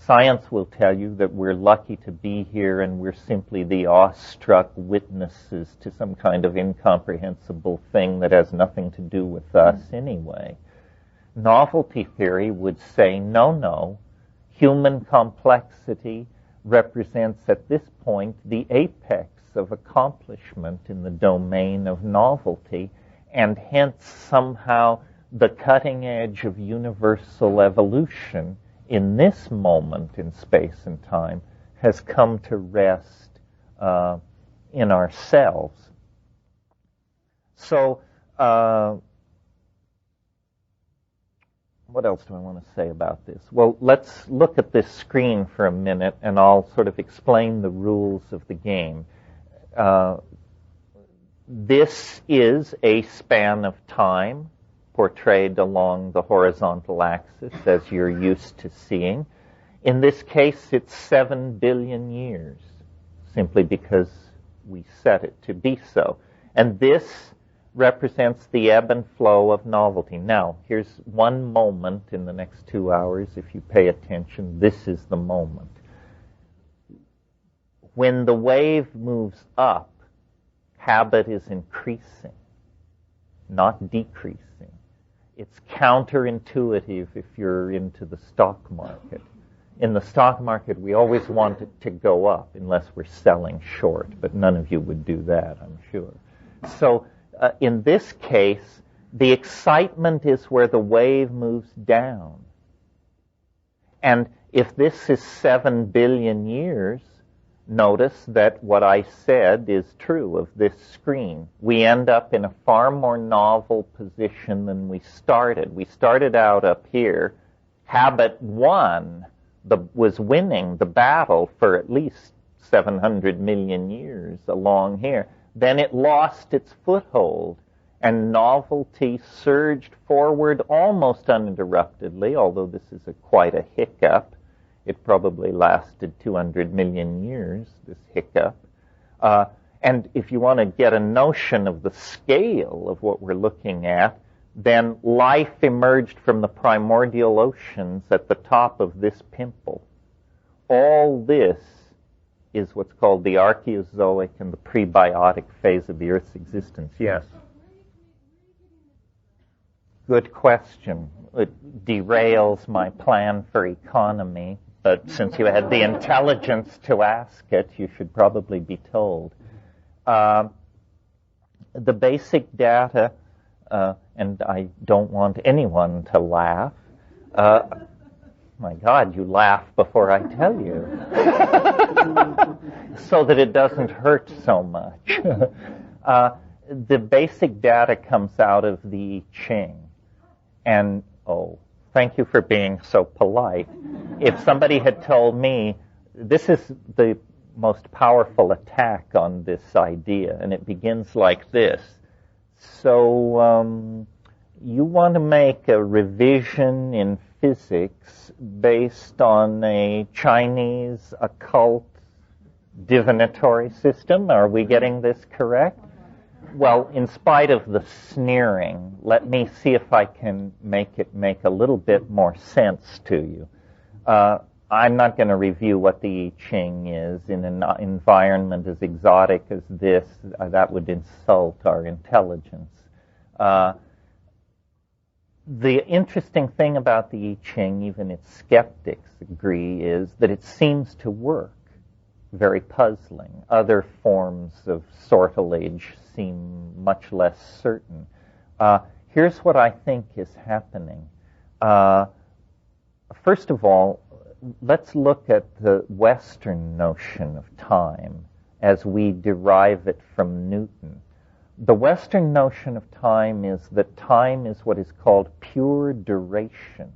Science will tell you that we're lucky to be here and we're simply the awestruck witnesses to some kind of incomprehensible thing that has nothing to do with us anyway. Novelty theory would say, no, human complexity represents at this point the apex of accomplishment in the domain of novelty, and hence somehow the cutting edge of universal evolution in this moment in space and time has come to rest in ourselves. So, what else do I want to say about this? Well, let's look at this screen for a minute, and I'll sort of explain the rules of the game. This is a span of time portrayed along the horizontal axis as you're used to seeing. In this case, it's 7 billion years, simply because we set it to be so. And this represents the ebb and flow of novelty. Now, here's one moment in the next 2 hours. If you pay attention, this is the moment. When the wave moves up, habit is increasing, not decreasing. It's counterintuitive if you're into the stock market. In the stock market, we always want it to go up unless we're selling short, but none of you would do that, I'm sure. So in this case, the excitement is where the wave moves down. And if this is 7 billion years, notice that what I said is true of this screen. We end up in a far more novel position than we started. We started out up here. Habit was winning the battle for at least 700 million years along here. Then it lost its foothold, and novelty surged forward almost uninterruptedly, although this is quite a hiccup. It probably lasted 200 million years, this hiccup. And if you want to get a notion of the scale of what we're looking at, then life emerged from the primordial oceans at the top of this pimple. All this is what's called the Archaeozoic and the prebiotic phase of the Earth's existence. Yes? Good question. It derails my plan for economy, but since you had the intelligence to ask it, you should probably be told. The basic data, and I don't want anyone to laugh. My God, you laugh before I tell you. So that it doesn't hurt so much. The basic data comes out of the I Ching. And, thank you for being so polite. If somebody had told me, this is the most powerful attack on this idea, and it begins like this. So, you want to make a revision in physics based on a Chinese occult divinatory system? Are we getting this correct? Well, in spite of the sneering, let me see if I can make it make a little bit more sense to you. I'm not going to review what the I Ching is in an environment as exotic as this. That would insult our intelligence. The interesting thing about the I Ching, even its skeptics agree, is that it seems to work. Very puzzling. Other forms of sortilege seem much less certain. Here's what I think is happening. First of all, let's look at the Western notion of time as we derive it from Newton. The Western notion of time is that time is what is called pure duration.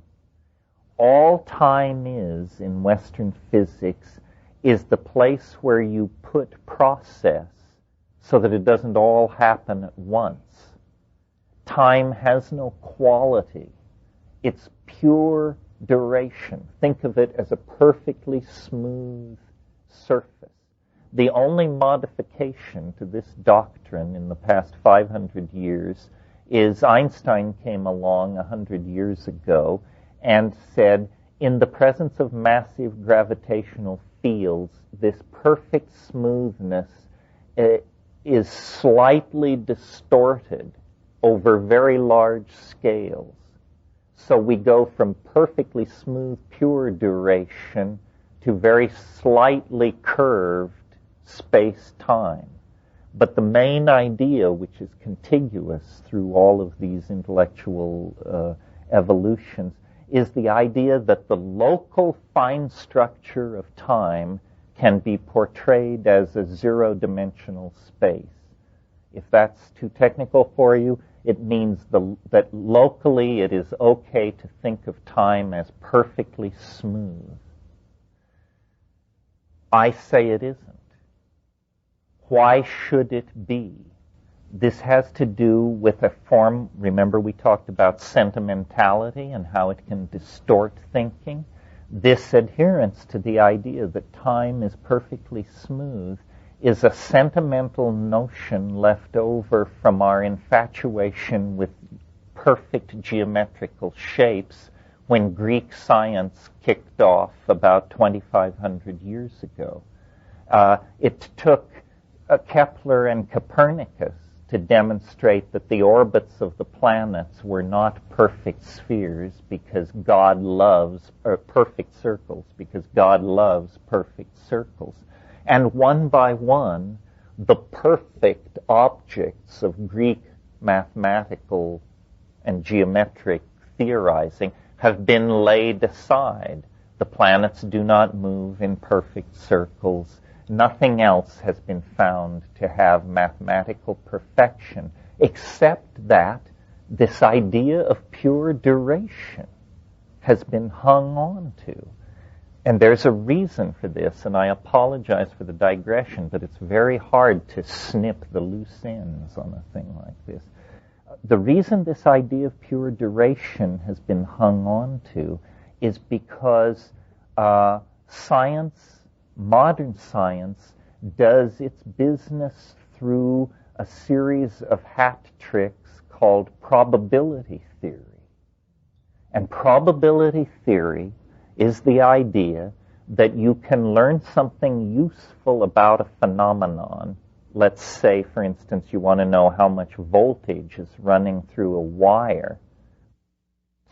All time is, in Western physics, is the place where you put process so that it doesn't all happen at once. Time has no quality. It's pure duration. Think of it as a perfectly smooth surface. The only modification to this doctrine in the past 500 years is Einstein came along 100 years ago and said, in the presence of massive gravitational fields, this perfect smoothness is slightly distorted over very large scales. So we go from perfectly smooth, pure duration to very slightly curved space-time. But the main idea, which is contiguous through all of these intellectual evolutions, is the idea that the local fine structure of time can be portrayed as a zero-dimensional space. If that's too technical for you, it means that locally it is okay to think of time as perfectly smooth. I say it isn't. Why should it be? This has to do with a form, remember we talked about sentimentality and how it can distort thinking. This adherence to the idea that time is perfectly smooth is a sentimental notion left over from our infatuation with perfect geometrical shapes when Greek science kicked off about 2,500 years ago. It took Kepler and Copernicus to demonstrate that the orbits of the planets were not perfect spheres because God loves, or perfect circles, because God loves perfect circles. And one by one, the perfect objects of Greek mathematical and geometric theorizing have been laid aside. The planets do not move in perfect circles. Nothing else has been found to have mathematical perfection, except that this idea of pure duration has been hung on to. And there's a reason for this, and I apologize for the digression, but it's very hard to snip the loose ends on a thing like this. The reason this idea of pure duration has been hung on to is because science, modern science, does its business through a series of hat tricks called probability theory. And probability theory is the idea that you can learn something useful about a phenomenon. Let's say, for instance, you want to know how much voltage is running through a wire.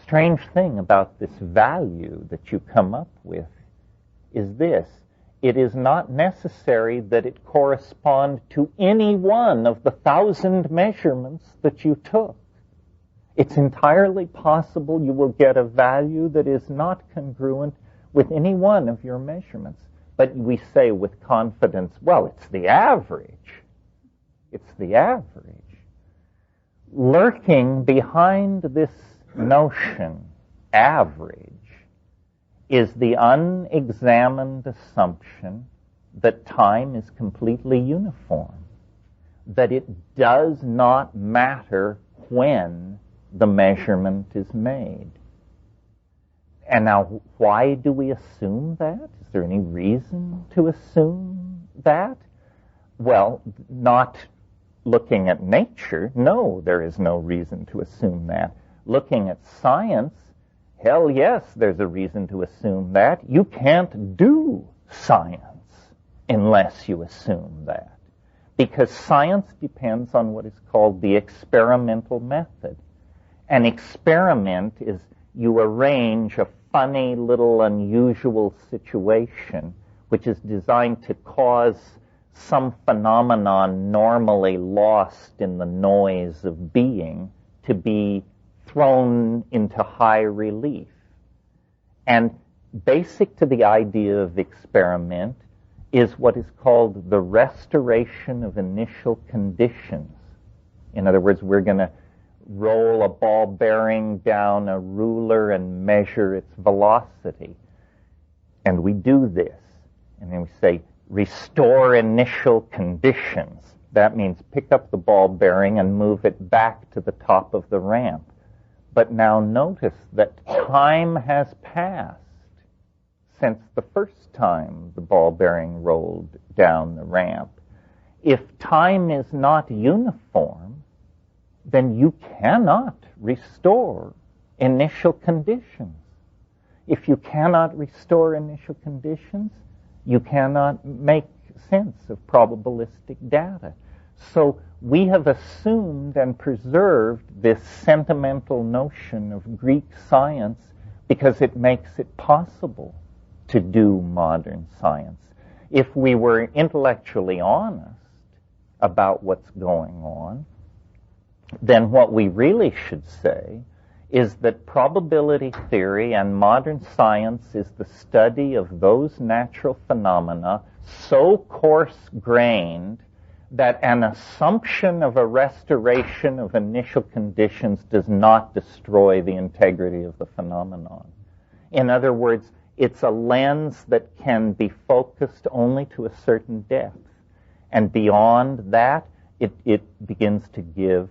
Strange thing about this value that you come up with is this. It is not necessary that it correspond to any one of the 1,000 measurements that you took. It's entirely possible you will get a value that is not congruent with any one of your measurements. But we say with confidence, well, it's the average. It's the average. Lurking behind this notion, average, is the unexamined assumption that time is completely uniform, that it does not matter when the measurement is made. And now, why do we assume that? Is there any reason to assume that? Well, not looking at nature, no, there is no reason to assume that. Looking at science, hell yes, there's a reason to assume that. You can't do science unless you assume that. Because science depends on what is called the experimental method. An experiment is you arrange a funny little unusual situation which is designed to cause some phenomenon normally lost in the noise of being to be thrown into high relief. And basic to the idea of experiment is what is called the restoration of initial conditions. In other words, we're going to roll a ball bearing down a ruler and measure its velocity. And we do this. And then we say, restore initial conditions. That means pick up the ball bearing and move it back to the top of the ramp. But now notice that time has passed since the first time the ball bearing rolled down the ramp. If time is not uniform, then you cannot restore initial conditions. If you cannot restore initial conditions, you cannot make sense of probabilistic data. So we have assumed and preserved this sentimental notion of Greek science because it makes it possible to do modern science. If we were intellectually honest about what's going on, then what we really should say is that probability theory and modern science is the study of those natural phenomena so coarse-grained that an assumption of a restoration of initial conditions does not destroy the integrity of the phenomenon. In other words, it's a lens that can be focused only to a certain depth. And beyond that, it begins to give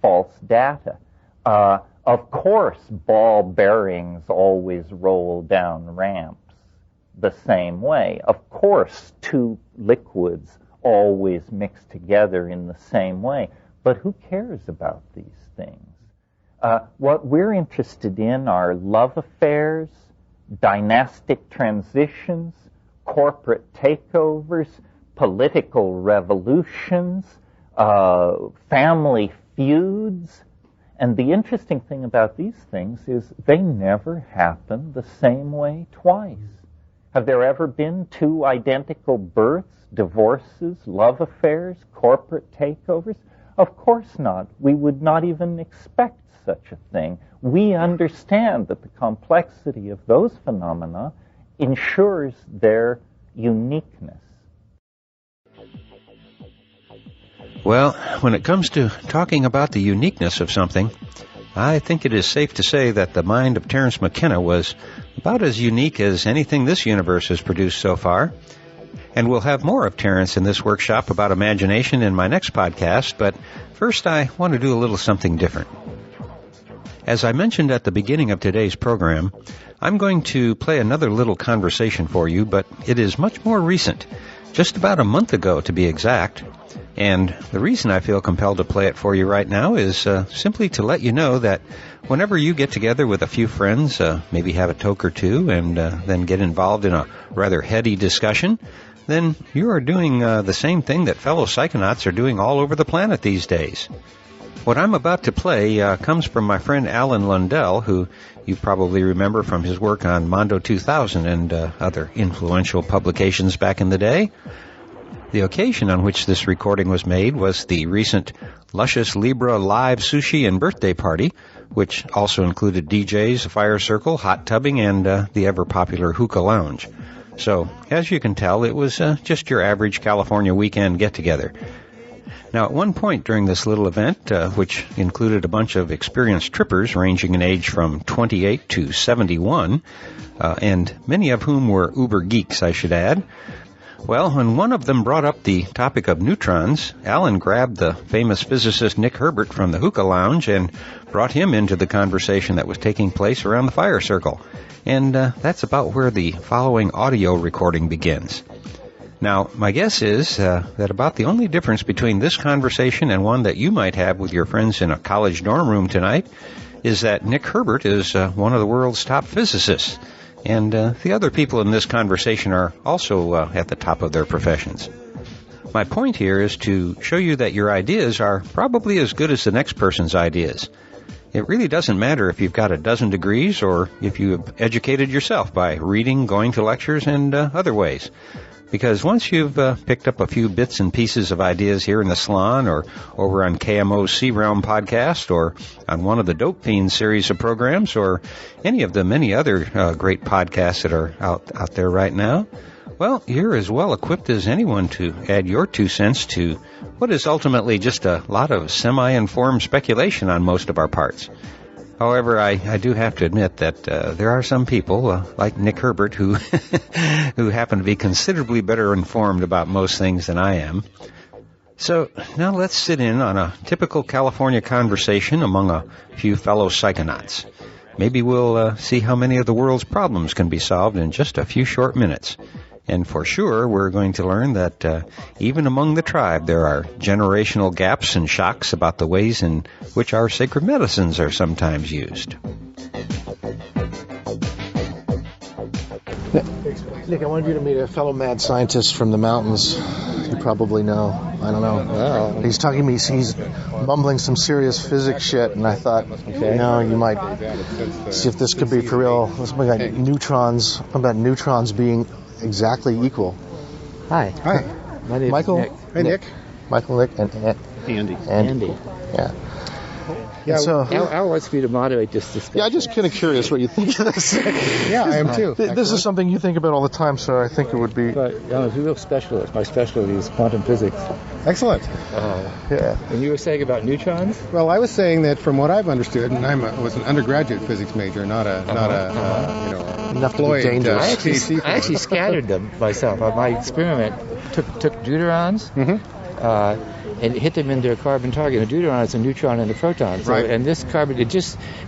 false data. Of course, ball bearings always roll down ramps the same way. Of course, two liquids always mix together in the same way. But who cares about these things? What we're interested in are love affairs, dynastic transitions, corporate takeovers, political revolutions, family feuds. And the interesting thing about these things is they never happen the same way twice. Have there ever been two identical births, divorces, love affairs, corporate takeovers? Of course not. We would not even expect such a thing. We understand that the complexity of those phenomena ensures their uniqueness. Well, when it comes to talking about the uniqueness of something, I think it is safe to say that the mind of Terence McKenna was about as unique as anything this universe has produced so far. And we'll have more of Terence in this workshop about imagination in my next podcast, but first I want to do a little something different. As I mentioned at the beginning of today's program, I'm going to play another little conversation for you, but it is much more recent, just about a month ago to be exact. And the reason I feel compelled to play it for you right now is simply to let you know that whenever you get together with a few friends, maybe have a toke or two, and then get involved in a rather heady discussion, then you are doing the same thing that fellow psychonauts are doing all over the planet these days. What I'm about to play comes from my friend Alan Lundell, who you probably remember from his work on Mondo 2000 and other influential publications back in the day. The occasion on which this recording was made was the recent Luscious Libra live sushi and birthday party, which also included DJs, a fire circle, hot tubbing, and the ever-popular hookah lounge. So, as you can tell, it was just your average California weekend get-together. Now, at one point during this little event, which included a bunch of experienced trippers ranging in age from 28 to 71, and many of whom were uber geeks, I should add, well, when one of them brought up the topic of neutrons, Alan grabbed the famous physicist Nick Herbert from the hookah lounge and brought him into the conversation that was taking place around the fire circle. And that's about where the following audio recording begins. Now, my guess is that about the only difference between this conversation and one that you might have with your friends in a college dorm room tonight is that Nick Herbert is one of the world's top physicists. And the other people in this conversation are also at the top of their professions. My point here is to show you that your ideas are probably as good as the next person's ideas. It really doesn't matter if you've got a dozen degrees or if you have educated yourself by reading, going to lectures, and other ways. Because once you've picked up a few bits and pieces of ideas here in the salon or over on KMO's Sea Realm podcast or on one of the Dope Fiends series of programs or any of the many other great podcasts that are out there right now, well, you're as well equipped as anyone to add your 2 cents to what is ultimately just a lot of semi-informed speculation on most of our parts. However, I do have to admit that there are some people, like Nick Herbert, who who happen to be considerably better informed about most things than I am. So now let's sit in on a typical California conversation among a few fellow psychonauts. Maybe we'll see how many of the world's problems can be solved in just a few short minutes. And for sure, we're going to learn that even among the tribe, there are generational gaps and shocks about the ways in which our sacred medicines are sometimes used. Nick, I wanted you to meet a fellow mad scientist from the mountains. You probably know. I don't know. Oh. He's talking to me. He's mumbling some serious physics shit, and I thought, you might see if this could be for real. Let's look at neutrons. About neutrons being exactly equal. Hi. My name Michael. is Nick. Hey, Nick. Michael, Nick, and Andy. Andy. Yeah. Yeah, so, Al wants me to moderate this discussion. Yeah, I'm just kind of curious what you think of this. Yeah, I am too. This is something you think about all the time, so I think it would be... But I'm a real specialist. My specialty is quantum physics. Excellent. Yeah. And you were saying about neutrons? Well, I was saying that from what I've understood, and I was an undergraduate physics major, not a enough to be dangerous. I actually scattered them myself. My experiment took deuterons, and hit them in their carbon target. A deuteron is a neutron and a proton. So, Right. and this carbon,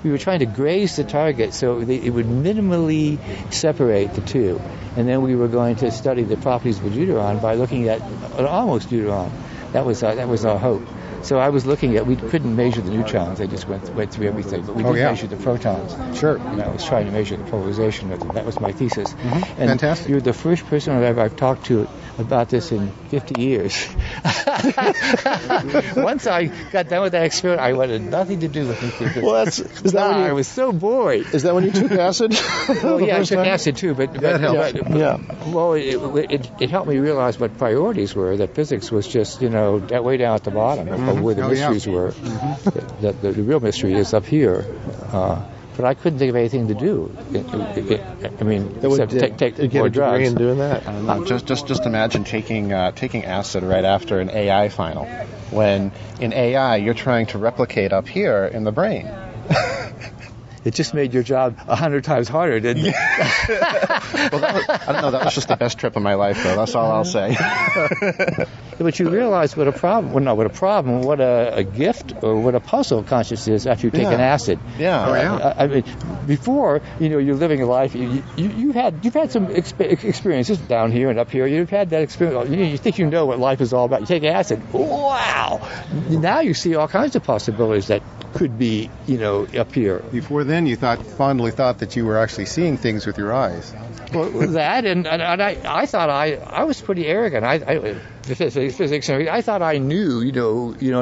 we were trying to graze the target so it would minimally separate the two. And then we were going to study the properties of a deuteron by looking at an almost deuteron. That was our hope. So I was looking at, we couldn't measure the neutrons, they just went through everything, but we did measure the protons. Sure. And I was trying to measure the polarization of them. That was my thesis. Mm-hmm. And Fantastic. you're the first person I've talked to about this in 50 years. Once I got done with that experiment, I wanted nothing to do with it. Well, is that when you, I was so bored. Is that when you took acid? Well, yeah, I took acid too, but helps. well, it helped me realize what priorities were. That physics was just that way down at the bottom of where the mysteries were. That the real mystery is up here. But I couldn't think of anything to do. Except take more drugs. In doing that. I don't know. Just imagine taking acid right after an AI final, when in AI you're trying to replicate up here in the brain. It just made your job 100 times harder, didn't it? Well, I don't know. That was just the best trip of my life, though. That's all I'll say. But you realize what a problem. Well, not what a problem. What a gift or what a puzzle consciousness is after you take an acid. Yeah. I mean, before you're living a life. You've had some experiences down here and up here. You've had that experience. You think you know what life is all about. You take acid. Wow. Now you see all kinds of possibilities that could be up here. Before then, you fondly thought that you were actually seeing things with your eyes. Well, that and I thought I was pretty arrogant. Physics. I thought I knew,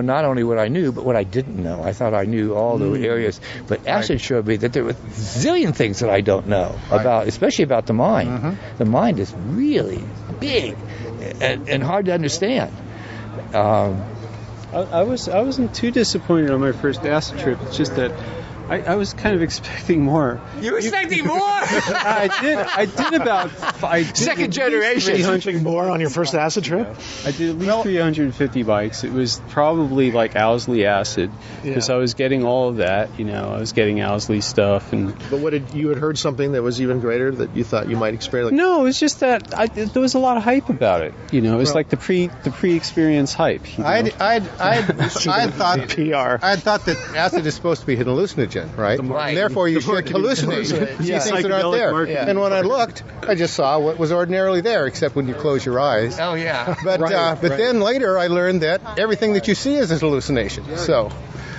not only what I knew, but what I didn't know. I thought I knew all the areas, but acid showed me that there were a zillion things that I don't know about, especially about the mind. Mm-hmm. The mind is really big and hard to understand. I wasn't too disappointed on my first acid trip. It's just that I was kind of expecting more. You were expecting more? I did about second generation. 300 more on your first acid trip? I did at least 350 bikes. It was probably like Owsley acid because I was getting all of that. I was getting Owsley stuff. But you had heard something that was even greater that you thought you might experience? No, it was just that there was a lot of hype about it. It was like the pre-experience hype. I thought PR. I thought that acid is supposed to be an hallucinogen. Right? And therefore, you should hallucinate. See things that aren't there. Yeah. And when I looked, I just saw what was ordinarily there, except when you close your eyes. Oh, yeah. But then later, I learned that everything that you see is a hallucination. So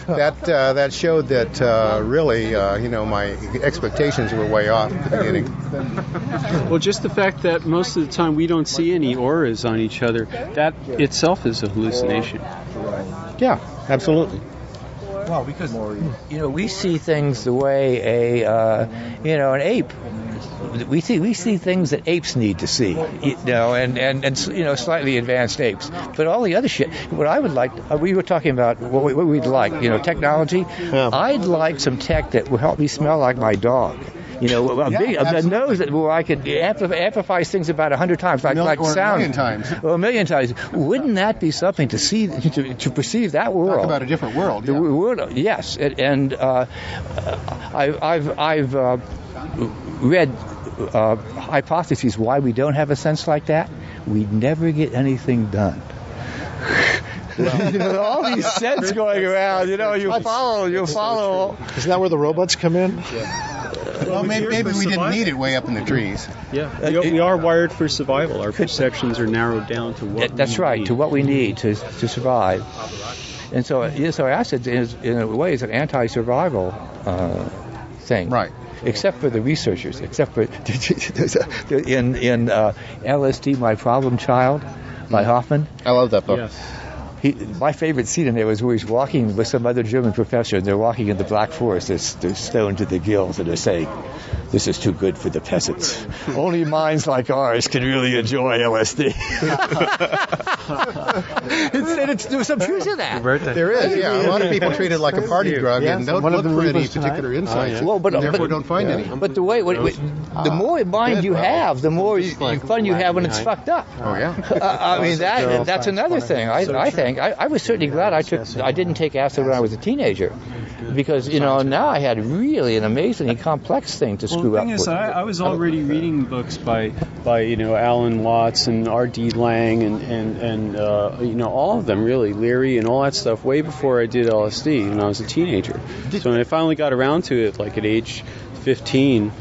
that showed that really, my expectations were way off at the beginning. Well, just the fact that most of the time we don't see any auras on each other, that itself is a hallucination. Yeah, absolutely. Well, because we see things the way an ape. We see things that apes need to see, and slightly advanced apes. But all the other shit, what I would like, we were talking about what we'd like, technology. Yeah. I'd like some tech that will help me smell like my dog. A nose where I could amplify things about 100 times, like sound. 1,000,000 times. Well, 1,000,000 times. Wouldn't that be something to see, to perceive that world? Talk about a different world. The world, yes. And I've read hypotheses why we don't have a sense like that. We never get anything done. All these sets going around, you'll follow. Isn't that where the robots come in? Yeah. Well, maybe we didn't need it way up in the trees. Yeah, we are wired for survival. Our perceptions are narrowed down to what that's we right, need. to what we need to survive. And so acid is, in a way, is an anti-survival thing. Right. Except for the researchers, except for in LSD, My Problem Child, by Hoffman. I love that book. Yes. My favorite scene in there was where he's walking with some other German professor, and they're walking in the Black Forest. They're stoned to the gills, and they're saying, "This is too good for the peasants. Only minds like ours can really enjoy LSD." There's some truth to that. There is, yeah. A lot of people treat it like a party drug and don't look for any particular insights. Well, but therefore don't find any. But the more mind you have, the more fun you have when it's fucked up. Oh yeah. I mean that's another thing. I think I was certainly glad I didn't take acid when I was a teenager, because now I had really an amazingly complex thing to screw up. The thing is, I was already reading books by Alan Watts and R.D. Lang and all of them, really, Leary and all that stuff, way before I did LSD when I was a teenager. So when I finally got around to it, like at age 15.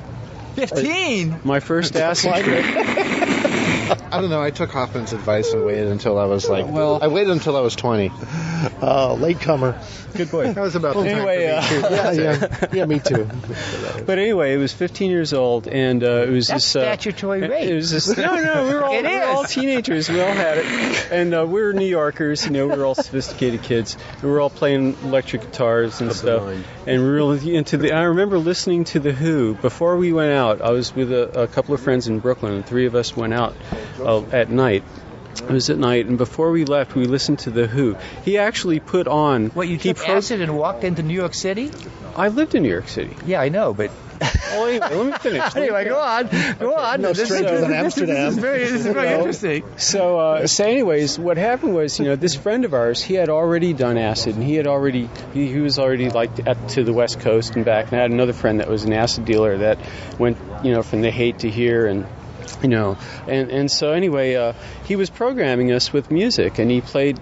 15? My first acid trip. I don't know. I took Hoffman's advice and waited until I was I waited until I was 20. Latecomer. Good boy. That was about the anyway, time for me too. Yeah, me too. But anyway, it was 15 years old, and it was That's statutory rape. It was this. No, we were all teenagers. We all had it, and we were New Yorkers. We were all sophisticated kids. We were all playing electric guitars and stuff, and we were really into the. I remember listening to the Who before we went out. I was with a couple of friends in Brooklyn, and 3 of us went out at night. It was at night, and before we left, we listened to The Who. He actually put on... What, you took acid and walked into New York City? I lived in New York City. Yeah, I know, but... Well, anyway, let me finish. Anyway, go on. No stranger than Amsterdam. This is very interesting. So anyways, what happened was, this friend of ours, he had already done acid, and he was already to the West Coast and back, and I had another friend that was an acid dealer that went, from the hate to here, and so anyway, he was programming us with music, and he played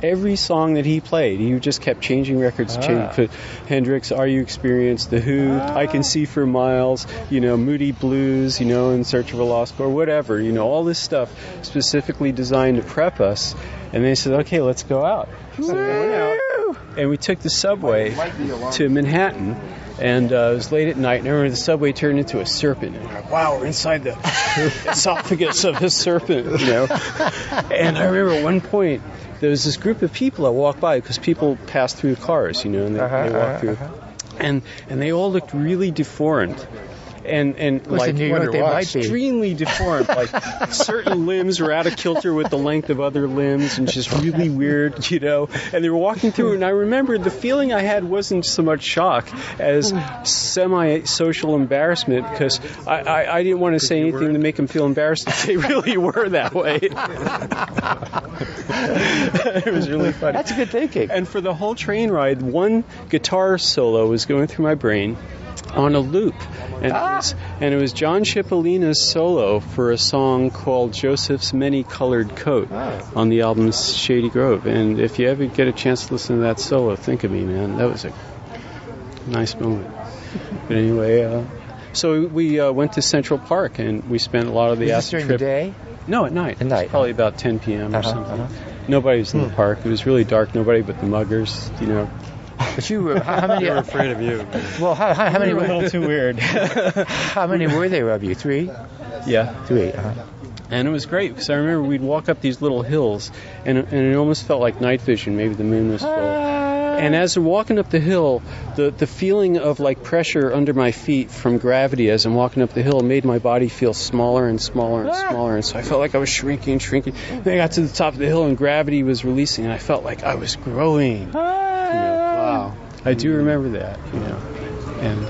every song that he played. He just kept changing records, put Hendrix, Are You Experienced, The Who, I Can See for Miles, Moody Blues, In Search of a Lost Chord, whatever, all this stuff specifically designed to prep us. And they said, okay, let's go out. So we went out, and we took the subway to Manhattan. And it was late at night, and I remember the subway turned into a serpent. And I'm like, wow, we're inside the esophagus of a serpent, And I remember at one point, there was this group of people that walked by, because people passed through cars, and they walked through. And they all looked really deformed. And like in New York, they might be extremely deformed. Like certain limbs were out of kilter with the length of other limbs, and just really weird, And they were walking through, and I remember the feeling I had wasn't so much shock as semi-social embarrassment, because I didn't want to say anything to make them feel embarrassed that they really were that way. It was really funny. That's good thinking. And for the whole train ride, one guitar solo was going through my brain on a loop, and it was John Cipollina's solo for a song called Joseph's Many-Colored Coat on the album Shady Grove. And if you ever get a chance to listen to that solo, think of me, man. That was a nice moment. But anyway, so we went to Central Park, and we spent a lot of the acid trip. During the day? No, at night. At night. Probably about 10 p.m. or something. Nobody was in the park. It was really dark. Nobody but the muggers, But you were, how many? They were afraid of you. Well, how many were were a little too weird? How many were there of you? 3? Yeah. 3. And it was great, because I remember we'd walk up these little hills, and it almost felt like night vision. Maybe the moon was full. And as we're walking up the hill, the feeling of pressure under my feet from gravity as I'm walking up the hill made my body feel smaller and smaller and smaller. And so I felt like I was shrinking. Then I got to the top of the hill, and gravity was releasing, and I felt like I was growing. Wow. I do remember that, And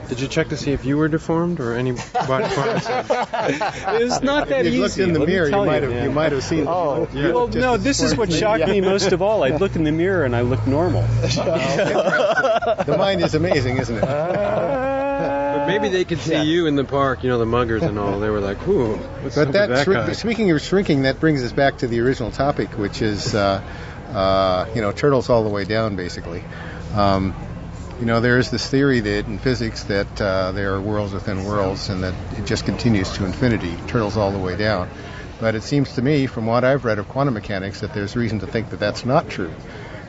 did you check to see if you were deformed or any body parts? It was not that easy. If you looked in the mirror, you might have seen. Oh, well, no. This is what shocked me most of all. I'd look in the mirror and I looked normal. The mind is amazing, isn't it? But maybe they could see you in the park, the muggers and all. They were like, "Whoa!" But speaking of shrinking, that brings us back to the original topic, which is, turtles all the way down, basically. There is this theory that in physics that there are worlds within worlds, and that it just continues to infinity, turtles all the way down. But it seems to me, from what I've read of quantum mechanics, that there's reason to think that that's not true.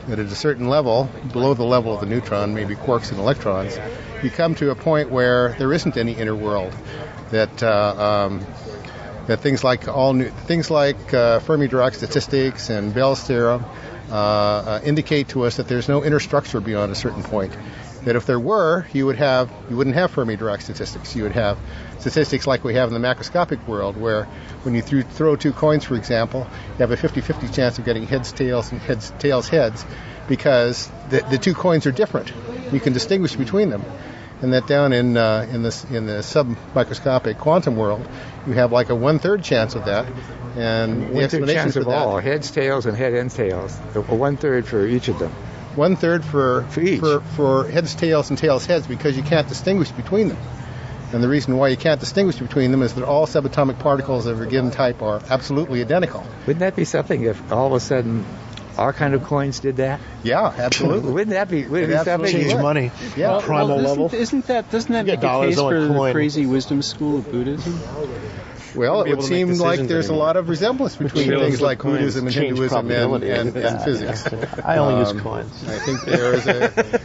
That at a certain level, below the level of the neutron, maybe quarks and electrons, you come to a point where there isn't any inner world. That things like Fermi-Dirac statistics and Bell's theorem indicate to us that there's no inner structure beyond a certain point. That if there were, you wouldn't have Fermi-Dirac statistics. You would have statistics like we have in the macroscopic world, where when you throw 2 coins, for example, you have a 50-50 chance of getting heads, tails, and tails, heads, because the 2 coins are different. You can distinguish between them. And that down in the sub-microscopic quantum world, you have like a 1/3 chance of that. And the explanation chance for of that, all heads, tails, and head and tails. 1/3 for each of them. 1/3 For each. for heads, tails, and tails, heads, because you can't distinguish between them. And the reason why you can't distinguish between them is that all subatomic particles of a given type are absolutely identical. Wouldn't that be something if all of a sudden our kind of coins did that? Yeah, absolutely. Wouldn't that be something? Change money. Yeah. Primal level. Doesn't that make a dollars case on a for the coin. crazy wisdom school of Buddhism? Well, it be able would to make seem like decisions there's a anymore. lot of resemblance between Change things the like coins, Buddhism and change Hinduism probability. and Yeah. physics. I only use coins. I think there is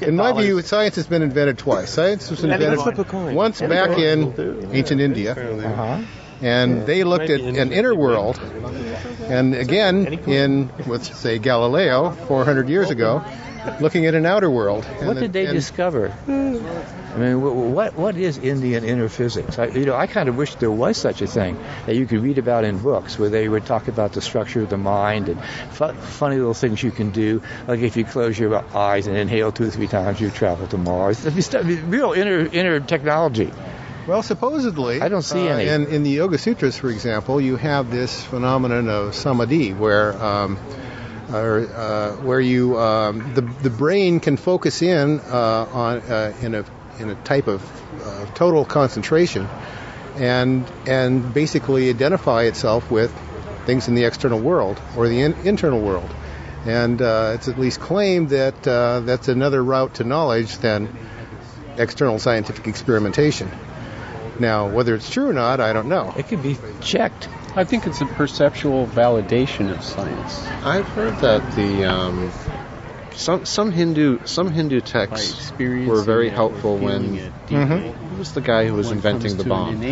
in my view, science has been invented twice. Science was invented flip a coin. once back in ancient India, and they looked at an inner world, and again with, say, Galileo 400 years ago, looking at an outer world. What did they discover? I mean, what is Indian inner physics? I kind of wish there was such a thing that you could read about in books where they would talk about the structure of the mind and funny little things you can do, like if you close your eyes and inhale 2 or 3 times, you travel to Mars. Real inner technology. Well, supposedly, I don't see any. In the Yoga Sutras, for example, you have this phenomenon of samadhi, where you the brain can focus in in a type of total concentration, and basically identify itself with things in the external world or the internal world, and it's at least claimed that that's another route to knowledge than external scientific experimentation. Now, whether it's true or not, I don't know. It could be checked. I think it's a perceptual validation of science. I've heard that the some Hindu texts were very helpful when who was the guy who was inventing the bomb?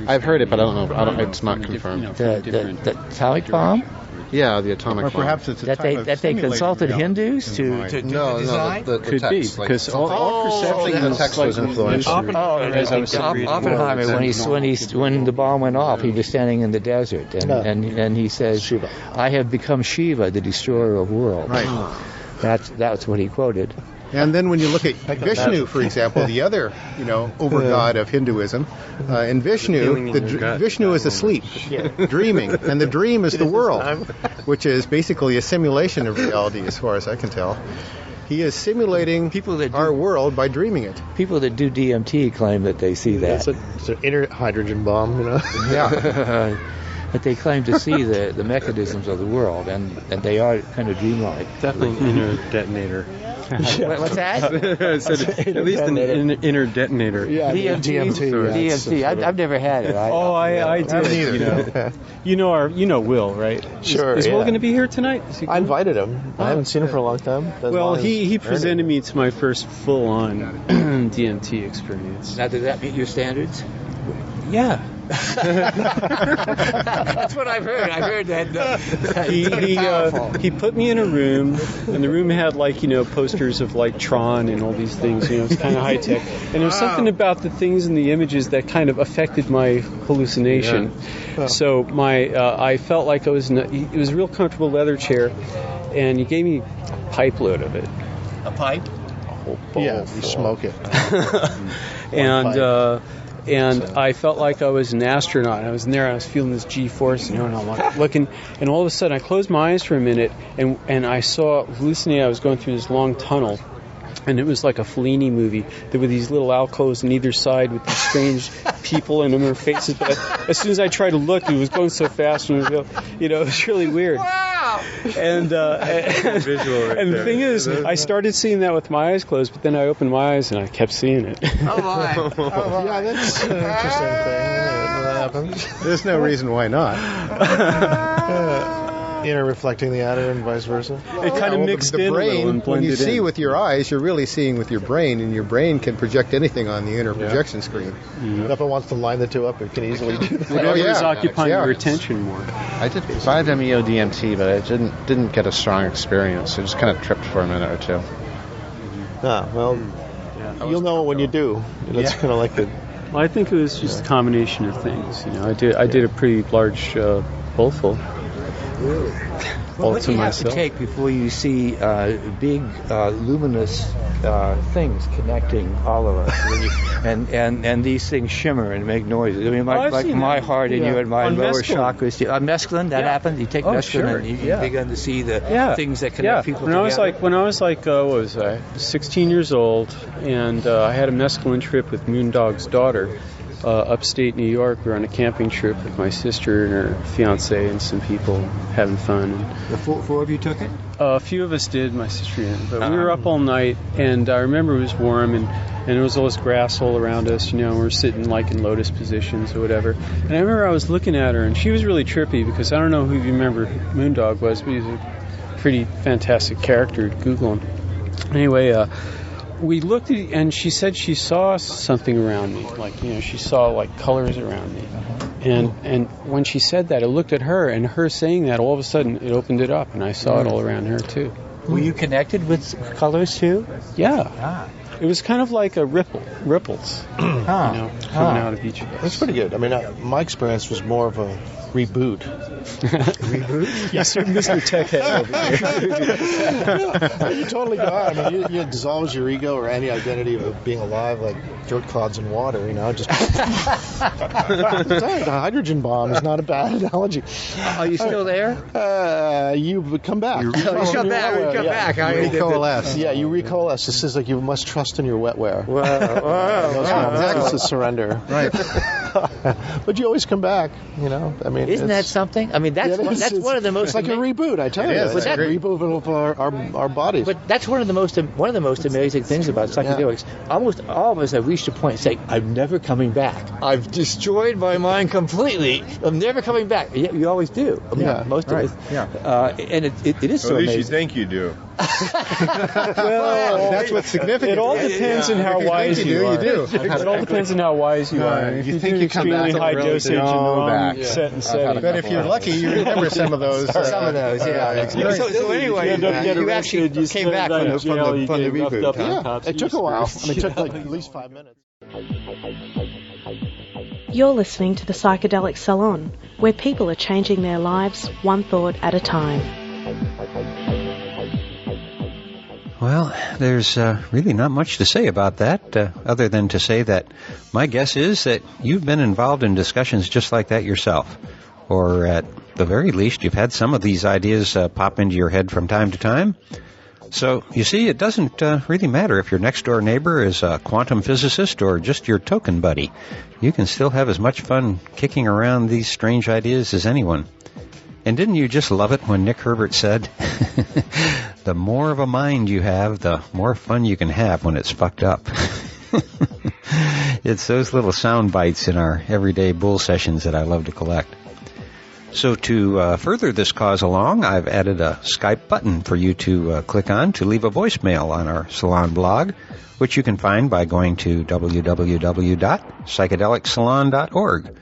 I've heard it, but I don't know. It's not confirmed. The atomic bomb? Yeah, the atomic Or bomb. perhaps it's a That type of they simulated consulted reality. Hindus to design? The Could text, be, because all perception the is text was influential. Oppenheimer, when the bomb went off, he was standing in the desert, and he says, Shiva. "I have become Shiva, the destroyer of worlds." Right. That's what he quoted. And then when you look at Vishnu, for example, the other, over-god of Hinduism, in Vishnu, Vishnu is asleep, dreaming, and the dream is the world, which is basically a simulation of reality as far as I can tell. He is simulating our world by dreaming it. People that do DMT claim that they see that. It's an inner hydrogen bomb, Yeah. But they claim to see the mechanisms of the world, and they are kind of dreamlike. Definitely inner detonator. What's that? I said at least an inner detonator. Yeah, DMT. I've never had it. I did. You know Will, right? Sure. Is Will going to be here tonight? I invited him. I haven't seen him for a long time. Well, he presented me to my first full-on DMT experience. Now, did that meet your standards? Yeah. That's what I've heard. I've heard that. He put me in a room, and the room had posters of Tron and all these things. It's kind of high tech, and there was something about the things in the images that kind of affected my hallucination. Yeah. So I felt like it was a real comfortable leather chair, and he gave me a pipe load of it. A pipe? A whole bowl. Yeah, you smoke it. And I felt like I was an astronaut. I was in there, I was feeling this G-force, and I'm looking, and all of a sudden I closed my eyes for a minute, and I saw, hallucinating, I was going through this long tunnel, and it was like a Fellini movie. There were these little alcoves on either side with these strange people in them, their faces, but as soon as I tried to look, it was going so fast, and it was really weird. Wow! And the thing is, I started seeing that with my eyes closed, but then I opened my eyes and I kept seeing it. Oh my! Yeah, that's an interesting thing. That happens. There's no reason why not. Inner reflecting the outer and vice versa. It kind of mixed in a little and blended when you see in. with your eyes, you're really seeing with your brain, and your brain can project anything on the inner projection screen. Mm-hmm. If it wants to line the two up, it can easily do that. Whatever is occupying your attention more. I did 5-MeO DMT, but I didn't get a strong experience. I just kind of tripped for a minute or two. Well, you'll know when you do. That's kind of like the... Well, I think it was just a combination of things. I did a pretty large bowlful. Well, What do you have myself. to take before you see big luminous things connecting all of us, and these things shimmer and make noises? I mean, my heart and you and my lower chakras. Mescaline, that happens. You take mescaline and you begin to see the things that connect people together. When I was what was I? 16 years old, and I had a mescaline trip with Moondog's daughter. Upstate New York, we were on a camping trip with my sister and her fiance and some people having fun. The four of you took it? A few of us did, my sister didn't. But we were up all night, and I remember it was warm, and there was all this grass all around us, we were sitting like in lotus positions or whatever. And I remember I was looking at her, and she was really trippy, because I don't know who you remember Moondog was, but he's a pretty fantastic character. Google him. Anyway, we looked at it, and she said she saw something around me, she saw colors around me. And when she said that, I looked at her, and her saying that, all of a sudden it opened it up, and I saw it all around her too. Were you connected with colors too? Yeah. It was kind of like a ripples, coming out of each of us. That's pretty good. I mean, my experience was more of a reboot. Reboot? Yes, Mr. Tech Head over here. You totally go out. I mean, it dissolves your ego or any identity of being alive, like dirt clods in water, just... The hydrogen bomb is not a bad analogy. Are you still there? You come back. You come back. You recoalesce. Yeah, you recoalesce. This is like you must trust in your wetware. That's a surrender. Right. But you always come back, I mean, isn't that something? I mean, that's one of the most. It's like a reboot. I tell you, it's a reboot of our bodies. But that's one of the most amazing things about psychedelics. Almost, I've reached a point saying, "I'm never coming back. I've destroyed my mind completely. I'm never coming back." You always do. Most of it. Yeah. And it is so at least amazing. you think you do. Well, that's what's significant. It all depends on how wise you are. You do. It all depends on how wise you are. If you you think do you come back extremely high to dosage in the wrong set and setting. But if you're lucky, you remember some of those. Some of those, yeah. So anyway, you actually came back from the reboot. Yeah, it took a while. I mean, it took at least 5 minutes. You're listening to the Psychedelic Salon, where people are changing their lives one thought at a time. Well, there's really not much to say about that, other than to say that my guess is that you've been involved in discussions just like that yourself. Or at the very least, you've had some of these ideas pop into your head from time to time. So, you see, it doesn't really matter if your next-door neighbor is a quantum physicist or just your token buddy. You can still have as much fun kicking around these strange ideas as anyone. And didn't you just love it when Nick Herbert said, the more of a mind you have, the more fun you can have when it's fucked up. It's those little sound bites in our everyday bull sessions that I love to collect. So to further this cause along, I've added a Skype button for you to click on to leave a voicemail on our Salon blog, which you can find by going to www.psychedelicsalon.org.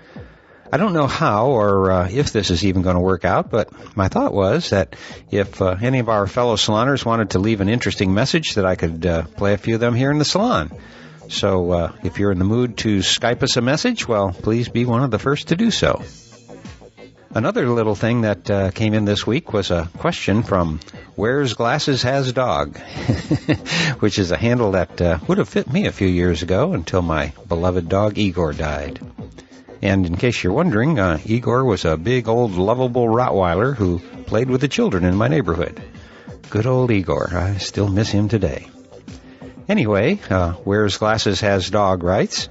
I don't know how or if this is even going to work out, but my thought was that if any of our fellow saloners wanted to leave an interesting message, that I could play a few of them here in the salon. So if you're in the mood to Skype us a message, well, please be one of the first to do so. Another little thing that came in this week was a question from Wears Glasses Has Dog, which is a handle that would have fit me a few years ago until my beloved dog Igor died. And in case you're wondering, Igor was a big old lovable Rottweiler who played with the children in my neighborhood. Good old Igor. I still miss him today. Anyway, Wears Glasses Has Dog writes,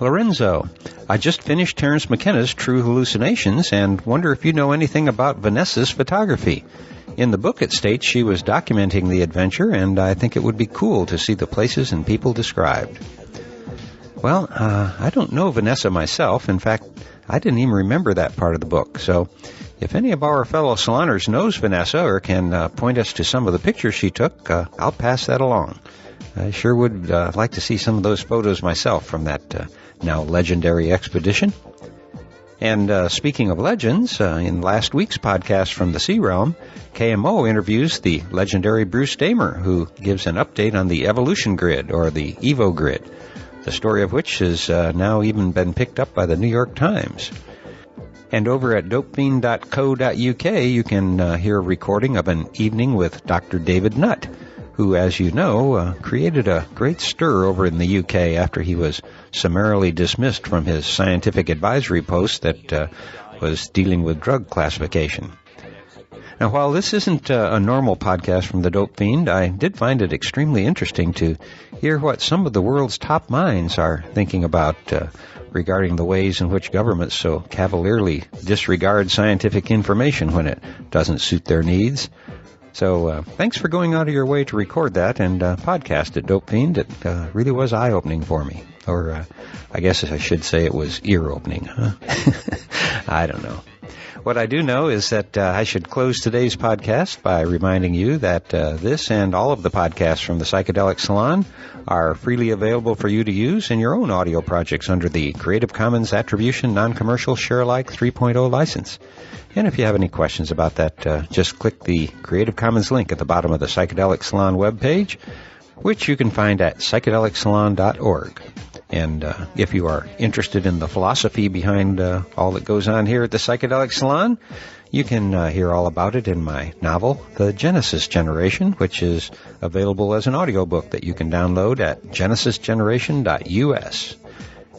Lorenzo, I just finished Terence McKenna's True Hallucinations and wonder if you know anything about Vanessa's photography. In the book it states she was documenting the adventure, and I think it would be cool to see the places and people described. Well, I don't know Vanessa myself. In fact, I didn't even remember that part of the book. So if any of our fellow saloners knows Vanessa or can point us to some of the pictures she took, I'll pass that along. I sure would like to see some of those photos myself from that now legendary expedition. And speaking of legends, in last week's podcast from the Sea Realm, KMO interviews the legendary Bruce Damer, who gives an update on the evolution grid, or the Evo grid, the story of which has now even been picked up by the New York Times. And over at dopefiend.co.uk, you can hear a recording of an evening with Dr. David Nutt, who, as you know, created a great stir over in the UK after he was summarily dismissed from his scientific advisory post that was dealing with drug classification. Now, while this isn't a normal podcast from the Dope Fiend, I did find it extremely interesting to hear what some of the world's top minds are thinking about regarding the ways in which governments so cavalierly disregard scientific information when it doesn't suit their needs. So thanks for going out of your way to record that and podcast it, Dope Fiend. It really was eye-opening for me. Or I guess I should say it was ear-opening, huh? I don't know. What I do know is that I should close today's podcast by reminding you that this and all of the podcasts from the Psychedelic Salon are freely available for you to use in your own audio projects under the Creative Commons Attribution Non-Commercial Share-alike 3.0 license. And if you have any questions about that, just click the Creative Commons link at the bottom of the Psychedelic Salon webpage, which you can find at psychedelicsalon.org. And if you are interested in the philosophy behind all that goes on here at the Psychedelic Salon, you can hear all about it in my novel, The Genesis Generation, which is available as an audiobook that you can download at genesisgeneration.us.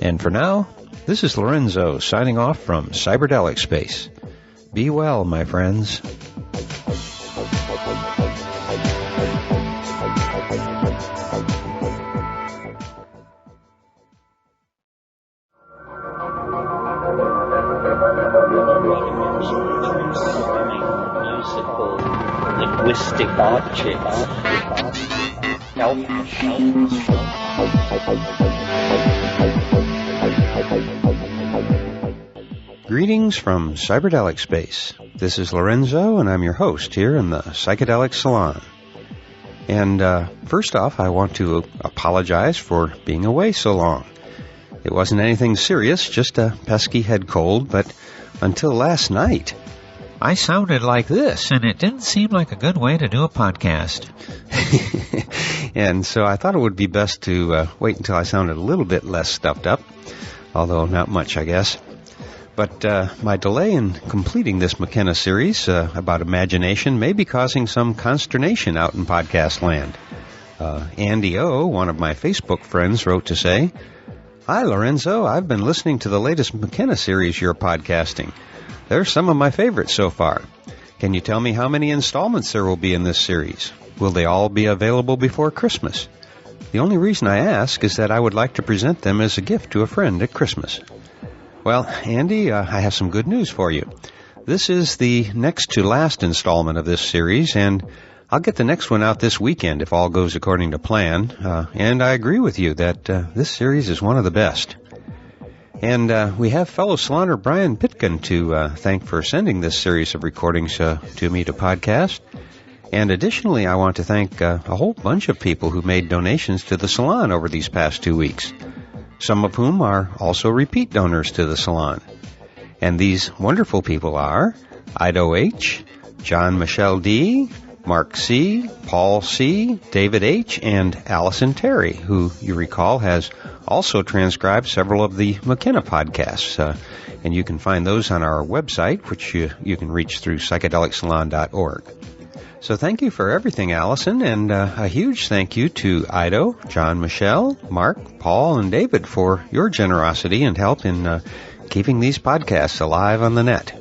And for now, this is Lorenzo signing off from Cyberdelic Space. Be well, my friends. Linguistic objects. Elf machines. Greetings from Cyberdelic Space. This is Lorenzo, and I'm your host here in the Psychedelic Salon. And first off, I want to apologize for being away so long. It wasn't anything serious, just a pesky head cold, but until last night, I sounded like this, and it didn't seem like a good way to do a podcast. And so I thought it would be best to wait until I sounded a little bit less stuffed up, although not much, I guess. But my delay in completing this McKenna series about imagination may be causing some consternation out in podcast land. Andy O., one of my Facebook friends, wrote to say, "Hi, Lorenzo. I've been listening to the latest McKenna series you're podcasting. They're some of my favorites so far. Can you tell me how many installments there will be in this series? Will they all be available before Christmas? The only reason I ask is that I would like to present them as a gift to a friend at Christmas." Well, Andy, I have some good news for you. This is the next to last installment of this series, and I'll get the next one out this weekend if all goes according to plan. And I agree with you that this series is one of the best. And we have fellow saloner Brian Pitkin to thank for sending this series of recordings to me to podcast. And additionally, I want to thank a whole bunch of people who made donations to the salon over these past 2 weeks, some of whom are also repeat donors to the salon. And these wonderful people are Ido H., John Michelle D., Mark C., Paul C., David H., and Allison Terry, who you recall has also transcribed several of the McKenna podcasts. And you can find those on our website, which you can reach through psychedelicsalon.org. So thank you for everything, Allison, and a huge thank you to Ido, John Michelle, Mark, Paul, and David for your generosity and help in keeping these podcasts alive on the net.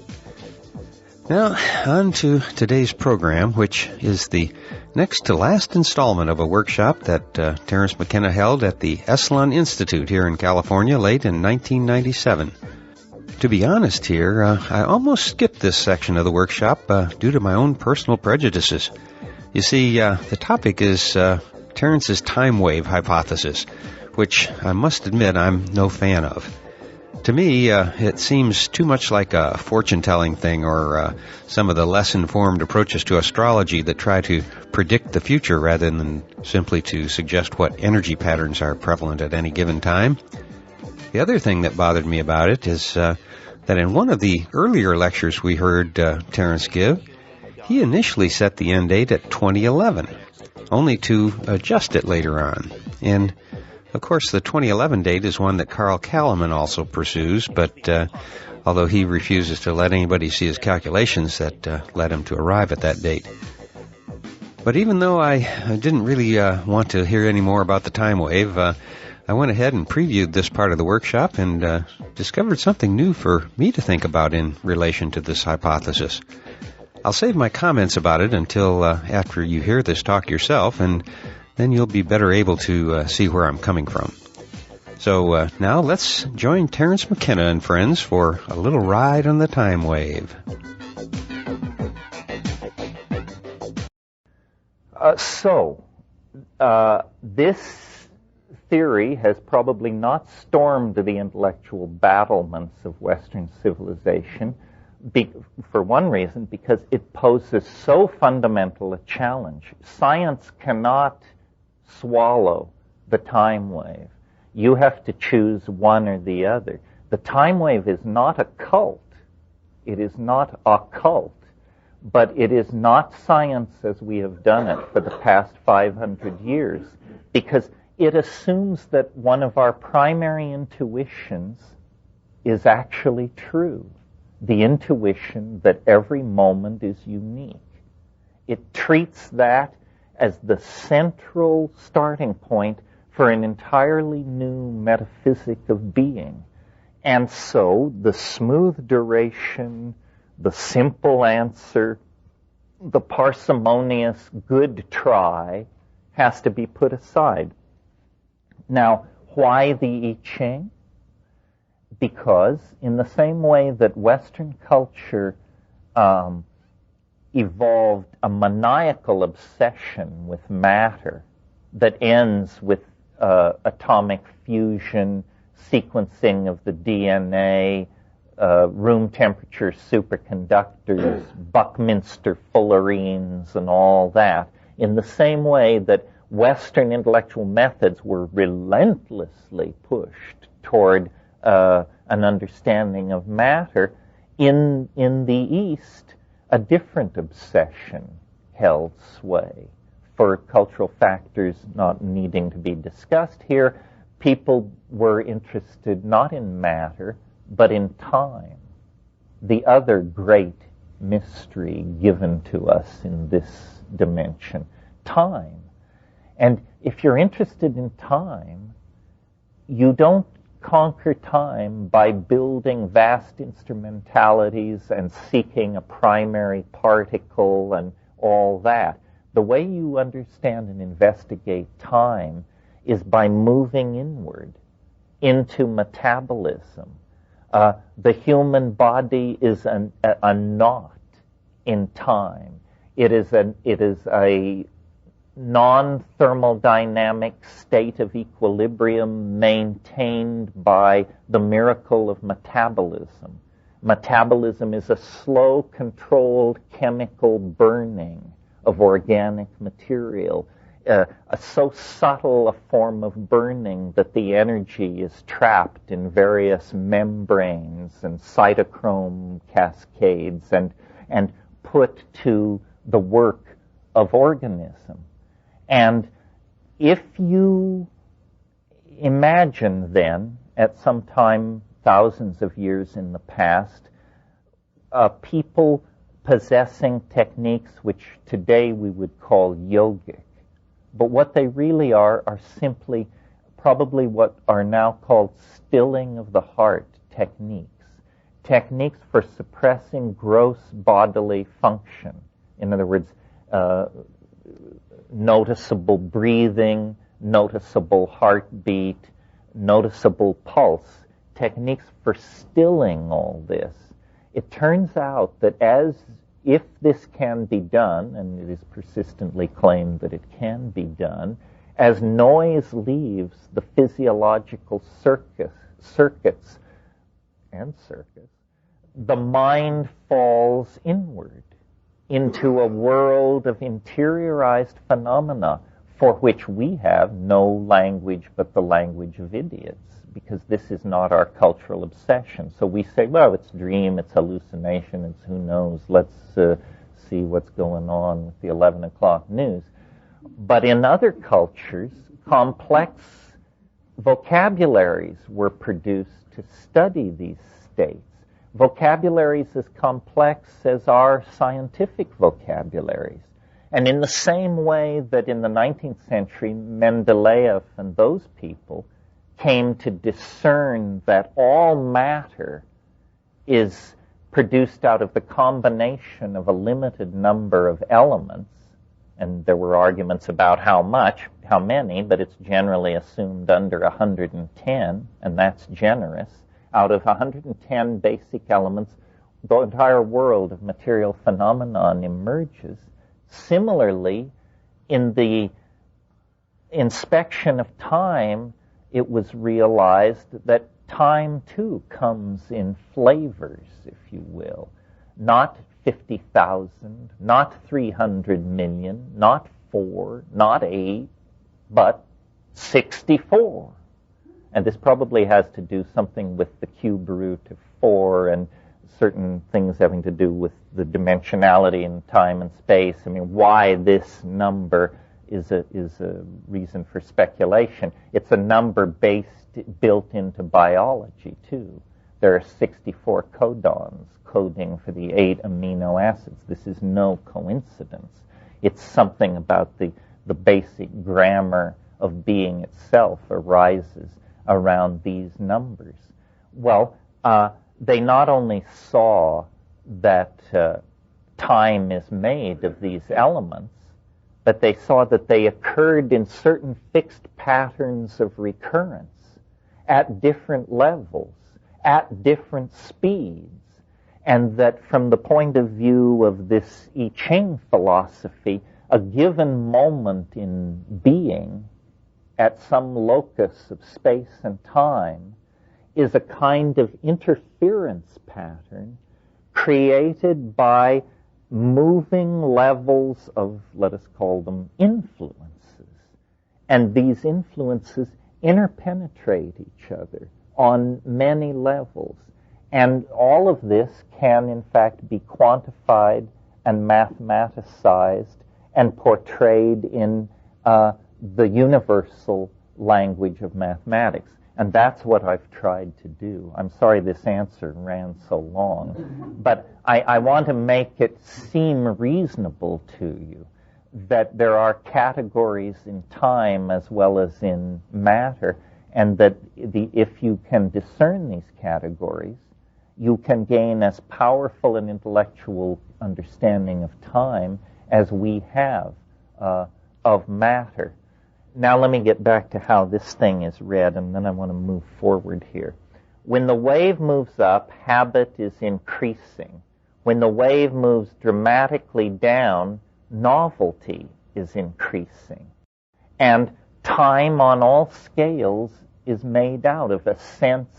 Now, on to today's program, which is the next to last installment of a workshop that Terence McKenna held at the Esalen Institute here in California late in 1997. To be honest here, I almost skipped this section of the workshop due to my own personal prejudices. You see, the topic is Terence's time wave hypothesis, which I must admit I'm no fan of. To me, it seems too much like a fortune-telling thing or some of the less informed approaches to astrology that try to predict the future rather than simply to suggest what energy patterns are prevalent at any given time. The other thing that bothered me about it is that in one of the earlier lectures we heard Terence give, he initially set the end date at 2011, only to adjust it later on. And of course, the 2011 date is one that Carl Kalaman also pursues, but although he refuses to let anybody see his calculations that led him to arrive at that date. But even though I didn't really want to hear any more about the time wave, I went ahead and previewed this part of the workshop and discovered something new for me to think about in relation to this hypothesis. I'll save my comments about it until after you hear this talk yourself, and then you'll be better able to see where I'm coming from. So now let's join Terence McKenna and friends for a little ride on the time wave. This theory has probably not stormed the intellectual battlements of Western civilization, for one reason, because it poses so fundamental a challenge. Science cannot swallow the time wave. You have to choose one or the other. The time wave is not a cult. It is not occult. But it is not science as we have done it for the past 500 years, because it assumes that one of our primary intuitions is actually true. The intuition that every moment is unique. It treats that as the central starting point for an entirely new metaphysic of being. And so the smooth duration, the simple answer, the parsimonious good try has to be put aside. Now, why the I Ching? Because in the same way that Western culture evolved a maniacal obsession with matter that ends with atomic fusion, sequencing of the DNA, room temperature superconductors, Buckminster fullerenes, and all that. In the same way that Western intellectual methods were relentlessly pushed toward an understanding of matter, in the East, a different obsession held sway. For cultural factors not needing to be discussed here, people were interested not in matter, but in time, the other great mystery given to us in this dimension, time. And if you're interested in time, you don't conquer time by building vast instrumentalities and seeking a primary particle and all that. The way you understand and investigate time is by moving inward into metabolism. The human body is a knot in time. It is a non-thermodynamic state of equilibrium maintained by the miracle of metabolism. Metabolism is a slow, controlled chemical burning of organic material, so subtle a form of burning that the energy is trapped in various membranes and cytochrome cascades and put to the work of organism. And if you imagine then, at some time thousands of years in the past, people possessing techniques which today we would call yogic, but what they really are simply probably what are now called stilling of the heart techniques. Techniques for suppressing gross bodily function. In other words, noticeable breathing, noticeable heartbeat, noticeable pulse. Techniques for stilling all this. It turns out that if this can be done, and it is persistently claimed that it can be done, as noise leaves the physiological circuits, the mind falls inward into a world of interiorized phenomena for which we have no language but the language of idiots, because this is not our cultural obsession. So we say, well, it's dream, it's hallucination, it's who knows, let's see what's going on with the 11 o'clock news. But in other cultures, complex vocabularies were produced to study these states. vocabularies as complex as our scientific vocabularies. And in the same way that in the 19th century, Mendeleev and those people came to discern that all matter is produced out of the combination of a limited number of elements, and there were arguments about how many, but it's generally assumed under 110, and that's generous. Out of 110 basic elements, the entire world of material phenomenon emerges. Similarly, in the inspection of time, it was realized that time, too, comes in flavors, if you will. Not 50,000, not 300 million, not 4, not 8, but 64. And this probably has to do something with the cube root of 4 and certain things having to do with the dimensionality in time and space. I mean, why this number is a reason for speculation. It's a number built into biology, too. There are 64 codons coding for the 8 amino acids. This is no coincidence. It's something about the basic grammar of being itself arises around these numbers. Well, they not only saw that time is made of these elements, but they saw that they occurred in certain fixed patterns of recurrence at different levels, at different speeds, and that from the point of view of this I Ching philosophy, a given moment in being at some locus of space and time is a kind of interference pattern created by moving levels of, let us call them, influences. And these influences interpenetrate each other on many levels. And all of this can, in fact, be quantified and mathematicized and portrayed in the universal language of mathematics. And that's what I've tried to do. I'm sorry this answer ran so long, but I want to make it seem reasonable to you that there are categories in time as well as in matter, and that if you can discern these categories, you can gain as powerful an intellectual understanding of time as we have of matter. Now let me get back to how this thing is read, and then I want to move forward here. When the wave moves up, habit is increasing. When the wave moves dramatically down, novelty is increasing. And time on all scales is made out of ascents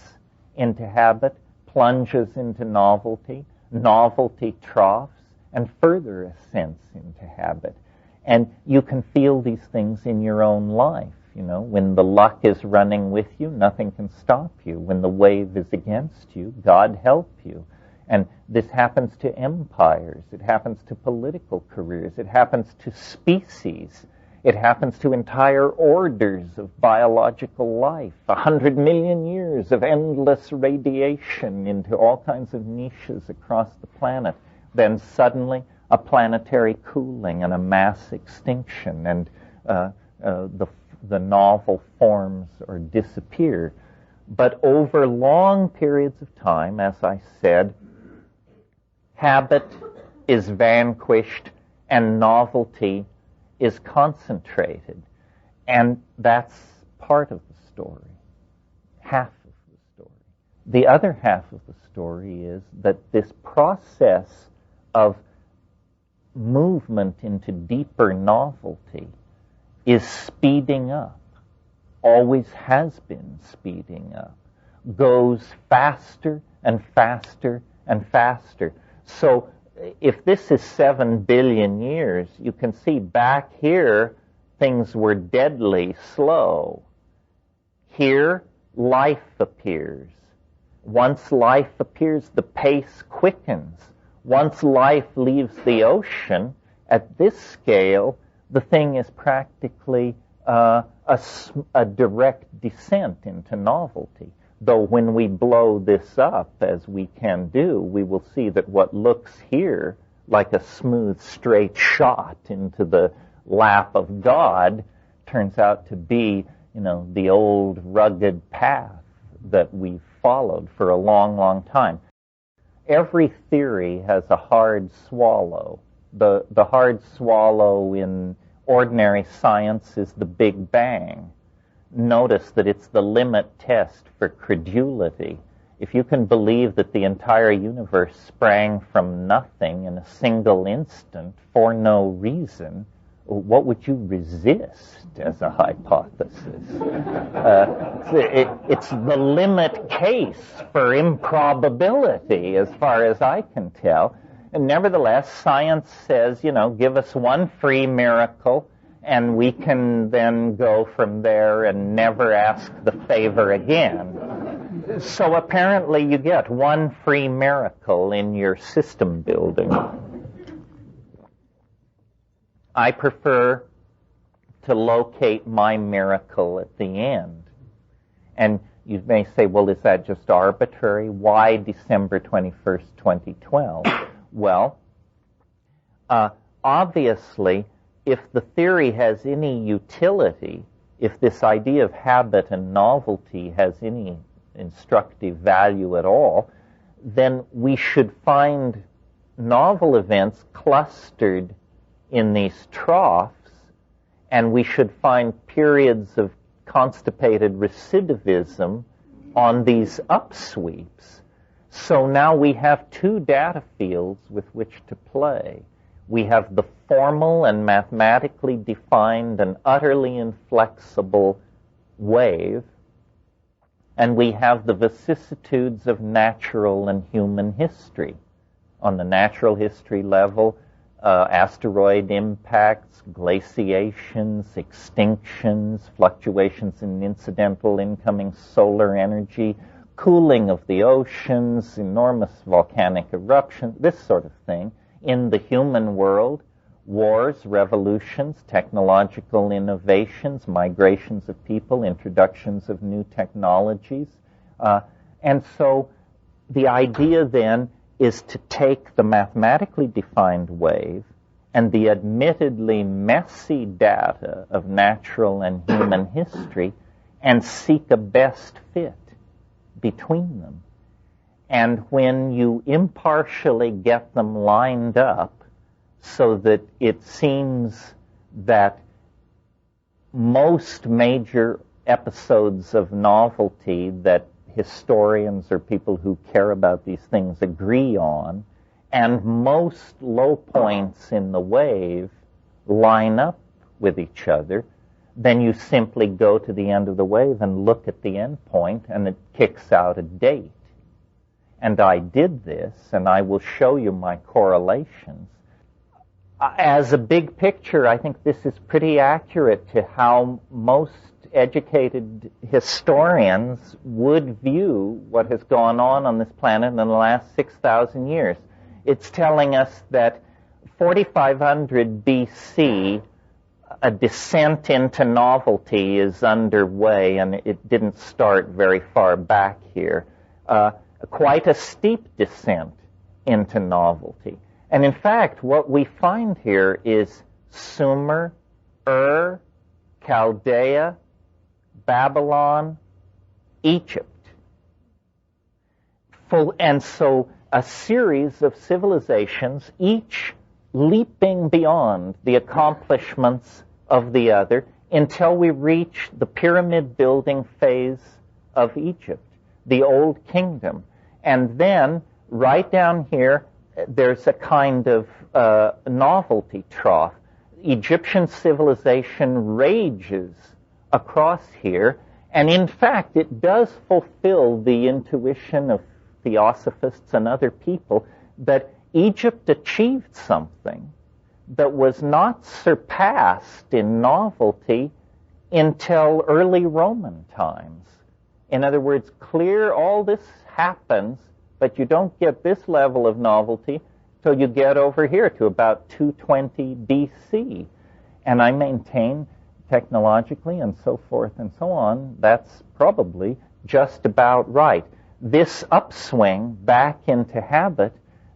into habit, plunges into novelty, novelty troughs, and further ascents into habit. And you can feel these things in your own life. You know, when the luck is running with you, nothing can stop you. When the wave is against you, God help you. And this happens to empires. It happens to political careers. It happens to species. It happens to entire orders of biological life. 100 million years of endless radiation into all kinds of niches across the planet. Then suddenly a planetary cooling and a mass extinction, and the novel forms or disappear. But over long periods of time, as I said, habit is vanquished and novelty is concentrated. And that's part of the story, half of the story. The other half of the story is that this process of movement into deeper novelty is speeding up, always has been speeding up, goes faster and faster and faster. So if this is 7 billion years, you can see back here things were deadly slow. Here, life appears. Once life appears, the pace quickens. Once life leaves the ocean, at this scale, the thing is practically a direct descent into novelty. Though when we blow this up, as we can do, we will see that what looks here like a smooth, straight shot into the lap of God turns out to be, the old rugged path that we've followed for a long, long time. Every theory has a hard swallow. The hard swallow in ordinary science is the Big Bang. Notice that it's the limit test for credulity. If you can believe that the entire universe sprang from nothing in a single instant for no reason, what would you resist as a hypothesis? It's the limit case for improbability, as far as I can tell. And nevertheless, science says, give us one free miracle, and we can then go from there and never ask the favor again. So apparently you get one free miracle in your system building. I prefer to locate my miracle at the end. And you may say, well, is that just arbitrary? Why December 21st, 2012? Well, obviously, if the theory has any utility, if this idea of habit and novelty has any instructive value at all, then we should find novel events clustered in these troughs, and we should find periods of constipated recidivism on these upsweeps. So now we have two data fields with which to play. We have the formal and mathematically defined and utterly inflexible wave, and we have the vicissitudes of natural and human history. On the natural history level, asteroid impacts, glaciations, extinctions, fluctuations in incidental incoming solar energy, cooling of the oceans, enormous volcanic eruption, this sort of thing. In the human world, wars, revolutions, technological innovations, migrations of people, introductions of new technologies. And so the idea then is to take the mathematically defined wave and the admittedly messy data of natural and human history and seek a best fit between them. And when you impartially get them lined up so that it seems that most major episodes of novelty that historians or people who care about these things agree on, and most low points in the wave line up with each other, then you simply go to the end of the wave and look at the end point, and it kicks out a date. And I did this, and I will show you my correlations. As a big picture, I think this is pretty accurate to how most educated historians would view what has gone on this planet in the last 6,000 years. It's telling us that 4500 BC, a descent into novelty is underway, and it didn't start very far back here. Quite a steep descent into novelty. And in fact, what we find here is Sumer, Ur, Chaldea, Babylon, Egypt. And so a series of civilizations, each leaping beyond the accomplishments of the other until we reach the pyramid building phase of Egypt, the Old Kingdom. And then, right down here, there's a kind of novelty trough. Egyptian civilization rages across here, and in fact, it does fulfill the intuition of theosophists and other people that Egypt achieved something that was not surpassed in novelty until early Roman times. In other words, all this happens, but you don't get this level of novelty till you get over here to about 220 BC. And I maintain technologically and so forth and so on, that's probably just about right. This upswing back into habit,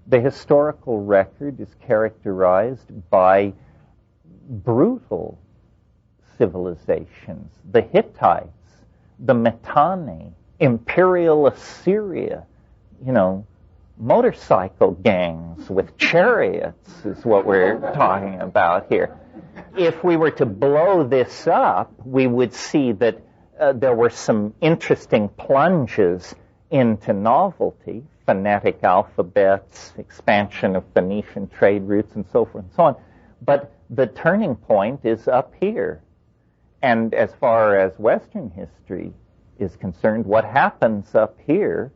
the historical record is characterized by brutal civilizations. The Hittites, the Mitanni, Imperial Assyria, motorcycle gangs with chariots is what we're talking about here. If we were to blow this up, we would see that there were some interesting plunges into novelty, phonetic alphabets, expansion of Phoenician trade routes, and so forth and so on. But the turning point is up here. And as far as Western history is concerned, what happens up here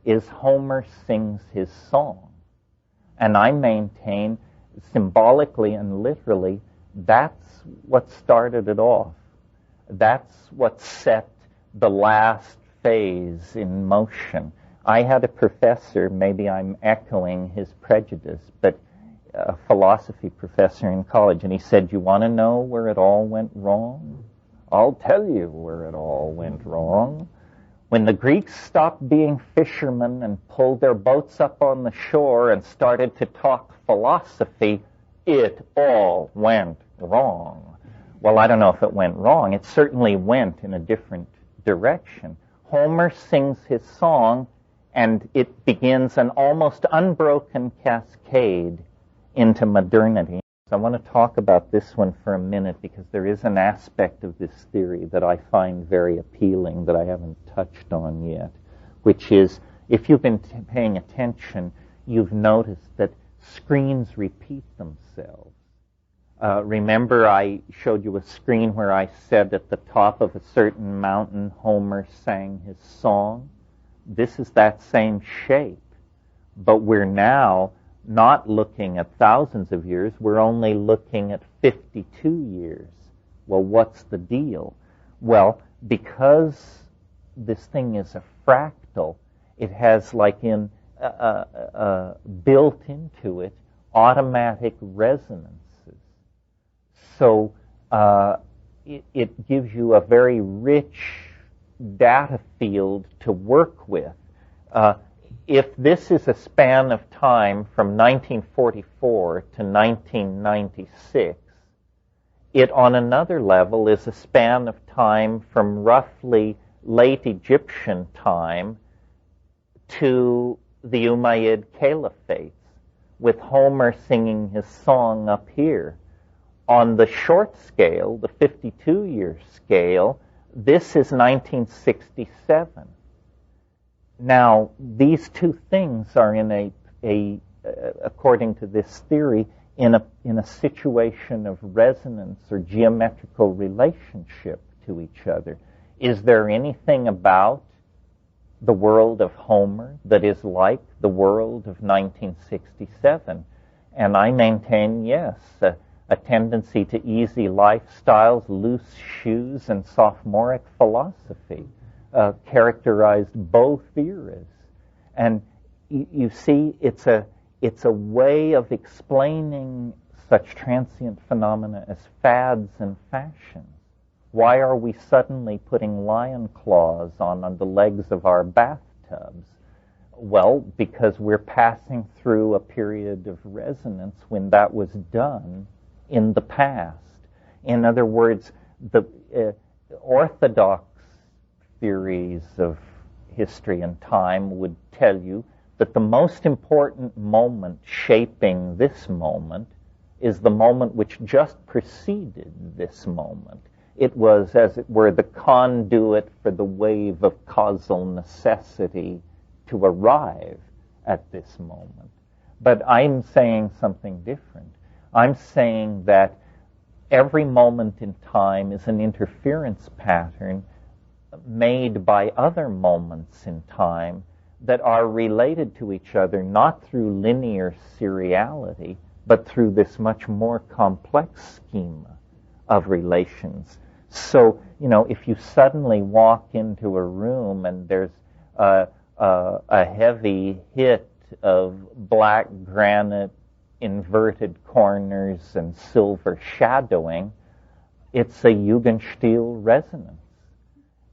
is Homer sings his song. And I maintain, symbolically and literally, that's what started it off. That's what set the last phase in motion. I had a professor, maybe I'm echoing his prejudice, but a philosophy professor in college, and he said, "You want to know where it all went wrong? I'll tell you where it all went wrong. When the Greeks stopped being fishermen and pulled their boats up on the shore and started to talk philosophy, it all went wrong." Well, I don't know if it went wrong. It certainly went in a different direction. Homer sings his song, and it begins an almost unbroken cascade into modernity. So I want to talk about this one for a minute because there is an aspect of this theory that I find very appealing that I haven't touched on yet, which is, if you've been paying attention, you've noticed that screens repeat themselves. Remember I showed you a screen where I said at the top of a certain mountain Homer sang his song? This is that same shape, but we're now not looking at thousands of years, we're only looking at 52 years. Well, what's the deal? Well, because this thing is a fractal, it has built into it automatic resonances. So it gives you a very rich data field to work with. If this is a span of time from 1944 to 1996, it on another level is a span of time from roughly late Egyptian time to the Umayyad Caliphates, with Homer singing his song up here. On the short scale, the 52-year scale, this is 1967. Now, these two things are in according to this theory, in a situation of resonance or geometrical relationship to each other. Is there anything about the world of Homer that is like the world of 1967? And I maintain, yes, a tendency to easy lifestyles, loose shoes, and sophomoric philosophy characterized both eras. And you see, it's a way of explaining such transient phenomena as fads and fashions. Why are we suddenly putting lion claws on the legs of our bathtubs? Well, because we're passing through a period of resonance when that was done in the past. In other words, the orthodox theories of history and time would tell you that the most important moment shaping this moment is the moment which just preceded this moment. It was, as it were, the conduit for the wave of causal necessity to arrive at this moment. But I'm saying something different. I'm saying that every moment in time is an interference pattern made by other moments in time that are related to each other not through linear seriality, but through this much more complex schema of relations. So, if you suddenly walk into a room and there's a heavy hit of black granite, inverted corners, and silver shadowing, it's a Jugendstil resonance.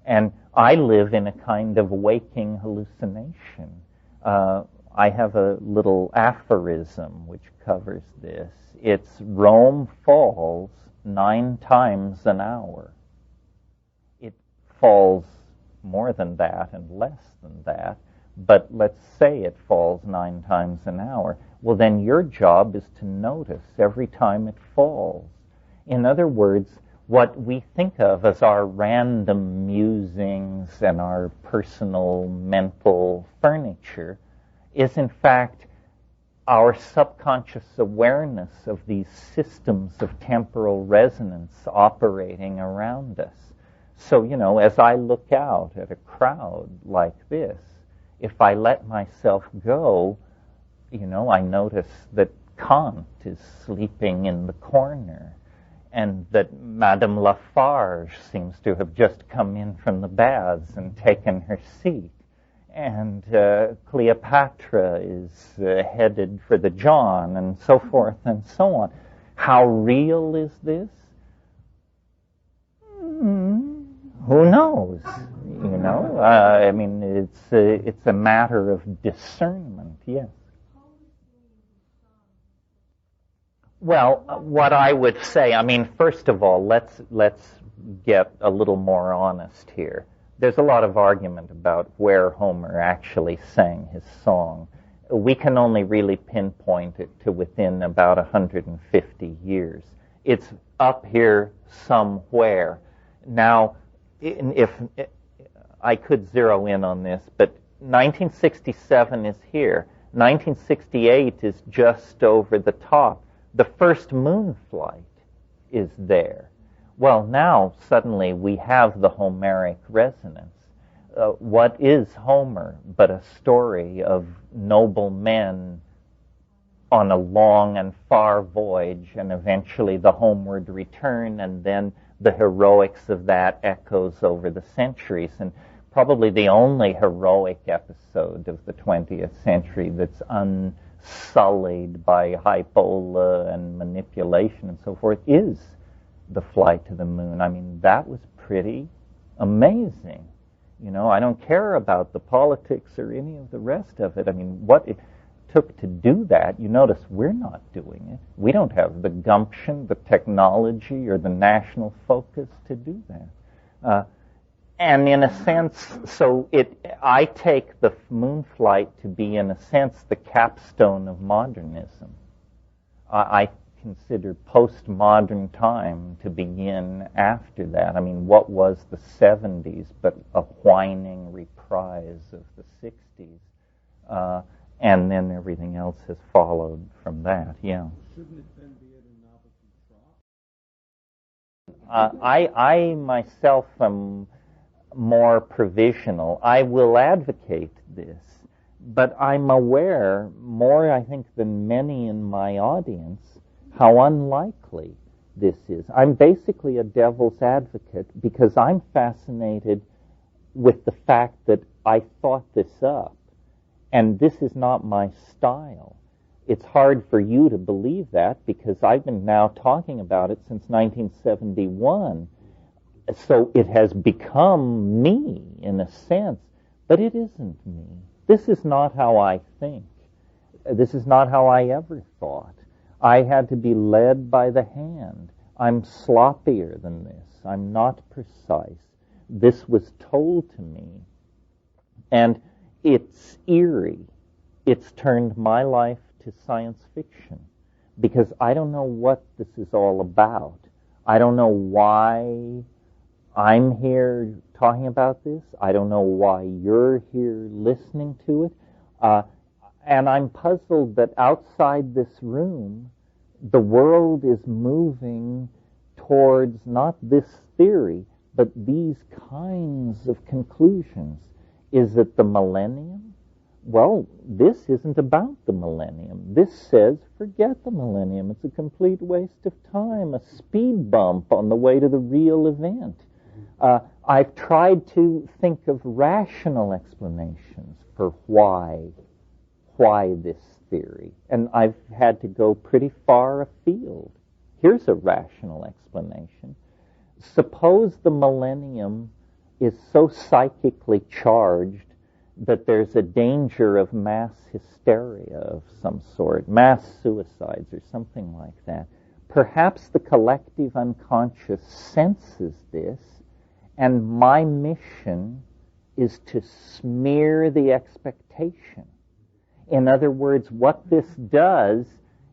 And I live in a kind of waking hallucination. I have a little aphorism which covers this. It's Rome falls 9 times an hour. It falls more than that and less than that, but let's say it falls 9 times an hour. Well, then your job is to notice every time it falls. In other words, what we think of as our random musings and our personal mental furniture is in fact our subconscious awareness of these systems of temporal resonance operating around us. So, as I look out at a crowd like this, if I let myself go, I notice that Kant is sleeping in the corner, and that Madame Lafarge seems to have just come in from the baths and taken her seat, and Cleopatra is headed for the John, and so forth and so on. How real is this? Who knows? It's a matter of discernment. Yes. Well, what I would say, first of all, let's get a little more honest here. There's a lot of argument about where Homer actually sang his song. We can only really pinpoint it to within about 150 years. It's up here somewhere. Now, if I could zero in on this, but 1967 is here. 1968 is just over the top. The first moon flight is there. Well, now suddenly we have the Homeric resonance. What is Homer but a story of noble men on a long and far voyage, and eventually the homeward return, and then the heroics of that echoes over the centuries. And probably the only heroic episode of the 20th century that's unsullied by hypola and manipulation and so forth is the flight to the moon. That was pretty amazing. I don't care about the politics or any of the rest of it. What it took to do that, you notice we're not doing it. We don't have the gumption, the technology, or the national focus to do that. And in a sense, I take the moon flight to be, in a sense, the capstone of modernism. I consider postmodern time to begin after that. What was the 70s but a whining reprise of the 60s? And then everything else has followed from that, yeah. Shouldn't it then be at an opposite trough? I myself am more provisional. I will advocate this, but I'm aware, more I think than many in my audience, how unlikely this is. I'm basically a devil's advocate because I'm fascinated with the fact that I thought this up, and this is not my style. It's hard for you to believe that because I've been now talking about it since 1971. So it has become me in a sense, but it isn't me. This is not how I think. This is not how I ever thought. I had to be led by the hand. I'm sloppier than this. I'm not precise. This was told to me. And it's eerie. It's turned my life to science fiction because I don't know what this is all about. I don't know why I'm here talking about this. I don't know why you're here listening to it. And I'm puzzled that outside this room, the world is moving towards not this theory, but these kinds of conclusions. Is it the millennium? Well, this isn't about the millennium. This says, forget the millennium. It's a complete waste of time, a speed bump on the way to the real event. I've tried to think of rational explanations for why this theory, and I've had to go pretty far afield. Here's a rational explanation. Suppose the millennium is so psychically charged that there's a danger of mass hysteria of some sort, mass suicides or something like that. Perhaps the collective unconscious senses this, and my mission is to smear the expectation. In other words, what this does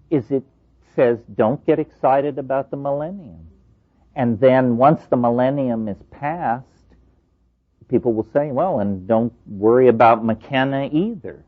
is it says, don't get excited about the millennium. And then once the millennium is passed, people will say, well, and don't worry about McKenna either.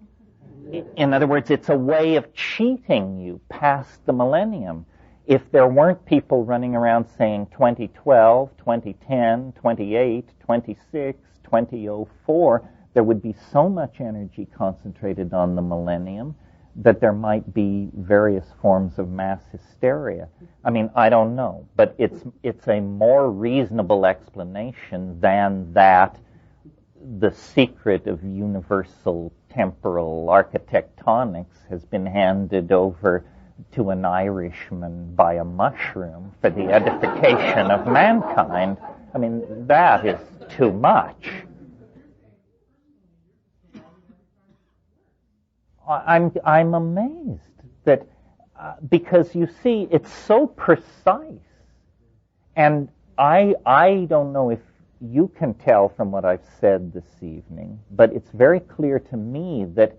In other words, it's a way of cheating you past the millennium. If there weren't people running around saying 2012, 2010, 28, 26, 2004, there would be so much energy concentrated on the millennium that there might be various forms of mass hysteria. I mean, I don't know, but it's a more reasonable explanation than that the secret of universal temporal architectonics has been handed over to an Irishman by a mushroom for the edification of mankind. I mean, that is too much. I'm amazed that, because you see, it's so precise. And I don't know if you can tell from what I've said this evening, but it's very clear to me that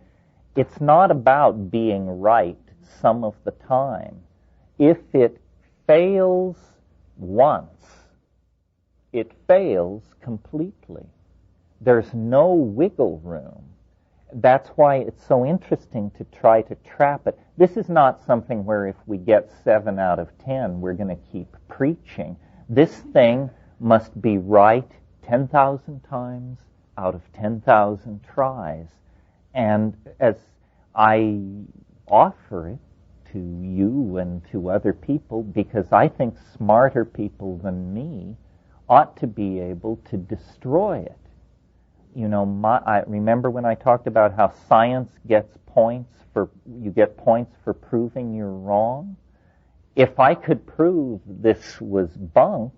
it's not about being right some of the time. If it fails once, it fails completely. There's no wiggle room. That's why it's so interesting to try to trap it. This is not something where if we get 7 out of 10, we're going to keep preaching. This thing must be right 10,000 times out of 10,000 tries. And as I offer it to you and to other people, because I think smarter people than me ought to be able to destroy it. You know, I remember when I talked about how science gets points for proving you're wrong. If I could prove this was bunk,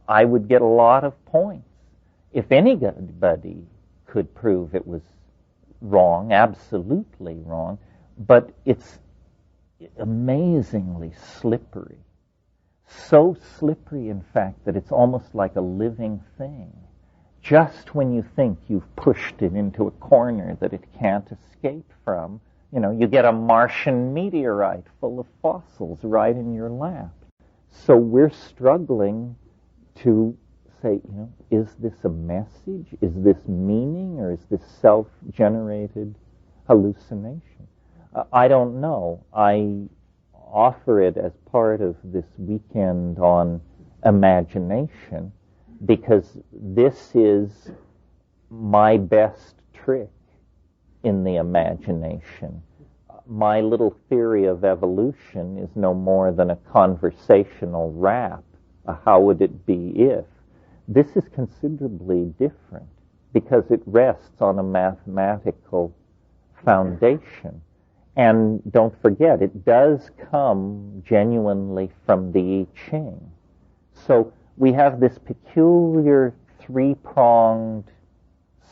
I would get a lot of points. If anybody could prove it was wrong, absolutely wrong, but it's amazingly slippery. So slippery, in fact, that it's almost like a living thing. Just when you think you've pushed it into a corner that it can't escape from, you know, you get a Martian meteorite full of fossils right in your lap. So we're struggling to say, you know, is this a message? Is this meaning? Or is this self-generated hallucination? I don't know. I offer it as part of this weekend on imagination, because this is my best trick in the imagination. My little theory of evolution is no more than a conversational rap. How would it be if? This is considerably different because it rests on a mathematical foundation. And don't forget, it does come genuinely from the I Ching. So we have this peculiar three-pronged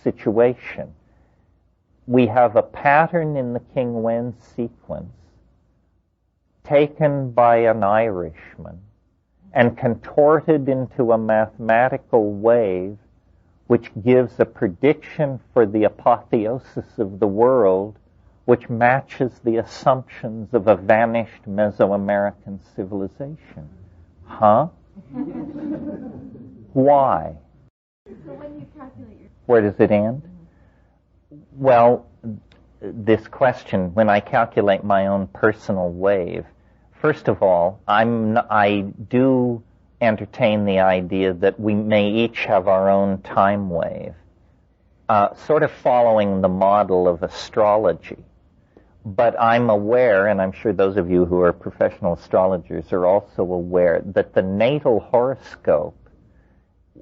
situation. We have a pattern in the King Wen sequence taken by an Irishman and contorted into a mathematical wave which gives a prediction for the apotheosis of the world, which matches the assumptions of a vanished Mesoamerican civilization. Huh? Why? So when you calculate your... Where does it end? Well, this question, when I calculate my own personal wave, first of all, I do entertain the idea that we may each have our own time wave, sort of following the model of astrology. But I'm aware, and I'm sure those of you who are professional astrologers are also aware, that the natal horoscope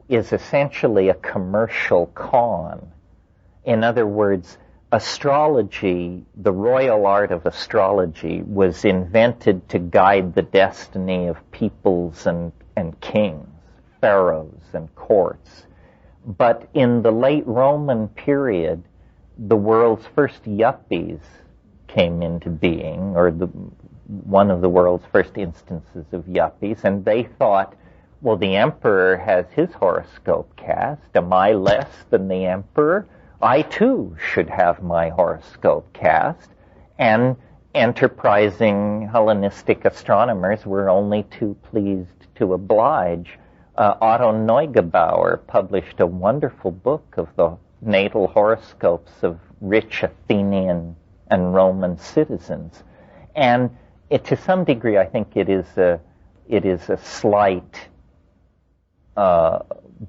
is essentially a commercial con. In other words, astrology, the royal art of astrology, was invented to guide the destiny of peoples and kings, pharaohs and courts. But in the late Roman period, the world's first yuppies came into being, or one of the world's first instances of yuppies, and they thought, well, the emperor has his horoscope cast. Am I less than the emperor? I, too, should have my horoscope cast. And enterprising Hellenistic astronomers were only too pleased to oblige. Otto Neugebauer published a wonderful book of the natal horoscopes of rich Athenian and Roman citizens. And to some degree, I think it is a slight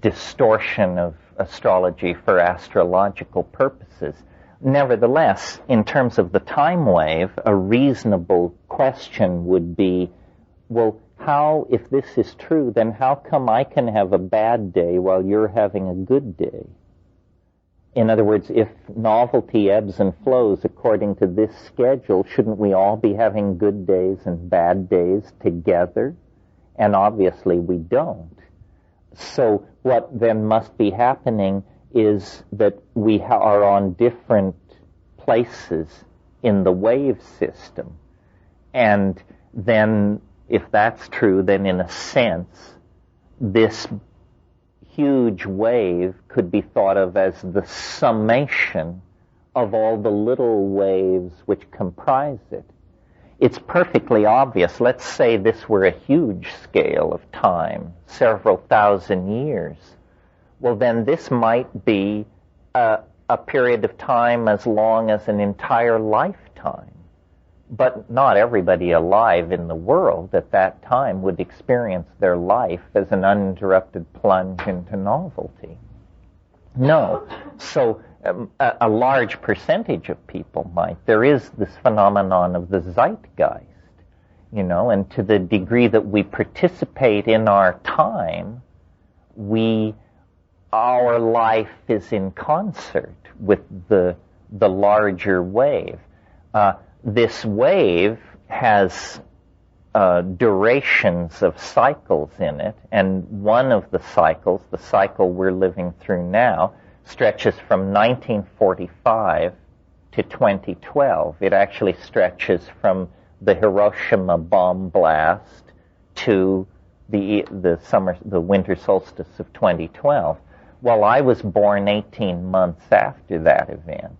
distortion of astrology for astrological purposes. Nevertheless, in terms of the time wave, a reasonable question would be, well, how, if this is true, then how come I can have a bad day while you're having a good day? In other words, if novelty ebbs and flows according to this schedule, shouldn't we all be having good days and bad days together? And obviously we don't. So what then must be happening is that we are on different places in the wave system. And then, if that's true, then in a sense, this huge wave could be thought of as the summation of all the little waves which comprise it. It's perfectly obvious. Let's say this were a huge scale of time, several thousand years. Well, then this might be a period of time as long as an entire lifetime. But not everybody alive in the world at that time would experience their life as an uninterrupted plunge into novelty. No. So a large percentage of people might. There is this phenomenon of the zeitgeist, and to the degree that we participate in our time, our life is in concert with the larger wave. This wave has durations of cycles in it, and one of the cycles, the cycle we're living through now, stretches from 1945 to 2012. It actually stretches from the Hiroshima bomb blast to the winter solstice of 2012. Well, I was born 18 months after that event.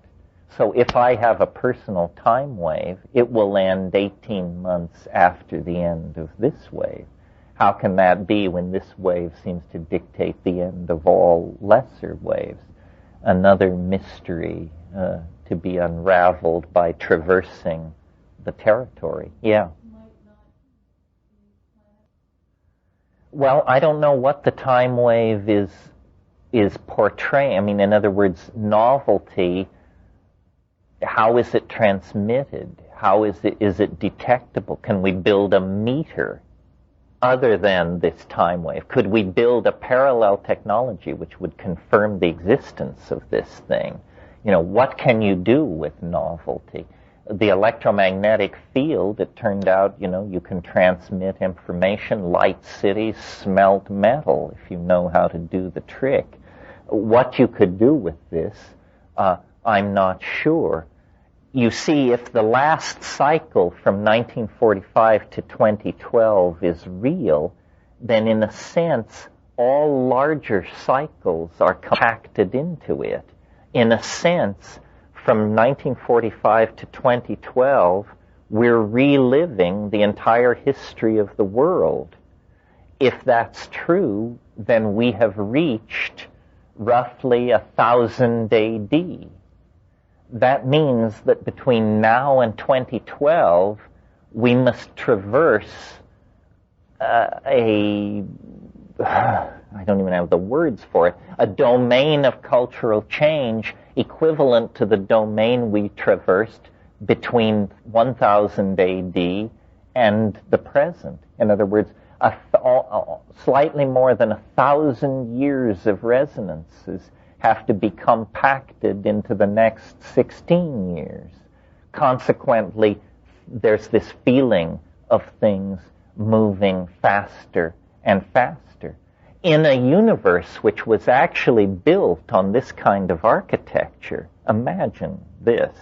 So if I have a personal time wave, it will end 18 months after the end of this wave. How can that be when this wave seems to dictate the end of all lesser waves? Another mystery to be unraveled by traversing the territory. Yeah. Well, I don't know what the time wave is portraying. I mean, in other words, novelty, how is it transmitted? How is it detectable? Can we build a meter other than this time wave? Could we build a parallel technology which would confirm the existence of this thing? What can you do with novelty? The electromagnetic field, it turned out, you can transmit information, light cities, smelt metal, if you know how to do the trick. What you could do with this, I'm not sure. You see, if the last cycle from 1945 to 2012 is real, then in a sense, all larger cycles are compacted into it. In a sense, from 1945 to 2012, we're reliving the entire history of the world. If that's true, then we have reached roughly 1000 AD. That means that between now and 2012, we must traverse I don't even have the words for it, a domain of cultural change equivalent to the domain we traversed between 1000 AD and the present. In other words, slightly more than 1,000 years of resonances have to be compacted into the next 16 years. Consequently, there's this feeling of things moving faster and faster. in a universe which was actually built on this kind of architecture. Imagine this.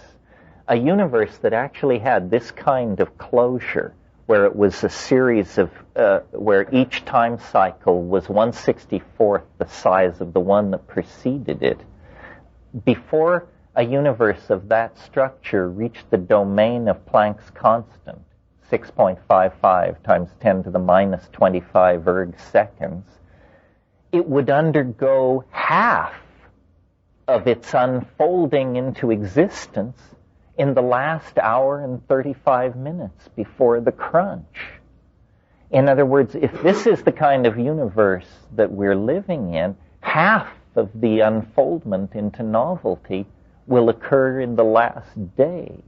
A universe that actually had this kind of closure, where it was a series of, where each time cycle was 1/64th the size of the one that preceded it. Before a universe of that structure reached the domain of Planck's constant, 6.55 times 10 to the minus 25 erg seconds, it would undergo half of its unfolding into existence in the last hour and 35 minutes before the crunch. In other words, if this is the kind of universe that we're living in, half of the unfoldment into novelty will occur in the last day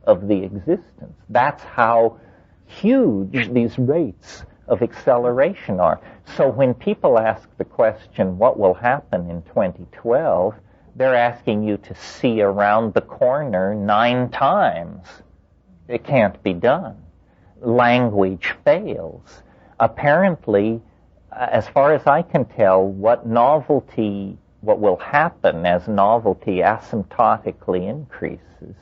of the existence. That's how huge these rates of acceleration are. So when people ask the question, what will happen in 2012, they're asking you to see around the corner 9 times. It can't be done. Language fails. Apparently, as far as I can tell, what will happen as novelty asymptotically increases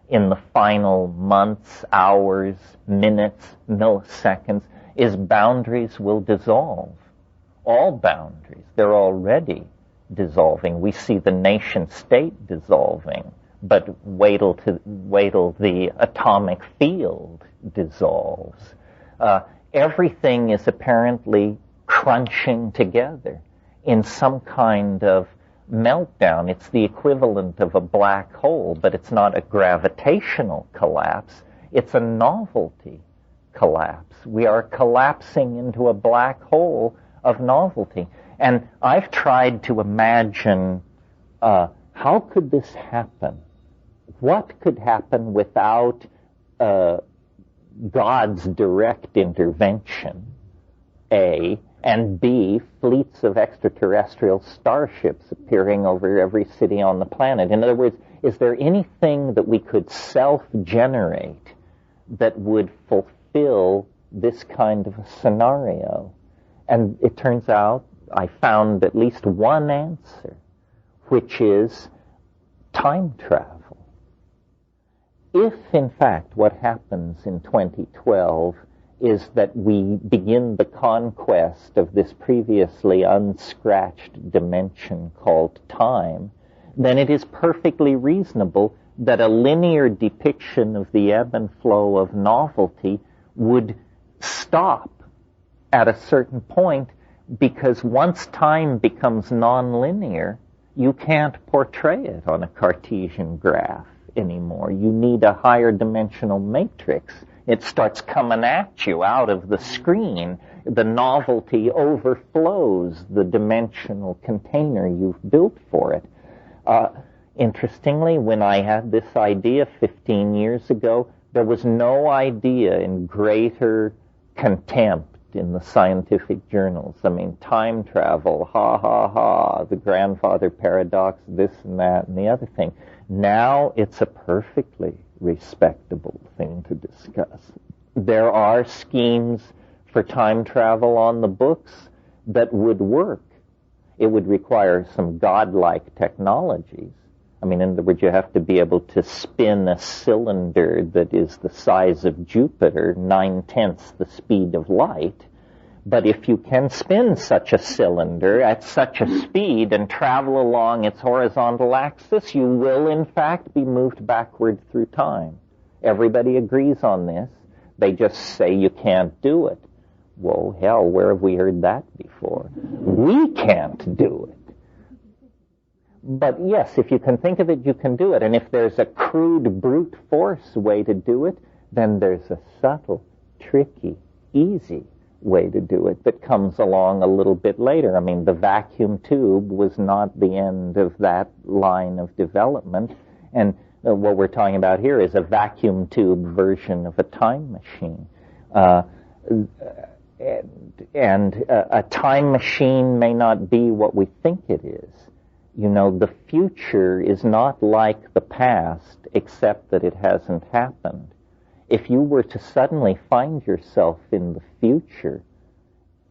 in the final months, hours, minutes, milliseconds, is boundaries will dissolve. All boundaries. They're already dissolving. We see the nation state dissolving, but wait till the atomic field dissolves. Everything is apparently crunching together in some kind of meltdown. It's the equivalent of a black hole, but it's not a gravitational collapse. It's a novelty collapse. We are collapsing into a black hole of novelty. And I've tried to imagine how could this happen? What could happen without God's direct intervention, A, and B, fleets of extraterrestrial starships appearing over every city on the planet? In other words, is there anything that we could self-generate that would fulfill this kind of a scenario? And it turns out I found at least one answer, which is time travel. If, in fact, what happens in 2012 is that we begin the conquest of this previously unscratched dimension called time, then it is perfectly reasonable that a linear depiction of the ebb and flow of novelty would stop at a certain point, because once time becomes nonlinear, you can't portray it on a Cartesian graph anymore. You need a higher dimensional matrix. It starts coming at you out of the screen. The novelty overflows the dimensional container you've built for it. Interestingly, when I had this idea 15 years ago, there was no idea in greater contempt in the scientific journals. I mean, time travel, ha ha ha, the grandfather paradox, this and that and the other thing. Now it's a perfectly respectable thing to discuss. There are schemes for time travel on the books that would work. It would require some godlike technologies. I mean, in other words, you have to be able to spin a cylinder that is the size of Jupiter, 9/10 the speed of light. But if you can spin such a cylinder at such a speed and travel along its horizontal axis, you will, in fact, be moved backward through time. Everybody agrees on this. They just say you can't do it. Whoa, hell, where have we heard that before? We can't do it. But yes, if you can think of it, you can do it. And if there's a crude, brute force way to do it, then there's a subtle, tricky, easy way to do it that comes along a little bit later. I mean, the vacuum tube was not the end of that line of development. And what we're talking about here is a vacuum tube version of a time machine. And a time machine may not be what we think it is. You know, the future is not like the past, except that it hasn't happened. If you were to suddenly find yourself in the future,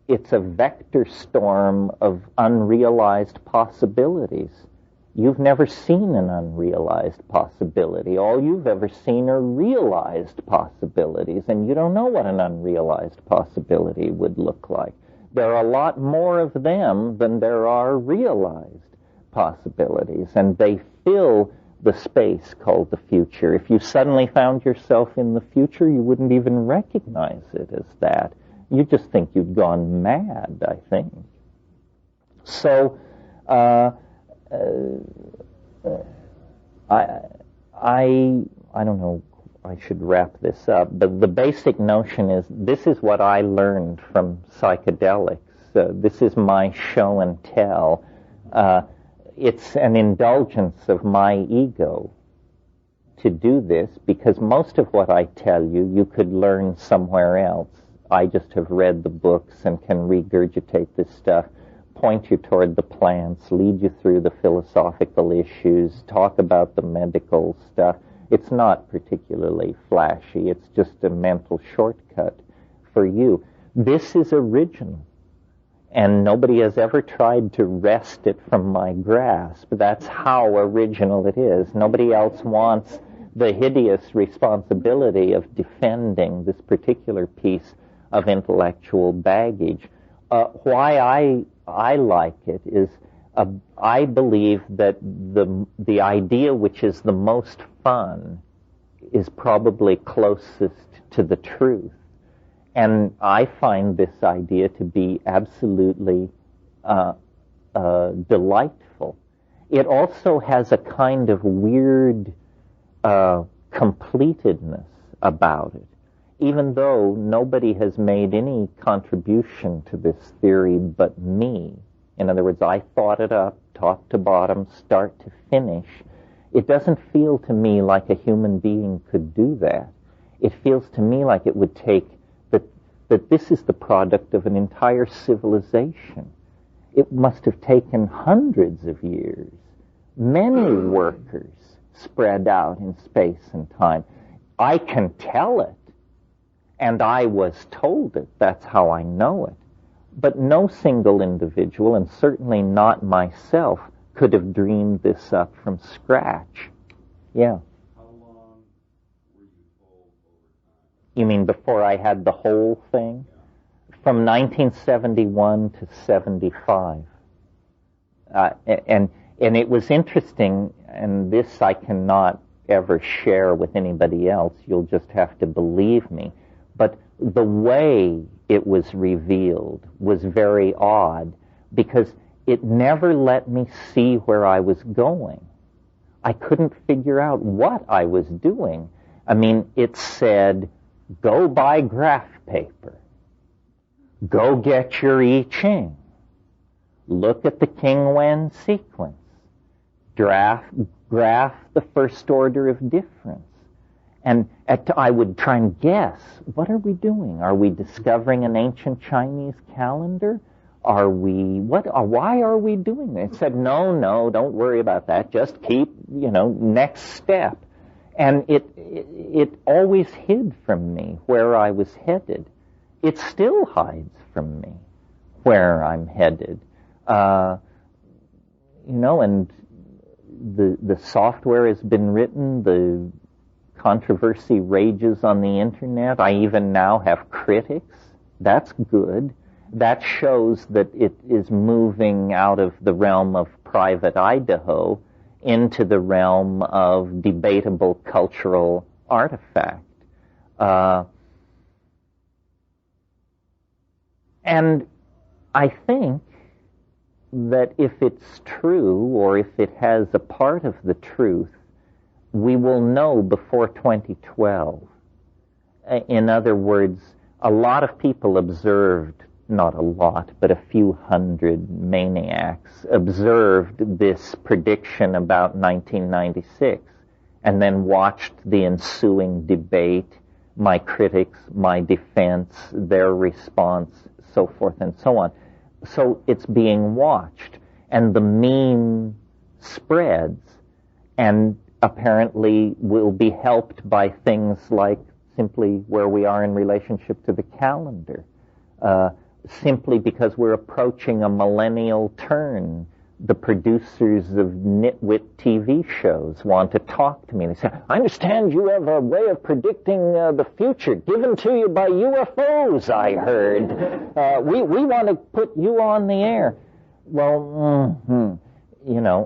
it's a vector storm of unrealized possibilities. You've never seen an unrealized possibility. All you've ever seen are realized possibilities, and you don't know what an unrealized possibility would look like. There are a lot more of them than there are realized possibilities, and they fill the space called the future. If you suddenly found yourself in the future, you wouldn't even recognize it as that. You just think you'd gone mad, I think. So, I don't know, I should wrap this up, but the basic notion is this is what I learned from psychedelics. This is my show and tell. It's an indulgence of my ego to do this, because most of what I tell you, you could learn somewhere else. I just have read the books and can regurgitate this stuff, point you toward the plants, lead you through the philosophical issues, talk about the medical stuff. It's not particularly flashy. It's just a mental shortcut for you. This is original, and nobody has ever tried to wrest it from my grasp. That's how original it is. Nobody else wants the hideous responsibility of defending this particular piece of intellectual baggage. Why I like it is I believe that the idea which is the most fun is probably closest to the truth. And I find this idea to be absolutely delightful. It also has a kind of weird completedness about it, even though nobody has made any contribution to this theory but me. In other words, I thought it up, top to bottom, start to finish. It doesn't feel to me like a human being could do that. It feels to me like it would take, that this is the product of an entire civilization. It must have taken hundreds of years, many workers spread out in space and time. I can tell it, and I was told it. That's how I know it. But no single individual, and certainly not myself, could have dreamed this up from scratch. Yeah. How long were you told over time? You mean before I had the whole thing? Yeah. From 1971 to 75. And it was interesting, and this I cannot ever share with anybody else. You'll just have to believe me. But the way it was revealed was very odd, because it never let me see where I was going. I couldn't figure out what I was doing. I mean, it said, go buy graph paper. Go get your I Ching. Look at the King Wen sequence. Graph the first order of difference. And I would try and guess, what are we doing? Are we discovering an ancient Chinese calendar? Why are we doing this? It said, no, don't worry about that. Just keep, next step. And it always hid from me where I was headed. It still hides from me where I'm headed. And the software has been written, the controversy rages on the internet. I even now have critics. That's good. That shows that it is moving out of the realm of private Idaho into the realm of debatable cultural artifact. And I think that if it's true, or if it has a part of the truth, we will know before 2012. In other words, a lot of people observed, not a lot, but a few hundred maniacs observed this prediction about 1996 and then watched the ensuing debate, my critics, my defense, their response, so forth and so on. So it's being watched, and the meme spreads, and apparently will be helped by things like simply where we are in relationship to the calendar. simply because we're approaching a millennial turn. The producers of nitwit TV shows want to talk to me. They say, I understand you have a way of predicting the future given to you by UFOs, I heard. We want to put you on the air. Well,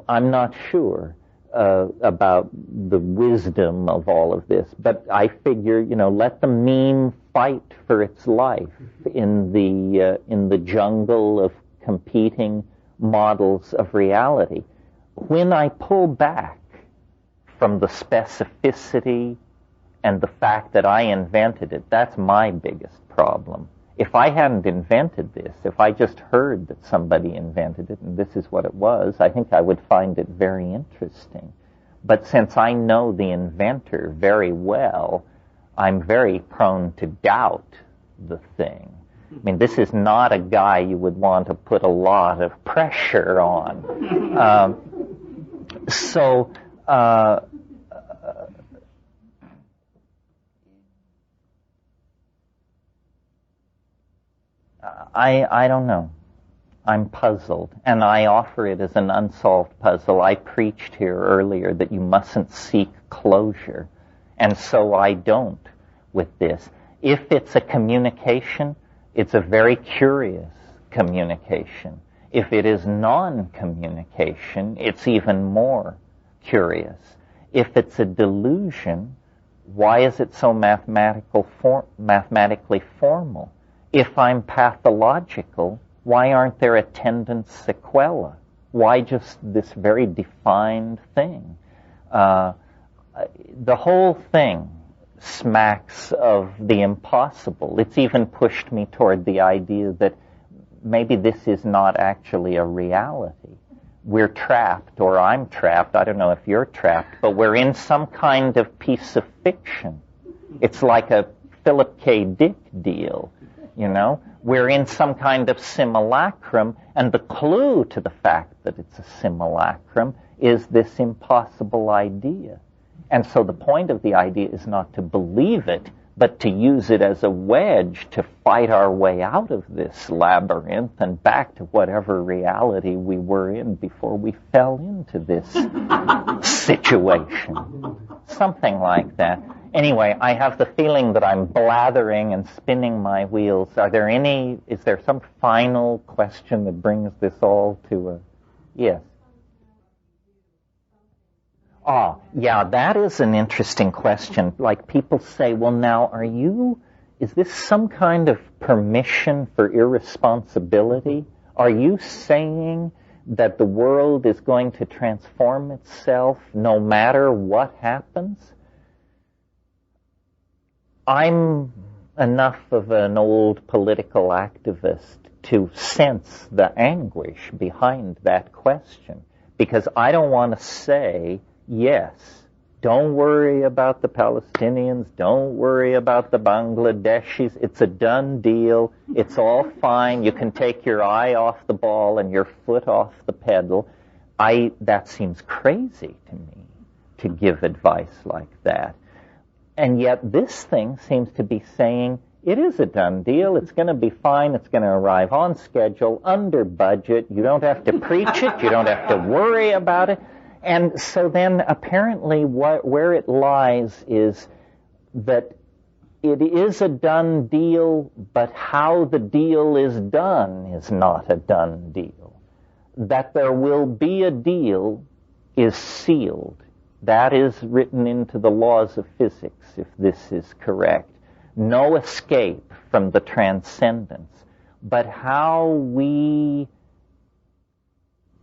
I'm not sure about the wisdom of all of this, but I figure, let the meme fight for its life in the jungle of competing models of reality. When I pull back from the specificity and the fact that I invented it, that's my biggest problem. If I hadn't invented this, if I just heard that somebody invented it and this is what it was, I think I would find it very interesting. But since I know the inventor very well, I'm very prone to doubt the thing. I mean, this is not a guy you would want to put a lot of pressure on. I don't know. I'm puzzled, and I offer it as an unsolved puzzle. I preached here earlier that you mustn't seek closure, and so I don't with this. If it's a communication, it's a very curious communication. If it is non-communication, it's even more curious. If it's a delusion, why is it so mathematically formal? If I'm pathological, why aren't there attendant sequelae? Why just this very defined thing? The whole thing smacks of the impossible. It's even pushed me toward the idea that maybe this is not actually a reality. We're trapped, or I'm trapped, I don't know if you're trapped, but we're in some kind of piece of fiction. It's like a Philip K. Dick deal, We're in some kind of simulacrum, and the clue to the fact that it's a simulacrum is this impossible idea. And so the point of the idea is not to believe it, but to use it as a wedge to fight our way out of this labyrinth and back to whatever reality we were in before we fell into this situation. Something like that. Anyway, I have the feeling that I'm blathering and spinning my wheels. Is there some final question that brings this all to a... Yes. Yeah, that is an interesting question. Like people say, well now, is this some kind of permission for irresponsibility? Are you saying that the world is going to transform itself no matter what happens? I'm enough of an old political activist to sense the anguish behind that question, because I don't want to say, yes, don't worry about the Palestinians, don't worry about the Bangladeshis, it's a done deal, it's all fine, you can take your eye off the ball and your foot off the pedal. That seems crazy to me, to give advice like that. And yet this thing seems to be saying, it is a done deal, it's going to be fine, it's going to arrive on schedule, under budget, you don't have to preach it, you don't have to worry about it. And so then apparently where it lies is that it is a done deal, but how the deal is done is not a done deal. That there will be a deal is sealed. That is written into the laws of physics, if this is correct. No escape from the transcendence. But how we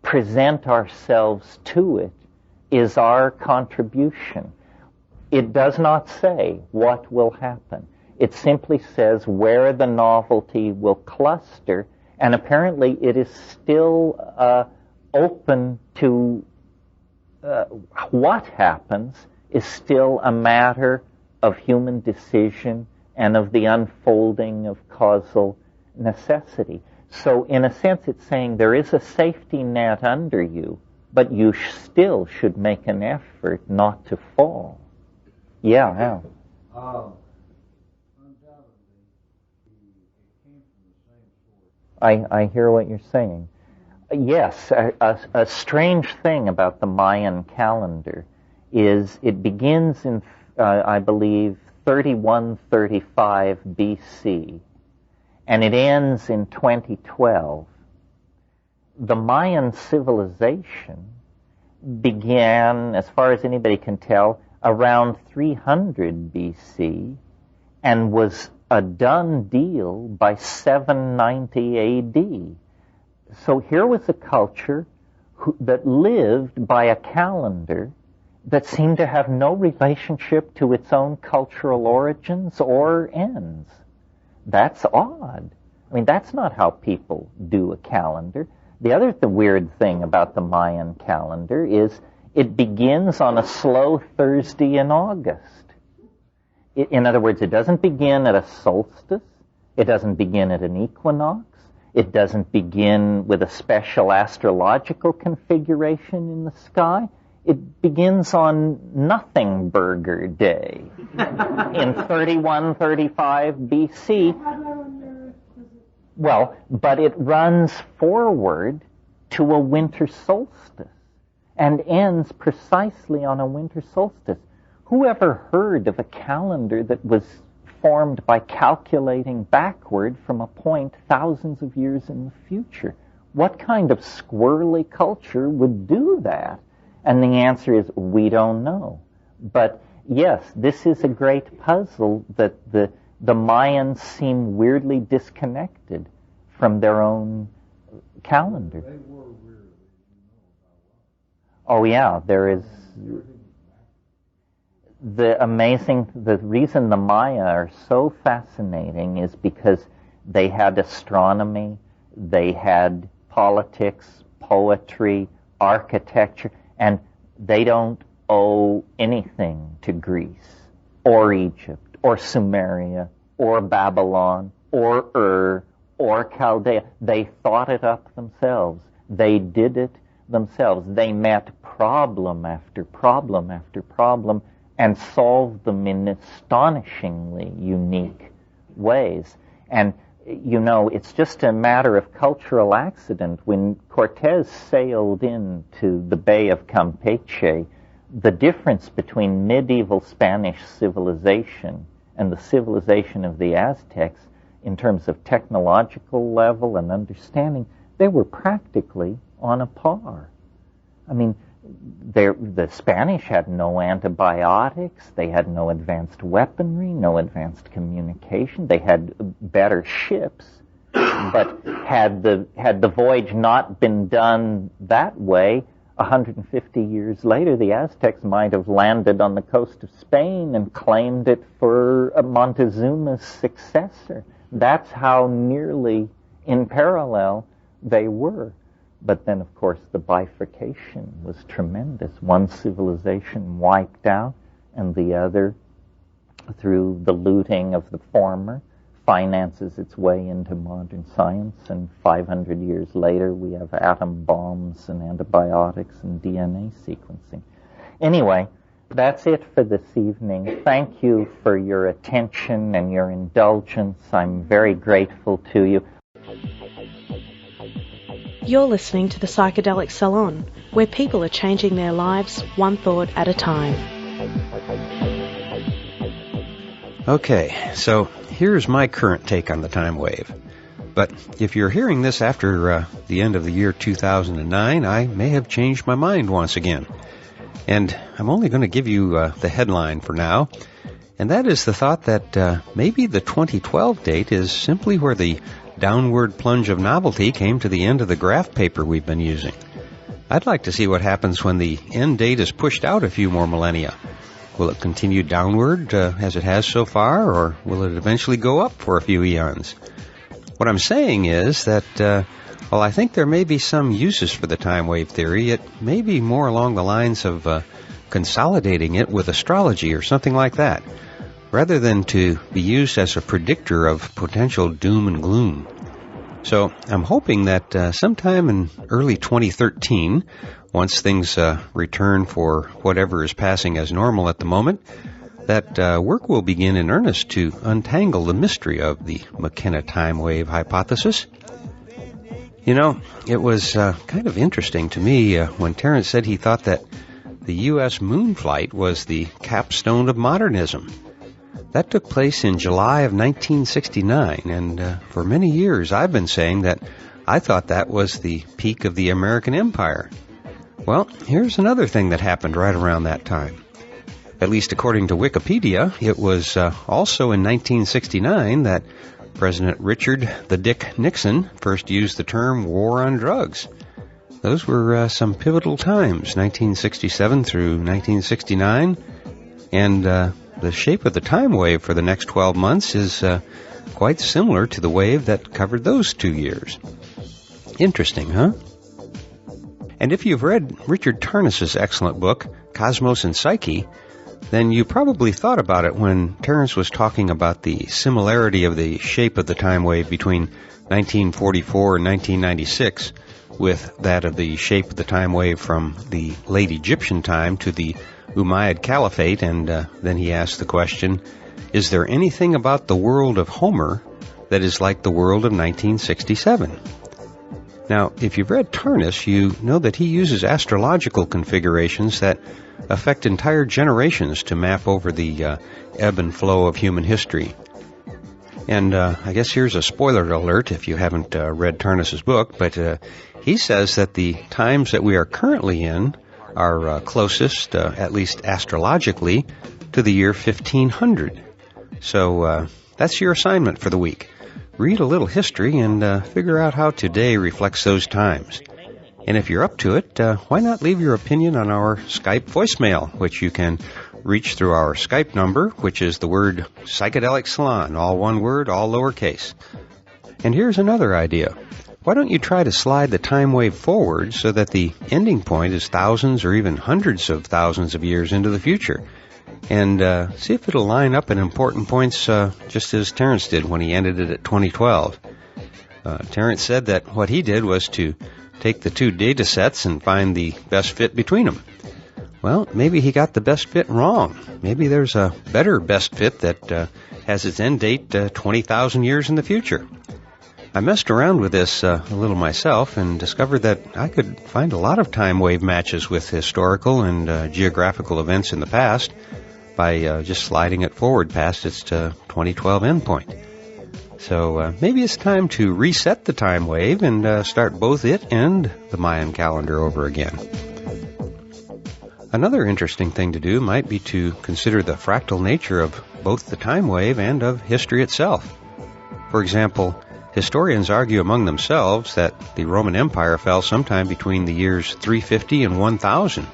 present ourselves to it is our contribution. It does not say what will happen. It simply says where the novelty will cluster, and apparently it is still open to what happens is still a matter of human decision and of the unfolding of causal necessity. So in a sense it's saying there is a safety net under you, but you still should make an effort not to fall. Yeah, Al. Undoubtedly, it came from the same source. I hear what you're saying. Yes, a strange thing about the Mayan calendar is it begins in, I believe, 3135 BC, and it ends in 2012. The Mayan civilization began, as far as anybody can tell, around 300 BC and was a done deal by 790 AD. So here was a culture that lived by a calendar that seemed to have no relationship to its own cultural origins or ends. That's odd. I mean, that's not how people do a calendar. The weird thing about the Mayan calendar is it begins on a slow Thursday in August. In other words, it doesn't begin at a solstice. It doesn't begin at an equinox. It doesn't begin with a special astrological configuration in the sky. It begins on Nothing Burger Day in 3135 BC. Well, but it runs forward to a winter solstice and ends precisely on a winter solstice. Who ever heard of a calendar that was formed by calculating backward from a point thousands of years in the future? What kind of squirrely culture would do that? And the answer is, we don't know. But yes, this is a great puzzle that the Mayans seem weirdly disconnected from their own calendar. They were weirdly, Oh yeah, there is... The reason the Maya are so fascinating is because they had astronomy, they had politics, poetry, architecture, and they don't owe anything to Greece, or Egypt, or Sumeria, or Babylon, or Ur, or Chaldea. They thought it up themselves. They did it themselves. They met problem after problem after problem and solved them in astonishingly unique ways. And, you know, it's just a matter of cultural accident. When Cortez sailed into the Bay of Campeche, the difference between medieval Spanish civilization and the civilization of the Aztecs in terms of technological level and understanding, they were practically on a par. I mean, the Spanish had no antibiotics, they had no advanced weaponry, no advanced communication, they had better ships, but had the voyage not been done that way, 150 years later, the Aztecs might have landed on the coast of Spain and claimed it for Montezuma's successor. That's how nearly in parallel they were. But then, of course, the bifurcation was tremendous. One civilization wiped out, and the other, through the looting of the former, finances its way into modern science. And 500 years later, we have atom bombs and antibiotics and DNA sequencing. Anyway, that's it for this evening. Thank you for your attention and your indulgence. I'm very grateful to you. You're listening to the Psychedelic Salon, where people are changing their lives one thought at a time. Okay, so here's my current take on the time wave. But if you're hearing this after the end of the year 2009, I may have changed my mind once again. And I'm only going to give you the headline for now, and that is the thought that maybe the 2012 date is simply where the downward plunge of novelty came to the end of the graph paper we've been using. I'd like to see what happens when the end date is pushed out a few more millennia. Will it continue downward as it has so far, or will it eventually go up for a few eons? What I'm saying is that while I think there may be some uses for the time wave theory, it may be more along the lines of consolidating it with astrology or something like that, rather than to be used as a predictor of potential doom and gloom. So I'm hoping that sometime in early 2013, once things return for whatever is passing as normal at the moment, that work will begin in earnest to untangle the mystery of the McKenna time wave hypothesis. You know, it was kind of interesting to me when Terence said he thought that the U.S. moon flight was the capstone of modernism. That took place in July of 1969, and for many years I've been saying that I thought that was the peak of the American empire. Well, here's another thing that happened right around that time. At least according to Wikipedia, it was also in 1969 that President Richard the Dick Nixon first used the term war on drugs. Those were some pivotal times, 1967 through 1969, and the shape of the time wave for the next 12 months is quite similar to the wave that covered those 2 years. Interesting, huh? And if you've read Richard Tarnas's excellent book, Cosmos and Psyche, then you probably thought about it when Terence was talking about the similarity of the shape of the time wave between 1944 and 1996 with that of the shape of the time wave from the late Egyptian time to the Umayyad Caliphate, and then he asked the question, is there anything about the world of Homer that is like the world of 1967? Now, if you've read Tarnas, you know that he uses astrological configurations that affect entire generations to map over the ebb and flow of human history. And I guess here's a spoiler alert if you haven't read Tarnas's book, but he says that the times that we are currently in are closest, at least astrologically, to the year 1500. So that's your assignment for the week. Read a little history and figure out how today reflects those times. And if you're up to it, why not leave your opinion on our Skype voicemail, which you can reach through our Skype number, which is the word Psychedelic Salon, all one word, all lowercase. And here's another idea. Why don't you try to slide the time wave forward so that the ending point is thousands or even hundreds of thousands of years into the future? And see if it'll line up at important points just as Terence did when he ended it at 2012. Terence said that what he did was to take the two data sets and find the best fit between them. Well, maybe he got the best fit wrong. Maybe there's a better best fit that has its end date 20,000 years in the future. I messed around with this a little myself and discovered that I could find a lot of time wave matches with historical and geographical events in the past by just sliding it forward past its 2012 endpoint. So maybe it's time to reset the time wave and start both it and the Mayan calendar over again. Another interesting thing to do might be to consider the fractal nature of both the time wave and of history itself. For example, historians argue among themselves that the Roman Empire fell sometime between the years 350 and 1000.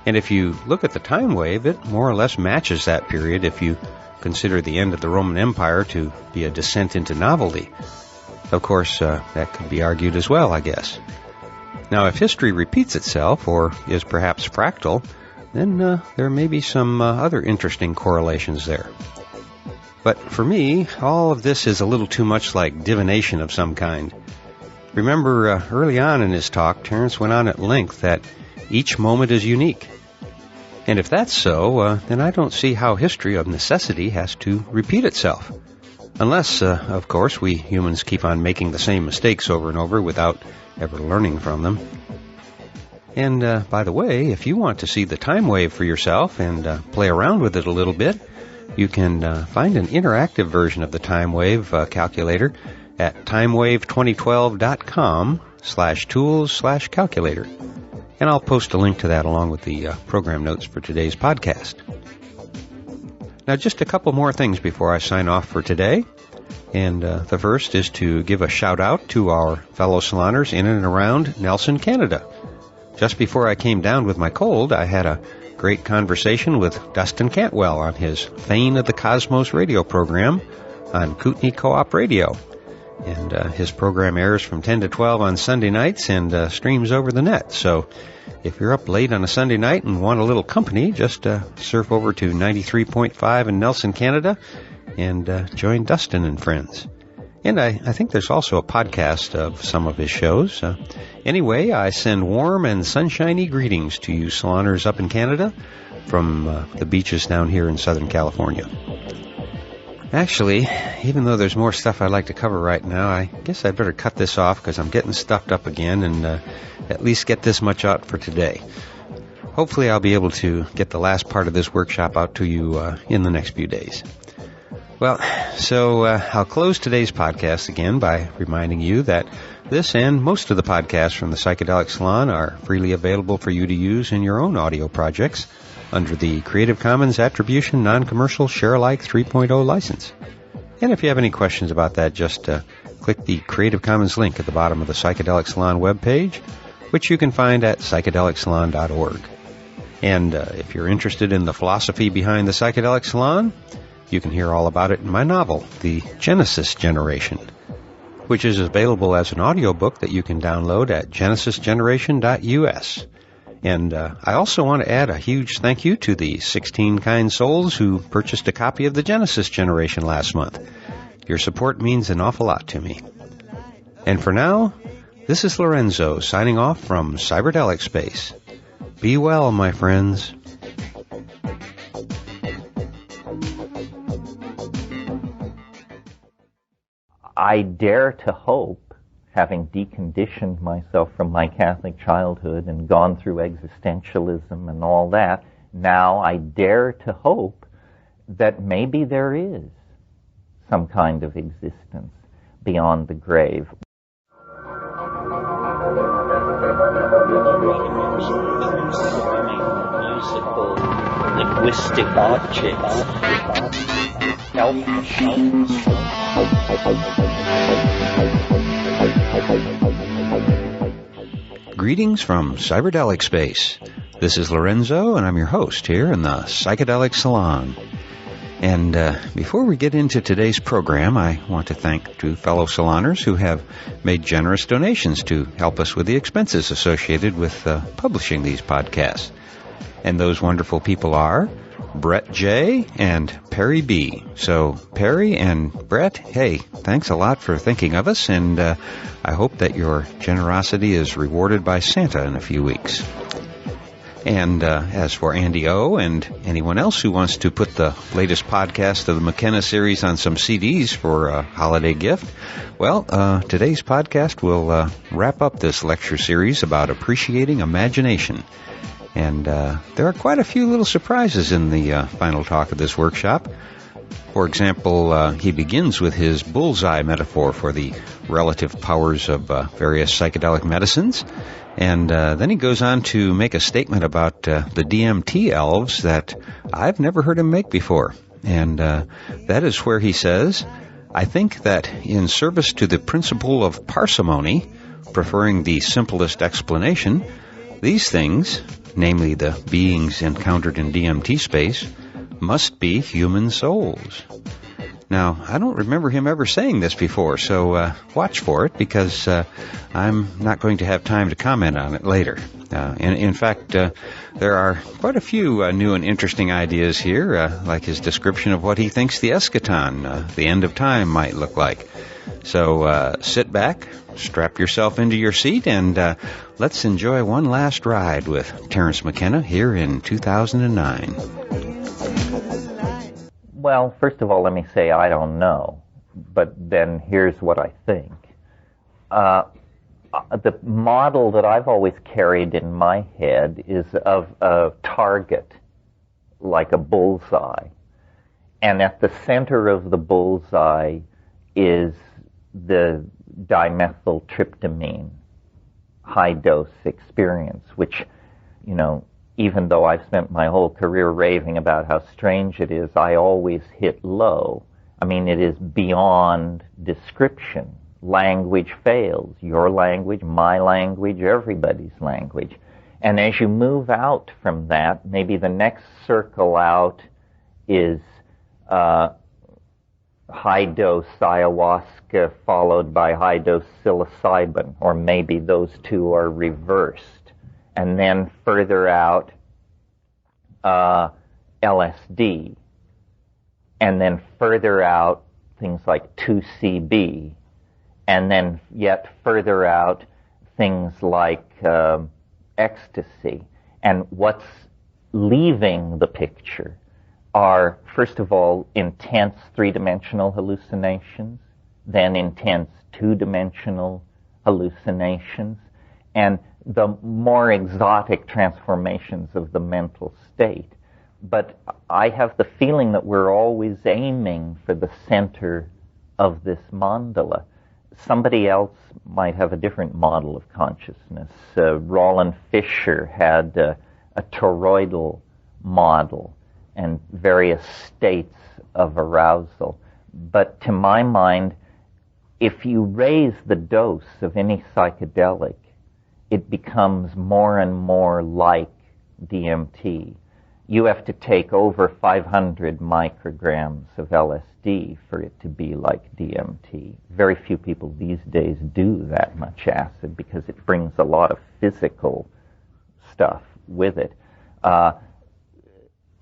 And if you look at the time wave, it more or less matches that period if you consider the end of the Roman Empire to be a descent into novelty. Of course, that could be argued as well, I guess. Now, if history repeats itself, or is perhaps fractal, then there may be some other interesting correlations there. But for me, all of this is a little too much like divination of some kind. Remember, early on in his talk, Terence went on at length that each moment is unique. And if that's so, then I don't see how history of necessity has to repeat itself. Unless, of course, we humans keep on making the same mistakes over and over without ever learning from them. And by the way, if you want to see the time wave for yourself and play around with it a little bit, you can find an interactive version of the time wave calculator at timewave2012.com/tools/calculator. And I'll post a link to that along with the program notes for today's podcast. Now, just a couple more things before I sign off for today. And the first is to give a shout-out to our fellow saloners in and around Nelson, Canada. Just before I came down with my cold, I had a great conversation with Dustin Cantwell on his Fane of the Cosmos radio program on Kootenai Co-op Radio. And his program airs from 10 to 12 on Sunday nights and streams over the net. So if you're up late on a Sunday night and want a little company, just surf over to 93.5 in Nelson, Canada, and join Dustin and friends. And I think there's also a podcast of some of his shows. Anyway, I send warm and sunshiny greetings to you saloners up in Canada from the beaches down here in Southern California. Actually, even though there's more stuff I'd like to cover right now, I guess I'd better cut this off because I'm getting stuffed up again and at least get this much out for today. Hopefully I'll be able to get the last part of this workshop out to you in the next few days. Well, so I'll close today's podcast again by reminding you that this and most of the podcasts from the Psychedelic Salon are freely available for you to use in your own audio projects under the Creative Commons Attribution Non-Commercial Share-alike 3.0 license. And if you have any questions about that, just click the Creative Commons link at the bottom of the Psychedelic Salon webpage, which you can find at psychedelicsalon.org. And if you're interested in the philosophy behind the Psychedelic Salon, you can hear all about it in my novel, The Genesis Generation, which is available as an audiobook that you can download at genesisgeneration.us. And I also want to add a huge thank you to the 16 kind souls who purchased a copy of The Genesis Generation last month. Your support means an awful lot to me. And for now, this is Lorenzo signing off from Cyberdelic Space. Be well, my friends. I dare to hope, having deconditioned myself from my Catholic childhood and gone through existentialism and all that, now I dare to hope that maybe there is some kind of existence beyond the grave. Musical, linguistic objects, Greetings from Cyberdelic Space. This is Lorenzo, and I'm your host here in the Psychedelic Salon. And before we get into today's program, I want to thank two fellow saloners who have made generous donations to help us with the expenses associated with publishing these podcasts. And those wonderful people are Brett J. and Perry B. So Perry and Brett, hey, thanks a lot for thinking of us, and I hope that your generosity is rewarded by Santa in a few weeks. And as for Andy O. and anyone else who wants to put the latest podcast of the McKenna series on some CDs for a holiday gift, well, today's podcast will wrap up this lecture series about appreciating imagination. And there are quite a few little surprises in the final talk of this workshop. For example, he begins with his bullseye metaphor for the relative powers of various psychedelic medicines. And then he goes on to make a statement about the DMT elves that I've never heard him make before. And that is where he says, I think that in service to the principle of parsimony, preferring the simplest explanation, these things, namely the beings encountered in DMT space, must be human souls. Now, I don't remember him ever saying this before, so watch for it, because I'm not going to have time to comment on it later. In fact, there are quite a few new and interesting ideas here, like his description of what he thinks the eschaton, the end of time, might look like. So sit back, strap yourself into your seat, and let's enjoy one last ride with Terence McKenna here in 2009. Well, first of all, let me say I don't know, but then here's what I think. The model that I've always carried in my head is of a target, like a bullseye. And at the center of the bullseye is the dimethyltryptamine high-dose experience, which, you know, even though I've spent my whole career raving about how strange it is, I always hit low. I mean, it is beyond description. Language fails. Your language, my language, everybody's language. And as you move out from that, maybe the next circle out is high-dose ayahuasca followed by high-dose psilocybin, or maybe those two are reversed. And then further out, LSD. And then further out, things like 2CB. And then yet further out, things like ecstasy. And what's leaving the picture are, first of all, intense three-dimensional hallucinations, then intense two-dimensional hallucinations, and the more exotic transformations of the mental state. But I have the feeling that we're always aiming for the center of this mandala. Somebody else might have a different model of consciousness. Roland Fisher had a toroidal model and various states of arousal. But to my mind, if you raise the dose of any psychedelic, it becomes more and more like DMT. You have to take over 500 micrograms of LSD for it to be like DMT. Very few people these days do that much acid because it brings a lot of physical stuff with it.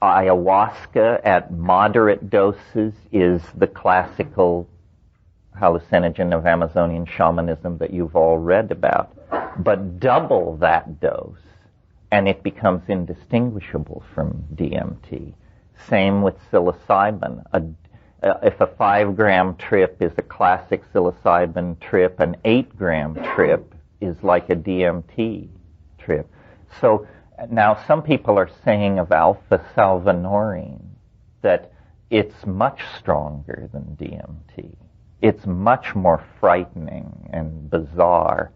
Ayahuasca at moderate doses is the classical hallucinogen of Amazonian shamanism that you've all read about. But double that dose, and it becomes indistinguishable from DMT. Same with psilocybin. If a 5-gram trip is a classic psilocybin trip, an 8-gram trip is like a DMT trip. So now some people are saying of alpha-salvinorin that it's much stronger than DMT. It's much more frightening and bizarre.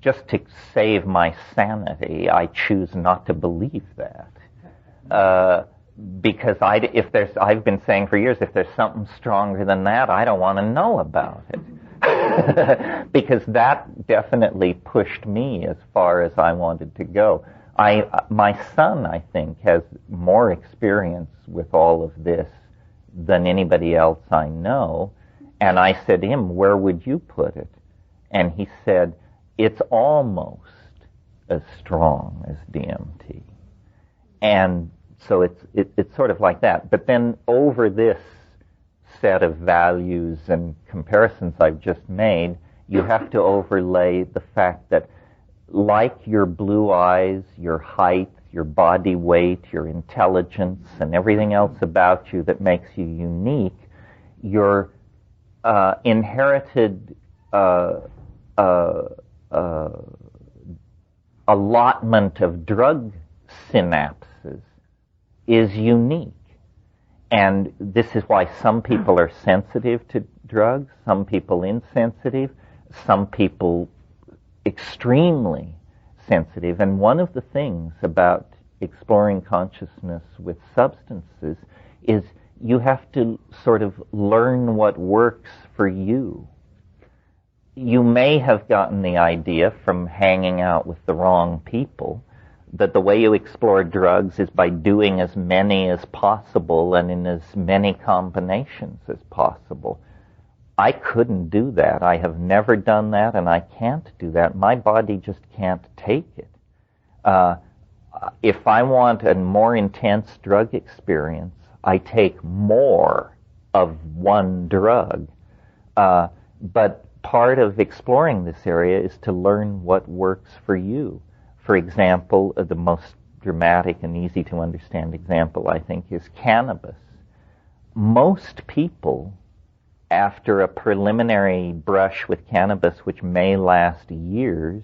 Just to save my sanity, I choose not to believe that. Because I've been saying for years, if there's something stronger than that, I don't want to know about it. Because that definitely pushed me as far as I wanted to go. My son, I think, has more experience with all of this than anybody else I know. And I said to him, where would you put it? And he said, it's almost as strong as DMT. And so it's sort of like that. But then over this set of values and comparisons I've just made, you have to overlay the fact that like your blue eyes, your height, your body weight, your intelligence, and everything else about you that makes you unique, your inherited allotment of drug synapses is unique. And this is why some people are sensitive to drugs, some people insensitive, some people extremely sensitive. And one of the things about exploring consciousness with substances is you have to sort of learn what works for you. You may have gotten the idea from hanging out with the wrong people that the way you explore drugs is by doing as many as possible and in as many combinations as possible. I couldn't do that. I have never done that, and I can't do that. My body just can't take it. If I want a more intense drug experience, I take more of one drug. But part of exploring this area is to learn what works for you. For example, the most dramatic and easy to understand example, I think, is cannabis. Most people, after a preliminary brush with cannabis, which may last years,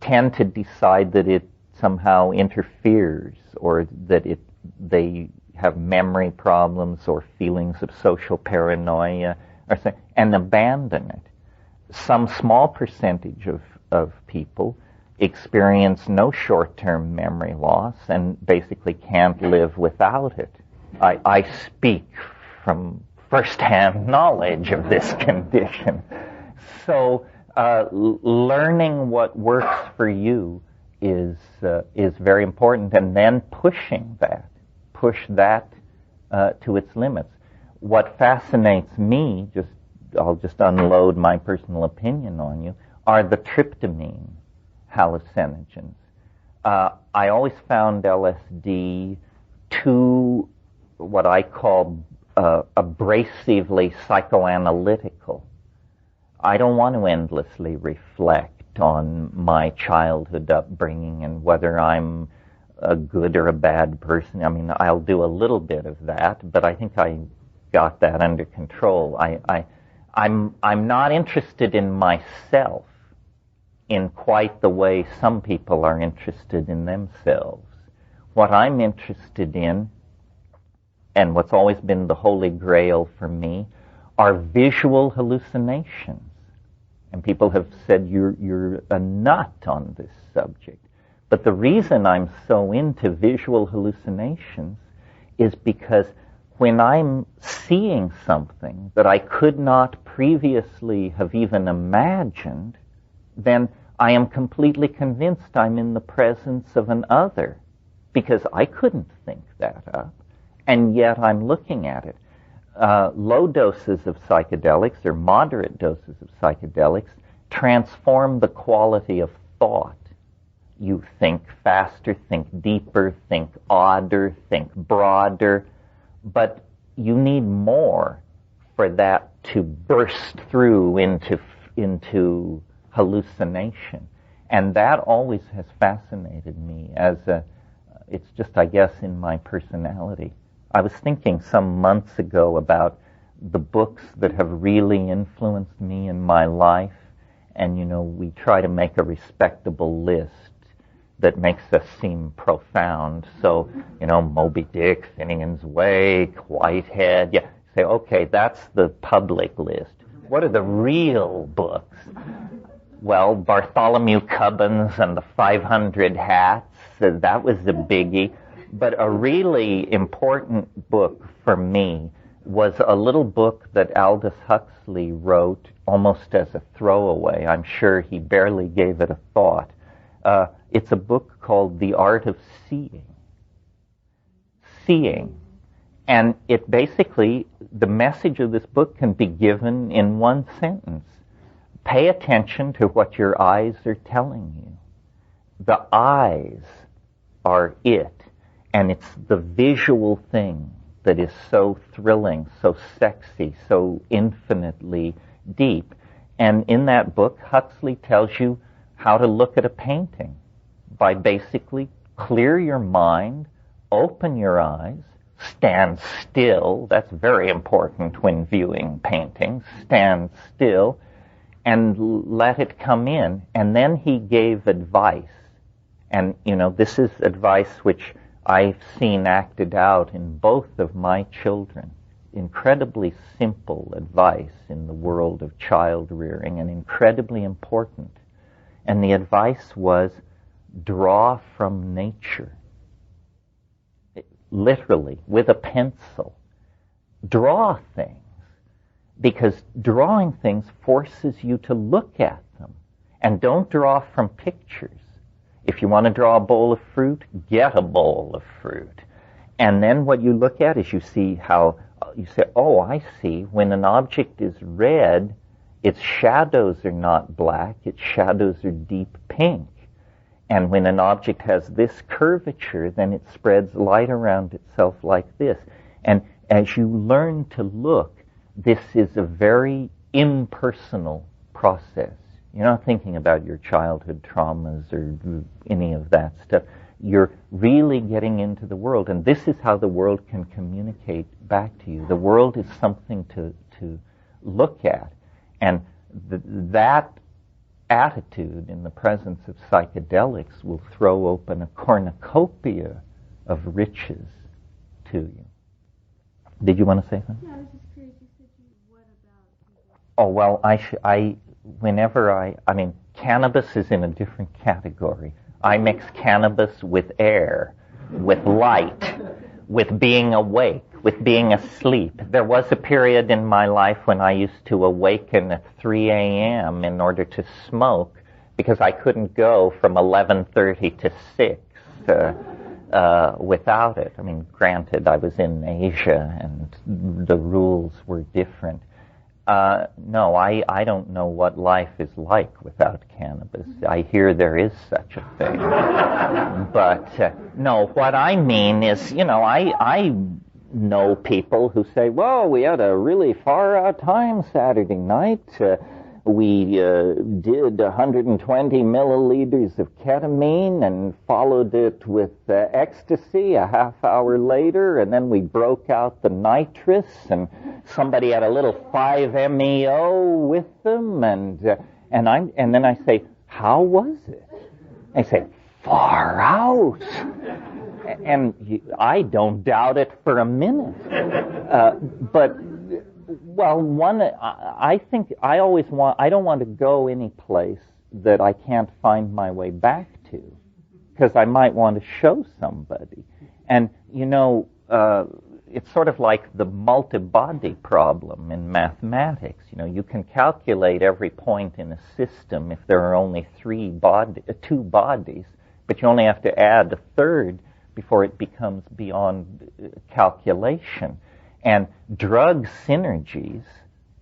tend to decide that it somehow interferes or that they have memory problems or feelings of social paranoia or something, and abandon it. Some small percentage of people experience no short-term memory loss and basically can't live without it. I speak from first-hand knowledge of this condition. So learning what works for you is very important, and then push that to its limits. What fascinates me, I'll just unload my personal opinion on you, are the tryptamine hallucinogens. I always found LSD too, what I call abrasively psychoanalytical. I don't want to endlessly reflect on my childhood upbringing and whether I'm a good or a bad person. I mean, I'll do a little bit of that, but I think I got that under control. I'm not interested in myself in quite the way some people are interested in themselves. What I'm interested in, and what's always been the holy grail for me, are visual hallucinations. And people have said you're a nut on this subject. But the reason I'm so into visual hallucinations is because when I'm seeing something that I could not previously have even imagined, then I am completely convinced I'm in the presence of an other, because I couldn't think that up, and yet I'm looking at it. Low doses of psychedelics, or moderate doses of psychedelics, transform the quality of thought. You think faster, think deeper, think odder, think broader, but you need more for that to burst through into hallucination. And that always has fascinated me it's just, I guess, in my personality. I was thinking some months ago about the books that have really influenced me in my life, and, we try to make a respectable list that makes us seem profound. So, Moby Dick, Finnegan's Wake, Whitehead. Yeah, say, okay, that's the public list. What are the real books? Well, Bartholomew Cubbins and the 500 Hats, that was a biggie. But a really important book for me was a little book that Aldous Huxley wrote almost as a throwaway. I'm sure he barely gave it a thought. It's a book called The Art of Seeing. Seeing. And it basically, the message of this book can be given in one sentence. Pay attention to what your eyes are telling you. The eyes are it. And it's the visual thing that is so thrilling, so sexy, so infinitely deep. And in that book, Huxley tells you how to look at a painting by basically clear your mind, open your eyes, stand still. That's very important when viewing paintings. Stand still and let it come in. And then he gave advice. And, this is advice which I've seen acted out in both of my children. Incredibly simple advice in the world of child rearing, and incredibly important. And the advice was, draw from nature. Literally, with a pencil. Draw things. Because drawing things forces you to look at them. And don't draw from pictures. If you want to draw a bowl of fruit, get a bowl of fruit. And then what you look at is you see how, you say, oh, I see, when an object is red, its shadows are not black, its shadows are deep pink. And when an object has this curvature, then it spreads light around itself like this. And as you learn to look, this is a very impersonal process. You're not thinking about your childhood traumas or any of that stuff. You're really getting into the world, and this is how the world can communicate back to you. The world is something to look at, and that attitude in the presence of psychedelics will throw open a cornucopia of riches to you. Did you want to say something? Yeah, I was just curious. You said what about... Oh, well, I mean, cannabis is in a different category. I mix cannabis with air, with light, with being awake, with being asleep. There was a period in my life when I used to awaken at 3 a.m. in order to smoke because I couldn't go from 11:30 to 6 without it. I mean, granted, I was in Asia and the rules were different. No, I don't know what life is like without cannabis. I hear there is such a thing. But, no, what I mean is, I know people who say, well, we had a really far-out time Saturday night. we did 120 milliliters of ketamine and followed it with ecstasy a half hour later, and then we broke out the nitrous, and somebody had a little 5-MeO with them, and then I say, how was it? They say, far out. And I don't doubt it for a minute. I think I don't want to go any place that I can't find my way back to, because I might want to show somebody. And, it's sort of like the multi-body problem in mathematics. You can calculate every point in a system if there are only two bodies, but you only have to add a third before it becomes beyond calculation. And drug synergies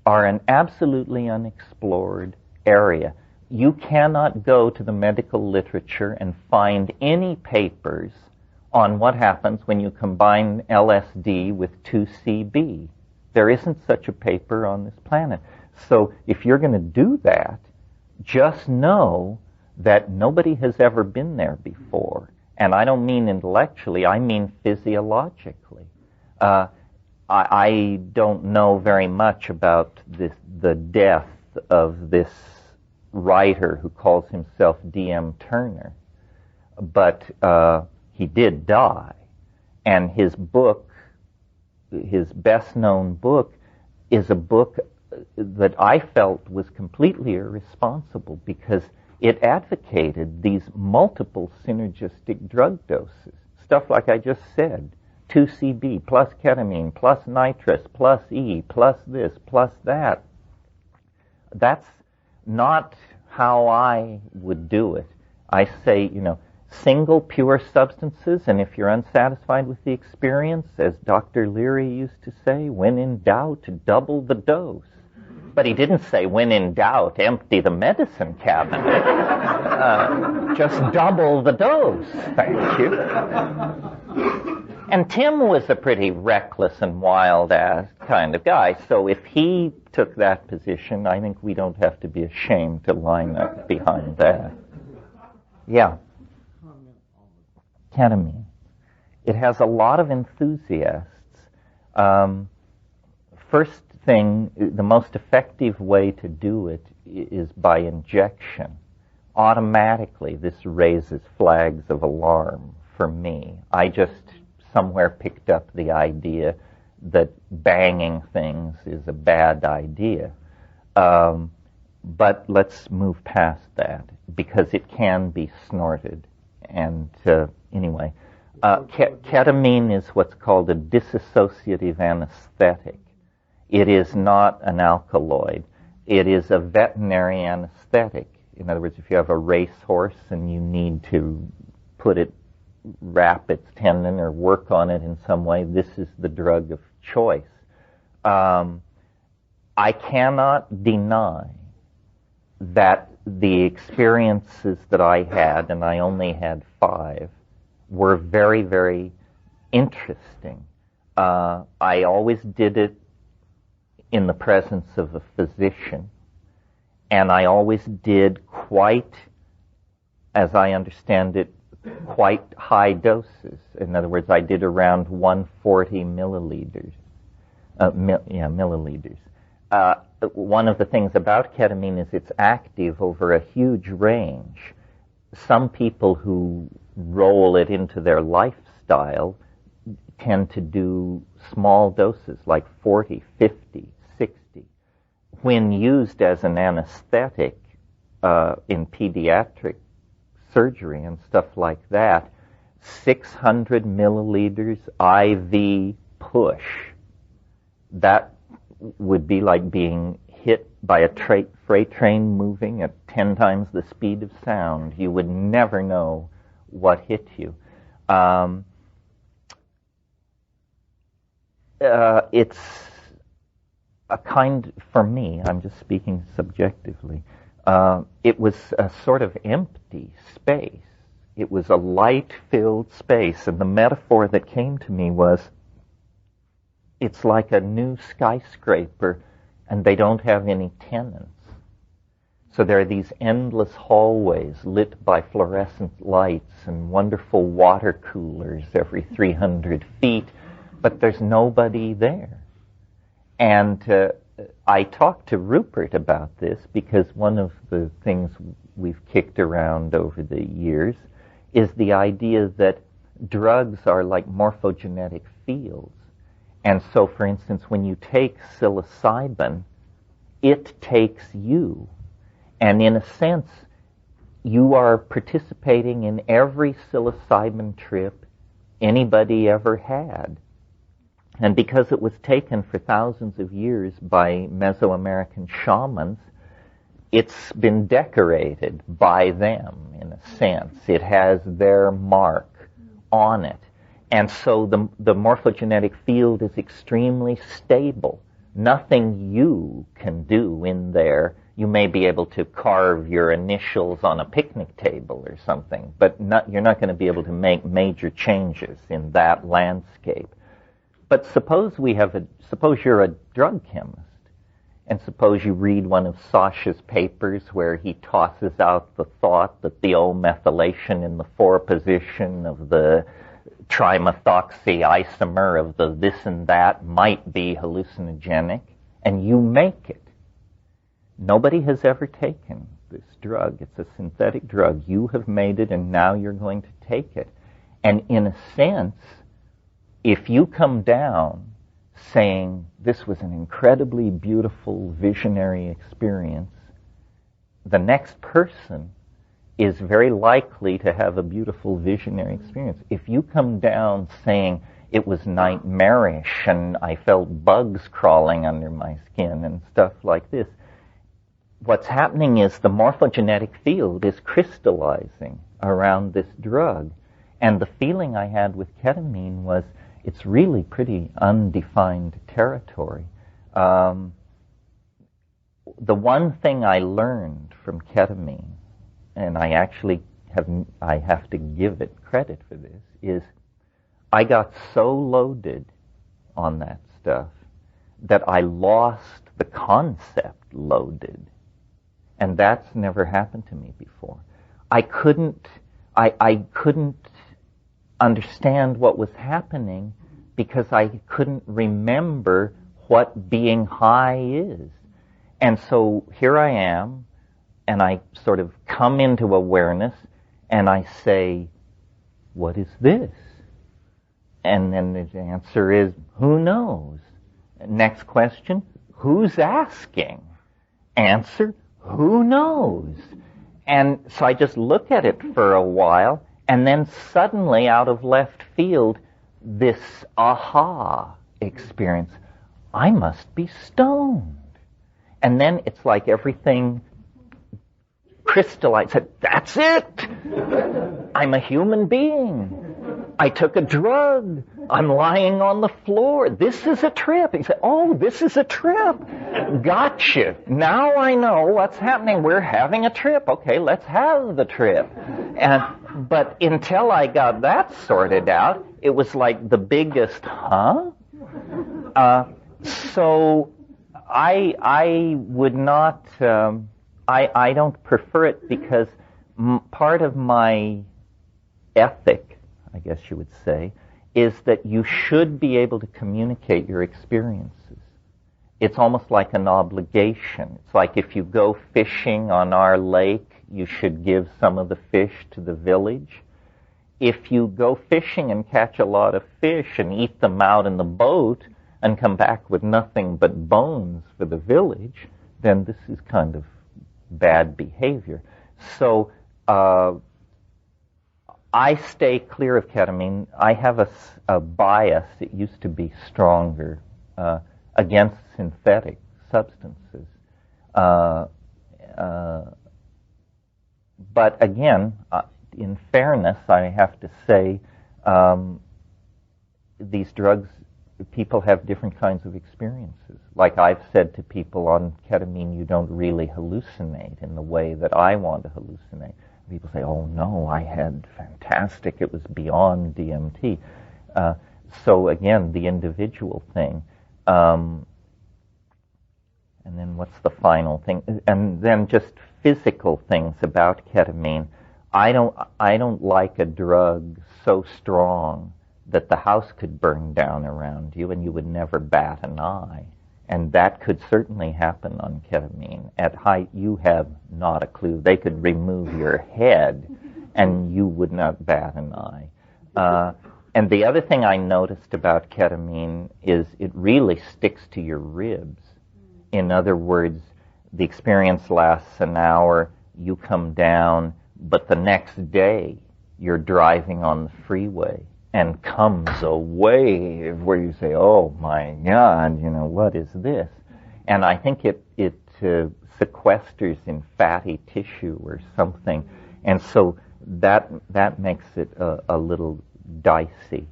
are an absolutely unexplored area. You cannot go to the medical literature and find any papers on what happens when you combine LSD with 2CB. There isn't such a paper on this planet. So if you're going to do that, just know that nobody has ever been there before. And I don't mean intellectually, I mean physiologically. I don't know very much about the death of this writer who calls himself D.M. Turner, but he did die. And his book, his best-known book, is a book that I felt was completely irresponsible because it advocated these multiple synergistic drug doses, stuff like I just said. 2CB plus ketamine plus nitrous plus E plus this plus that. That's not how I would do it. I say, single pure substances, and if you're unsatisfied with the experience, as Dr. Leary used to say, when in doubt, double the dose. But he didn't say, when in doubt, empty the medicine cabinet. Just double the dose. Thank you. And Tim was a pretty reckless and wild-ass kind of guy, so if he took that position, I think we don't have to be ashamed to line up behind that. Yeah. Ketamine. It has a lot of enthusiasts. First thing, the most effective way to do it is by injection. Automatically, this raises flags of alarm for me. I just somewhere picked up the idea that banging things is a bad idea. But let's move past that, because it can be snorted. And anyway, ketamine is what's called a dissociative anesthetic. It is not an alkaloid. It is a veterinary anesthetic. In other words, if you have a racehorse and you need to wrap its tendon or work on it in some way, this is the drug of choice. I cannot deny that the experiences that I had, and I only had 5, were very, very interesting. I always did it in the presence of a physician, and I always did quite, as I understand it, quite high doses. In other words, I did around 140 milliliters. Milliliters. One of the things about ketamine is it's active over a huge range. Some people who roll it into their lifestyle tend to do small doses, like 40, 50, 60. When used as an anesthetic in pediatric surgery and stuff like that, 600 milliliters IV push, that would be like being hit by a freight train moving at 10 times the speed of sound. You would never know what hit you. It's a kind, for me, I'm just speaking subjectively, it was a sort of empty space. It was a light-filled space, and the metaphor that came to me was, it's like a new skyscraper, and they don't have any tenants. So there are these endless hallways lit by fluorescent lights and wonderful water coolers every 300 feet, but there's nobody there. And I talked to Rupert about this because one of the things we've kicked around over the years is the idea that drugs are like morphogenetic fields. And so, for instance, when you take psilocybin, it takes you. And in a sense, you are participating in every psilocybin trip anybody ever had. And because it was taken for thousands of years by Mesoamerican shamans, it's been decorated by them, in a sense. It has their mark on it. And so the morphogenetic field is extremely stable. Nothing you can do in there. You may be able to carve your initials on a picnic table or something, but you're not going to be able to make major changes in that landscape. But suppose you're a drug chemist, and suppose you read one of Sasha's papers where he tosses out the thought that the O-methylation in the 4 position of the trimethoxy isomer of the this and that might be hallucinogenic, and you make it. Nobody has ever taken this drug. It's a synthetic drug. You have made it, and now you're going to take it. And in a sense, if you come down saying this was an incredibly beautiful visionary experience, the next person is very likely to have a beautiful visionary experience. If you come down saying it was nightmarish and I felt bugs crawling under my skin and stuff like this, what's happening is the morphogenetic field is crystallizing around this drug. And the feeling I had with ketamine was it's really pretty undefined territory. The one thing I learned from ketamine, and I have to give it credit for this, is I got so loaded on that stuff that I lost the concept loaded. And that's never happened to me before. I couldn't understand what was happening because I couldn't remember what being high is. And so here I am, and I sort of come into awareness, and I say, what is this? And then the answer is, who knows? Next question, who's asking? Answer, who knows? And so I just look at it for a while, and then suddenly, out of left field, this aha experience. I must be stoned. And then it's like everything crystallized. That's it! I'm a human being. I took a drug. I'm lying on the floor. This is a trip. He said, oh, this is a trip. Gotcha. Now I know what's happening. We're having a trip. Okay, let's have the trip. But until I got that sorted out, it was like the biggest, so I would not, I don't prefer it because part of my ethic, I guess you would say, is that you should be able to communicate your experiences. It's almost like an obligation. It's like if you go fishing on our lake, you should give some of the fish to the village. If you go fishing and catch a lot of fish and eat them out in the boat and come back with nothing but bones for the village, then this is kind of bad behavior. So I stay clear of ketamine. I have a bias, it used to be stronger, against synthetic substances. But again, in fairness, I have to say, these drugs, people have different kinds of experiences. Like I've said to people on ketamine, you don't really hallucinate in the way that I want to hallucinate. People say, oh no, I had fantastic, it was beyond DMT. So again, the individual thing. And then what's the final thing? And then just physical things about ketamine. I don't like a drug so strong that the house could burn down around you and you would never bat an eye. And that could certainly happen on ketamine. At height, you have not a clue. They could remove your head and you would not bat an eye. And the other thing I noticed about ketamine is it really sticks to your ribs. In other words, the experience lasts an hour, you come down, but the next day you're driving on the freeway and comes a wave where you say, oh my God, what is this? And I think it sequesters in fatty tissue or something. And so that makes it a little dicey.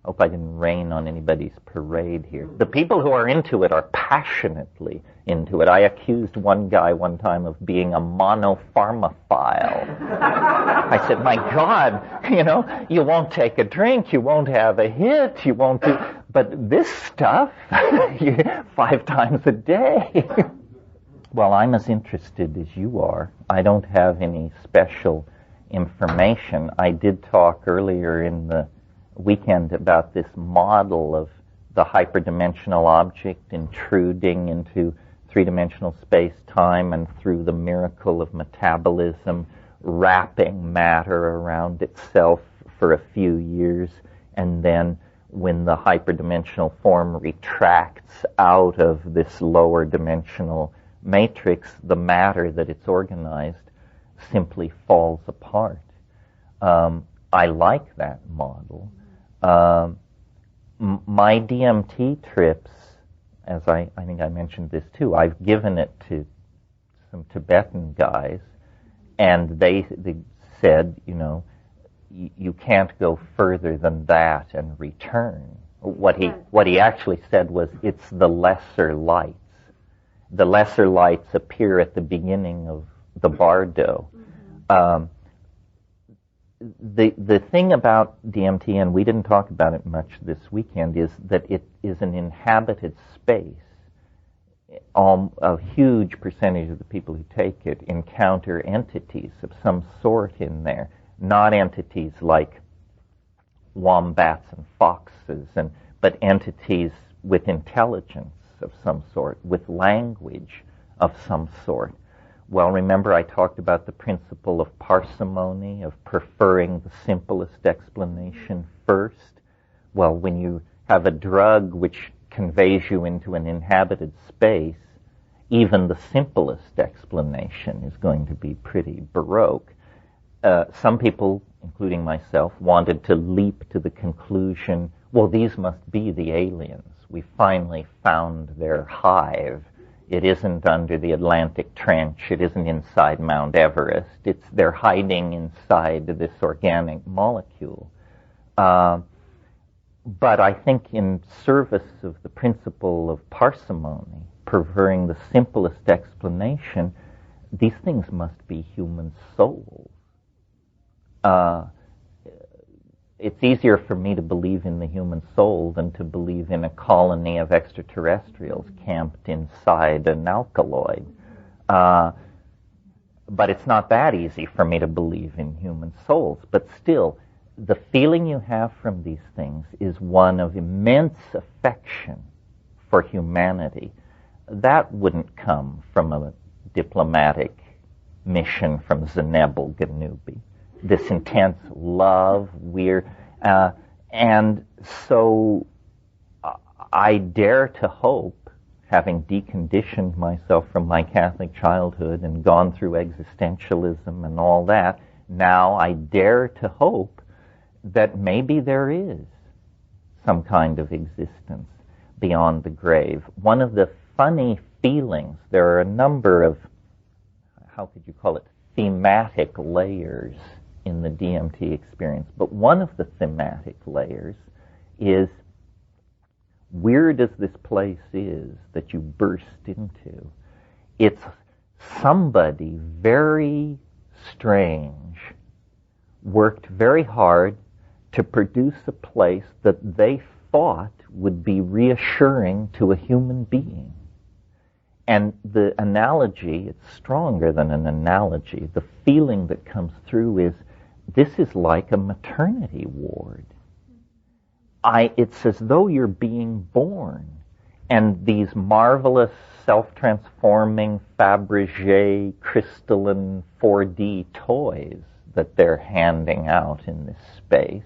Hope I didn't rain on anybody's parade here. The people who are into it are passionately into it. I accused one guy one time of being a monopharmaphile. I said, my God, you won't take a drink, you won't have a hit, you won't do... But this stuff, 5 times a day. Well, I'm as interested as you are. I don't have any special information. I did talk earlier in the weekend about this model of the hyperdimensional object intruding into three-dimensional space-time and through the miracle of metabolism, wrapping matter around itself for a few years, and then when the hyperdimensional form retracts out of this lower dimensional matrix, the matter that it's organized simply falls apart. I like that model. My DMT trips, as I think I mentioned this too, I've given it to some Tibetan guys, and they said, you can't go further than that and return. What he actually said was, it's the lesser lights. The lesser lights appear at the beginning of the bardo. The thing about DMT, and we didn't talk about it much this weekend, is that it is an inhabited space. A huge percentage of the people who take it encounter entities of some sort in there, not entities like wombats and foxes, but entities with intelligence of some sort, with language of some sort. Well, remember I talked about the principle of parsimony, of preferring the simplest explanation first. Well, when you have a drug which conveys you into an inhabited space, even the simplest explanation is going to be pretty baroque. Some people, including myself, wanted to leap to the conclusion, well, these must be the aliens. We finally found their hive. It isn't under the Atlantic Trench. It isn't inside Mount Everest. They're hiding inside this organic molecule. But I think in service of the principle of parsimony, preferring the simplest explanation, these things must be human souls. It's easier for me to believe in the human soul than to believe in a colony of extraterrestrials camped inside an alkaloid. But it's not that easy for me to believe in human souls. But still, the feeling you have from these things is one of immense affection for humanity. That wouldn't come from a diplomatic mission from Zenebel Ganubi. This intense love, and so I dare to hope, having deconditioned myself from my Catholic childhood and gone through existentialism and all that, now I dare to hope that maybe there is some kind of existence beyond the grave. One of the funny feelings, there are a number of, how could you call it, thematic layers in the DMT experience. But one of the thematic layers is, weird as this place is that you burst into, it's somebody very strange worked very hard to produce a place that they thought would be reassuring to a human being. And the analogy, it's stronger than an analogy. The feeling that comes through is, this is like a maternity ward. It's as though you're being born. And these marvelous, self-transforming, Fabergé, crystalline 4D toys that they're handing out in this space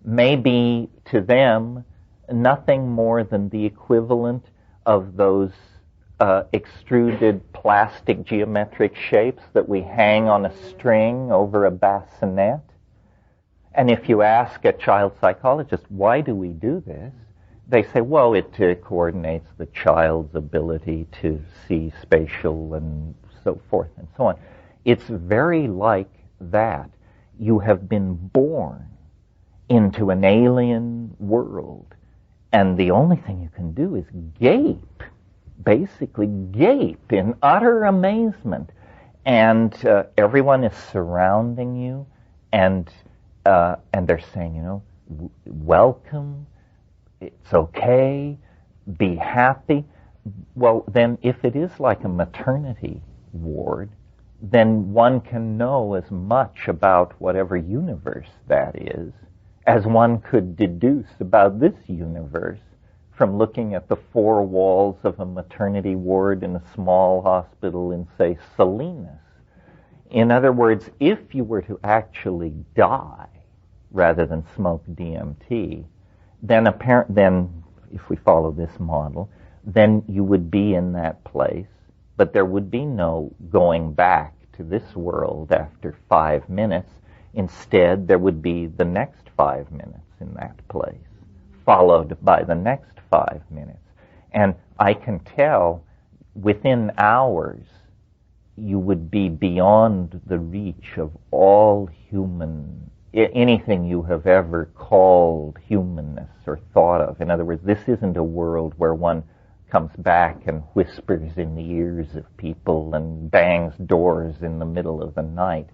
may be, to them, nothing more than the equivalent of those extruded plastic geometric shapes that we hang on a string over a bassinet. And if you ask a child psychologist, why do we do this? They say, well, it coordinates the child's ability to see spatial and so forth and so on. It's very like that. You have been born into an alien world, and the only thing you can do is gape, basically gape in utter amazement. And everyone is surrounding you, and they're saying, welcome, it's okay, be happy. Well, then if it is like a maternity ward, then one can know as much about whatever universe that is as one could deduce about this universe from looking at the four walls of a maternity ward in a small hospital in, say, Salinas. In other words, if you were to actually die rather than smoke DMT, then if we follow this model, then you would be in that place, but there would be no going back to this world after 5 minutes. Instead, there would be the next 5 minutes in that place, followed by the next 5 minutes. And I can tell within hours you would be beyond the reach of all anything you have ever called humanness or thought of. In other words, this isn't a world where one comes back and whispers in the ears of people and bangs doors in the middle of the night.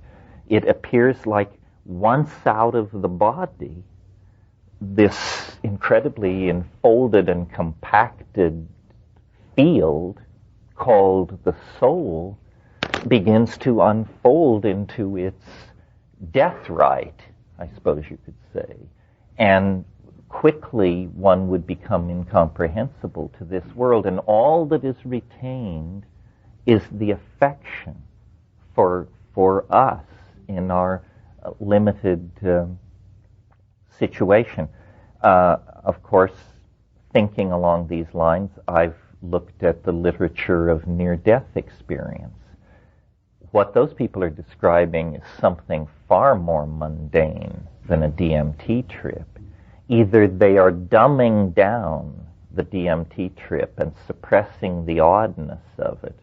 It appears like once out of the body, this incredibly enfolded and compacted field called the soul begins to unfold into its death rite, I suppose you could say. And quickly one would become incomprehensible to this world, and all that is retained is the affection for us in our limited situation. Of course, thinking along these lines, I've looked at the literature of near-death experience. What those people are describing is something far more mundane than a DMT trip. Either they are dumbing down the DMT trip and suppressing the oddness of it,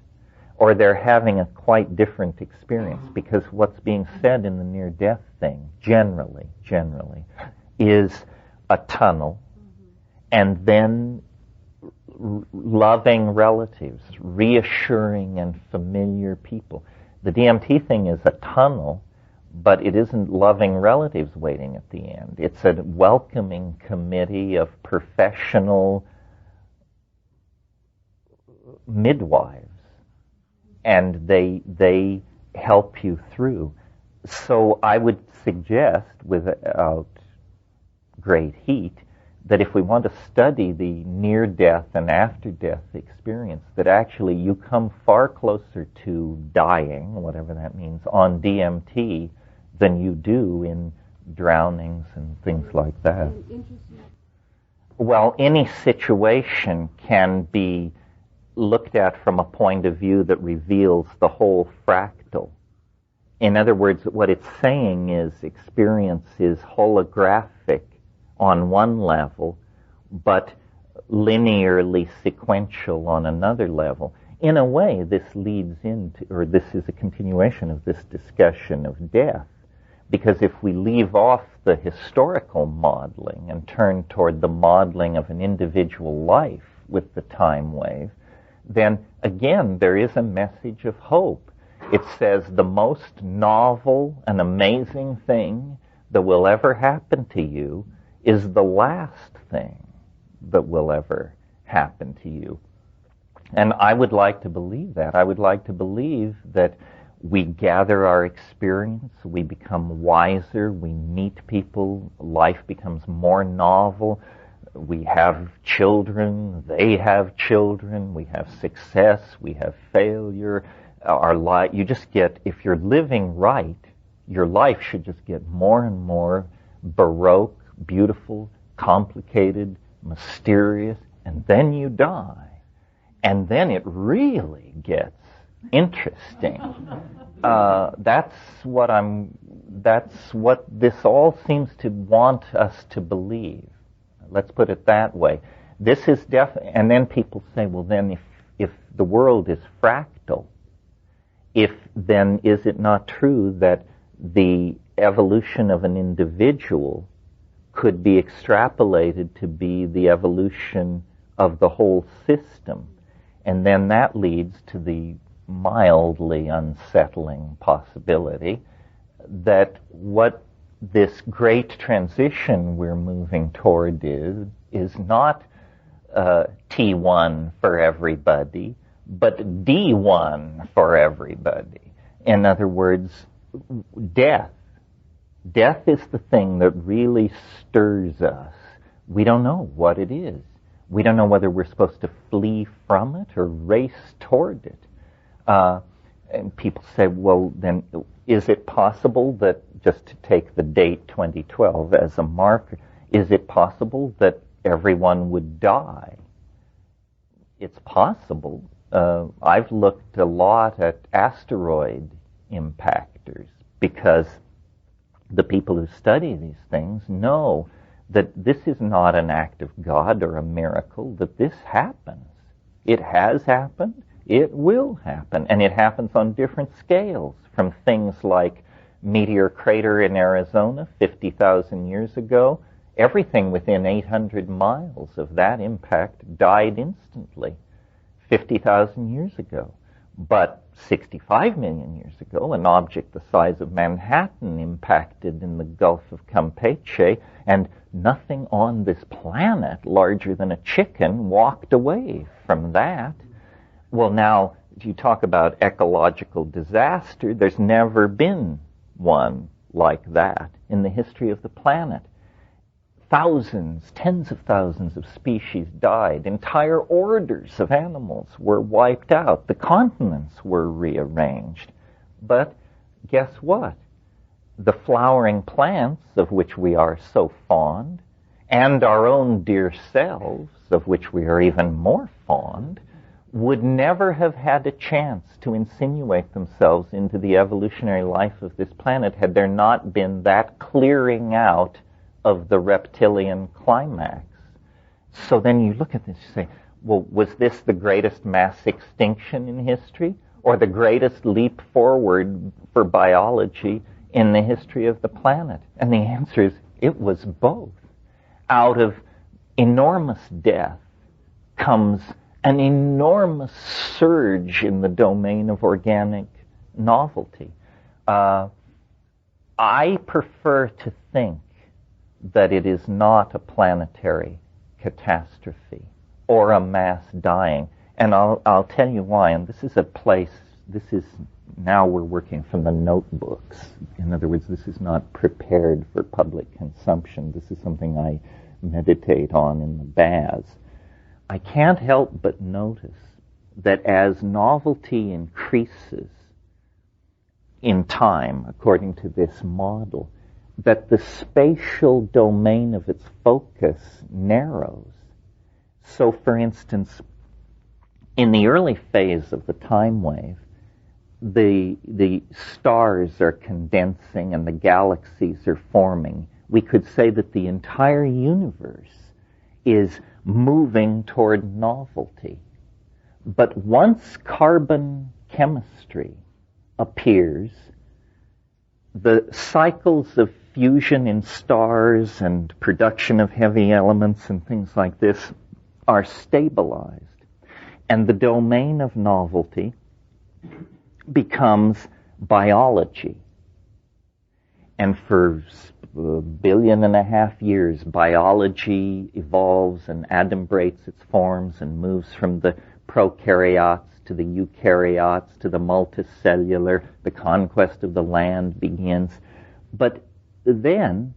or they're having a quite different experience, because what's being said in the near-death thing, generally, is a tunnel, and then loving relatives, reassuring and familiar people. The DMT thing is a tunnel, but it isn't loving relatives waiting at the end. It's a welcoming committee of professional midwives, and they help you through. So I would suggest, without great heat, that if we want to study the near-death and after-death experience, that actually you come far closer to dying, whatever that means, on DMT than you do in drownings and things like that. Well, any situation can be looked at from a point of view that reveals the whole fractal. In other words, what it's saying is experience is holographic on one level, but linearly sequential on another level. In a way, this leads into, or this is a continuation of this discussion of death, because if we leave off the historical modeling and turn toward the modeling of an individual life with the time wave, then again there is a message of hope. It says the most novel and amazing thing that will ever happen to you is the last thing that will ever happen to you. And I would like to believe that. I would like to believe that we gather our experience, we become wiser, we meet people, life becomes more novel, we have children, they have children, we have success, we have failure. Our life, you just get, if you're living right, your life should just get more and more baroque, beautiful, complicated, mysterious, and then you die. And then it really gets interesting. That's what this all seems to want us to believe. Let's put it that way. This is and then people say, well then if the world is fractal, then is it not true that the evolution of an individual could be extrapolated to be the evolution of the whole system? And then that leads to the mildly unsettling possibility that what this great transition we're moving toward is not T1 for everybody, but D1 for everybody. In other words, death. Death is the thing that really stirs us. We don't know what it is. We don't know whether we're supposed to flee from it or race toward it. And people say, well, then is it possible that, just to take the date 2012 as a marker, is it possible that everyone would die? It's possible. I've looked a lot at asteroid impactors because the people who study these things know that this is not an act of God or a miracle, that this happens. It has happened, it will happen, and it happens on different scales, from things like meteor crater in Arizona 50,000 years ago. Everything within 800 miles of that impact died instantly 50,000 years ago. But 65 million years ago, an object the size of Manhattan impacted in the Gulf of Campeche, and nothing on this planet larger than a chicken walked away from that. Well, now, if you talk about ecological disaster, there's never been one like that in the history of the planet. Thousands, tens of thousands of species died. Entire orders of animals were wiped out. The continents were rearranged. But guess what? The flowering plants, of which we are so fond, and our own dear selves, of which we are even more fond, would never have had a chance to insinuate themselves into the evolutionary life of this planet had there not been that clearing out of the reptilian climax. So then you look at this and say, well, was this the greatest mass extinction in history, or the greatest leap forward for biology in the history of the planet? And the answer is, it was both. Out of enormous death comes an enormous surge in the domain of organic novelty. I prefer to think that it is not a planetary catastrophe or a mass dying. And I'll tell you why. And this is a place, now we're working from the notebooks. In other words, this is not prepared for public consumption. This is something I meditate on in the baths. I can't help but notice that as novelty increases in time, according to this model, that the spatial domain of its focus narrows. So, for instance, in the early phase of the time wave, the stars are condensing and the galaxies are forming. We could say that the entire universe is moving toward novelty. But once carbon chemistry appears, the cycles of fusion in stars and production of heavy elements and things like this are stabilized. And the domain of novelty becomes biology. And for 1.5 billion years, biology evolves and adumbrates its forms and moves from the prokaryotes to the eukaryotes to the multicellular. The conquest of the land begins. But then,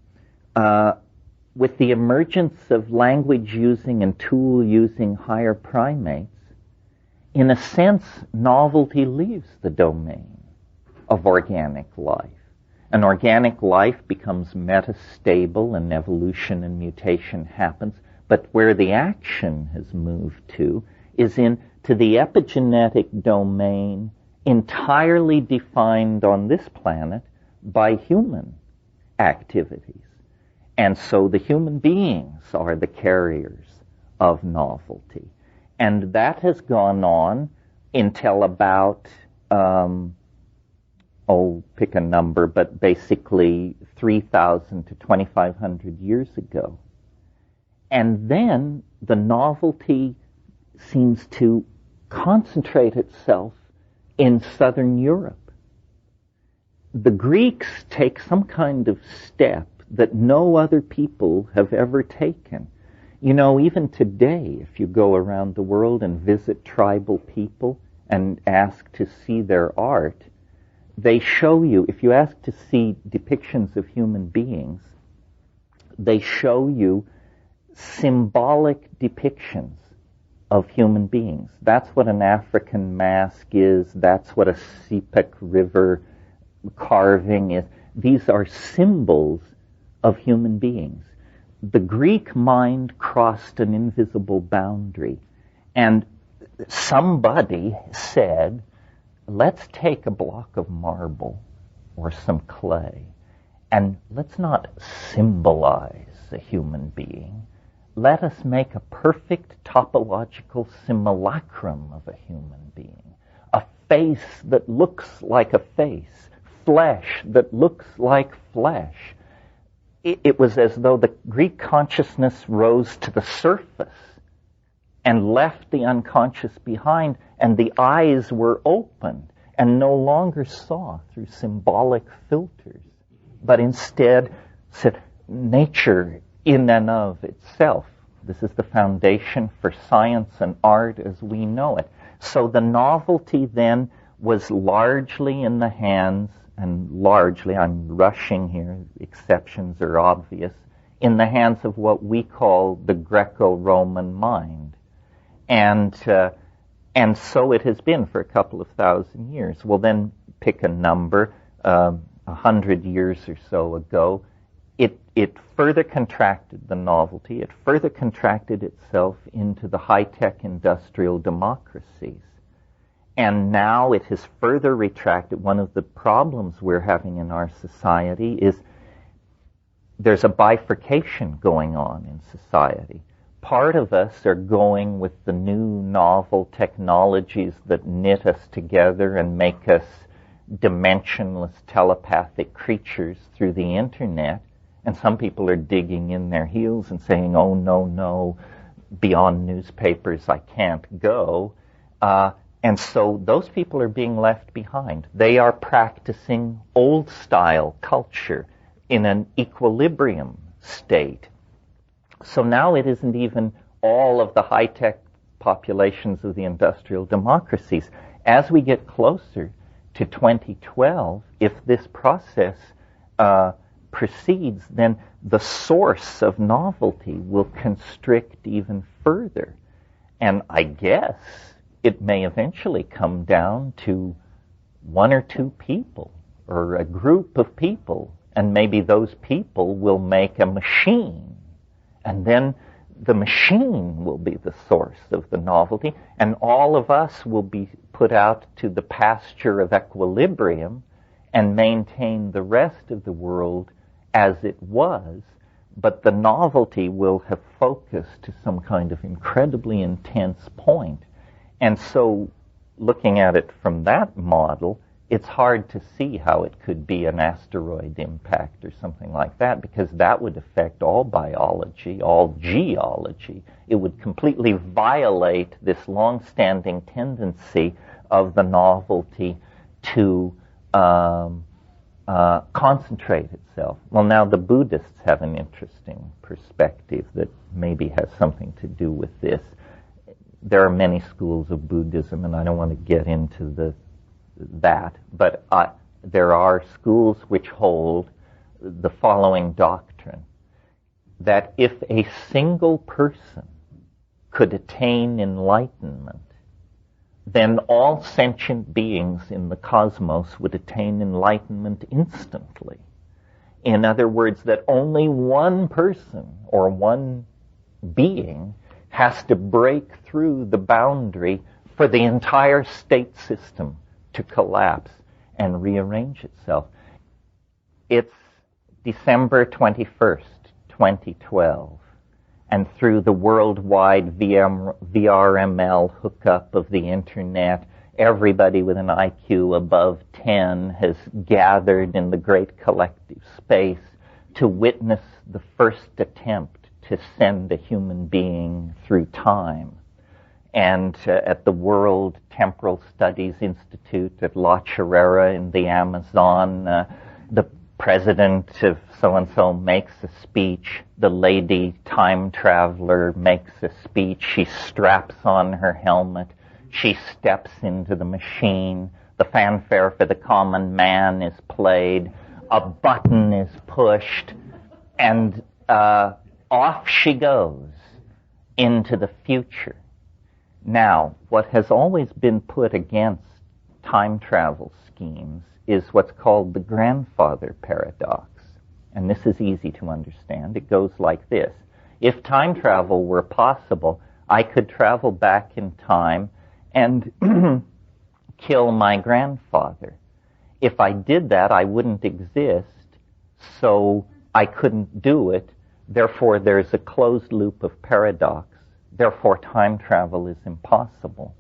with the emergence of language-using and tool-using higher primates, in a sense, novelty leaves the domain of organic life. And organic life becomes metastable and evolution and mutation happens. But where the action has moved to is into the epigenetic domain entirely defined on this planet by human activities. And so the human beings are the carriers of novelty. And that has gone on until about, pick a number, but basically 3,000 to 2,500 years ago. And then the novelty seems to concentrate itself in southern Europe. The Greeks take some kind of step that no other people have ever taken. You know, even today, if you go around the world and visit tribal people and ask to see their art, they show you, if you ask to see depictions of human beings, they show you symbolic depictions of human beings. That's what an African mask is. That's what a Sepik River carving is. These are symbols of human beings. The Greek mind crossed an invisible boundary, and somebody said, let's take a block of marble or some clay, and let's not symbolize a human being. Let us make a perfect topological simulacrum of a human being, a face that looks like a face, flesh that looks like flesh. It was as though the Greek consciousness rose to the surface and left the unconscious behind, and the eyes were opened and no longer saw through symbolic filters, but instead said, nature in and of itself. This is the foundation for science and art as we know it. So the novelty then was largely in the hands, and largely, I'm rushing here, exceptions are obvious, in the hands of what we call the Greco-Roman mind. And so it has been for a couple of thousand years. Well, then pick a number, 100 years or so ago, it further contracted the novelty. It further contracted itself into the high-tech industrial democracies. And now it has further retracted. One of the problems we're having in our society is there's a bifurcation going on in society. Part of us are going with the new novel technologies that knit us together and make us dimensionless telepathic creatures through the internet. And some people are digging in their heels and saying, oh, no, beyond newspapers I can't go. And so those people are being left behind. They are practicing old-style culture in an equilibrium state. So now it isn't even all of the high-tech populations of the industrial democracies. As we get closer to 2012, if this process proceeds, then the source of novelty will constrict even further. And I guess it may eventually come down to one or two people or a group of people, and maybe those people will make a machine, and then the machine will be the source of the novelty, and all of us will be put out to the pasture of equilibrium and maintain the rest of the world as it was, but the novelty will have focused to some kind of incredibly intense point. And so, looking at it from that model, it's hard to see how it could be an asteroid impact or something like that, because that would affect all biology, all geology. It would completely violate this long-standing tendency of the novelty to concentrate itself. Well, now the Buddhists have an interesting perspective that maybe has something to do with this. There are many schools of Buddhism, and I don't want to get into that, but there are schools which hold the following doctrine, that if a single person could attain enlightenment, then all sentient beings in the cosmos would attain enlightenment instantly. In other words, that only one person or one being has to break through the boundary for the entire state system to collapse and rearrange itself. It's December 21st, 2012. And through the worldwide VRML hookup of the Internet, everybody with an IQ above 10 has gathered in the great collective space to witness the first attempt to send a human being through time. And at the World Temporal Studies Institute at La Chorrera in the Amazon, the president of so-and-so makes a speech. The lady time traveler makes a speech. She straps on her helmet. She steps into the machine. The fanfare for the common man is played. A button is pushed. And off she goes into the future. Now, what has always been put against time travel schemes is what's called the grandfather paradox. And this is easy to understand. It goes like this. If time travel were possible, I could travel back in time and kill my grandfather. If I did that, I wouldn't exist, so I couldn't do it. Therefore, there's a closed loop of paradox. Therefore, time travel is impossible.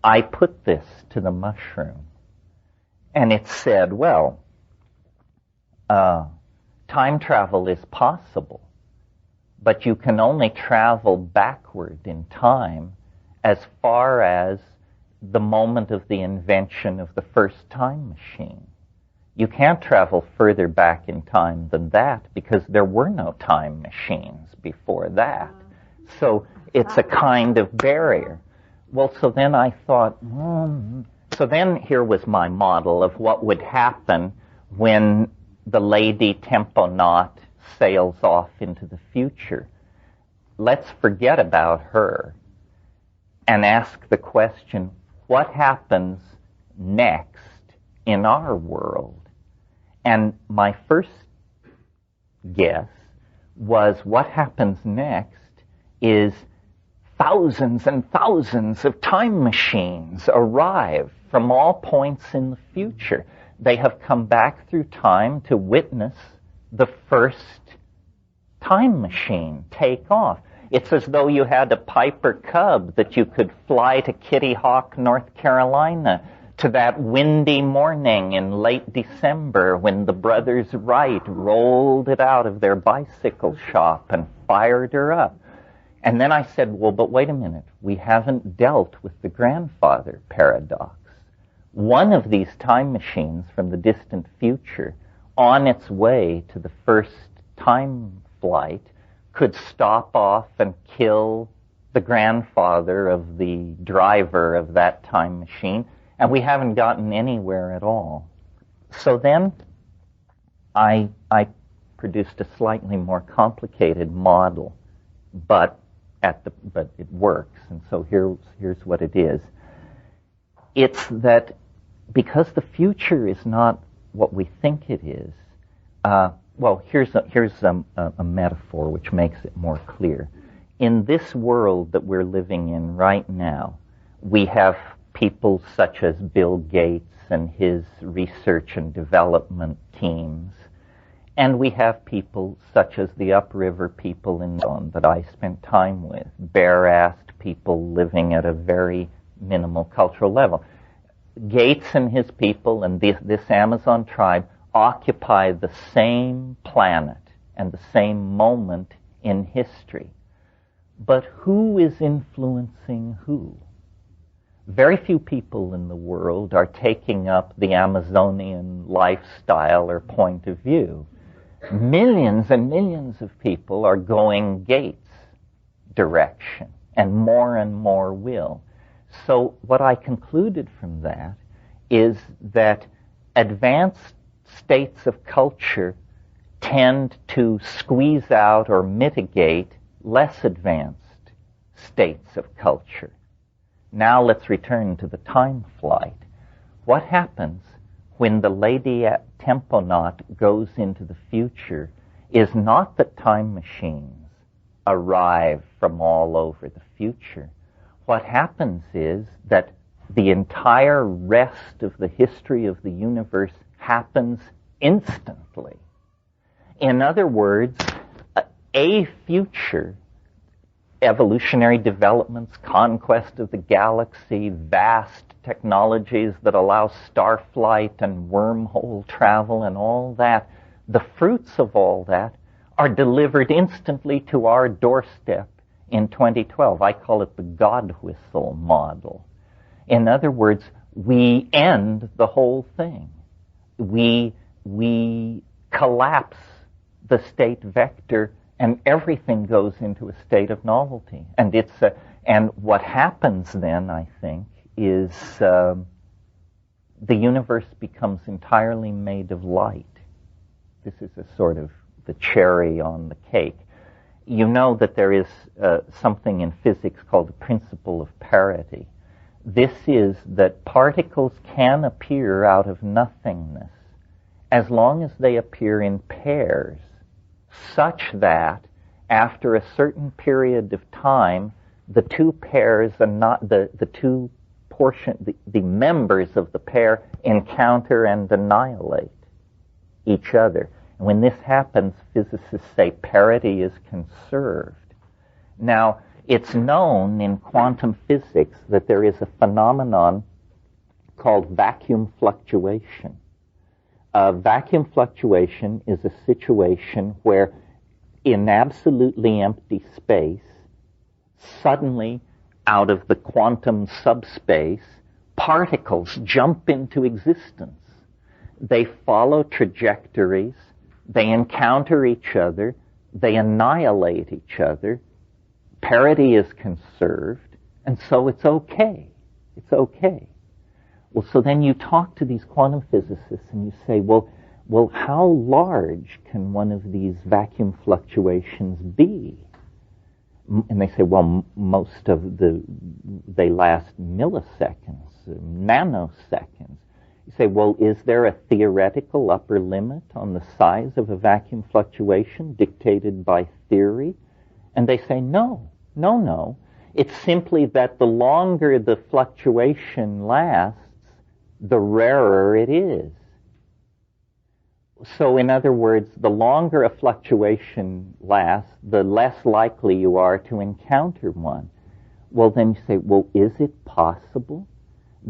I put this to the mushroom. And it said, well, time travel is possible, but you can only travel backward in time as far as the moment of the invention of the first time machine. You can't travel further back in time than that because there were no time machines before that. So it's a kind of barrier. Well, so then I thought, So then here was my model of what would happen when the lady temponaut sails off into the future. Let's forget about her and ask the question, what happens next in our world? And my first guess was what happens next is thousands and thousands of time machines arrive from all points in the future. They have come back through time to witness the first time machine take off. It's as though you had a Piper Cub that you could fly to Kitty Hawk, North Carolina, to that windy morning in late December when the brothers Wright rolled it out of their bicycle shop and fired her up. And then I said, well, but wait a minute. We haven't dealt with the grandfather paradox. One of these time machines from the distant future, on its way to the first time flight, could stop off and kill the grandfather of the driver of that time machine, and we haven't gotten anywhere at all. So then I produced a slightly more complicated model, but it works, and so here's what it is. It's that because the future is not what we think it is, here's a metaphor which makes it more clear. In this world that we're living in right now, we have people such as Bill Gates and his research and development teams, and we have people such as the upriver people in Don that I spent time with, bare-assed people living at a very minimal cultural level. Gates and his people and this Amazon tribe occupy the same planet and the same moment in history. But who is influencing who? Very few people in the world are taking up the Amazonian lifestyle or point of view. Millions and millions of people are going Gates' direction, and more will. So what I concluded from that is that advanced states of culture tend to squeeze out or mitigate less advanced states of culture. Now let's return to the time flight. What happens when the lady temponaut goes into the future is not that time machines arrive from all over the future. What happens is that the entire rest of the history of the universe happens instantly. In other words, a future, evolutionary developments, conquest of the galaxy, vast technologies that allow starflight and wormhole travel and all that, the fruits of all that are delivered instantly to our doorstep in 2012. I call it the God whistle model. In other words, we end the whole thing. We collapse the state vector, and everything goes into a state of novelty. And what happens then, I think, is the universe becomes entirely made of light. This is a sort of the cherry on the cake. You know that there is something in physics called the principle of parity. This is that particles can appear out of nothingness as long as they appear in pairs, such that after a certain period of time, the two pairs and not the two the members of the pair encounter and annihilate each other. And when this happens, physicists say parity is conserved. Now, it's known in quantum physics that there is a phenomenon called vacuum fluctuation. Vacuum fluctuation is a situation where in absolutely empty space, suddenly out of the quantum subspace, particles jump into existence. They follow trajectories, they encounter each other, they annihilate each other, parity is conserved, and so it's okay. It's okay. Well, so then you talk to these quantum physicists and you say, well, how large can one of these vacuum fluctuations be? And they say, well, most of they last milliseconds, nanoseconds. You say, well, is there a theoretical upper limit on the size of a vacuum fluctuation dictated by theory? And they say, no. It's simply that the longer the fluctuation lasts, the rarer it is. So in other words, the longer a fluctuation lasts, the less likely you are to encounter one. Well, then you say, well, is it possible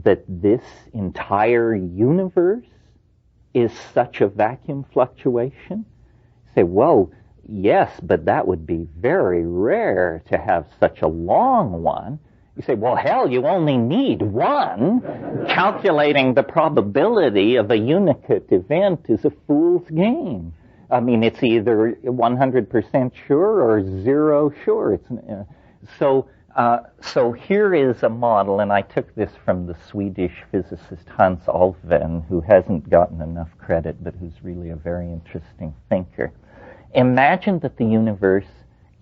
that this entire universe is such a vacuum fluctuation? You say, well, yes, but that would be very rare to have such a long one. You say, well, hell, you only need one. Calculating the probability of a unicate event is a fool's game. I mean, it's either 100% sure or zero sure. So here is a model, and I took this from the Swedish physicist Hans Alfvén, who hasn't gotten enough credit, but who's really a very interesting thinker. Imagine that the universe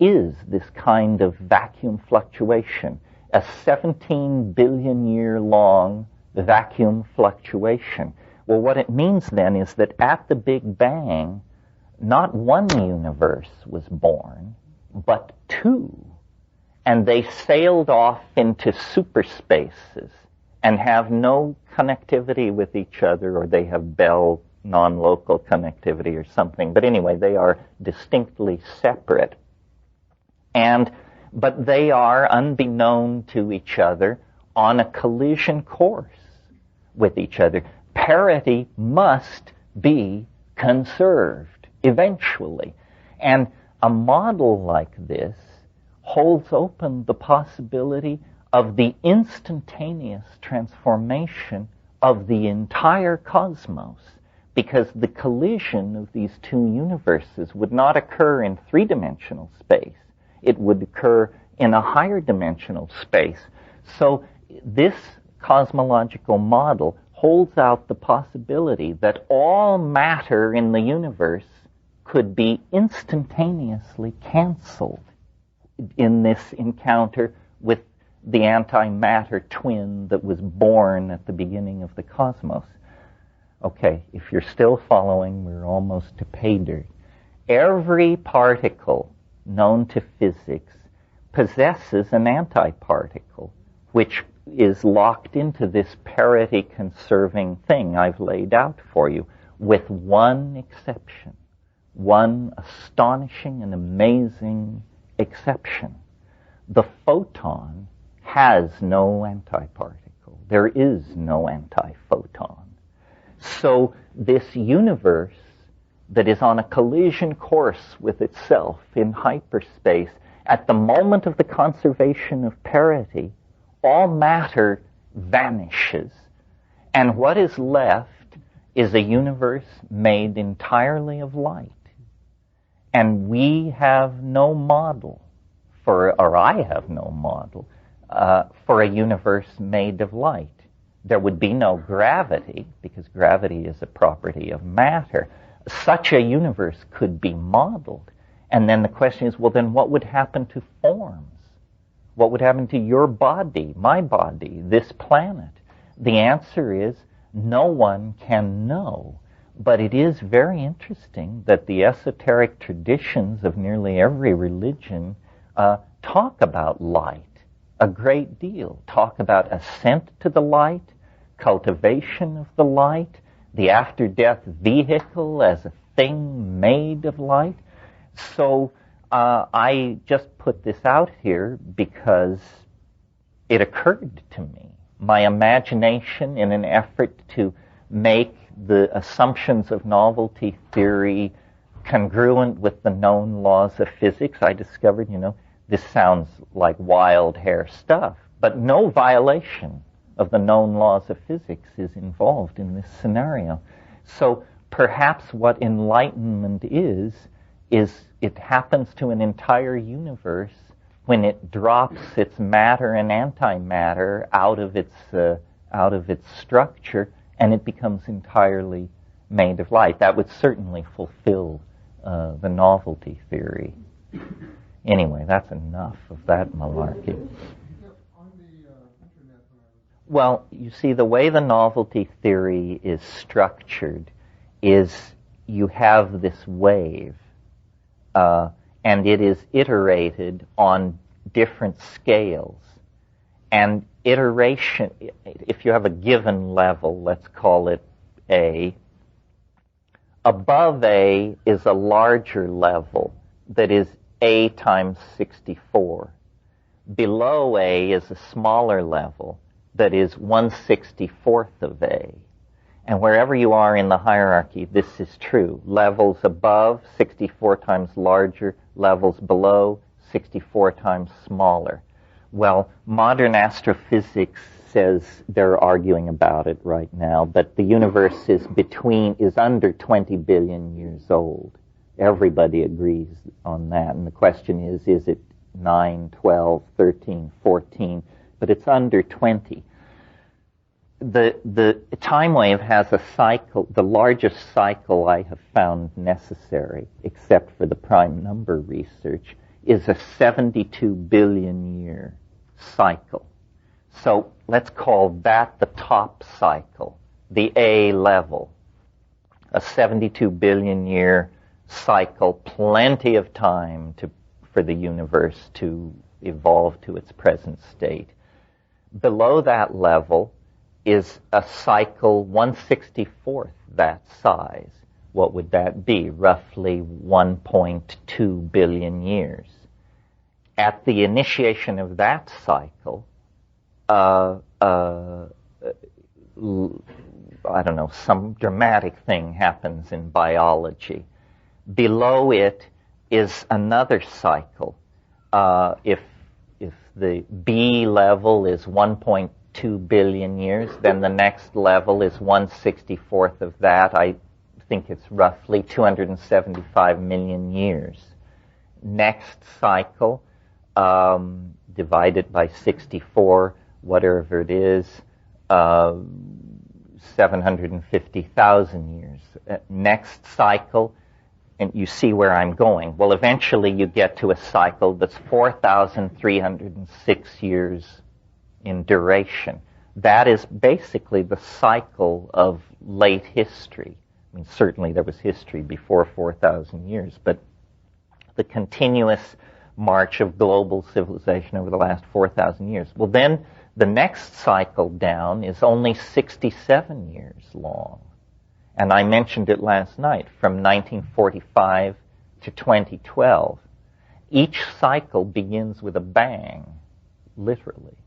is this kind of vacuum fluctuation, a 17 billion year long vacuum fluctuation. Well, what it means then is that at the Big Bang, not one universe was born, but two. And they sailed off into superspaces and have no connectivity with each other, or they have Bell non-local connectivity or something. But anyway, they are distinctly separate. But they are, unbeknown to each other, on a collision course with each other. Parity must be conserved eventually. And a model like this holds open the possibility of the instantaneous transformation of the entire cosmos, because the collision of these two universes would not occur in three-dimensional space. It would occur in a higher dimensional space. So this cosmological model holds out the possibility that all matter in the universe could be instantaneously canceled in this encounter with the antimatter twin that was born at the beginning of the cosmos. Okay, if you're still following, we're almost to pay dirt. Every particle known to physics possesses an antiparticle, which is locked into this parity-conserving thing I've laid out for you, with one exception, one astonishing and amazing exception. The photon has no antiparticle. There is no antiphoton. So this universe that is on a collision course with itself in hyperspace, at the moment of the conservation of parity, all matter vanishes. And what is left is a universe made entirely of light. And we have no model or I have no model for a universe made of light. There would be no gravity, because gravity is a property of matter. Such a universe could be modeled. And then the question is, well, then what would happen to forms? What would happen to your body, my body, this planet? The answer is, no one can know. But it is very interesting that the esoteric traditions of nearly every religion talk about light a great deal. Talk about ascent to the light, cultivation of the light, the after-death vehicle as a thing made of light. So I just put this out here because it occurred to me. My imagination, in an effort to make the assumptions of novelty theory congruent with the known laws of physics, I discovered, this sounds like wild hair stuff, but no violation of the known laws of physics is involved in this scenario. So perhaps what enlightenment is it happens to an entire universe when it drops its matter and antimatter out of its structure, and it becomes entirely made of light. That would certainly fulfill the novelty theory. Anyway, that's enough of that malarkey. Well, you see, the way the novelty theory is structured is you have this wave, and it is iterated on different scales. And iteration, if you have a given level, let's call it A, above A is a larger level that is A times 64. Below A is a smaller level that is 1/64th of A. And wherever you are in the hierarchy, this is true. Levels above, 64 times larger. Levels below, 64 times smaller. Well, modern astrophysics says they're arguing about it right now, but the universe is under 20 billion years old. Everybody agrees on that. And the question is it 9, 12, 13, 14? But it's under 20. The time wave has a cycle, the largest cycle I have found necessary, except for the prime number research, is a 72 billion year cycle. So let's call that the top cycle, the A level. A 72 billion year cycle, plenty of time for the universe to evolve to its present state. Below that level is a cycle 1/64th that size. What would that be? Roughly 1.2 billion years. At the initiation of that cycle, I don't know, some dramatic thing happens in biology. Below it is another cycle. If if the B level is 1.2 billion years, then the next level is 1/64th of that. I think it's roughly 275 million years. Next cycle, divided by 64, whatever it is, 750,000 years. Next cycle, and you see where I'm going. Well, eventually you get to a cycle that's 4,306 years in duration. That is basically the cycle of late history. I mean, certainly there was history before 4,000 years, but the continuous march of global civilization over the last 4,000 years. Well, then the next cycle down is only 67 years long. And I mentioned it last night, from 1945 to 2012. Each cycle begins with a bang, literally.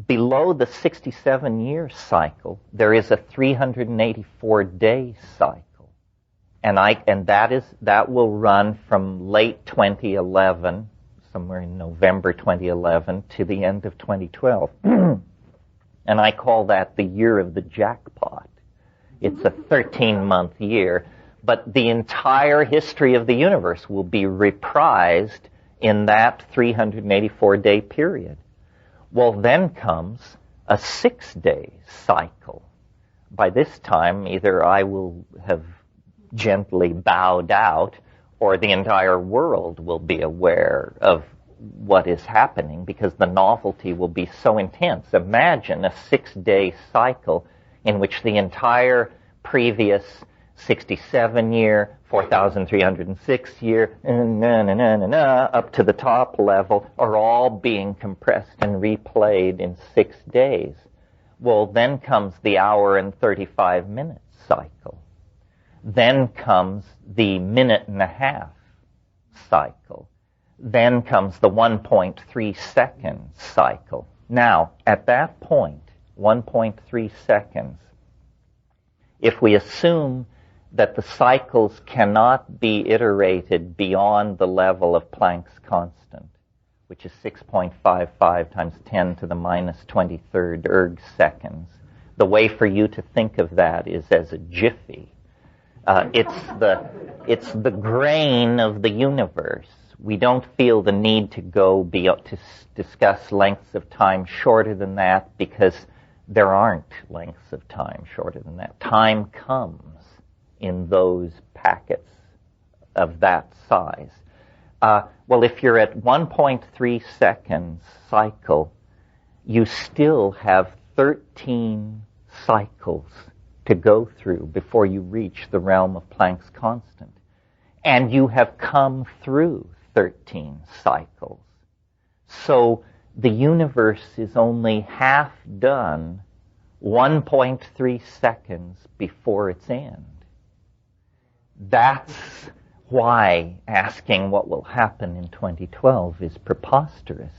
Below the 67-year cycle, there is a 384-day cycle. And that will run from late 2011, somewhere in November 2011, to the end of 2012. And I call that the year of the jackpot. It's a 13-month year, but the entire history of the universe will be reprised in that 384-day period. Well, then comes a 6-day cycle. By this time, either I will have gently bowed out, or the entire world will be aware of what is happening, because the novelty will be so intense. Imagine a 6-day cycle in which the entire previous 67-year, 4,306 year, up to the top level, are all being compressed and replayed in 6 days. Well, then comes the hour and 35-minute cycle. Then comes the minute and a half cycle. Then comes the 1.3 second cycle. Now, at that point, 1.3 seconds, if we assume that the cycles cannot be iterated beyond the level of Planck's constant, which is 6.55 times 10 to the minus 23rd erg seconds, the way for you to think of that is as a jiffy. It's the grain of the universe. We don't feel the need to to discuss lengths of time shorter than that, because there aren't lengths of time shorter than that. Time comes in those packets of that size. Well, if you're at 1.3 seconds cycle, you still have 13 cycles to go through before you reach the realm of Planck's constant. And you have come through 13 cycles. So the universe is only half done 1.3 seconds before its end. That's why asking what will happen in 2012 is preposterous.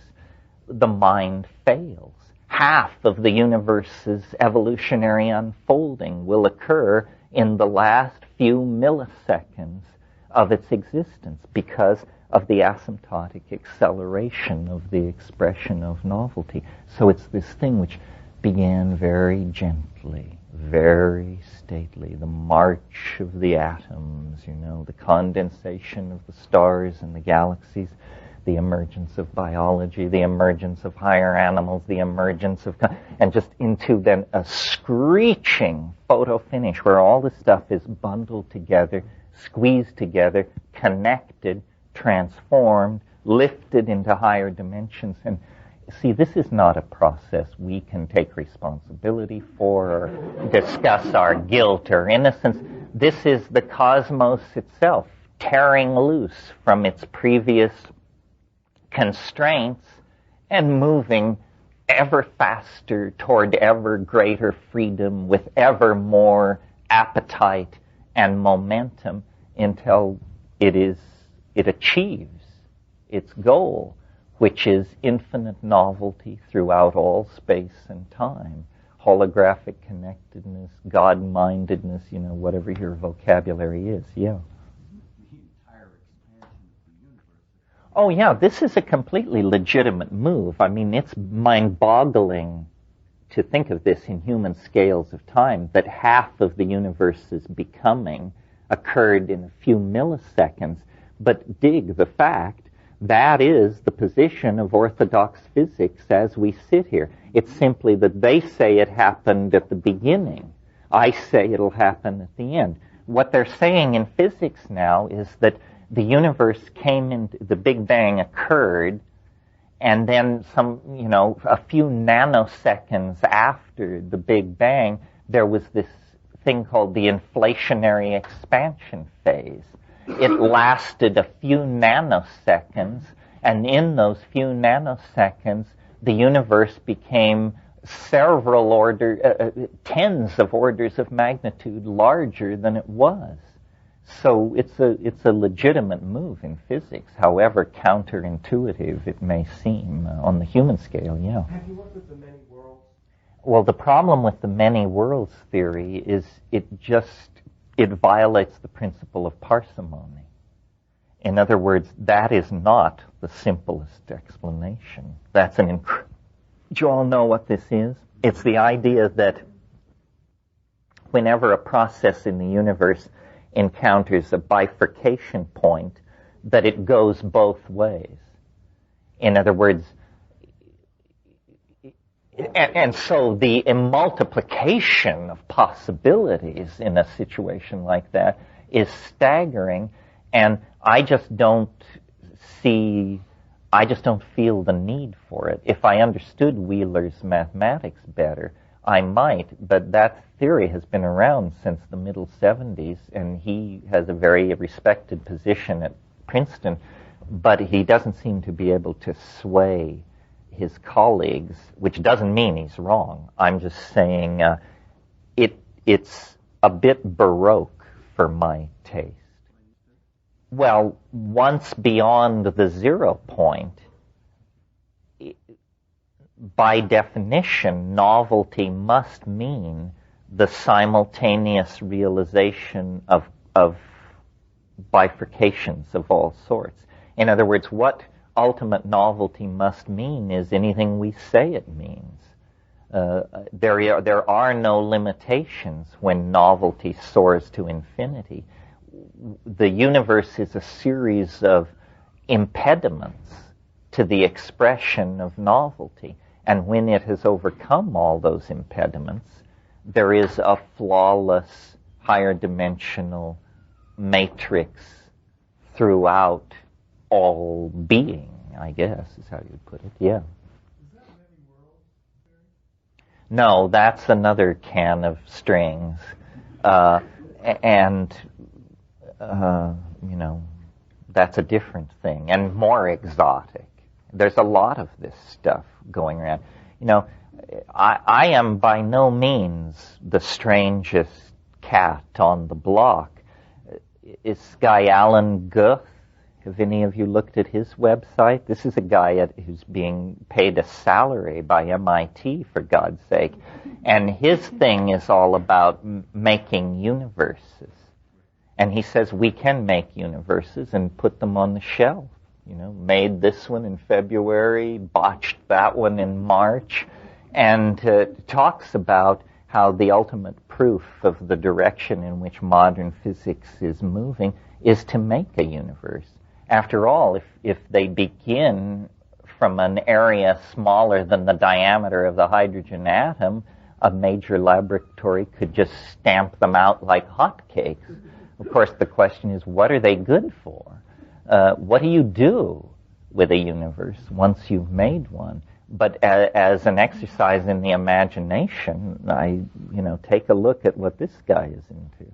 The mind fails. Half of the universe's evolutionary unfolding will occur in the last few milliseconds of its existence because of the asymptotic acceleration of the expression of novelty. So it's this thing which began very gently, very stately, the march of the atoms, the condensation of the stars and the galaxies, the emergence of biology, the emergence of higher animals, the emergence of, and just into then a screeching photo finish where all this stuff is bundled together, squeezed together, connected, transformed, lifted into higher dimensions. And see, this is not a process we can take responsibility for or discuss our guilt or innocence. This is the cosmos itself tearing loose from its previous constraints and moving ever faster toward ever greater freedom with ever more appetite and momentum until it achieves its goal, which is infinite novelty throughout all space and time, holographic connectedness, God-mindedness, whatever your vocabulary is. Yeah. Oh, yeah, this is a completely legitimate move. I mean, it's mind-boggling to think of this in human scales of time, that half of the universe's becoming occurred in a few milliseconds. But dig the fact, that is the position of orthodox physics as we sit here. It's simply that they say it happened at the beginning. I say it'll happen at the end. What they're saying in physics now is that the universe came into, the Big Bang occurred, and then a few nanoseconds after the Big Bang, there was this thing called the inflationary expansion phase. It lasted a few nanoseconds, and in those few nanoseconds, the universe became tens of orders of magnitude larger than it was. So it's a legitimate move in physics, however counterintuitive it may seem on the human scale, yeah. Have you worked with the many worlds? Well, the problem with the many worlds theory is it violates the principle of parsimony. In other words, that is not the simplest explanation. That's do you all know what this is? It's the idea that whenever a process in the universe encounters a bifurcation point, that it goes both ways. In other words, and so the multiplication of possibilities in a situation like that is staggering, and I just don't feel the need for it. If I understood Wheeler's mathematics better, I might, but that theory has been around since the middle 70s, and he has a very respected position at Princeton, but he doesn't seem to be able to sway his colleagues, which doesn't mean he's wrong. I'm just saying it's a bit baroque for my taste. Well, once beyond the 0 point, by definition, novelty must mean the simultaneous realization of bifurcations of all sorts. In other words, what ultimate novelty must mean is anything we say it means. There are no limitations when novelty soars to infinity. The universe is a series of impediments to the expression of novelty. And when it has overcome all those impediments, there is a flawless, higher dimensional matrix throughout all being, I guess, is how you'd put it. Yeah. No, that's another can of strings. That's a different thing and more exotic. There's a lot of this stuff going around. I am by no means the strangest cat on the block. This guy Alan Guth, have any of you looked at his website? This is a guy who's being paid a salary by MIT, for God's sake. And his thing is all about making universes. And he says we can make universes and put them on the shelf. Made this one in February, botched that one in March, and talks about how the ultimate proof of the direction in which modern physics is moving is to make a universe. After all, if they begin from an area smaller than the diameter of the hydrogen atom, a major laboratory could just stamp them out like hotcakes. Of course, the question is, what are they good for? What do you do with a universe once you've made one? But as an exercise in the imagination, take a look at what this guy is into.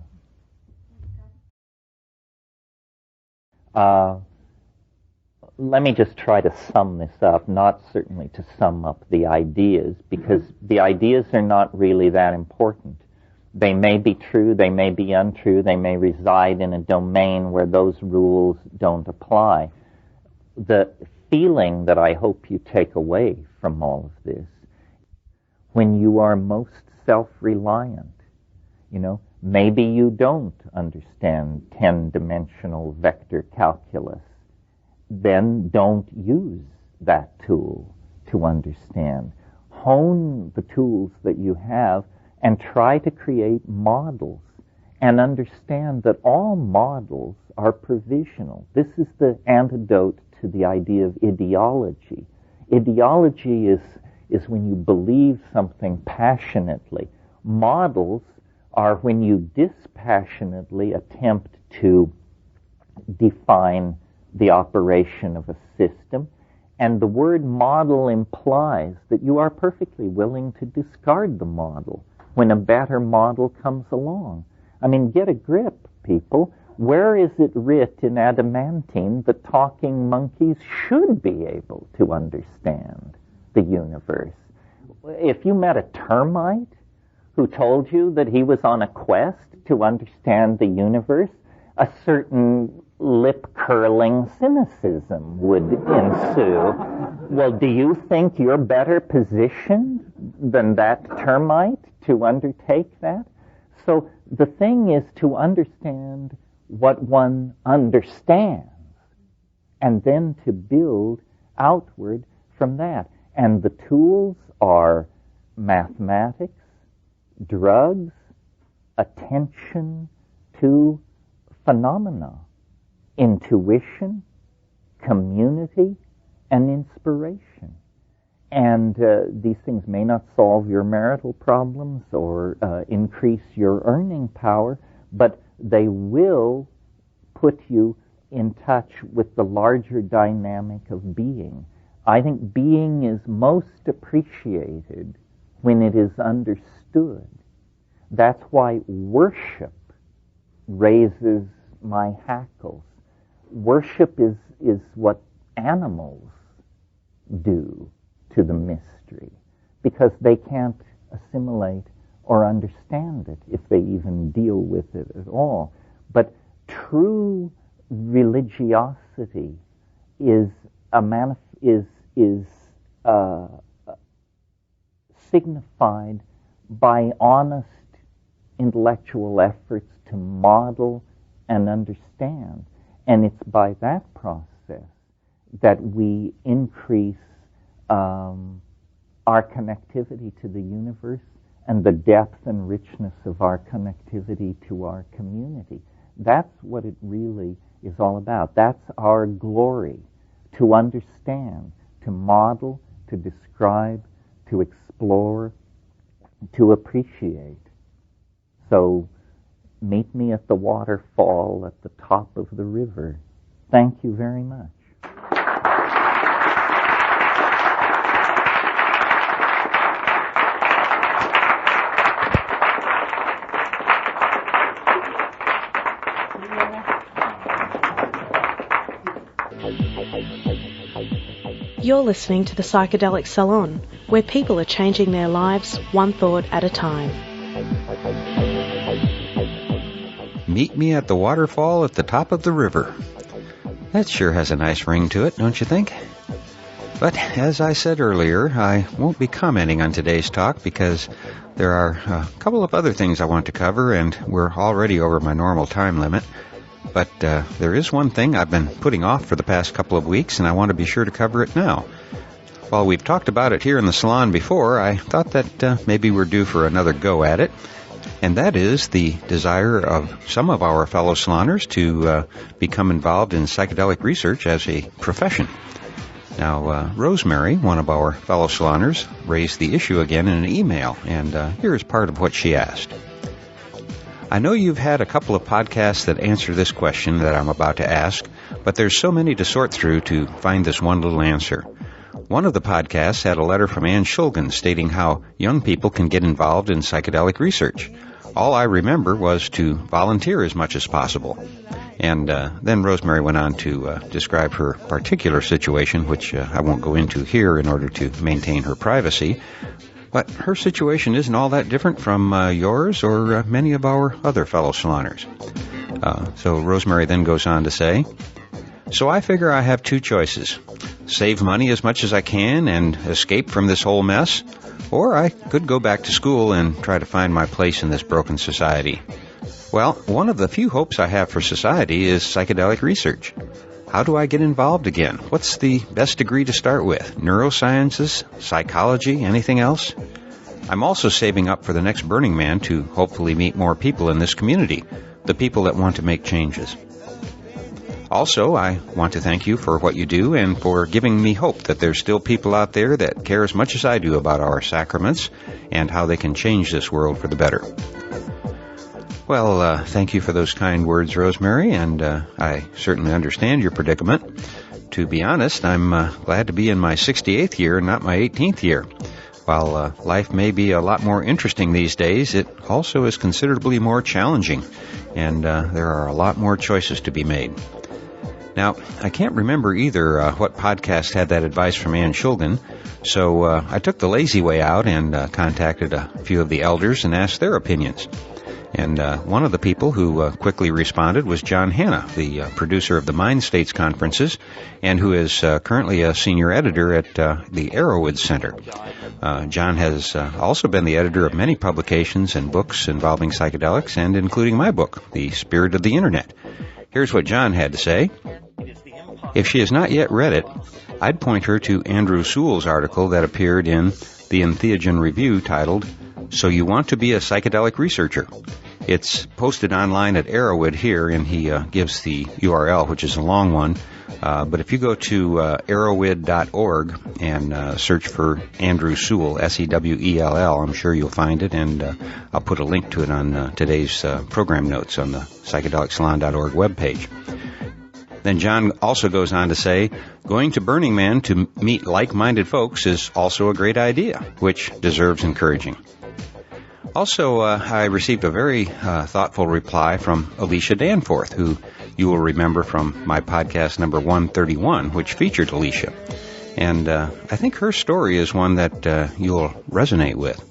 Let me just try to sum this up, not certainly to sum up the ideas, because the ideas are not really that important. They may be true, they may be untrue, they may reside in a domain where those rules don't apply. The feeling that I hope you take away from all of this, when you are most self-reliant, maybe you don't understand 10-dimensional vector calculus, then don't use that tool to understand. Hone the tools that you have and try to create models and understand that all models are provisional. This is the antidote to the idea of ideology. Ideology is when you believe something passionately. Models are when you dispassionately attempt to define the operation of a system, and the word model implies that you are perfectly willing to discard the model when a better model comes along. I mean, get a grip, people. Where is it writ in adamantine that talking monkeys should be able to understand the universe? If you met a termite who told you that he was on a quest to understand the universe, a certain lip-curling cynicism would ensue. Well, do you think you're better positioned than that termite to undertake that? So the thing is to understand what one understands and then to build outward from that. And the tools are mathematics, drugs, attention to phenomena, intuition, community, and inspiration. And these things may not solve your marital problems or increase your earning power, but they will put you in touch with the larger dynamic of being. I think being is most appreciated when it is understood. That's why worship raises my hackles. Worship is what animals do to the mystery, because they can't assimilate or understand it if they even deal with it at all. But true religiosity is signified by honest intellectual efforts to model and understand. And it's by that process that we increase our connectivity to the universe and the depth and richness of our connectivity to our community. That's what it really is all about. That's our glory, to understand, to model, to describe, to explore, to appreciate. So meet me at the waterfall at the top of the river. Thank you very much. You're listening to the Psychedelic Salon, where people are changing their lives one thought at a time. Meet me at the waterfall at the top of the river. That sure has a nice ring to it, don't you think? But as I said earlier, I won't be commenting on today's talk because there are a couple of other things I want to cover, and we're already over my normal time limit. But there is one thing I've been putting off for the past couple of weeks, and I want to be sure to cover it now. While we've talked about it here in the salon before, I thought that maybe we're due for another go at it. And that is the desire of some of our fellow saloners to become involved in psychedelic research as a profession. Now, Rosemary, one of our fellow saloners, raised the issue again in an email, and here is part of what she asked. I know you've had a couple of podcasts that answer this question that I'm about to ask, but there's so many to sort through to find this one little answer. One of the podcasts had a letter from Ann Shulgin stating how young people can get involved in psychedelic research. All I remember was to volunteer as much as possible. And then Rosemary went on to describe her particular situation, which I won't go into here in order to maintain her privacy. But her situation isn't all that different from yours or many of our other fellow saloners. So Rosemary then goes on to say, so I figure I have two choices. Save money as much as I can and escape from this whole mess, or I could go back to school and try to find my place in this broken society. Well, one of the few hopes I have for society is psychedelic research. How do I get involved again? What's the best degree to start with? Neurosciences? Psychology? Anything else? I'm also saving up for the next Burning Man to hopefully meet more people in this community, the people that want to make changes. Also, I want to thank you for what you do and for giving me hope that there's still people out there that care as much as I do about our sacraments and how they can change this world for the better. Well, thank you for those kind words, Rosemary, and I certainly understand your predicament. To be honest, I'm glad to be in my 68th year and not my 18th year. While life may be a lot more interesting these days, it also is considerably more challenging, and there are a lot more choices to be made. Now, I can't remember either what podcast had that advice from Ann Shulgin, so I took the lazy way out and contacted a few of the elders and asked their opinions. And one of the people who quickly responded was John Hanna, the producer of the Mind States conferences, and who is currently a senior editor at the Arrowwood Center. John has also been the editor of many publications and books involving psychedelics, and including my book, The Spirit of the Internet. Here's what John had to say. If she has not yet read it, I'd point her to Andrew Sewell's article that appeared in the Entheogen Review titled, So You Want to Be a Psychedelic Researcher. It's posted online at Arrowwood here, and he gives the URL, which is a long one. But if you go to arrowwood.org and search for Andrew Sewell, S-E-W-E-L-L, I'm sure you'll find it, and I'll put a link to it on today's program notes on the psychedelicsalon.org webpage. Then John also goes on to say, going to Burning Man to meet like-minded folks is also a great idea, which deserves encouraging. Also, I received a very thoughtful reply from Alicia Danforth, who you will remember from my podcast number 131, which featured Alicia. And I think her story is one that you'll resonate with.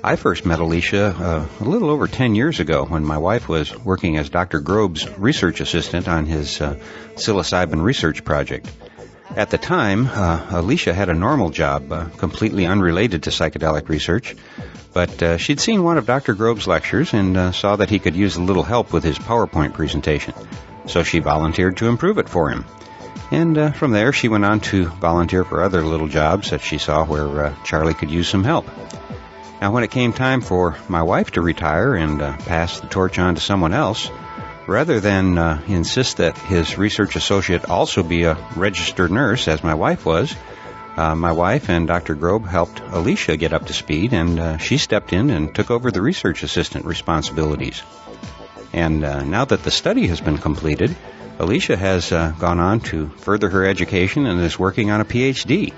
I first met Alicia a little over 10 years ago when my wife was working as Dr. Grobe's research assistant on his psilocybin research project. At the time, Alicia had a normal job, completely unrelated to psychedelic research, but she'd seen one of Dr. Grobe's lectures and saw that he could use a little help with his PowerPoint presentation, so she volunteered to improve it for him. And from there, she went on to volunteer for other little jobs that she saw where Charlie could use some help. Now, when it came time for my wife to retire and pass the torch on to someone else, rather than insist that his research associate also be a registered nurse, as my wife was, my wife and Dr. Grobe helped Alicia get up to speed, and she stepped in and took over the research assistant responsibilities. And now that the study has been completed, Alicia has gone on to further her education and is working on a PhD.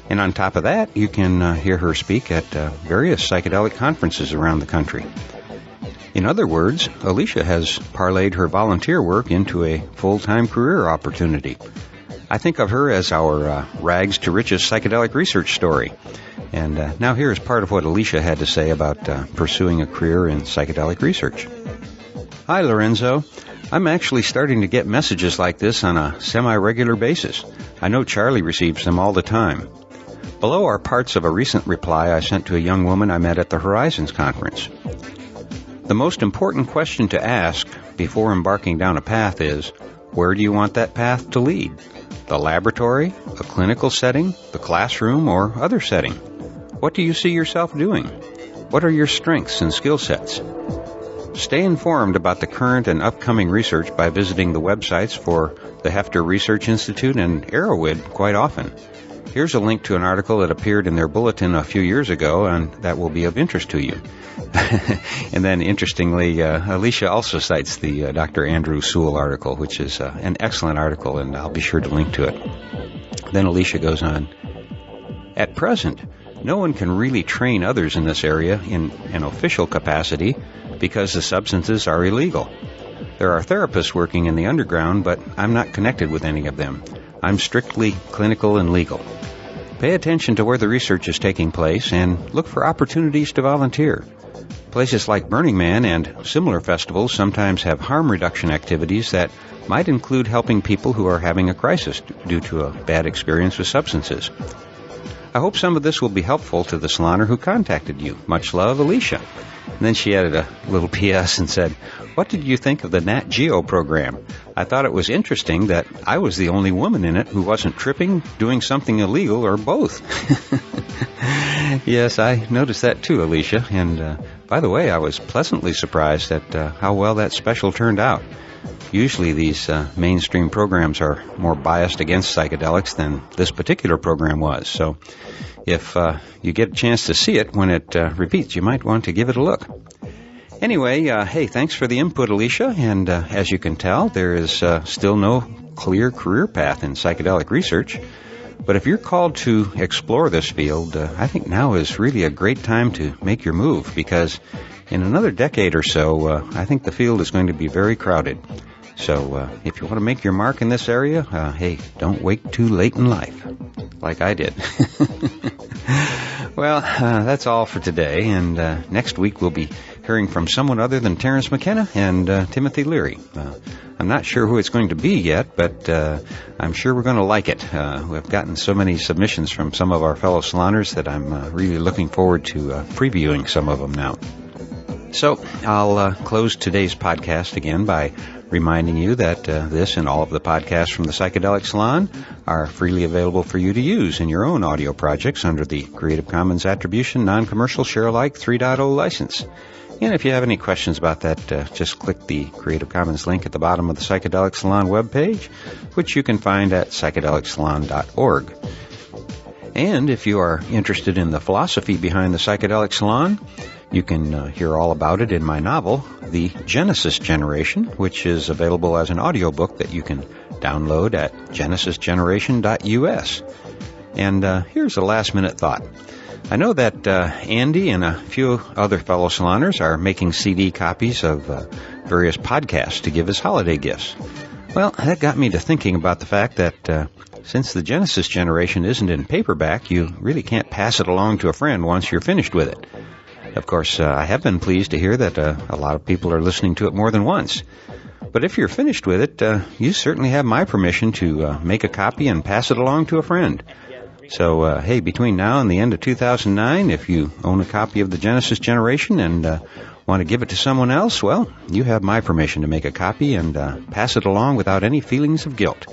And on top of that, you can hear her speak at various psychedelic conferences around the country. In other words, Alicia has parlayed her volunteer work into a full-time career opportunity. I think of her as our rags to riches psychedelic research story. And now here is part of what Alicia had to say about pursuing a career in psychedelic research. Hi, Lorenzo. I'm actually starting to get messages like this on a semi-regular basis. I know Charlie receives them all the time. Below are parts of a recent reply I sent to a young woman I met at the Horizons conference. The most important question to ask before embarking down a path is, where do you want that path to lead? The laboratory, a clinical setting, the classroom, or other setting? What do you see yourself doing? What are your strengths and skill sets? Stay informed about the current and upcoming research by visiting the websites for the Hefter Research Institute and Arrowwood quite often. Here's a link to an article that appeared in their bulletin a few years ago, and that will be of interest to you. And then, interestingly, Alicia also cites the Dr. Andrew Sewell article, which is an excellent article, and I'll be sure to link to it. Then Alicia goes on, at present, no one can really train others in this area in an official capacity because the substances are illegal. There are therapists working in the underground, but I'm not connected with any of them. I'm strictly clinical and legal. Pay attention to where the research is taking place and look for opportunities to volunteer. Places like Burning Man and similar festivals sometimes have harm reduction activities that might include helping people who are having a crisis due to a bad experience with substances. I hope some of this will be helpful to the saloner who contacted you. Much love, Alicia. And then she added a little PS and said, what did you think of the Nat Geo program? I thought it was interesting that I was the only woman in it who wasn't tripping, doing something illegal, or both. Yes, I noticed that too, Alicia. And by the way, I was pleasantly surprised at how well that special turned out. Usually these mainstream programs are more biased against psychedelics than this particular program was. So if you get a chance to see it when it repeats, you might want to give it a look. Anyway, hey, thanks for the input, Alicia. And as you can tell, there is still no clear career path in psychedelic research. But if you're called to explore this field, I think now is really a great time to make your move, because in another decade or so, I think the field is going to be very crowded. So if you want to make your mark in this area, hey, don't wait too late in life, like I did. Well, that's all for today, and next week we'll be hearing from someone other than Terence McKenna and Timothy Leary. I'm not sure who it's going to be yet, but I'm sure we're going to like it. We've gotten so many submissions from some of our fellow saloners that I'm really looking forward to previewing some of them now. So I'll close today's podcast again by reminding you that this and all of the podcasts from the Psychedelic Salon are freely available for you to use in your own audio projects under the Creative Commons Attribution Non-Commercial Share-alike 3.0 license. And if you have any questions about that, just click the Creative Commons link at the bottom of the Psychedelic Salon webpage, which you can find at psychedelicsalon.org. And if you are interested in the philosophy behind the Psychedelic Salon, you can hear all about it in my novel, The Genesis Generation, which is available as an audiobook that you can download at genesisgeneration.us. And here's a last-minute thought. I know that Andy and a few other fellow saloners are making CD copies of various podcasts to give as holiday gifts. Well, that got me to thinking about the fact that since the Genesis Generation isn't in paperback, you really can't pass it along to a friend once you're finished with it. Of course, I have been pleased to hear that a lot of people are listening to it more than once. But if you're finished with it, you certainly have my permission to make a copy and pass it along to a friend. So, hey, between now and the end of 2009, if you own a copy of the Genesis Generation and want to give it to someone else, well, you have my permission to make a copy and pass it along without any feelings of guilt.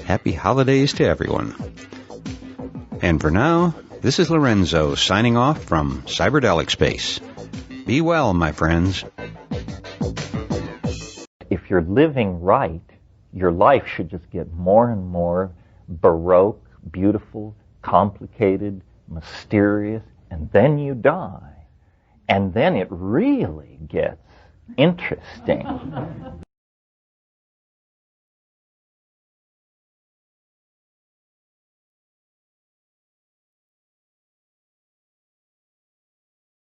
Happy holidays to everyone. And for now, this is Lorenzo signing off from Cyberdelic Space. Be well, my friends. If you're living right, your life should just get more and more baroque, beautiful, complicated, mysterious, and then you die. And then it really gets interesting.